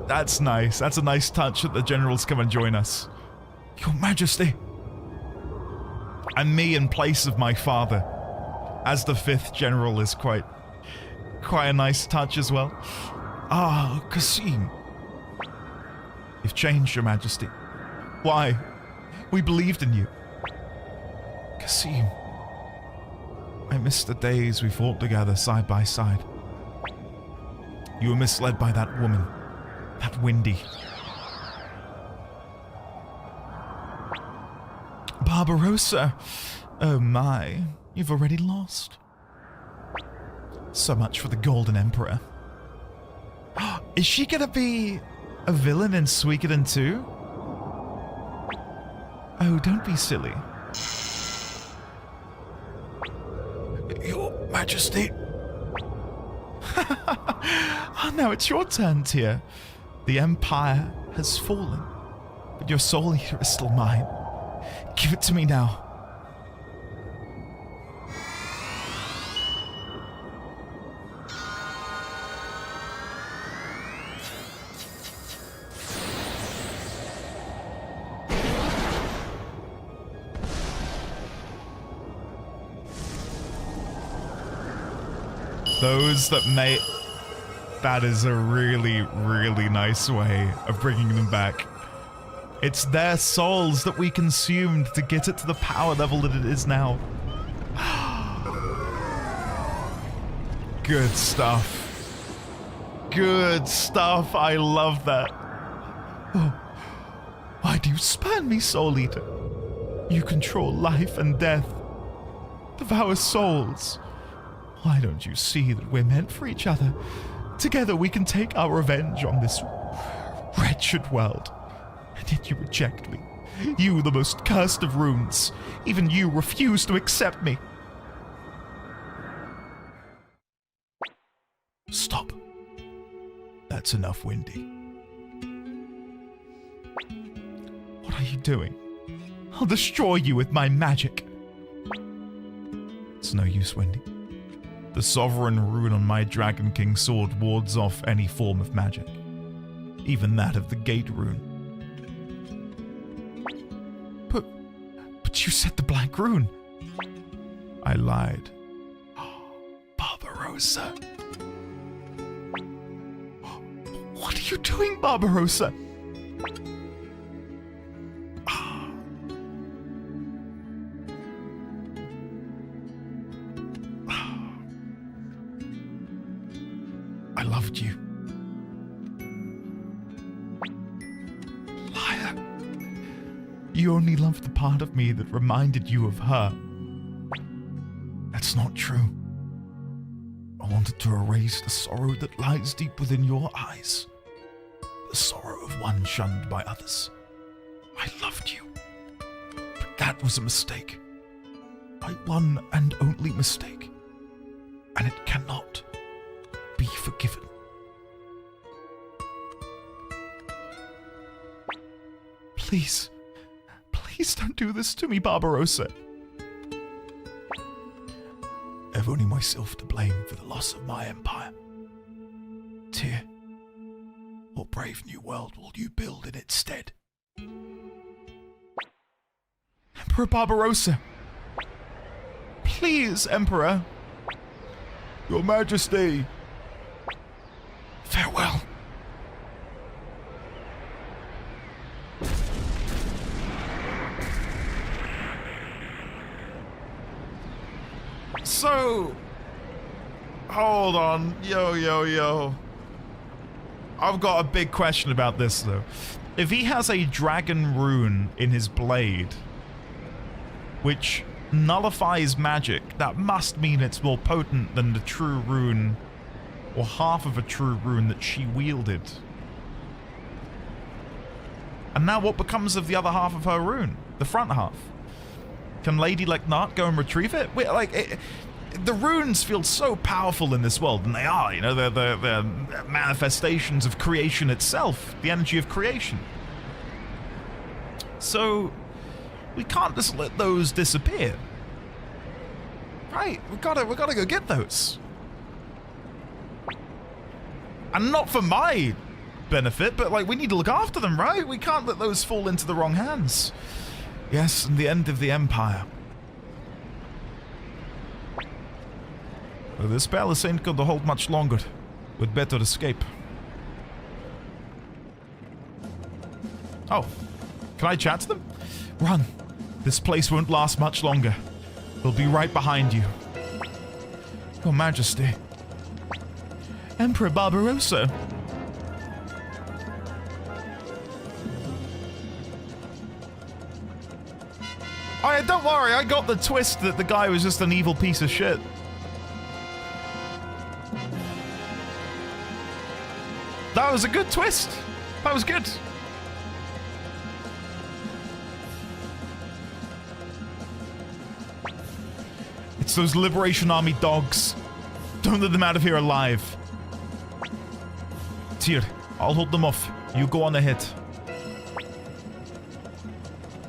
Speaker 1: That's nice. That's a nice touch that the generals come and join us. Your Majesty. And me in place of my father, as the 5th general, is quite a nice touch as well. Ah, Kasim. You've changed, Your Majesty. Why? We believed in you. Kasim. I miss the days we fought together side by side. You were misled by that woman. That Windy. Barbarossa. Oh my. You've already lost. So much for the Golden Emperor. Is she gonna be a villain in Suikoden 2? Oh, don't be silly. Your Majesty. Oh, now it's your turn, Tyr. The Empire has fallen, but your soul eater is still mine. Give it to me now. Those that may... That is a really, really nice way of bringing them back. It's their souls that we consumed to get it to the power level that it is now. Good stuff. Good stuff. I love that. Oh. Why do you spurn me, Soul Eater? You control life and death. Devour souls. Why don't you see that we're meant for each other? Together we can take our revenge on this wretched world. And yet you reject me. You, the most cursed of runes. Even you refuse to accept me. Stop. That's enough, Windy. What are you doing? I'll destroy you with my magic. It's no use, Windy. The sovereign rune on my Dragon King sword wards off any form of magic. Even that of the gate rune. But you said the black rune. I lied. Barbarossa. What are you doing, Barbarossa? I loved you. Liar. You only loved the part of me that reminded you of her. That's not true. I wanted to erase the sorrow that lies deep within your eyes. The sorrow of one shunned by others. I loved you. But that was a mistake. My one and only mistake. And it cannot be forgiven. Please, please don't do this to me, Barbarossa. I've only myself to blame for the loss of my empire. Tyr, what brave new world will you build in its stead? Emperor Barbarossa! Please, Emperor! Your Majesty! Farewell. So, hold on. Yo. I've got a big question about this, though. If he has a dragon rune in his blade, which nullifies magic, that must mean it's more potent than the true rune, or half of a true rune that she wielded. And now what becomes of the other half of her rune? The front half? Can Lady Leknart go and retrieve it? Wait, like, the runes feel so powerful in this world, and they are, you know, they're manifestations of creation itself, the energy of creation. So, we can't just let those disappear. Right, we gotta go get those. And not for my benefit, but like, we need to look after them, right? We can't let those fall into the wrong hands. Yes, and the end of the Empire. Well, this palace ain't going to hold much longer. We'd better escape. Oh, can I chat to them? Run. This place won't last much longer. We'll be right behind you. Your Majesty. Emperor Barbarossa. Oh, yeah, don't worry, I got the twist that the guy was just an evil piece of shit. That was a good twist. That was good. It's those Liberation Army dogs. Don't let them out of here alive. Tyr, I'll hold them off. You go on ahead.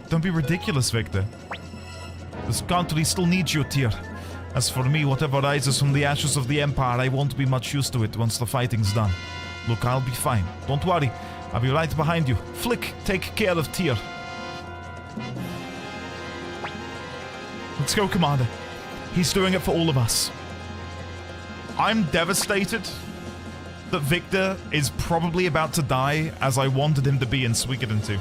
Speaker 1: Don't be ridiculous, Victor. This country still needs you, Tyr. As for me, whatever rises from the ashes of the Empire, I won't be much used to it once the fighting's done. Look, I'll be fine. Don't worry. I'll be right behind you. Flick, take care of Tyr. Let's go, Commander. He's doing it for all of us. I'm devastated that Victor is probably about to die as I wanted him to be in Suikoden 2.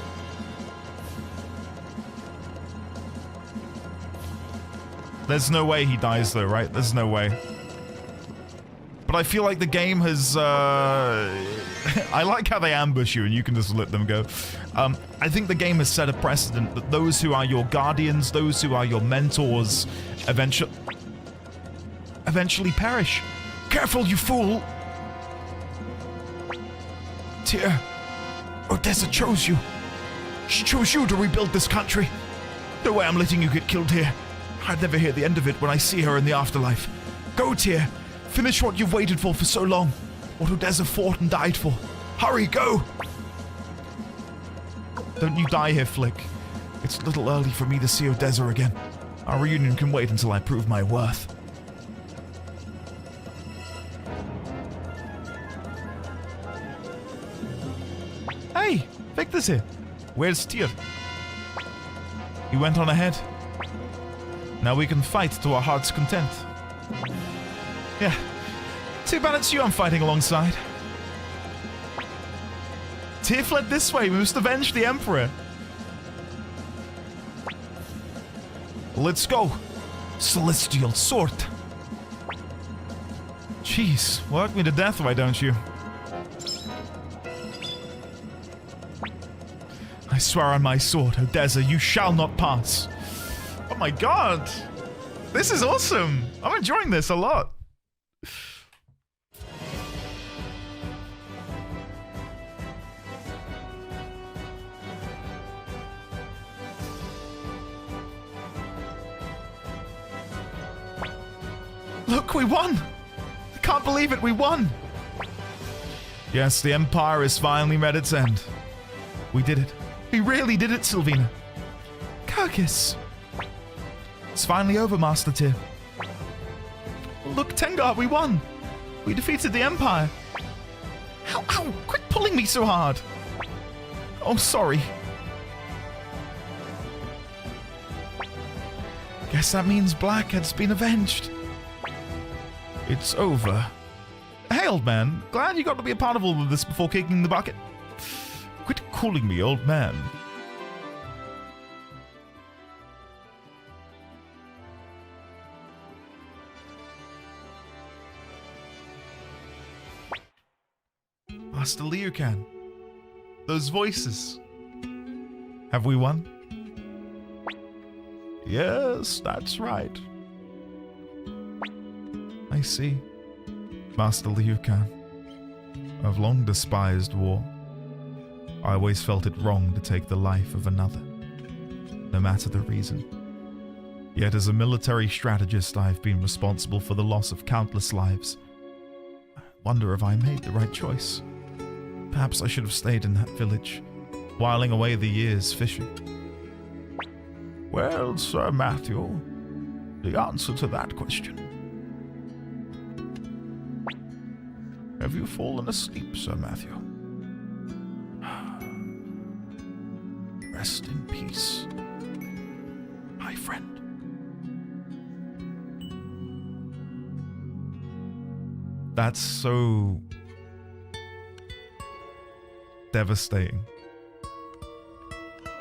Speaker 1: There's no way he dies though, right? There's no way. But I feel like the game has, I like how they ambush you and you can just let them go. I think the game has set a precedent that those who are your guardians, those who are your mentors, eventually perish. Careful, you fool! Tyr, Odessa chose you. She chose you to rebuild this country. No way I'm letting you get killed here. I'd never hear the end of it when I see her in the afterlife. Go, Tyr. Finish what you've waited for so long. What Odessa fought and died for. Hurry, go! Don't you die here, Flick. It's a little early for me to see Odessa again. Our reunion can wait until I prove my worth. Hey, Victor's here. Where's Tyr? He went on ahead. Now we can fight to our heart's content. Yeah. Too bad it's you I'm fighting alongside. Tyr fled this way. We must avenge the Emperor. Let's go. Celestial Sword. Jeez, work me to death, why don't you? I swear on my sword, Odessa, you shall not pass. Oh my god! This is awesome! I'm enjoying this a lot. Look, we won! I can't believe it, we won! Yes, the Empire has finally met its end. We did it. We really did it, Sylvina. Kirkis. It's finally over, Master Tyr. Look, Tengar, we won. We defeated the Empire. Ow, quit pulling me so hard. Oh, sorry. Guess that means Blackhead's been avenged. It's over. Hey, old man. Glad you got to be a part of all of this before kicking the bucket. Quit calling me old man. Master Liu Kang. Those voices. Have we won? Yes, that's right. I see. Master Liu Kang. I've long despised war. I always felt it wrong to take the life of another, no matter the reason. Yet as a military strategist, I have been responsible for the loss of countless lives. I wonder if I made the right choice. Perhaps I should have stayed in that village, whiling away the years fishing. Well, Sir Matthew, the answer to that question. Have you fallen asleep, Sir Matthew? Rest in peace, my friend. That's so devastating.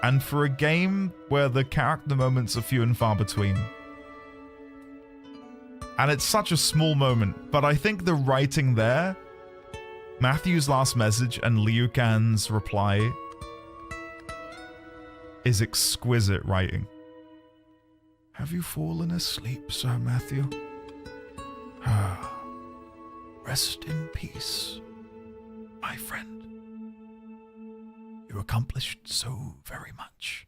Speaker 1: And for a game where the character moments are few and far between, and it's such a small moment, but I think the writing there, Matthew's last message and Liu Kang's reply, is exquisite writing. Have you fallen asleep, Sir Matthew? Rest in peace, my friend. You accomplished so very much.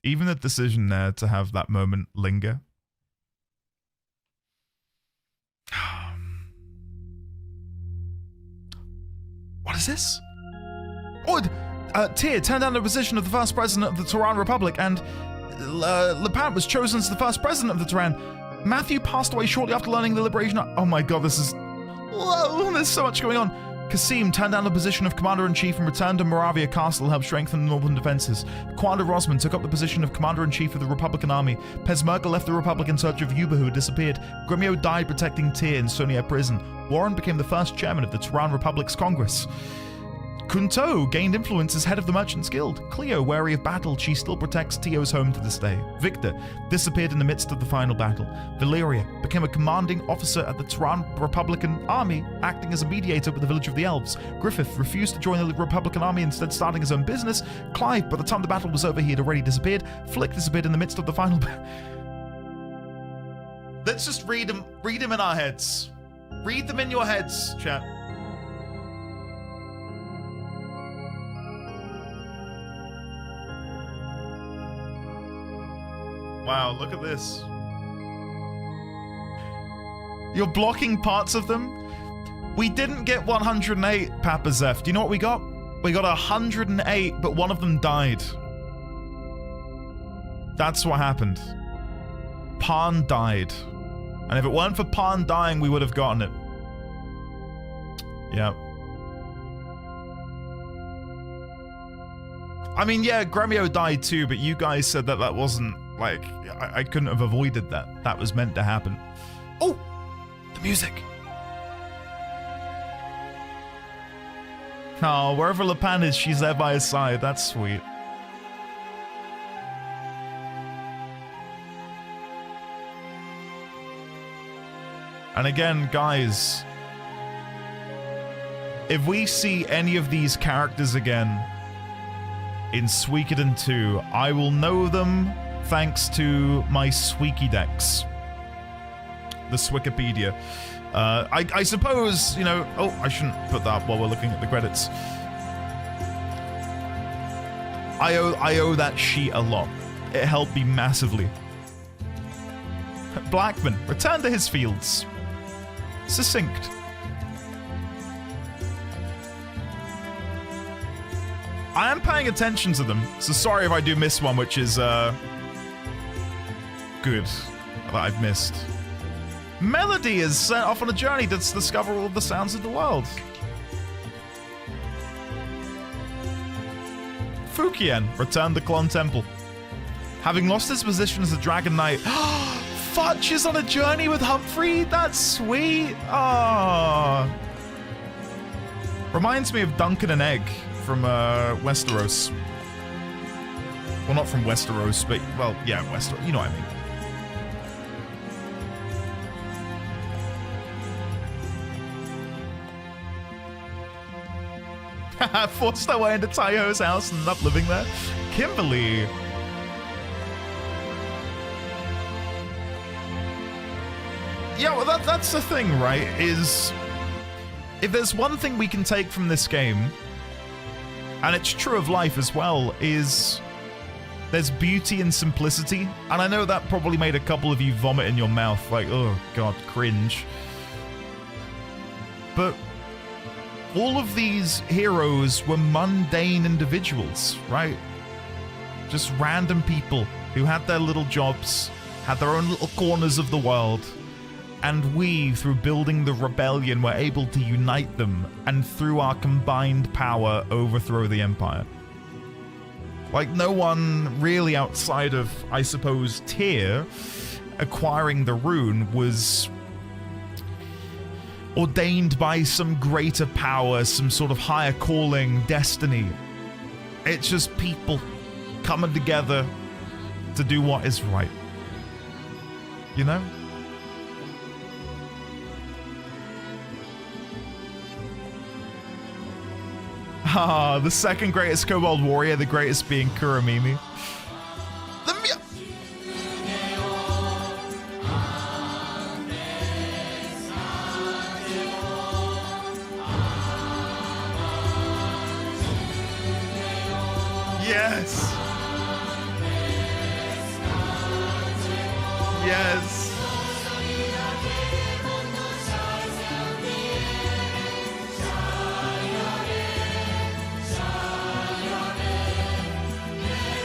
Speaker 1: Even the decision there to have that moment linger. What is this? Oh, Tyr turned down the position of the first president of the Tehran Republic, and Lepant was chosen as the first president of the Tehran. Matthew passed away shortly after learning the liberation. Oh my god, this is... Whoa, there's so much going on. Qasim turned down the position of Commander-in-Chief and returned to Moravia Castle to help strengthen the northern defenses. Commander Rosman took up the position of Commander-in-Chief of the Republican Army. Pezmerga left the Republic in search of Yuba, who had disappeared. Gremio died protecting Tyr in Sonia prison. Warren became the first chairman of the Tehran Republic's Congress. Kunto gained influence as head of the Merchants Guild. Cleo, wary of battle, she still protects Tio's home to this day. Victor disappeared in the midst of the final battle. Valeria became a commanding officer at the Tehran Republican Army, acting as a mediator with the village of the Elves. Griffith refused to join the Republican Army, instead starting his own business. Clive, by the time the battle was over, he had already disappeared. Flick disappeared in the midst of the final battle. Let's just read them in our heads. Read them in your heads, chat. Wow, look at this. You're blocking parts of them? We didn't get 108, Papa Zeph. Do you know what we got? We got 108, but one of them died. That's what happened. Pan died. And if it weren't for Pan dying, we would have gotten it. Yeah. I mean, yeah, Gremio died too, but you guys said that that wasn't... Like, I couldn't have avoided that. That was meant to happen. Oh! The music! Oh, wherever Lepant is, she's there by his side. That's sweet. And again, guys, if we see any of these characters again in Suikoden 2, I will know them thanks to my Suikidex. The Swikipedia. I suppose, you know... Oh, I shouldn't put that up while we're looking at the credits. I owe that sheet a lot. It helped me massively. Blackman, return to his fields. Succinct. I am paying attention to them, so sorry if I do miss one, which is, good that I've missed. Melody is sent off on a journey to discover all the sounds of the world. Fukien returned to Klon Temple. Having lost his position as a Dragon Knight, Fudge is on a journey with Humphrey? That's sweet. Ah. Reminds me of Duncan and Egg from Westeros. Well, not from Westeros, but, well, yeah, Westeros. You know what I mean. Forced their way into Taiho's house and ended up living there. Kimberly. Yeah, well, that's the thing, right? Is if there's one thing we can take from this game, and it's true of life as well, is there's beauty in simplicity. And I know that probably made a couple of you vomit in your mouth, like, oh god, cringe. But all of these heroes were mundane individuals, right? Just random people who had their little jobs, had their own little corners of the world, and we, through building the rebellion, were able to unite them, and through our combined power, overthrow the Empire. Like, no one really outside of, I suppose, Tyr acquiring the rune was ordained by some greater power, some sort of higher calling, destiny. It's just people coming together to do what is right. You know? Ah, the second greatest Kobold warrior, the greatest being Kuramimi. Yes. Yes.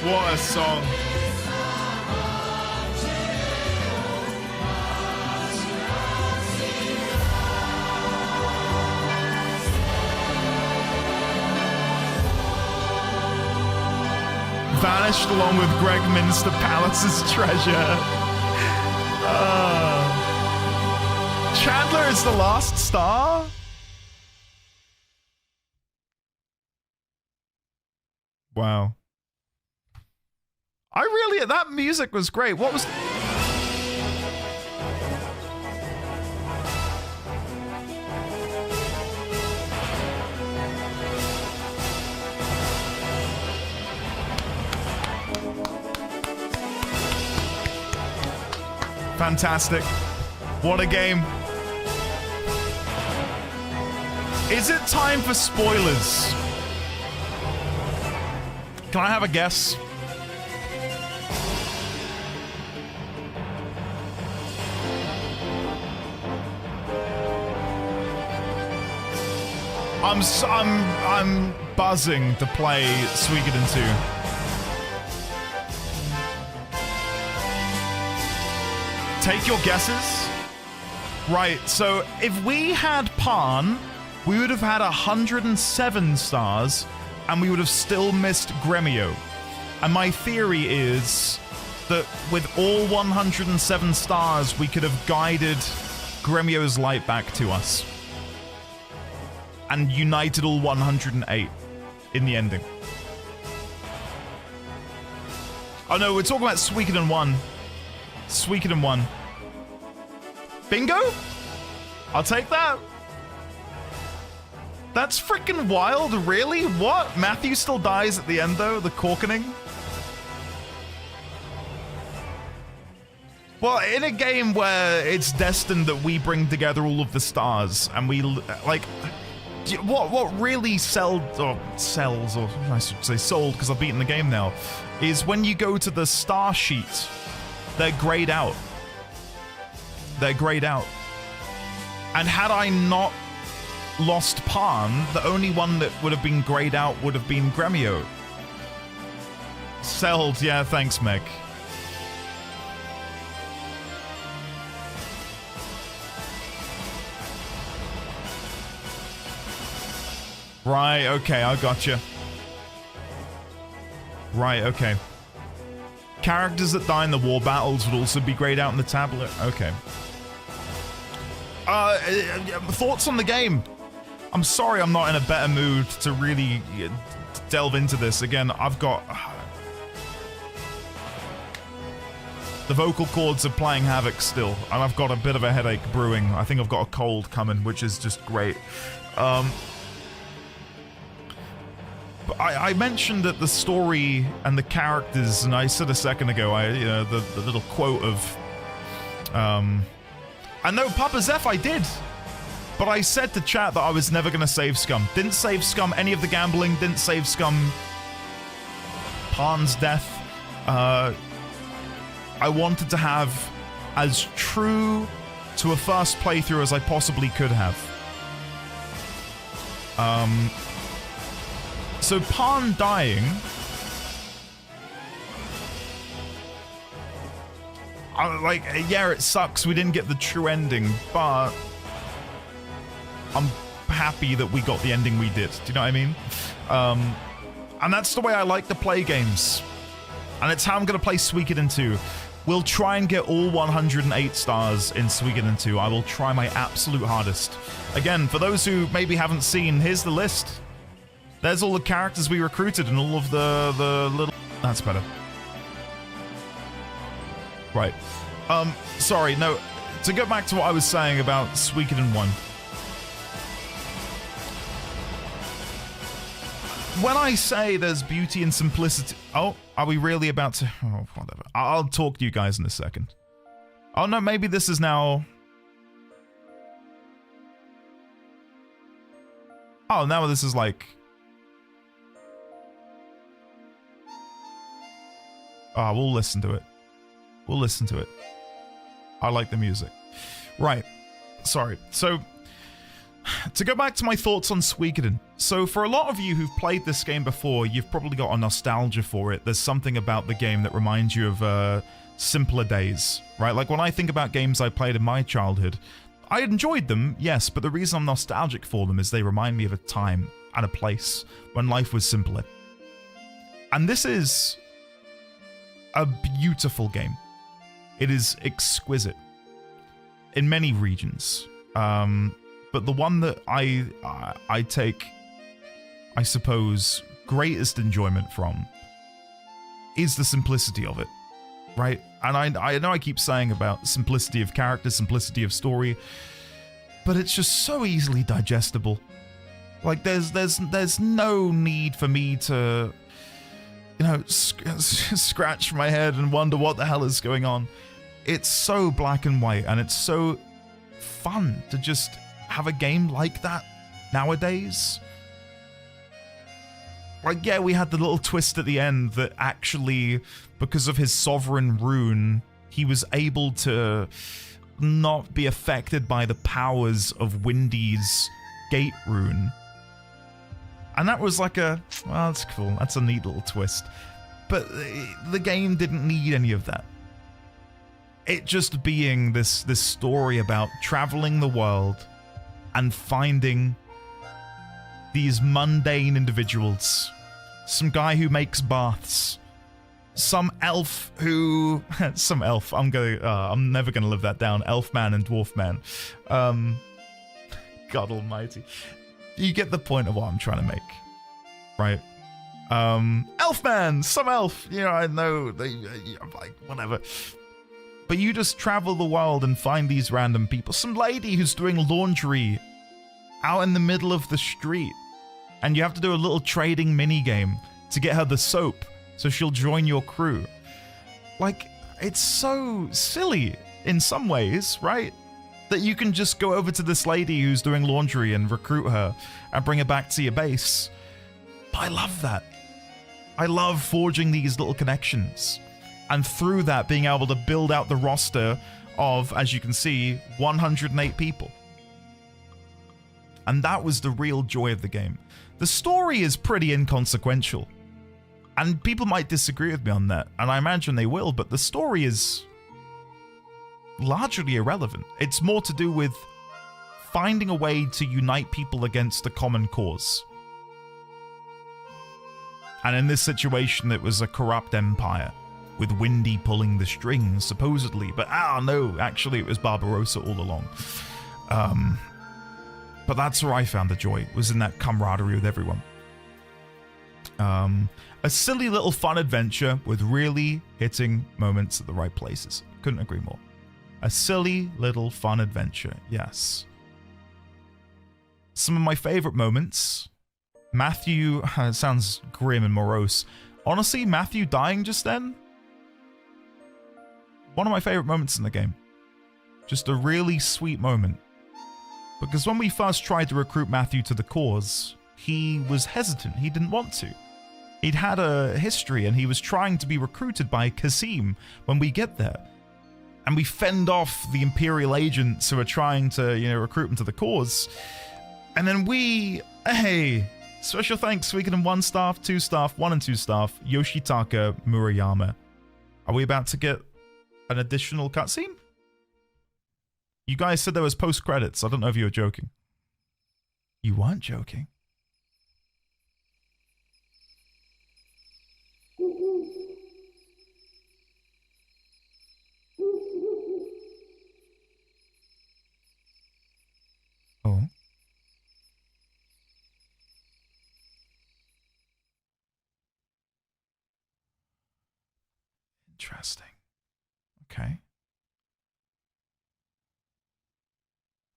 Speaker 1: What a song. Vanished along with Greg Minster Palace's treasure. Chandler is the last star? Wow. That music was great. What was... Fantastic. What a game. Is it time for spoilers? Can I have a guess? I'm buzzing to play Suikoden 2. Take your guesses. Right, so if we had Pan, we would have had 107 stars, and we would have still missed Gremio. And my theory is that with all 107 stars, we could have guided Gremio's light back to us. And united all 108 in the ending. Oh no, we're talking about Suikoden 1. Suikoden 1. Bingo? I'll take that. That's freaking wild, really? What? Matthew still dies at the end though, the Corkening? Well, in a game where it's destined that we bring together all of the stars, and we, like... What really sells, or I should say sold, because I've beaten the game now, is when you go to the star sheet, they're grayed out. They're grayed out. And had I not lost Pan, the only one that would have been grayed out would have been Gremio. Sold, yeah, thanks, Meg. Right, okay, I gotcha. Right, okay. Characters that die in the war battles would also be grayed out in the tablet. Okay. Thoughts on the game? I'm sorry I'm not in a better mood to really delve into this. Again, I've got... the vocal cords are playing havoc still, and I've got a bit of a headache brewing. I think I've got a cold coming, which is just great. I mentioned that the story and the characters, and I said a second ago, the little quote of I know, Papa Zeph, I did. But I said to chat that I was never going to save Scum. Didn't save Scum any of the gambling. Didn't save Scum Pan's death. I wanted to have as true to a first playthrough as I possibly could have. So Pan dying... like, yeah, it sucks we didn't get the true ending, but I'm happy that we got the ending we did. Do you know what I mean? And that's the way I like to play games. And it's how I'm going to play Suikoden 2. We'll try and get all 108 stars in Suikoden 2. I will try my absolute hardest. Again, for those who maybe haven't seen, here's the list. There's all the characters we recruited and all of the little... That's better. Right. Sorry, no. To go back to what I was saying about Suikoden 1. When I say there's beauty and simplicity... Oh, are we really about to... Oh, whatever. I'll talk to you guys in a second. Oh, no, maybe this is now... Oh, now this is like... Oh, we'll listen to it. We'll listen to it. I like the music. Right. Sorry. So, to go back to my thoughts on Suikoden. So, for a lot of you who've played this game before, you've probably got a nostalgia for it. There's something about the game that reminds you of simpler days, right? Like, when I think about games I played in my childhood, I enjoyed them, yes, but the reason I'm nostalgic for them is they remind me of a time and a place when life was simpler. And this is a beautiful game. It is exquisite in many regions, but the one that I take, I suppose, greatest enjoyment from is the simplicity of it, right? And I know I keep saying about simplicity of character, simplicity of story, but it's just so easily digestible. Like there's no need for me to, you know, scratch my head and wonder what the hell is going on. It's so black and white, and it's so fun to just have a game like that nowadays. Like, yeah, we had the little twist at the end that actually, because of his sovereign rune, he was able to not be affected by the powers of Windy's gate rune. And that was like a, well, that's cool. That's a neat little twist. But the game didn't need any of that. It just being this story about traveling the world and finding these mundane individuals. Some guy who makes baths. Some elf who... some elf. I'm never going to live that down. Elf man and dwarf man. God almighty. You get the point of what I'm trying to make. Right? Elf man! Some elf! You know, I know. Like, whatever. But you just travel the world and find these random people. Some lady who's doing laundry out in the middle of the street. And you have to do a little trading minigame to get her the soap so she'll join your crew. Like, it's so silly in some ways, right? That you can just go over to this lady who's doing laundry and recruit her and bring her back to your base. But I love that. I love forging these little connections. And through that, being able to build out the roster of, as you can see, 108 people. And that was the real joy of the game. The story is pretty inconsequential. And people might disagree with me on that, and I imagine they will, but the story is largely irrelevant. It's more to do with finding a way to unite people against a common cause. And in this situation, it was a corrupt empire, with Windy pulling the strings, supposedly. But, no, actually it was Barbarossa all along. But that's where I found the joy, was in that camaraderie with everyone. A silly little fun adventure with really hitting moments at the right places. Couldn't agree more. A silly little fun adventure, yes. Some of my favorite moments. Matthew, sounds grim and morose. Honestly, Matthew dying just then? One of my favorite moments in the game. Just a really sweet moment. Because when we first tried to recruit Matthew to the cause, he was hesitant. He didn't want to. He'd had a history and he was trying to be recruited by Kasim when we get there. And we fend off the Imperial agents who are trying to, recruit him to the cause. And then hey, special thanks, Suikoden 1 staff, 2 staff, 1 and 2 staff, Yoshitaka Murayama. Are we about to get an additional cutscene? You guys said there was post-credits. I don't know if you were joking. You weren't joking. Oh. Interesting. Okay.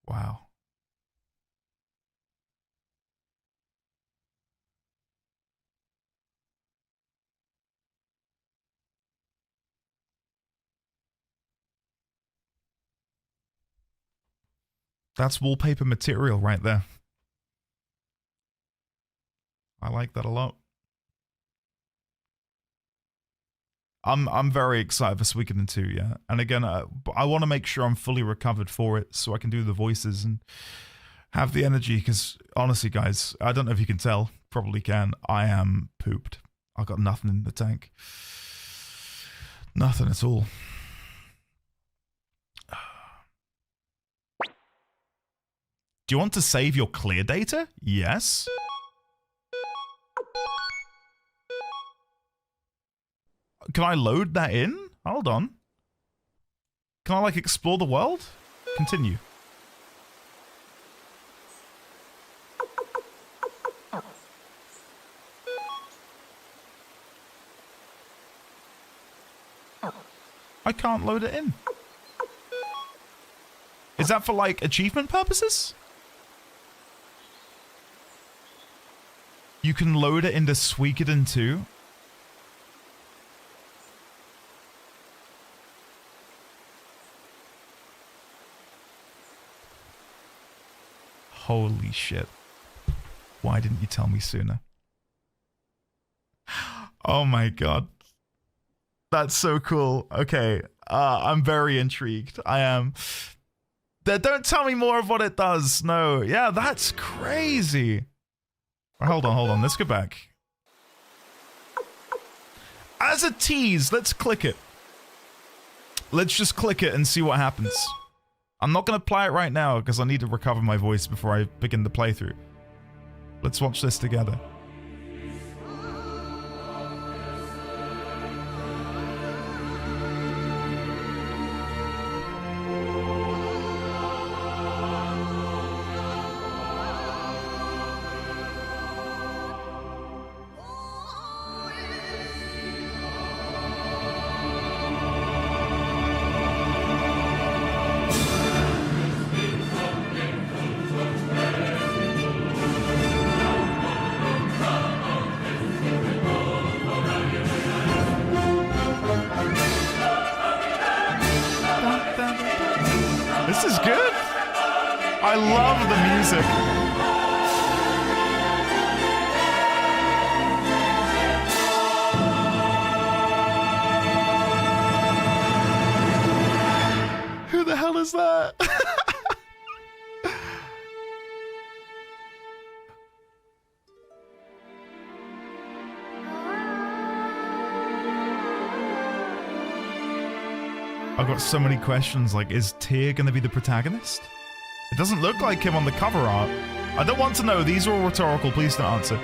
Speaker 1: Wow. That's wallpaper material right there. I like that a lot. I'm very excited for Suikoden 2, yeah. And again, I want to make sure I'm fully recovered for it so I can do the voices and have the energy, because honestly, guys, I don't know if you can tell, probably can, I am pooped. I've got nothing in the tank. Nothing at all. Do you want to save your clear data? Yes. Can I load that in? Hold on. Can I, like, explore the world? Continue. I can't load it in. Is that for, like, achievement purposes? You can load it into Suikoden 2? Holy shit. Why didn't you tell me sooner? Oh my god. That's so cool. Okay. I'm very intrigued. I am. Don't tell me more of what it does. No. Yeah, that's crazy. Hold on. Let's go back. As a tease, let's click it. Let's just click it and see what happens. I'm not going to play it right now because I need to recover my voice before I begin the playthrough. Let's watch this together. This is good. I love the music. Who the hell is that? I've got so many questions, like, is Tyr gonna be the protagonist? It doesn't look like him on the cover art. I don't want to know, these are all rhetorical, please don't answer.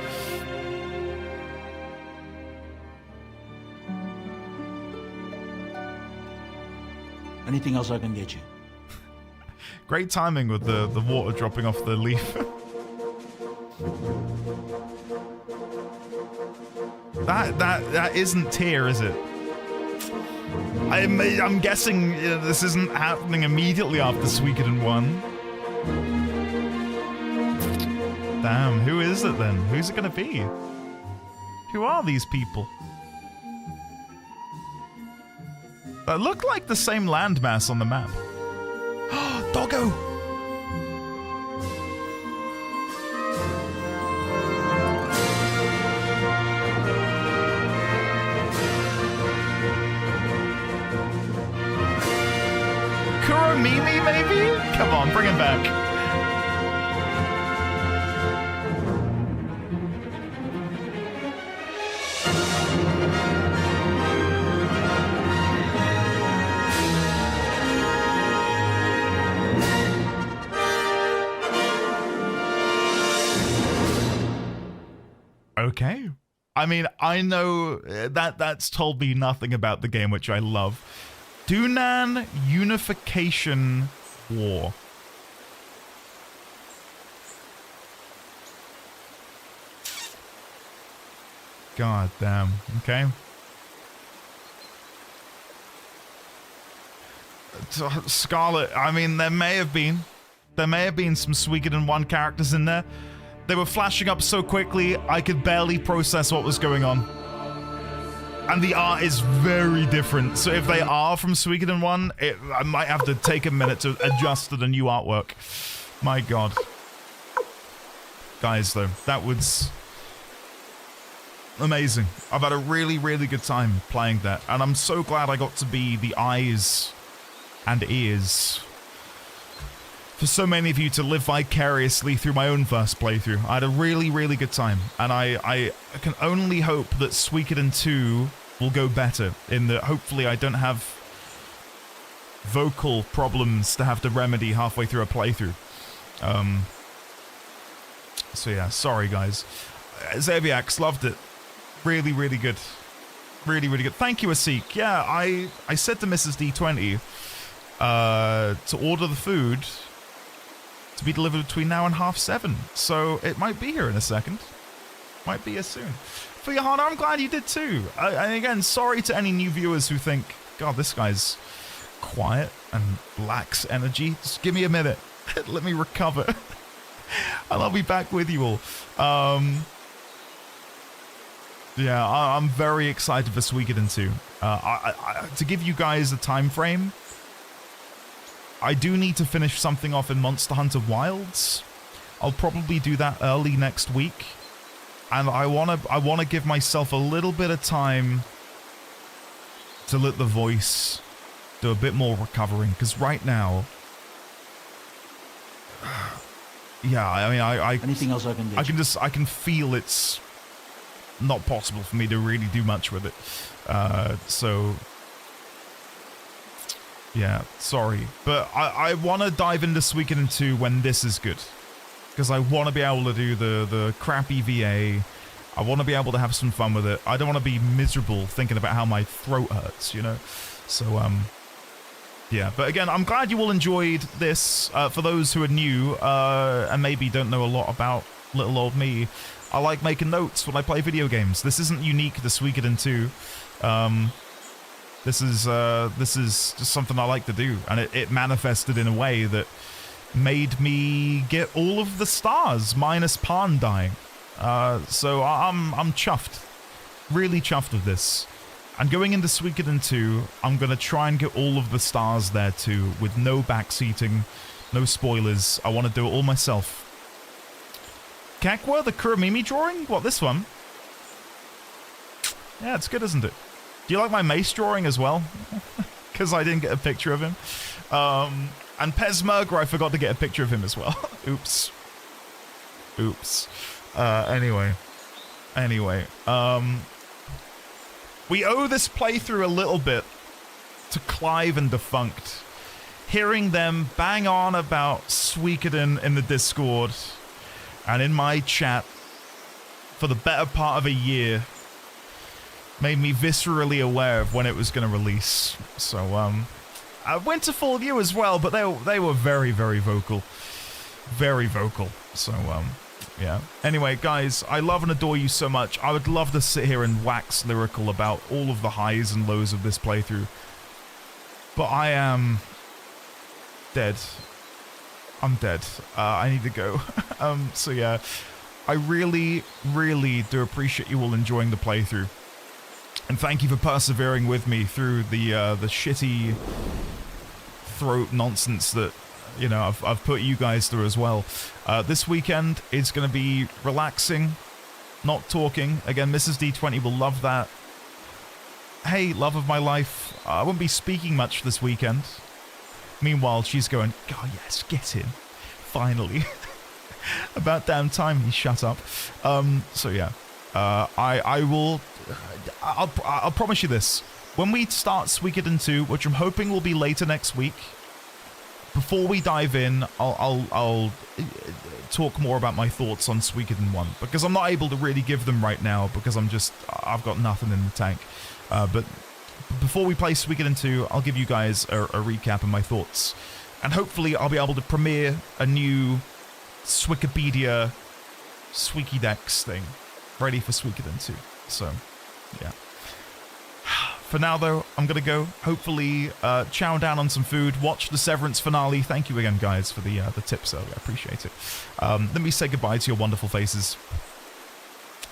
Speaker 9: Anything else I can get you?
Speaker 1: Great timing with the water dropping off the leaf. That isn't Tyr, is it? I'm guessing this isn't happening immediately after Suikoden 1. Damn, who is it then? Who's it gonna be? Who are these people? That look like the same landmass on the map. doggo. Kuromimi, maybe? Come on, bring him back. Okay. I mean, I know that's told me nothing about the game, which I love. Dunan Unification War. God damn. Okay. Scarlet, I mean, there may have been some Suikoden 1 characters in there. They were flashing up so quickly, I could barely process what was going on. And the art is very different. So if they are from Suikoden 1, I might have to take a minute to adjust to the new artwork. My god. Guys, though, that was amazing. I've had a really, really good time playing that. And I'm so glad I got to be the eyes and ears for so many of you to live vicariously through my own first playthrough. I had a really, really good time. And I can only hope that Suikoden 2 will go better, in that hopefully I don't have vocal problems to have to remedy halfway through a playthrough. So yeah, sorry guys. Xaviax, loved it. Really, really good. Really, really good. Thank you, Asik. Yeah, I said to Mrs. D20 to order the food to be delivered between now and 7:30. So it might be here in a second. Might be here soon. For Johanna, I'm glad you did too. And again, sorry to any new viewers who think, God, this guy's quiet and lacks energy. Just give me a minute. Let me recover. And I'll be back with you all. Yeah, I'm very excited for Suikoden 2. To give you guys a time frame, I do need to finish something off in Monster Hunter Wilds. I'll probably do that early next week. And I wanna give myself a little bit of time to let the voice do a bit more recovering, because right now, yeah, I mean,
Speaker 9: Anything else I can do?
Speaker 1: I can feel it's not possible for me to really do much with it. So yeah, sorry, but I want to dive into Suikoden 2 when this is good, because I want to be able to do the crappy VA. I want to be able to have some fun with it. I don't want to be miserable thinking about how my throat hurts, you know? So, yeah. But again, I'm glad you all enjoyed this. For those who are new and maybe don't know a lot about little old me, I like making notes when I play video games. This isn't unique to Suikoden 2. This is just something I like to do, and it manifested in a way that made me get all of the stars minus Pan dying. So I'm chuffed, really chuffed with this. And going into Suikoden 2, I'm gonna try and get all of the stars there too, with no backseating, no spoilers. I want to do it all myself. Kakwa, the Kuromimi drawing? What, this one? Yeah, it's good, isn't it? Do you like my Mace drawing as well? Because I didn't get a picture of him. And Pezmerger, I forgot to get a picture of him as well. Oops. Oops. Anyway. We owe this playthrough a little bit to Clive and Defunct. Hearing them bang on about Suikoden in the Discord and in my chat for the better part of a year made me viscerally aware of when it was going to release. So, Winterfall View as well, but they were very, very vocal. Very vocal. So, yeah. Anyway, guys, I love and adore you so much. I would love to sit here and wax lyrical about all of the highs and lows of this playthrough. But I am dead. I'm dead. I need to go. So yeah, I really, really do appreciate you all enjoying the playthrough. And thank you for persevering with me through the shitty throat nonsense that you know, I've put you guys through as well. This weekend is going to be relaxing, not talking. Again, Mrs. D20 will love that. Hey, love of my life, I won't be speaking much this weekend. Meanwhile, she's going, oh yes, get in. Finally. About damn time he shut up. So yeah, I'll promise you this. When we start Suikoden 2, which I'm hoping will be later next week, before we dive in, I'll talk more about my thoughts on Suikoden 1, because I'm not able to really give them right now, because I've got nothing in the tank. But before we play Suikoden 2, I'll give you guys a recap of my thoughts. And hopefully I'll be able to premiere a new Wikipedia Suikodex thing ready for Suikoden 2. So, yeah. For now, though, I'm going to go, hopefully, chow down on some food, watch the Severance finale. Thank you again, guys, for the tips earlier. I appreciate it. Let me say goodbye to your wonderful faces.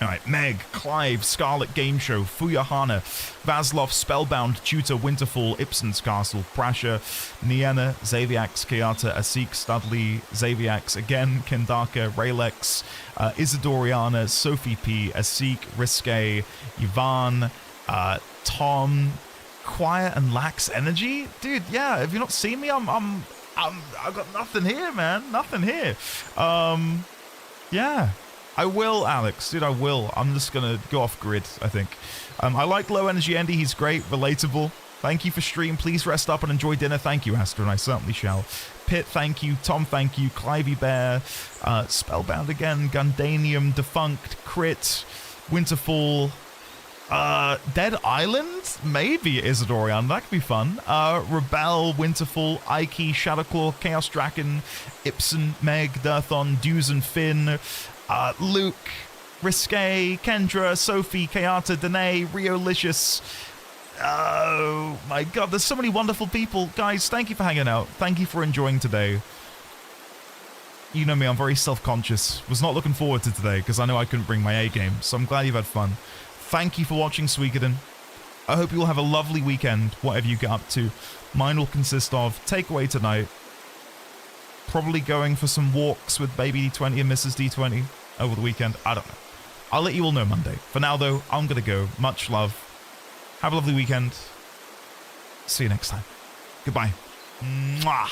Speaker 1: All right, Meg, Clive, Scarlet Game Show, Fuyahana, Vaslov, Spellbound, Tutor, Winterfall, Ibsen's Castle, Prasha, Niena, Xaviax, Kayata, Asik, Studley, Xaviax, again, Kendaka, Raylex, Isidoriana, Sophie P, Asik, Risque, Yvonne, Tom, Quiet and Lax Energy? Dude, yeah, have you not seen me? I've got nothing here, man. Nothing here. Yeah. I will, Alex. Dude, I will. I'm just gonna go off grid, I think. I like Low Energy Andy. He's great. Relatable. Thank you for stream. Please rest up and enjoy dinner. Thank you, Astra, and I certainly shall. Pit, thank you. Tom, thank you. Clivey Bear. Spellbound again. Gundanium. Defunct. Crit. Winterfall. Dead Island? Maybe Isidorian. That could be fun. Rebel, Winterfall, Ike, Shadowclaw, Chaos Draken, Ibsen, Meg, Dirthon, Dews and Finn, Luke, Risque, Kendra, Sophie, Kayata, Danae, Riolicious. Oh my god, there's so many wonderful people. Guys, thank you for hanging out. Thank you for enjoying today. You know me, I'm very self-conscious. Was not looking forward to today because I know I couldn't bring my A game, so I'm glad you've had fun. Thank you for watching Suikoden. I hope you will have a lovely weekend, whatever you get up to. Mine will consist of takeaway tonight, probably going for some walks with Baby D20 and Mrs. D20 over the weekend. I don't know. I'll let you all know Monday. For now, though, I'm going to go. Much love. Have a lovely weekend. See you next time. Goodbye. Mwah.